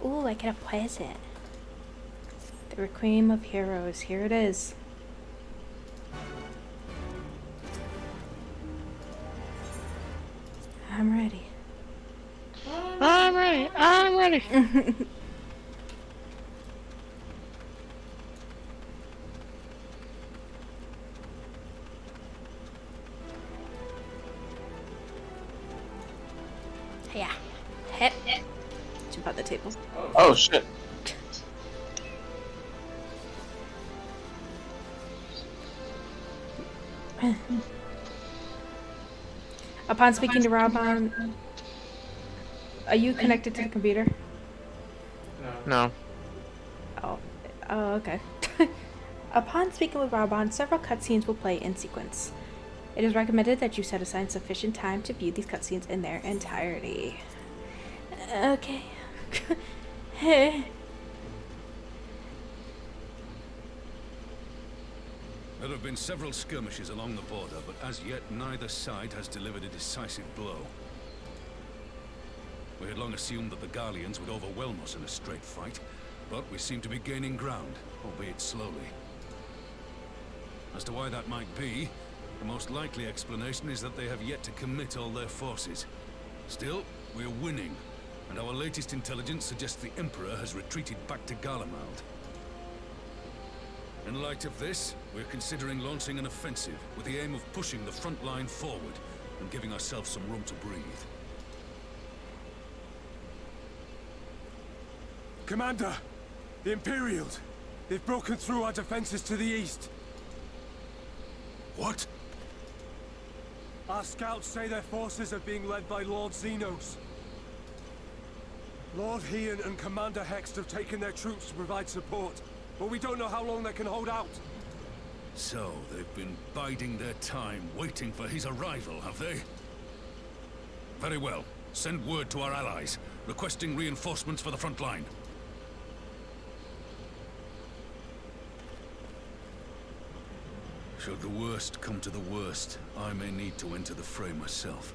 you. Ooh, I get a present. The Requiem of Heroes. Here it is. I'm ready. I'm ready. I'm ready. Yeah. Hit. Jump out the table. Oh shit. Upon speaking to Robon, are you connected to the computer? No. Oh, okay. Upon speaking with Robon, several cutscenes will play in sequence. It is recommended that you set aside sufficient time to view these cutscenes in their entirety. Okay. There have been several skirmishes along the border, but as yet neither side has delivered a decisive blow. We had long assumed that the Garleans would overwhelm us in a straight fight, but we seem to be gaining ground, albeit slowly. As to why that might be, the most likely explanation is that they have yet to commit all their forces. Still, we're winning, and our latest intelligence suggests the Emperor has retreated back to Garlemald. In light of this, we're considering launching an offensive with the aim of pushing the front line forward and giving ourselves some room to breathe. Commander! The Imperials! They've broken through our defenses to the east. What? Our scouts say their forces are being led by Lord Xenos. Lord Heian and Commander Hext have taken their troops to provide support, but we don't know how long they can hold out. So, they've been biding their time, waiting for his arrival, have they? Very well. Send word to our allies, requesting reinforcements for the front line. Should the worst come to the worst, I may need to enter the fray myself.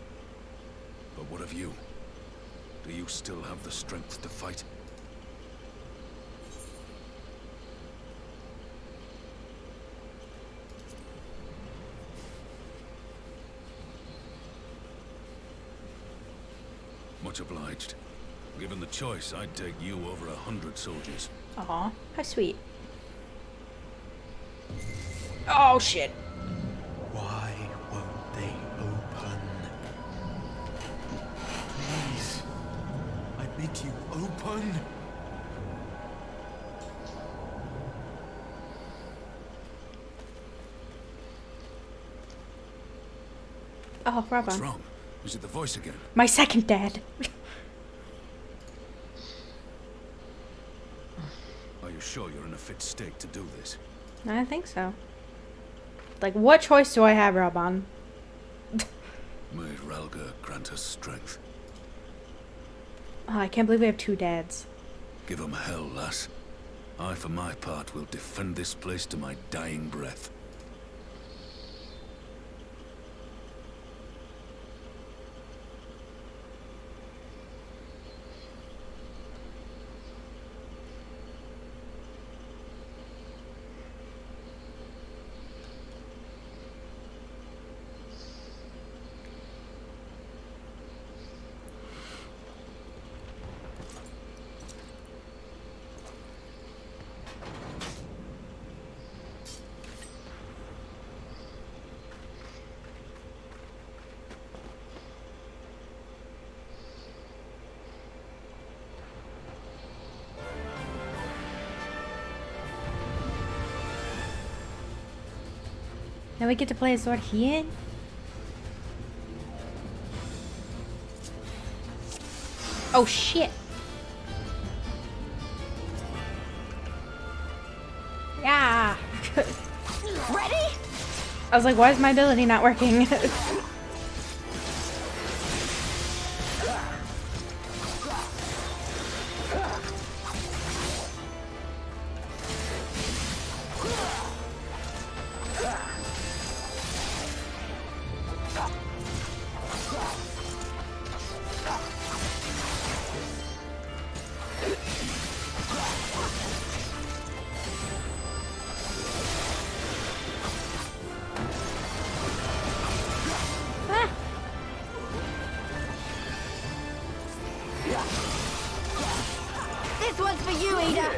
But what of you? Do you still have the strength to fight? Much obliged. Given the choice, I'd take you over 100 soldiers. Aw, how sweet. Oh shit. Why won't they open? Please. I bid you open. Oh, Robin. What's wrong? Is it the voice again? My second dad. Are you sure you're in a fit state to do this? I think so. Like, what choice do I have, Robin? May Ralga grant us strength. Oh, I can't believe we have two dads. Give 'em hell, lass. I, for my part, will defend this place to my dying breath. Now we get to play as Lord Hien? Oh shit. Yeah. Ready? I was like, why is my ability not working? This one's for you, Ada.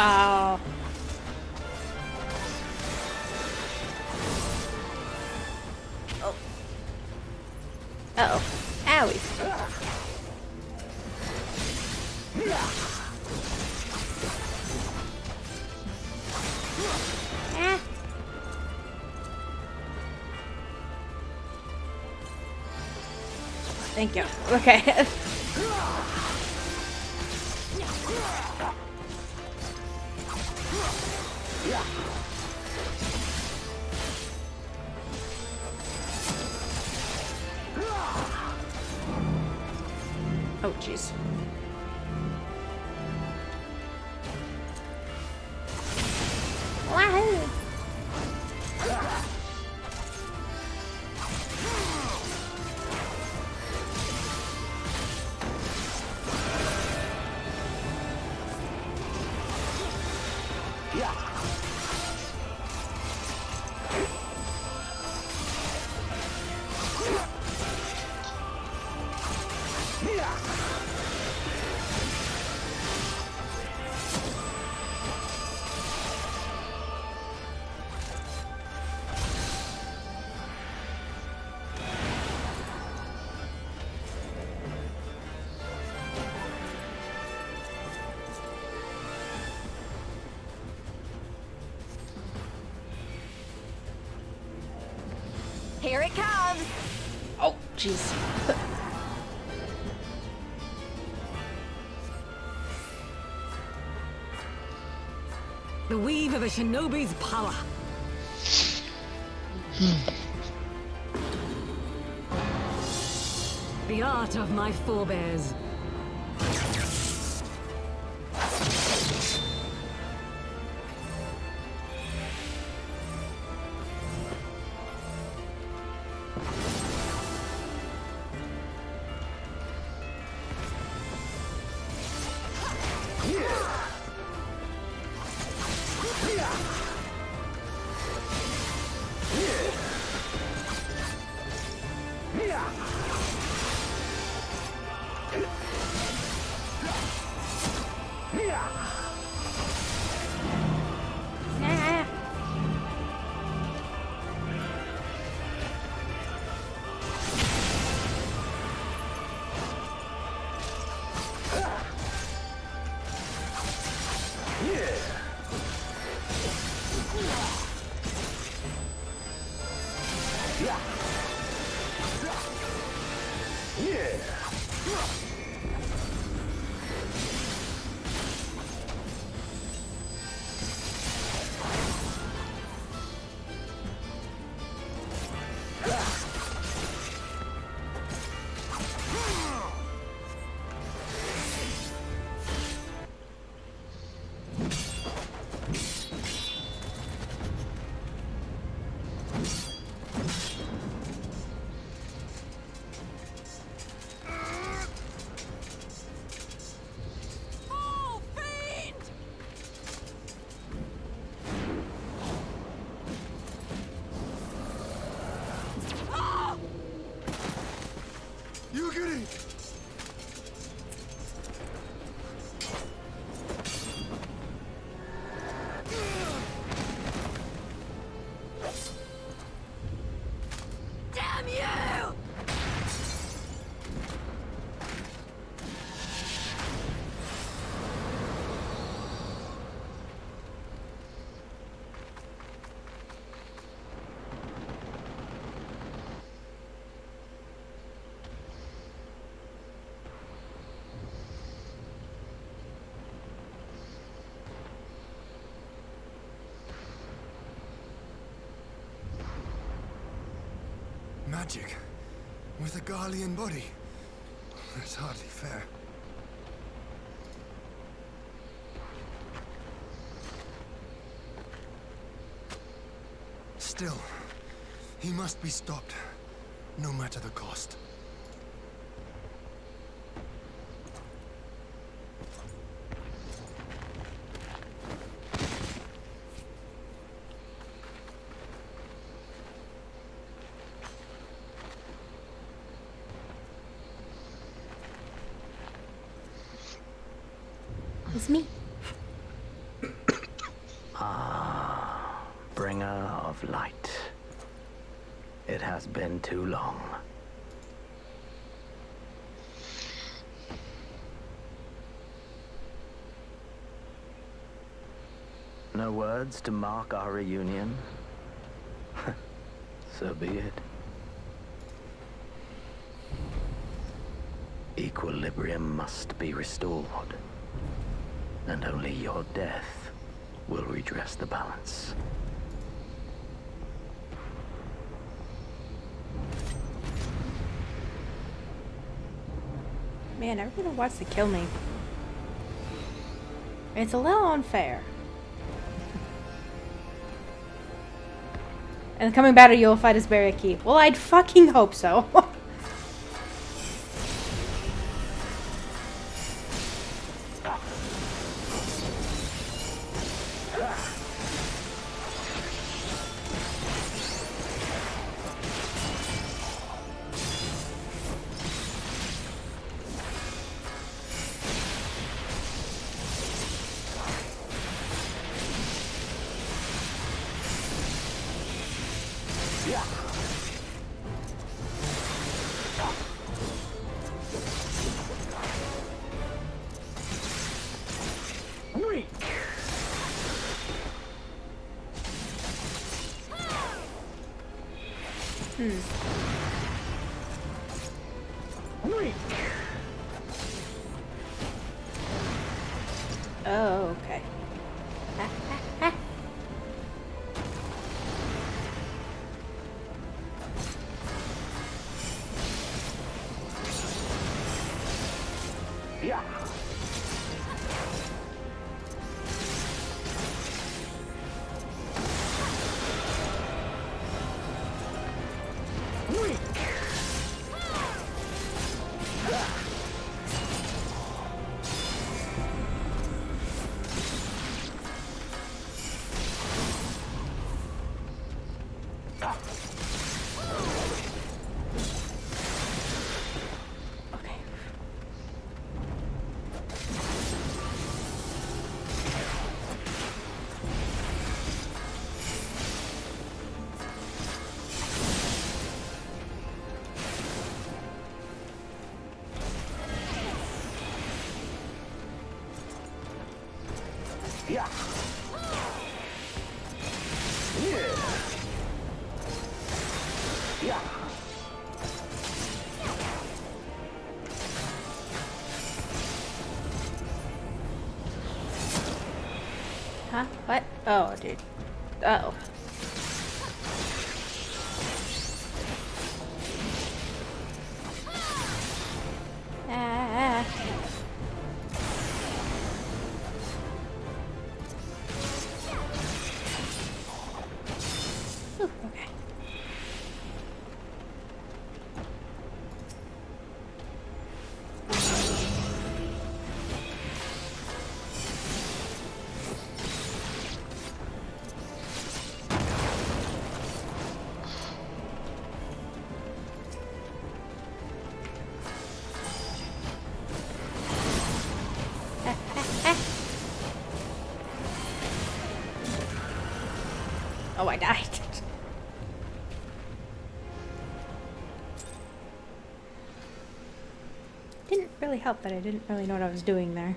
Oh. Uh-oh. Owie. Ah. Thank you. Okay. Oh, jeez. Wahoo! Here it comes. Oh, jeez. The weave of a shinobi's power. The art of my forebears. Magic with a Garlean body. That's hardly fair. Still, he must be stopped, no matter the cost. It's me. Ah, bringer of light. It has been too long. No words to mark our reunion? So be it. Equilibrium must be restored. And only your death will redress the balance. Man, everyone wants to kill me. It's a little unfair. And coming battle, you'll fight as Barry Keep. Well, I'd fucking hope so. Oh, okay. Huh? What? Oh, dude. Uh-oh. Ah. Ooh, okay. Oh, I died. Didn't really help that I didn't really know what I was doing there.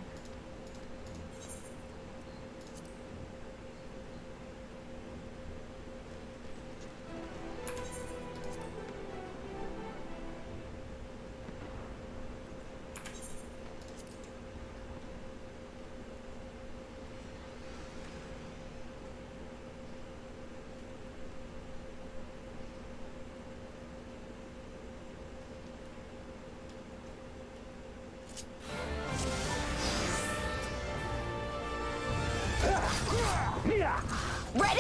Ready?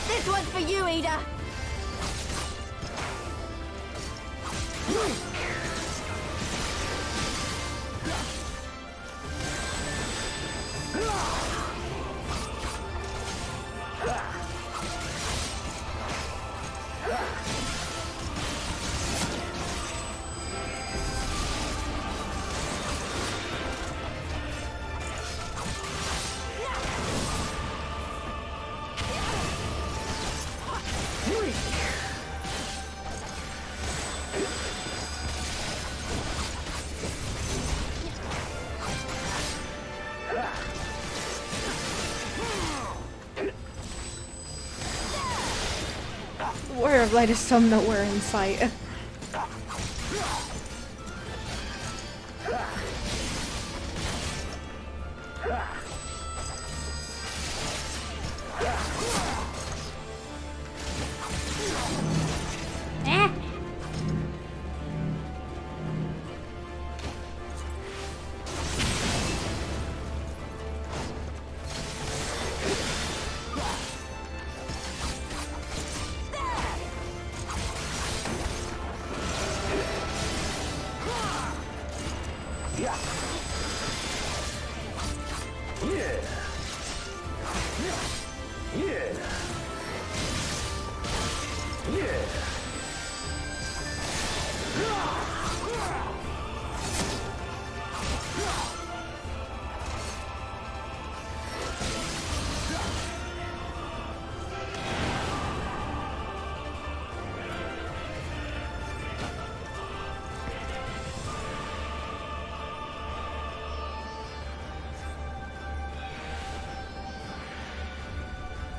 This one's for you, Ida. Warrior of Light is some nowhere in sight.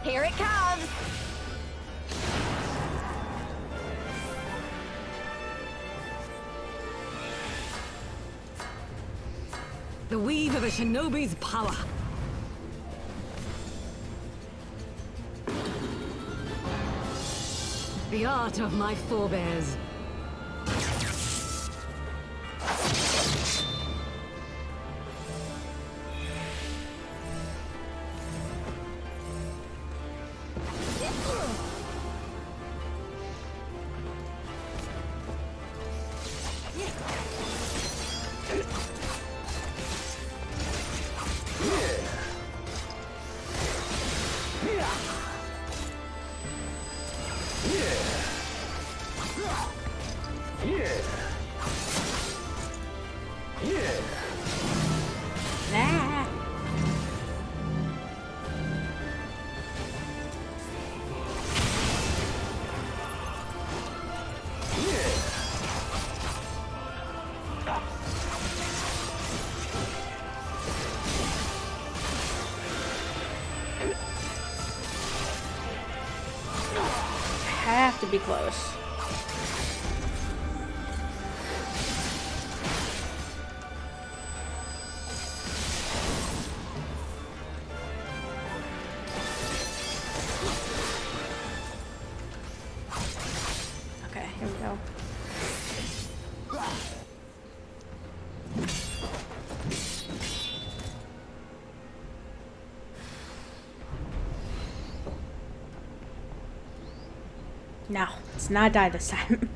Here it comes! The weave of a shinobi's power. The art of my forebears. Have to be close. Okay, here we go. No, let's not die this time.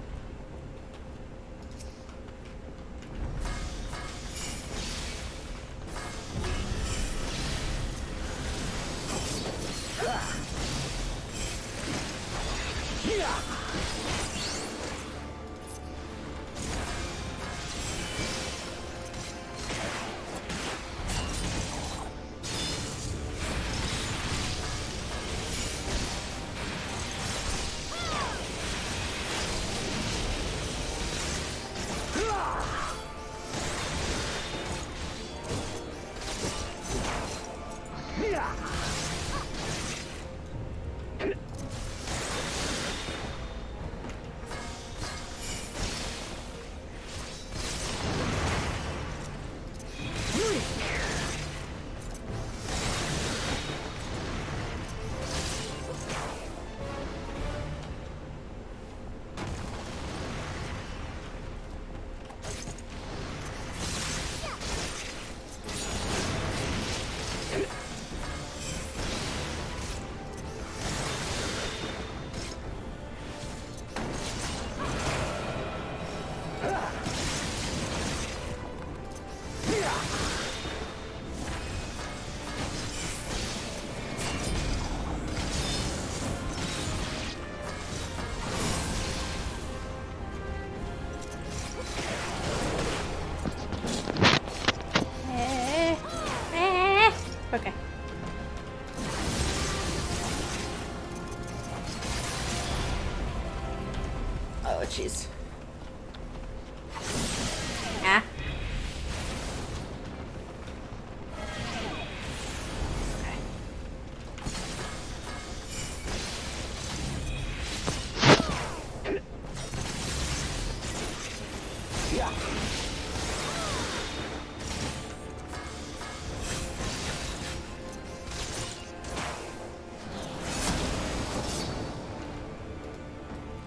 Okay. Oh, jeez. Ah.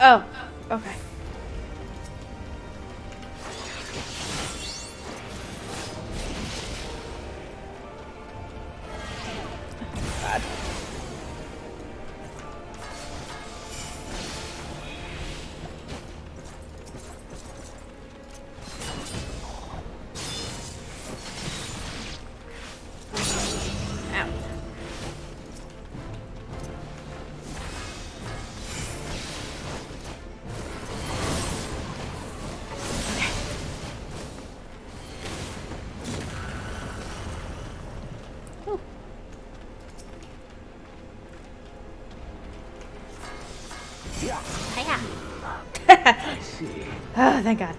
Oh, okay. God. Ow. I see. Oh, thank God.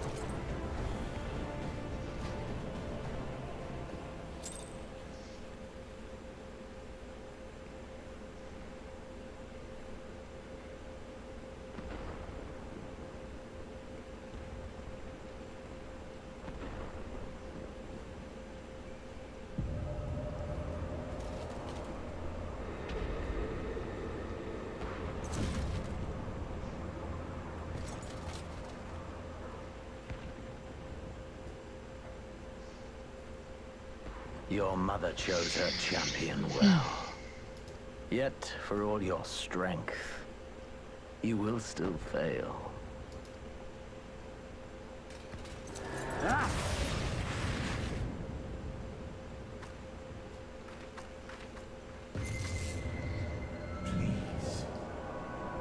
Your mother chose her champion well. Yet, for all your strength, you will still fail. Ah! Please,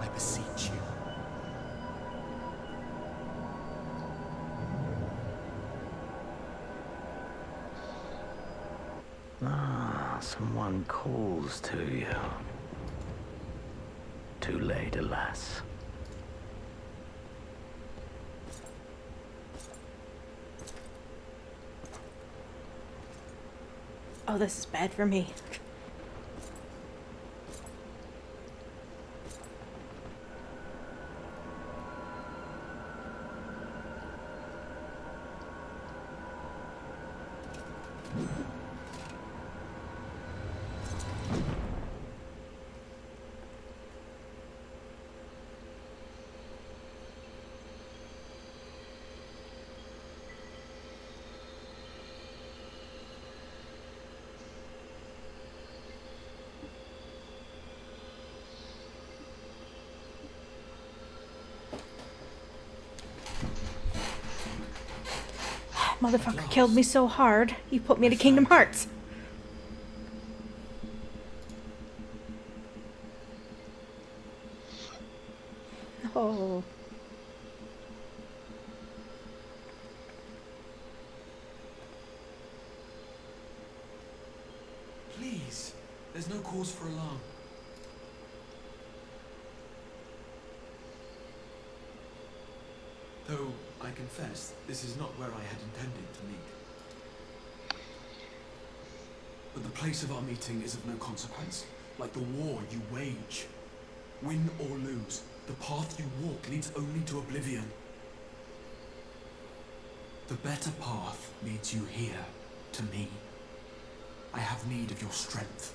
I beseech you. Ah, someone calls to you. Too late, alas. Oh, this is bad for me. Motherfucker killed me so hard, he put me to Kingdom Hearts. Oh. Please, there's no cause for alarm. Though, I confess, this is not where I had intended to meet. But the place of our meeting is of no consequence, like the war you wage. Win or lose, the path you walk leads only to oblivion. The better path leads you here, to me. I have need of your strength.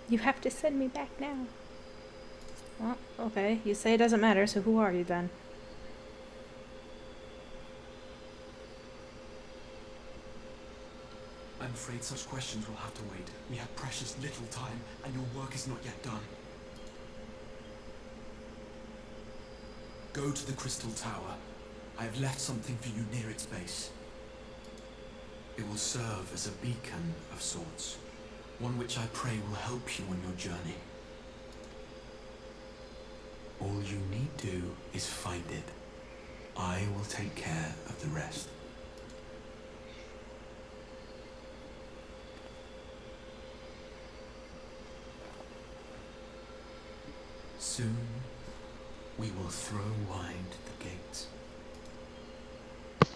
You have to send me back now. Well, okay, you say it doesn't matter, so who are you then? I'm afraid such questions will have to wait. We have precious little time, and your work is not yet done. Go to the Crystal Tower. I have left something for you near its base. It will serve as a beacon of sorts, one which I pray will help you on your journey. All you need do is find it. I will take care of the rest. Soon, we will throw wide the gates.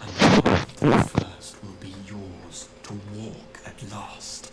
And the path to the first will be yours to walk at last.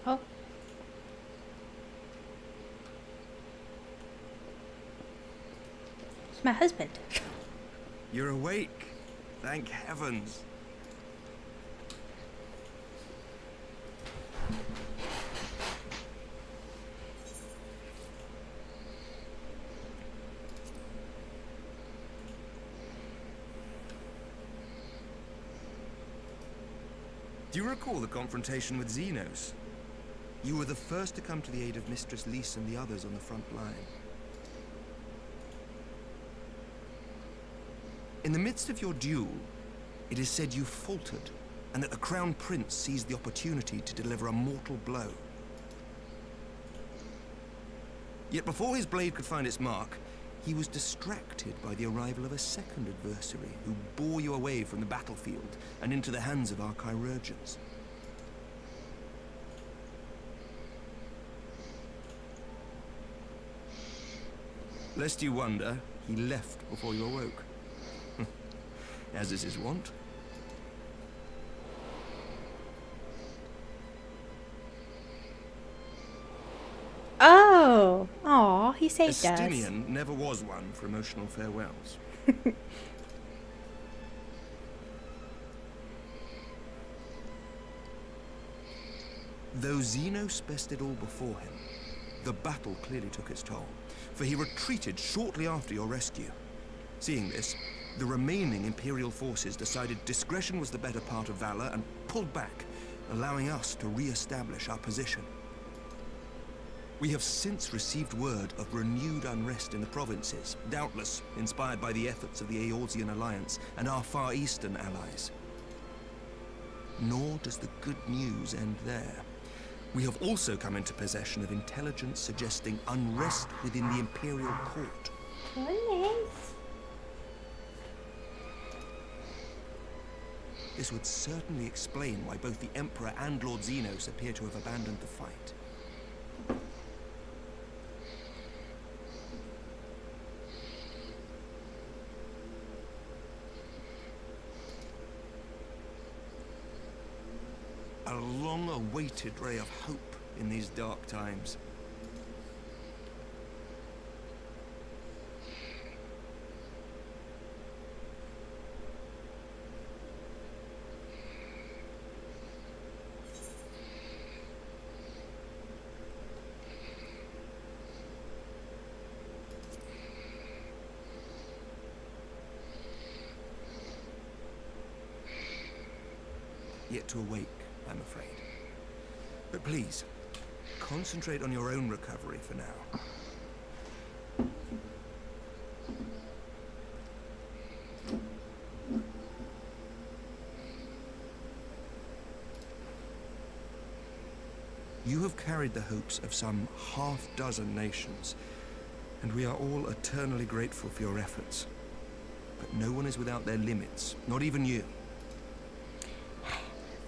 Oh. It's my husband. You're awake. Thank heavens. Do you recall the confrontation with Xenos? You were the first to come to the aid of Mistress Lys and the others on the front line. In the midst of your duel, it is said you faltered, and that the Crown Prince seized the opportunity to deliver a mortal blow. Yet before his blade could find its mark, he was distracted by the arrival of a second adversary who bore you away from the battlefield and into the hands of our chirurgeons. Lest you wonder, he left before you awoke. As is his wont. Oh! Aw, he saved us. Estinian never was one for emotional farewells. Though Xenos bested all before him, the battle clearly took its toll, for he retreated shortly after your rescue. Seeing this, the remaining Imperial forces decided discretion was the better part of valor and pulled back, allowing us to re-establish our position. We have since received word of renewed unrest in the provinces, doubtless inspired by the efforts of the Eorzean Alliance and our Far Eastern allies. Nor does the good news end there. We have also come into possession of intelligence suggesting unrest within the Imperial Court. Goodness. This would certainly explain why both the Emperor and Lord Xenos appear to have abandoned the fight. A long-awaited ray of hope in these dark times. Yet to awake, I'm afraid. But please, concentrate on your own recovery for now. You have carried the hopes of some half-dozen nations, and we are all eternally grateful for your efforts. But no one is without their limits, not even you.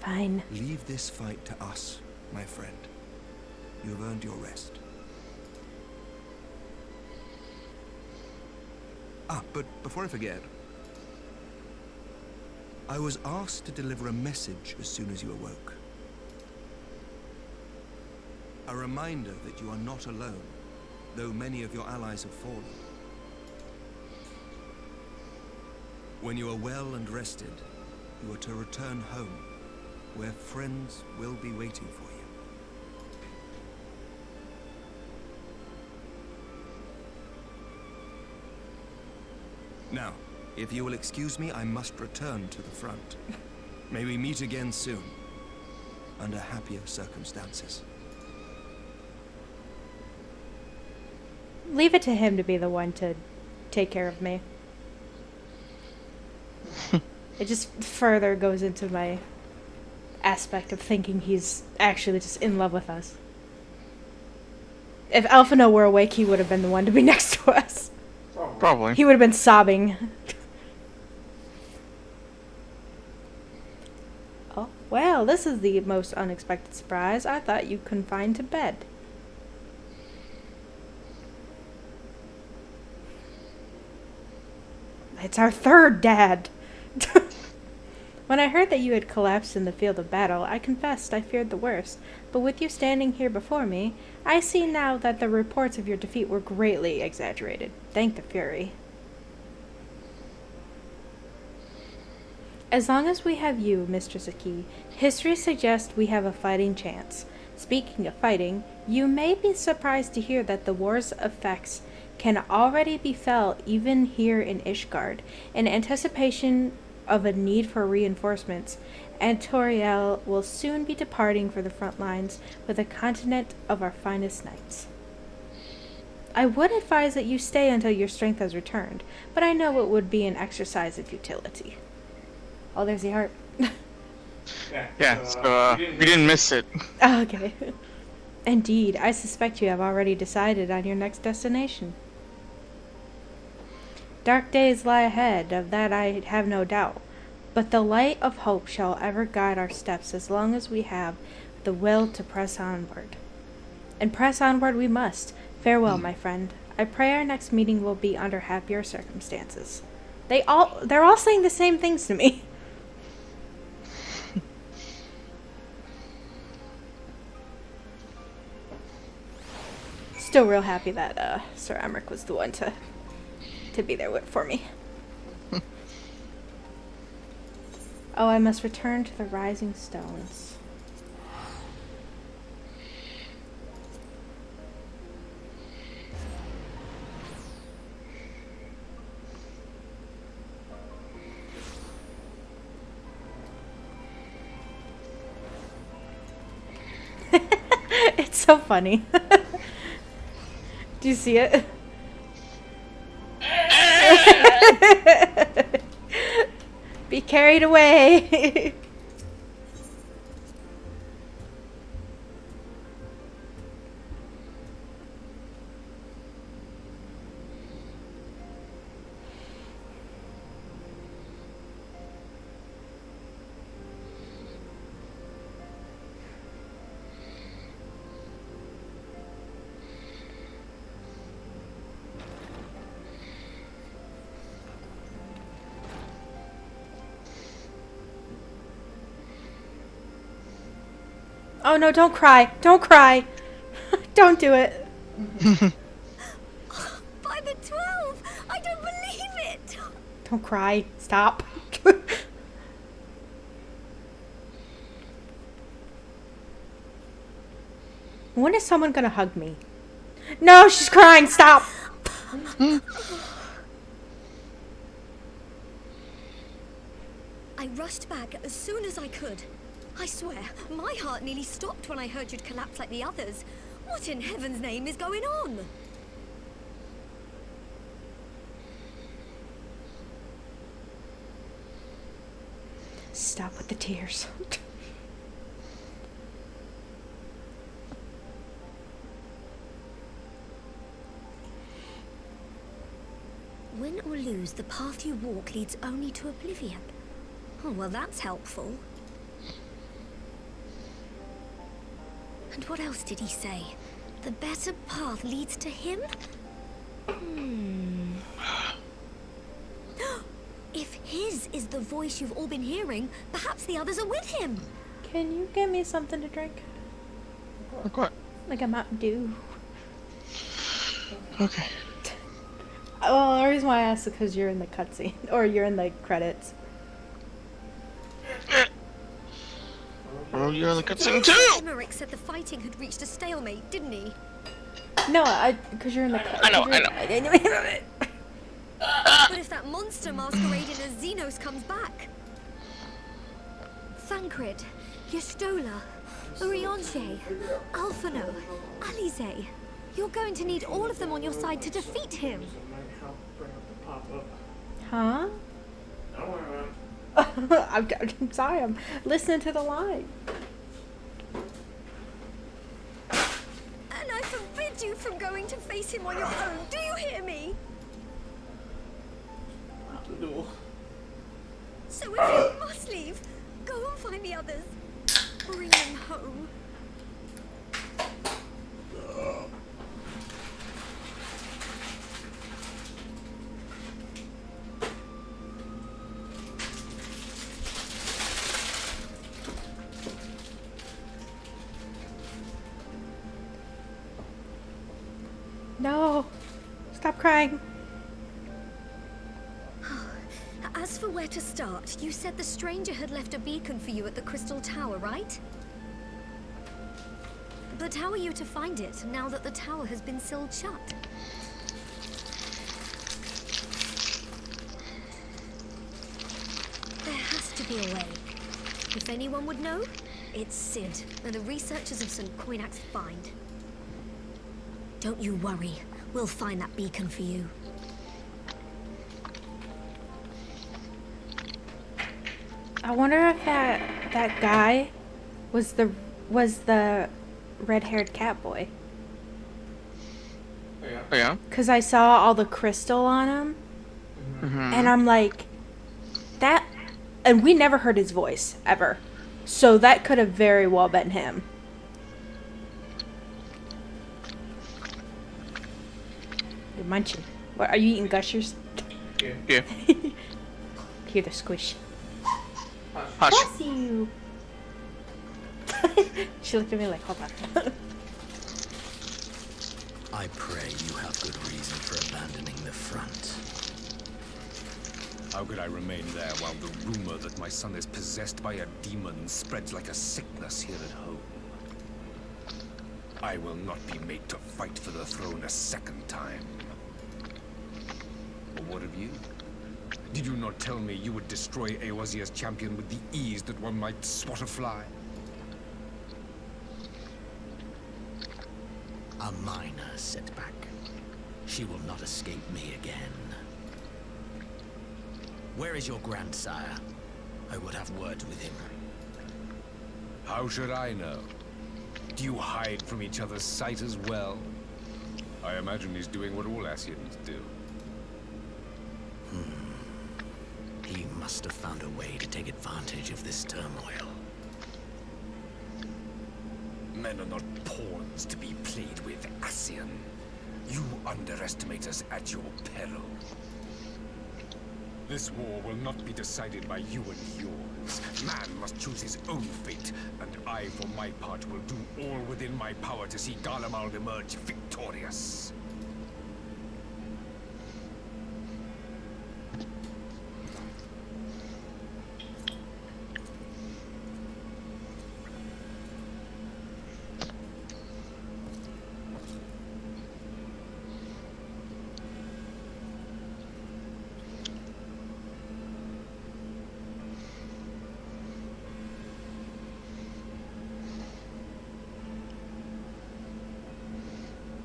Fine. Leave this fight to us, my friend. You have earned your rest. Ah, but before I forget, I was asked to deliver a message as soon as you awoke. A reminder that you are not alone, though many of your allies have fallen. When you are well and rested, you are to return home, where friends will be waiting for you. Now, if you will excuse me, I must return to the front. May we meet again soon, under happier circumstances. Leave it to him to be the one to take care of me. It just further goes into my aspect of thinking he's actually just in love with us. If Alphino were awake, he would have been the one to be next to us. Probably. He would have been sobbing. Oh, well, this is the most unexpected surprise. I thought you confined to bed. It's our third dad. When I heard that you had collapsed in the field of battle, I confessed I feared the worst. But with you standing here before me, I see now that the reports of your defeat were greatly exaggerated. Thank the Fury. As long as we have you, Mistress Aki, history suggests we have a fighting chance. Speaking of fighting, you may be surprised to hear that the war's effects can already be felt even here in Ishgard. In anticipation of a need for reinforcements, Antoriel will soon be departing for the front lines with a contingent of our finest knights. I would advise that you stay until your strength has returned, but I know it would be an exercise of futility. Oh, there's the heart. Yeah, so we didn't miss it. Oh, okay. Indeed, I suspect you have already decided on your next destination. Dark days lie ahead, of that I have no doubt, but the light of hope shall ever guide our steps as long as we have the will to press onward. And press onward we must, Farewell, my friend. I pray our next meeting will be under happier circumstances. They're all saying the same things to me. Still real happy that Sir Emmerich was the one to be there for me. Oh, I must return to the Rising Stones. It's so funny. Do you see it? Be carried away. Oh no, don't cry. Don't cry. Don't do it. By the 12! I don't believe it! Don't cry. Stop. When is someone gonna hug me? No, she's crying. Stop. I rushed back as soon as I could. I swear, my heart nearly stopped when I heard you'd collapse like the others. What in heaven's name is going on? Stop with the tears. Win or lose, the path you walk leads only to oblivion. Oh, well, that's helpful. And what else did he say? The better path leads to him? If his is the voice you've all been hearing, perhaps the others are with him. Can you get me something to drink? Like what? Like a Mountain Dew. Okay. Well, the reason why I asked is because you're in the cutscene, or you're in the credits. Well, you're in the cutscene too! Emmerich said the fighting had reached a stalemate, didn't he? No, because you're in the cutscene. I know. But if that monster masquerading as Xenos comes back? Thancred, Yestola, Urianger, Alphino, Alize. You're going to need all of them on your side to defeat him. Huh? I'm sorry, I'm listening to the line. And I forbid you from going to face him on your own. Do you hear me? No. So if you must leave, go and find the others. Bring them home. No. Stop crying. As for where to start, you said the stranger had left a beacon for you at the Crystal Tower, right? But how are you to find it now that the tower has been sealed shut? There has to be a way. If anyone would know, it's Sid and the researchers of St. Coinac's find. Don't you worry. We'll find that beacon for you. I wonder if that guy was the red-haired cat boy. Oh yeah? Cause I saw all the crystal on him, and I'm like, that, and we never heard his voice ever, so that could have very well been him. You're munching. What, are you eating gushers? Yeah. Hear the squish. Hush. Bless you. She looked at me like, hold on. I pray you have good reason for abandoning the front. How could I remain there while the rumor that my son is possessed by a demon spreads like a sickness here at home? I will not be made to fight for the throne a second time. Or what of you? Did you not tell me you would destroy Eorzea's champion with the ease that one might swat a fly? A minor setback. She will not escape me again. Where is your grandsire? I would have words with him. How should I know? Do you hide from each other's sight as well? I imagine he's doing what all Ascians do. He must have found a way to take advantage of this turmoil. Men are not pawns to be played with, Ascian. You underestimate us at your peril. This war will not be decided by you and yours. Man must choose his own fate, and I, for my part, will do all within my power to see Garlemald emerge victorious.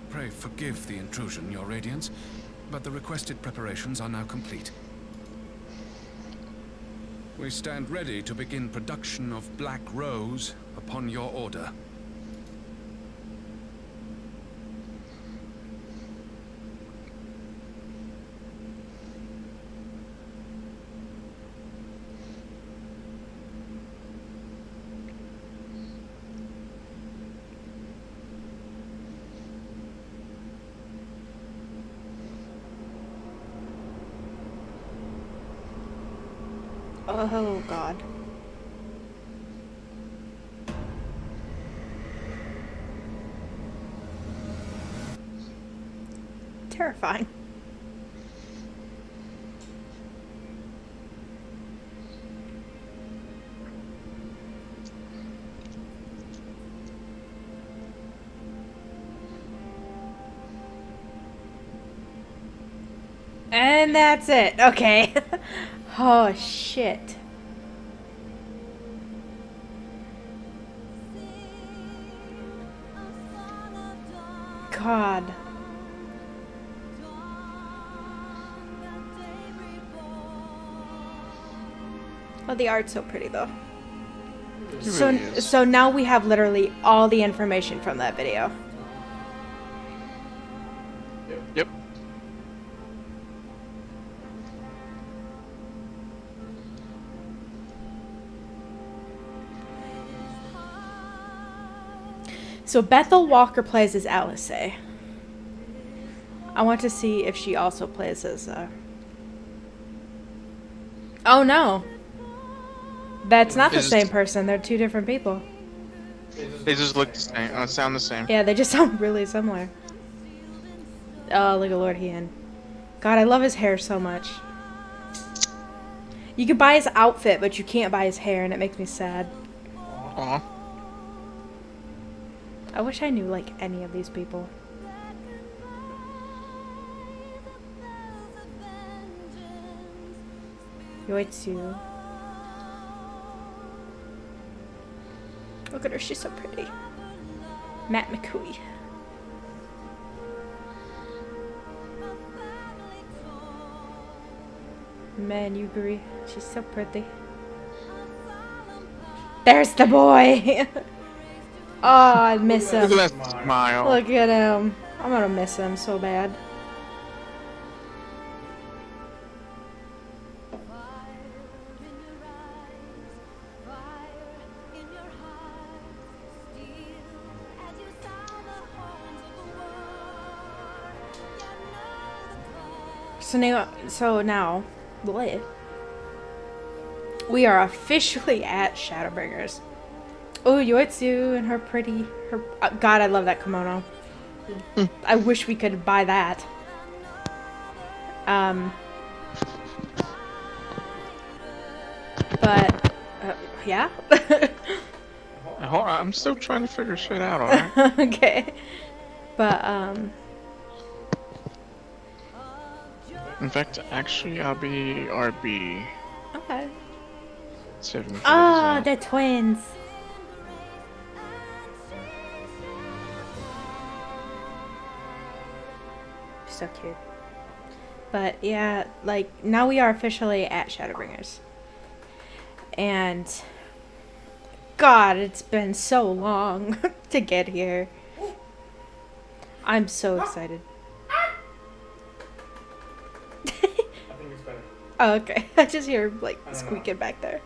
Pray forgive the intrusion, Your Radiance, but the requested preparations are now complete. We stand ready to begin production of Black Rose upon your order. Oh, God. Terrifying. And that's it. Okay. Oh, shit. God. Oh, the art's so pretty, though. So now we have literally all the information from that video. Yep. So Bethel Walker plays as Alice. I want to see if she also plays as Oh no. That's not the same person. They're two different people. They just look the same. Sound the same. Yeah, they just sound really similar. Oh, look at Lord Hien. God, I love his hair so much. You could buy his outfit, but you can't buy his hair, and it makes me sad. Aw. I wish I knew, like, any of these people. Yoitsu. Look at her, she's so pretty. Matt McCooey. Man, you agree? She's so pretty. There's the boy! Oh, I miss him. Look at that smile. Look at him. I'm gonna miss him so bad. now, bleh. We are officially at Shadowbringers. Oh, Yoitsu and her pretty, God, I love that kimono. I wish we could buy that. But yeah. Hold on, I'm still trying to figure shit out, alright? Okay. But in fact, actually, I'll be RB. Okay. Oh, they're twins. So cute. But yeah, like now we are officially at Shadowbringers. And God, it's been so long to get here. I'm so excited. I think it's better. Oh, okay. I just hear like squeaking back there.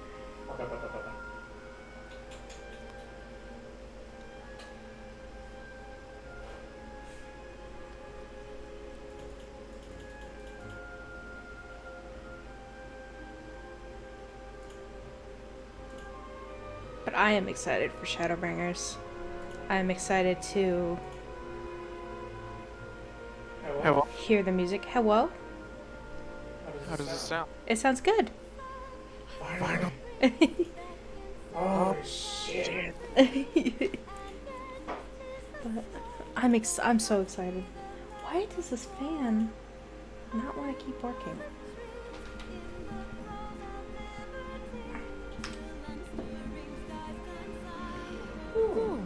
But I am excited for Shadowbringers. I am excited to hear the music. Hello? How does it sound? It sounds good. Final. Oh shit. But I'm so excited. Why does this fan not want to keep working? Ooh.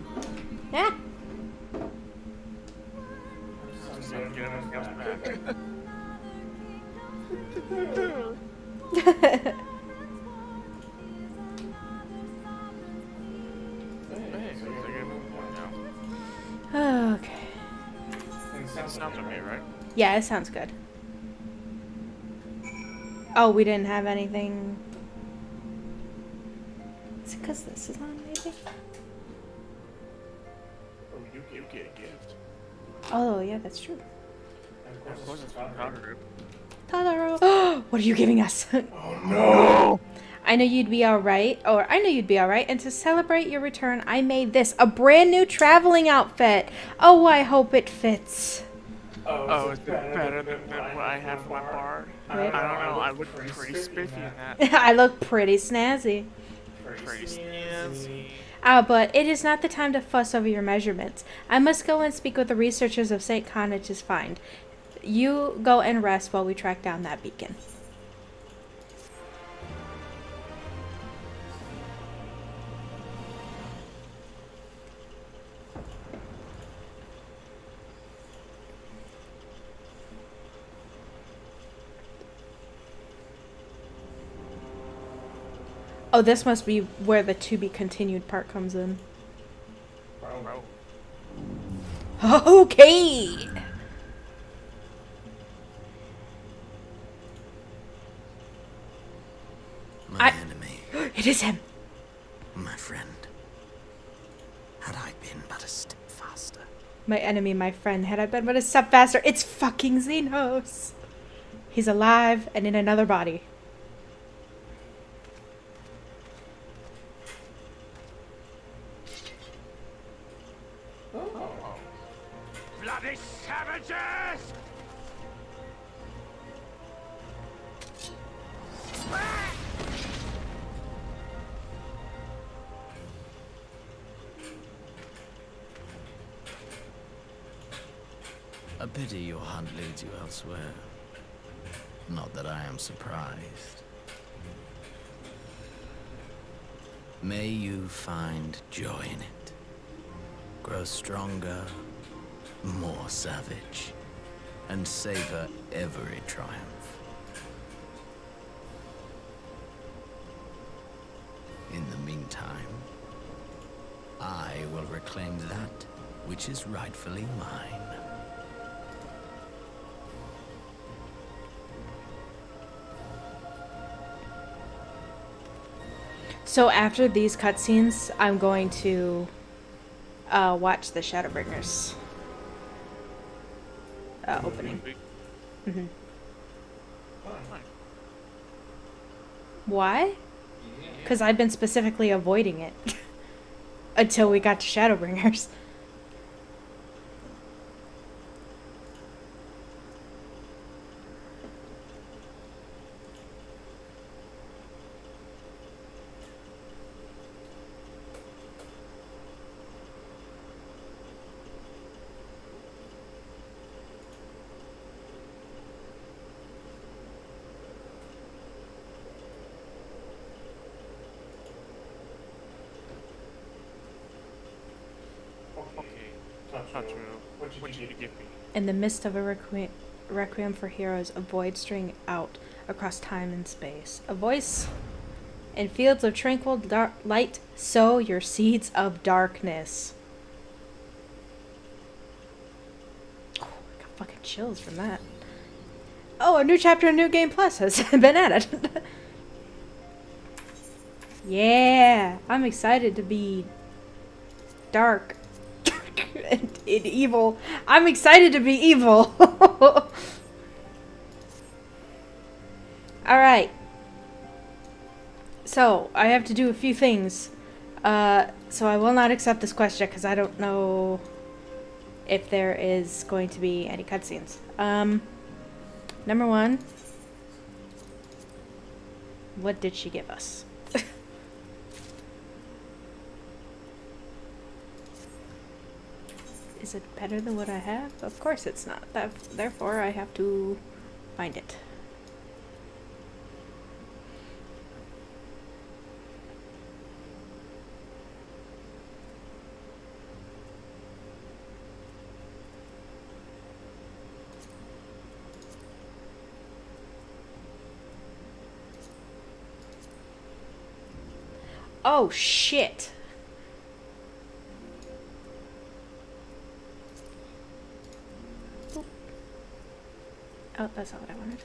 Yeah. Okay. That sounds okay, right? Yeah, it sounds good. Oh, we didn't have anything. Is it because this is on, maybe? Oh, you get a gift. Oh, yeah, that's true. Of course it's from Totoro. Totoro! What are you giving us? Oh no! I know you'd be alright, and to celebrate your return, I made this, a brand new traveling outfit. Oh, I hope it fits. Oh, is it better than what I have for my bar? I don't know, I look pretty spiffy in that. I look pretty snazzy. Pretty snazzy. But it is not the time to fuss over your measurements. I must go and speak with the researchers of St. Connage's find. You go and rest while we track down that beacon. Oh, this must be where the to be continued part comes in. Okay. My enemy. It is him. My friend. Had I been but a step faster. My enemy, my friend. Had I been but a step faster. It's fucking Xenos. He's alive and in another body. Bloody savages! A pity your hunt leads you elsewhere. Not that I am surprised. May you find joy in it. Grow stronger, more savage, and savor every triumph. In the meantime, I will reclaim that which is rightfully mine. So after these cutscenes, I'm going to watch the Shadowbringers opening. Why? Because I've been specifically avoiding it. Until we got to Shadowbringers. What did you give me? In the midst of a requiem for heroes, a void string out across time and space. A voice in fields of tranquil light, sow your seeds of darkness. Oh, I got fucking chills from that. Oh, a new chapter in New Game Plus has been added. Yeah, I'm excited to be dark. And evil. I'm excited to be evil. Alright. So, I have to do a few things. So I will not accept this question because I don't know if there is going to be any cutscenes. Number one. What did she give us? Is it better than what I have? Of course it's not. Therefore, I have to find it. Oh, shit. Oh, that's not what I wanted.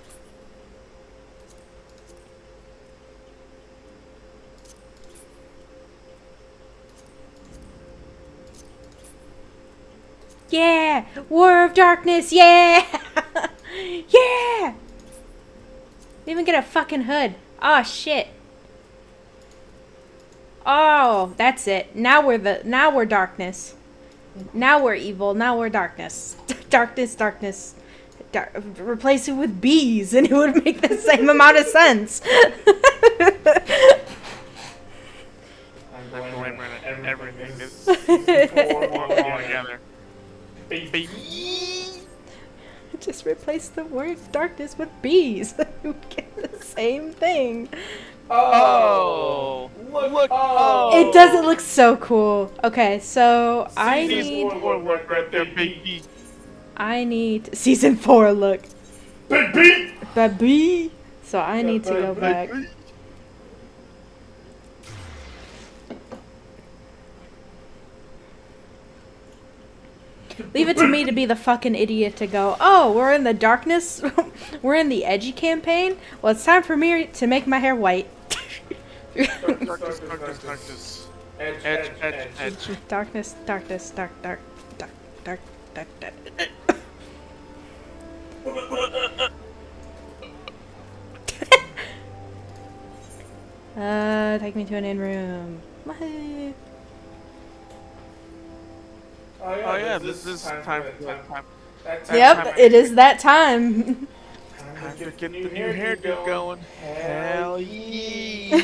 Yeah! War of Darkness, yeah! Yeah! We even get a fucking hood. Oh, shit. Oh, that's it. Now we're darkness. Now we're evil. Now we're darkness. Darkness. Replace it with bees and it would make the same amount of sense. I'm going to everything is all together. Just replace the word darkness with bees. You get the same thing. Oh! Look! Oh! It doesn't look so cool. Okay, so I need... I need season 4 look. Baby. So I need to go back. Leave it to me to be the fucking idiot to go, oh, we're in the darkness? We're in the edgy campaign? Well, it's time for me to make my hair white. Darkness. Edge. Darkness. Take me to an in-room. Oh yeah, this is time for that time. Yep, it is that time. Time to get the new hairdo going. Hell yeah!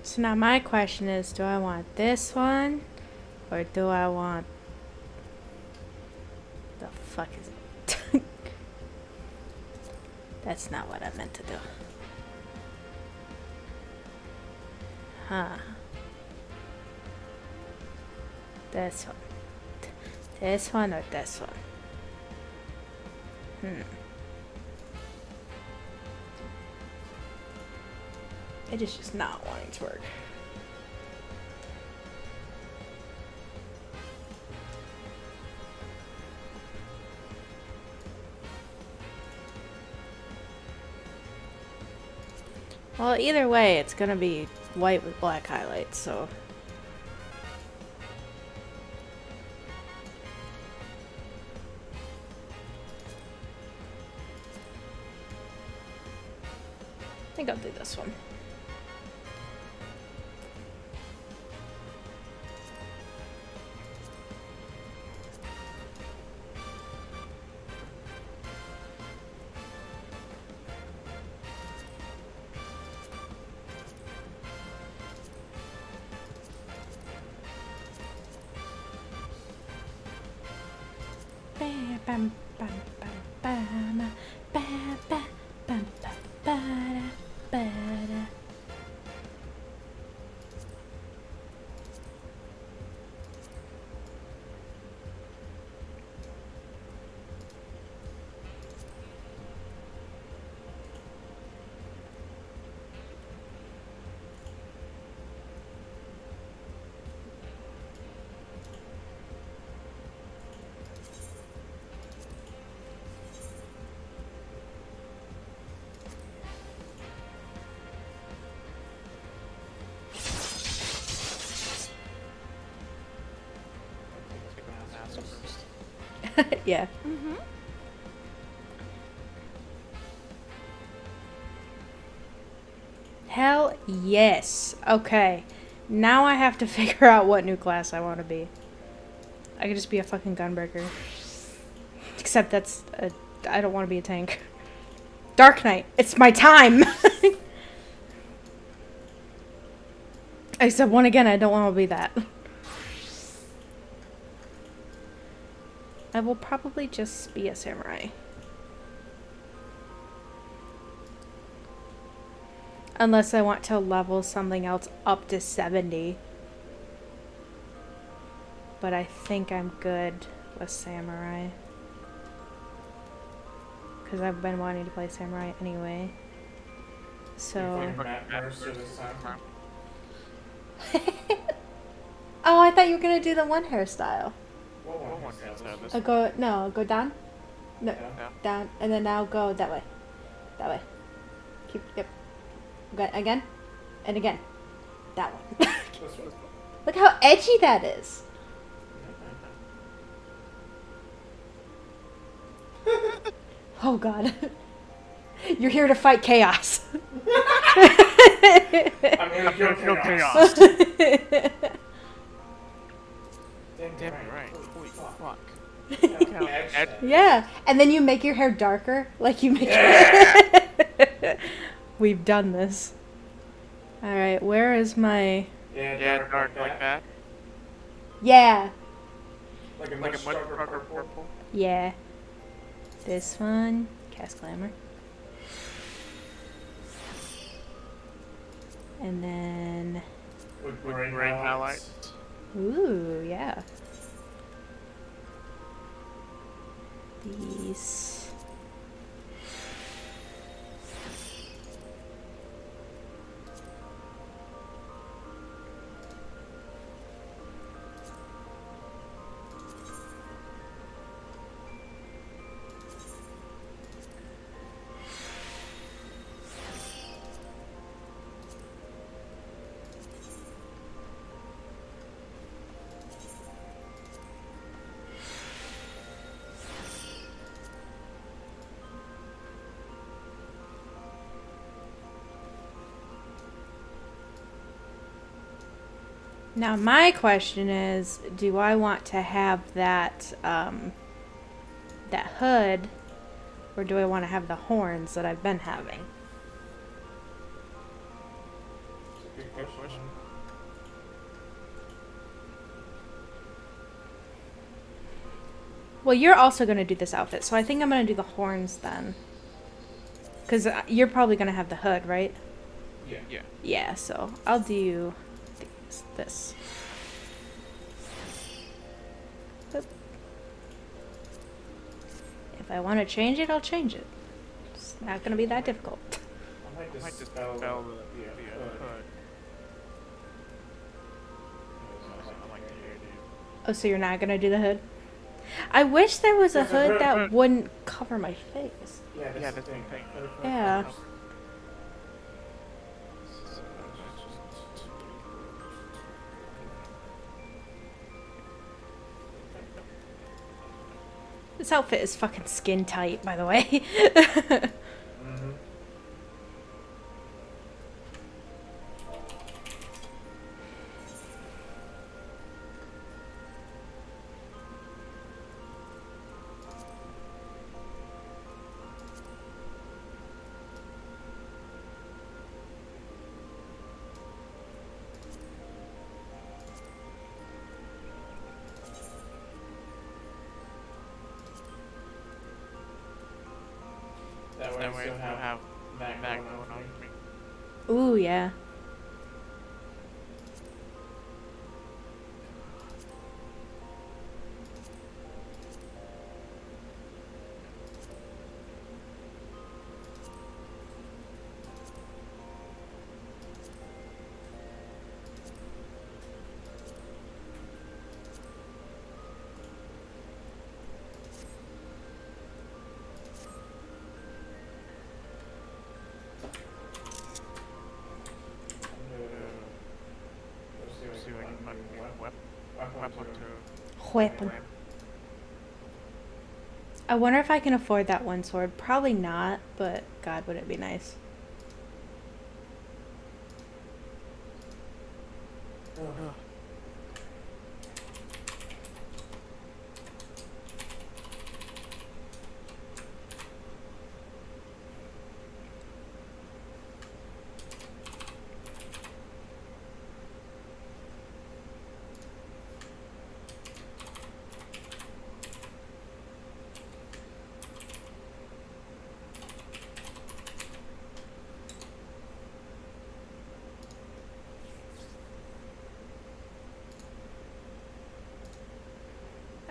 So now my question is, do I want this one? Or do I want... The fuck is it? That's not what I meant to do. Huh. This one. This one or this one? It is just not wanting to work. Well, either way, it's gonna be white with black highlights, so... I think I'll do this one. Bam, bam, bam, bam, bam, bam, bam, bam, bam. Yeah. Mm-hmm. Hell yes. Okay. Now I have to figure out what new class I want to be. I could just be a fucking gunbreaker. Except that's a... I don't want to be a tank. Dark Knight. It's my time! Except, one again, I don't want to be that. I will probably just be a samurai. Unless I want to level something else up to 70. But I think I'm good with samurai. Because I've been wanting to play samurai anyway. So... Oh, I thought you were going to do the one hairstyle. Go down. No, down, and then now go that way. That way. Keep, yep. Go again, and again. That one. Look how edgy that is. Oh God. You're here to fight chaos. I'm here to kill chaos. Damn right. Holy fuck. Yeah, and then you make your hair darker, like you make. Yeah. We've done this. All right, where is my? Yeah, dark like that. Yeah. Like a much darker purple. Yeah. This one, cast glamour. And then. With gray highlights. Ooh, yeah. These. Now my question is, do I want to have that that hood, or do I want to have the horns that I've been having? Good question. Well, you're also going to do this outfit, so I think I'm going to do the horns then. Because you're probably going to have the hood, right? Yeah. Yeah, so I'll do this. Boop. If I want to change it, I'll change it. It's not going to be that difficult. I might just spell the hood. Oh, so you're not going to do the hood? I wish there was a hood that wouldn't cover my face. Yeah, that's the thing. Yeah. This outfit is fucking skin tight, by the way. That way you have that going on for me. Ooh, yeah. See what I can find weapon to... Weapon. I wonder if I can afford that one sword. Probably not, but God, would it be nice.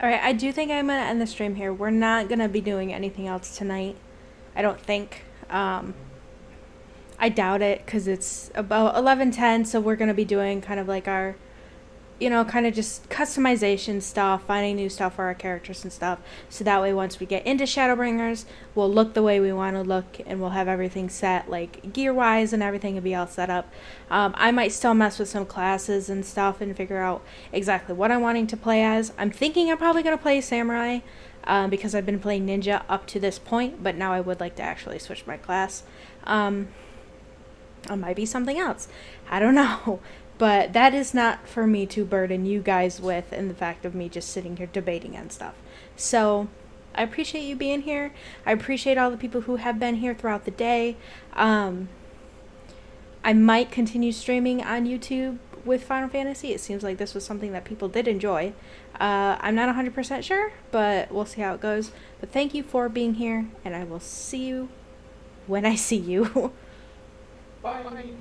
Alright, I do think I'm going to end the stream here. We're not going to be doing anything else tonight. I don't think. I doubt it, because it's about 11:10, so we're going to be doing kind of like our, you know, kind of just customization stuff, finding new stuff for our characters and stuff. So that way, once we get into Shadowbringers, we'll look the way we want to look, and we'll have everything set, like gear-wise, and everything will be all set up. I might still mess with some classes and stuff and figure out exactly what I'm wanting to play as. I'm thinking I'm probably going to play Samurai, because I've been playing Ninja up to this point, but now I would like to actually switch my class. It might be something else. I don't know. But that is not for me to burden you guys with, and the fact of me just sitting here debating and stuff. So, I appreciate you being here. I appreciate all the people who have been here throughout the day. I might continue streaming on YouTube with Final Fantasy. It seems like this was something that people did enjoy. I'm not 100% sure, but we'll see how it goes. But thank you for being here, and I will see you when I see you. Bye.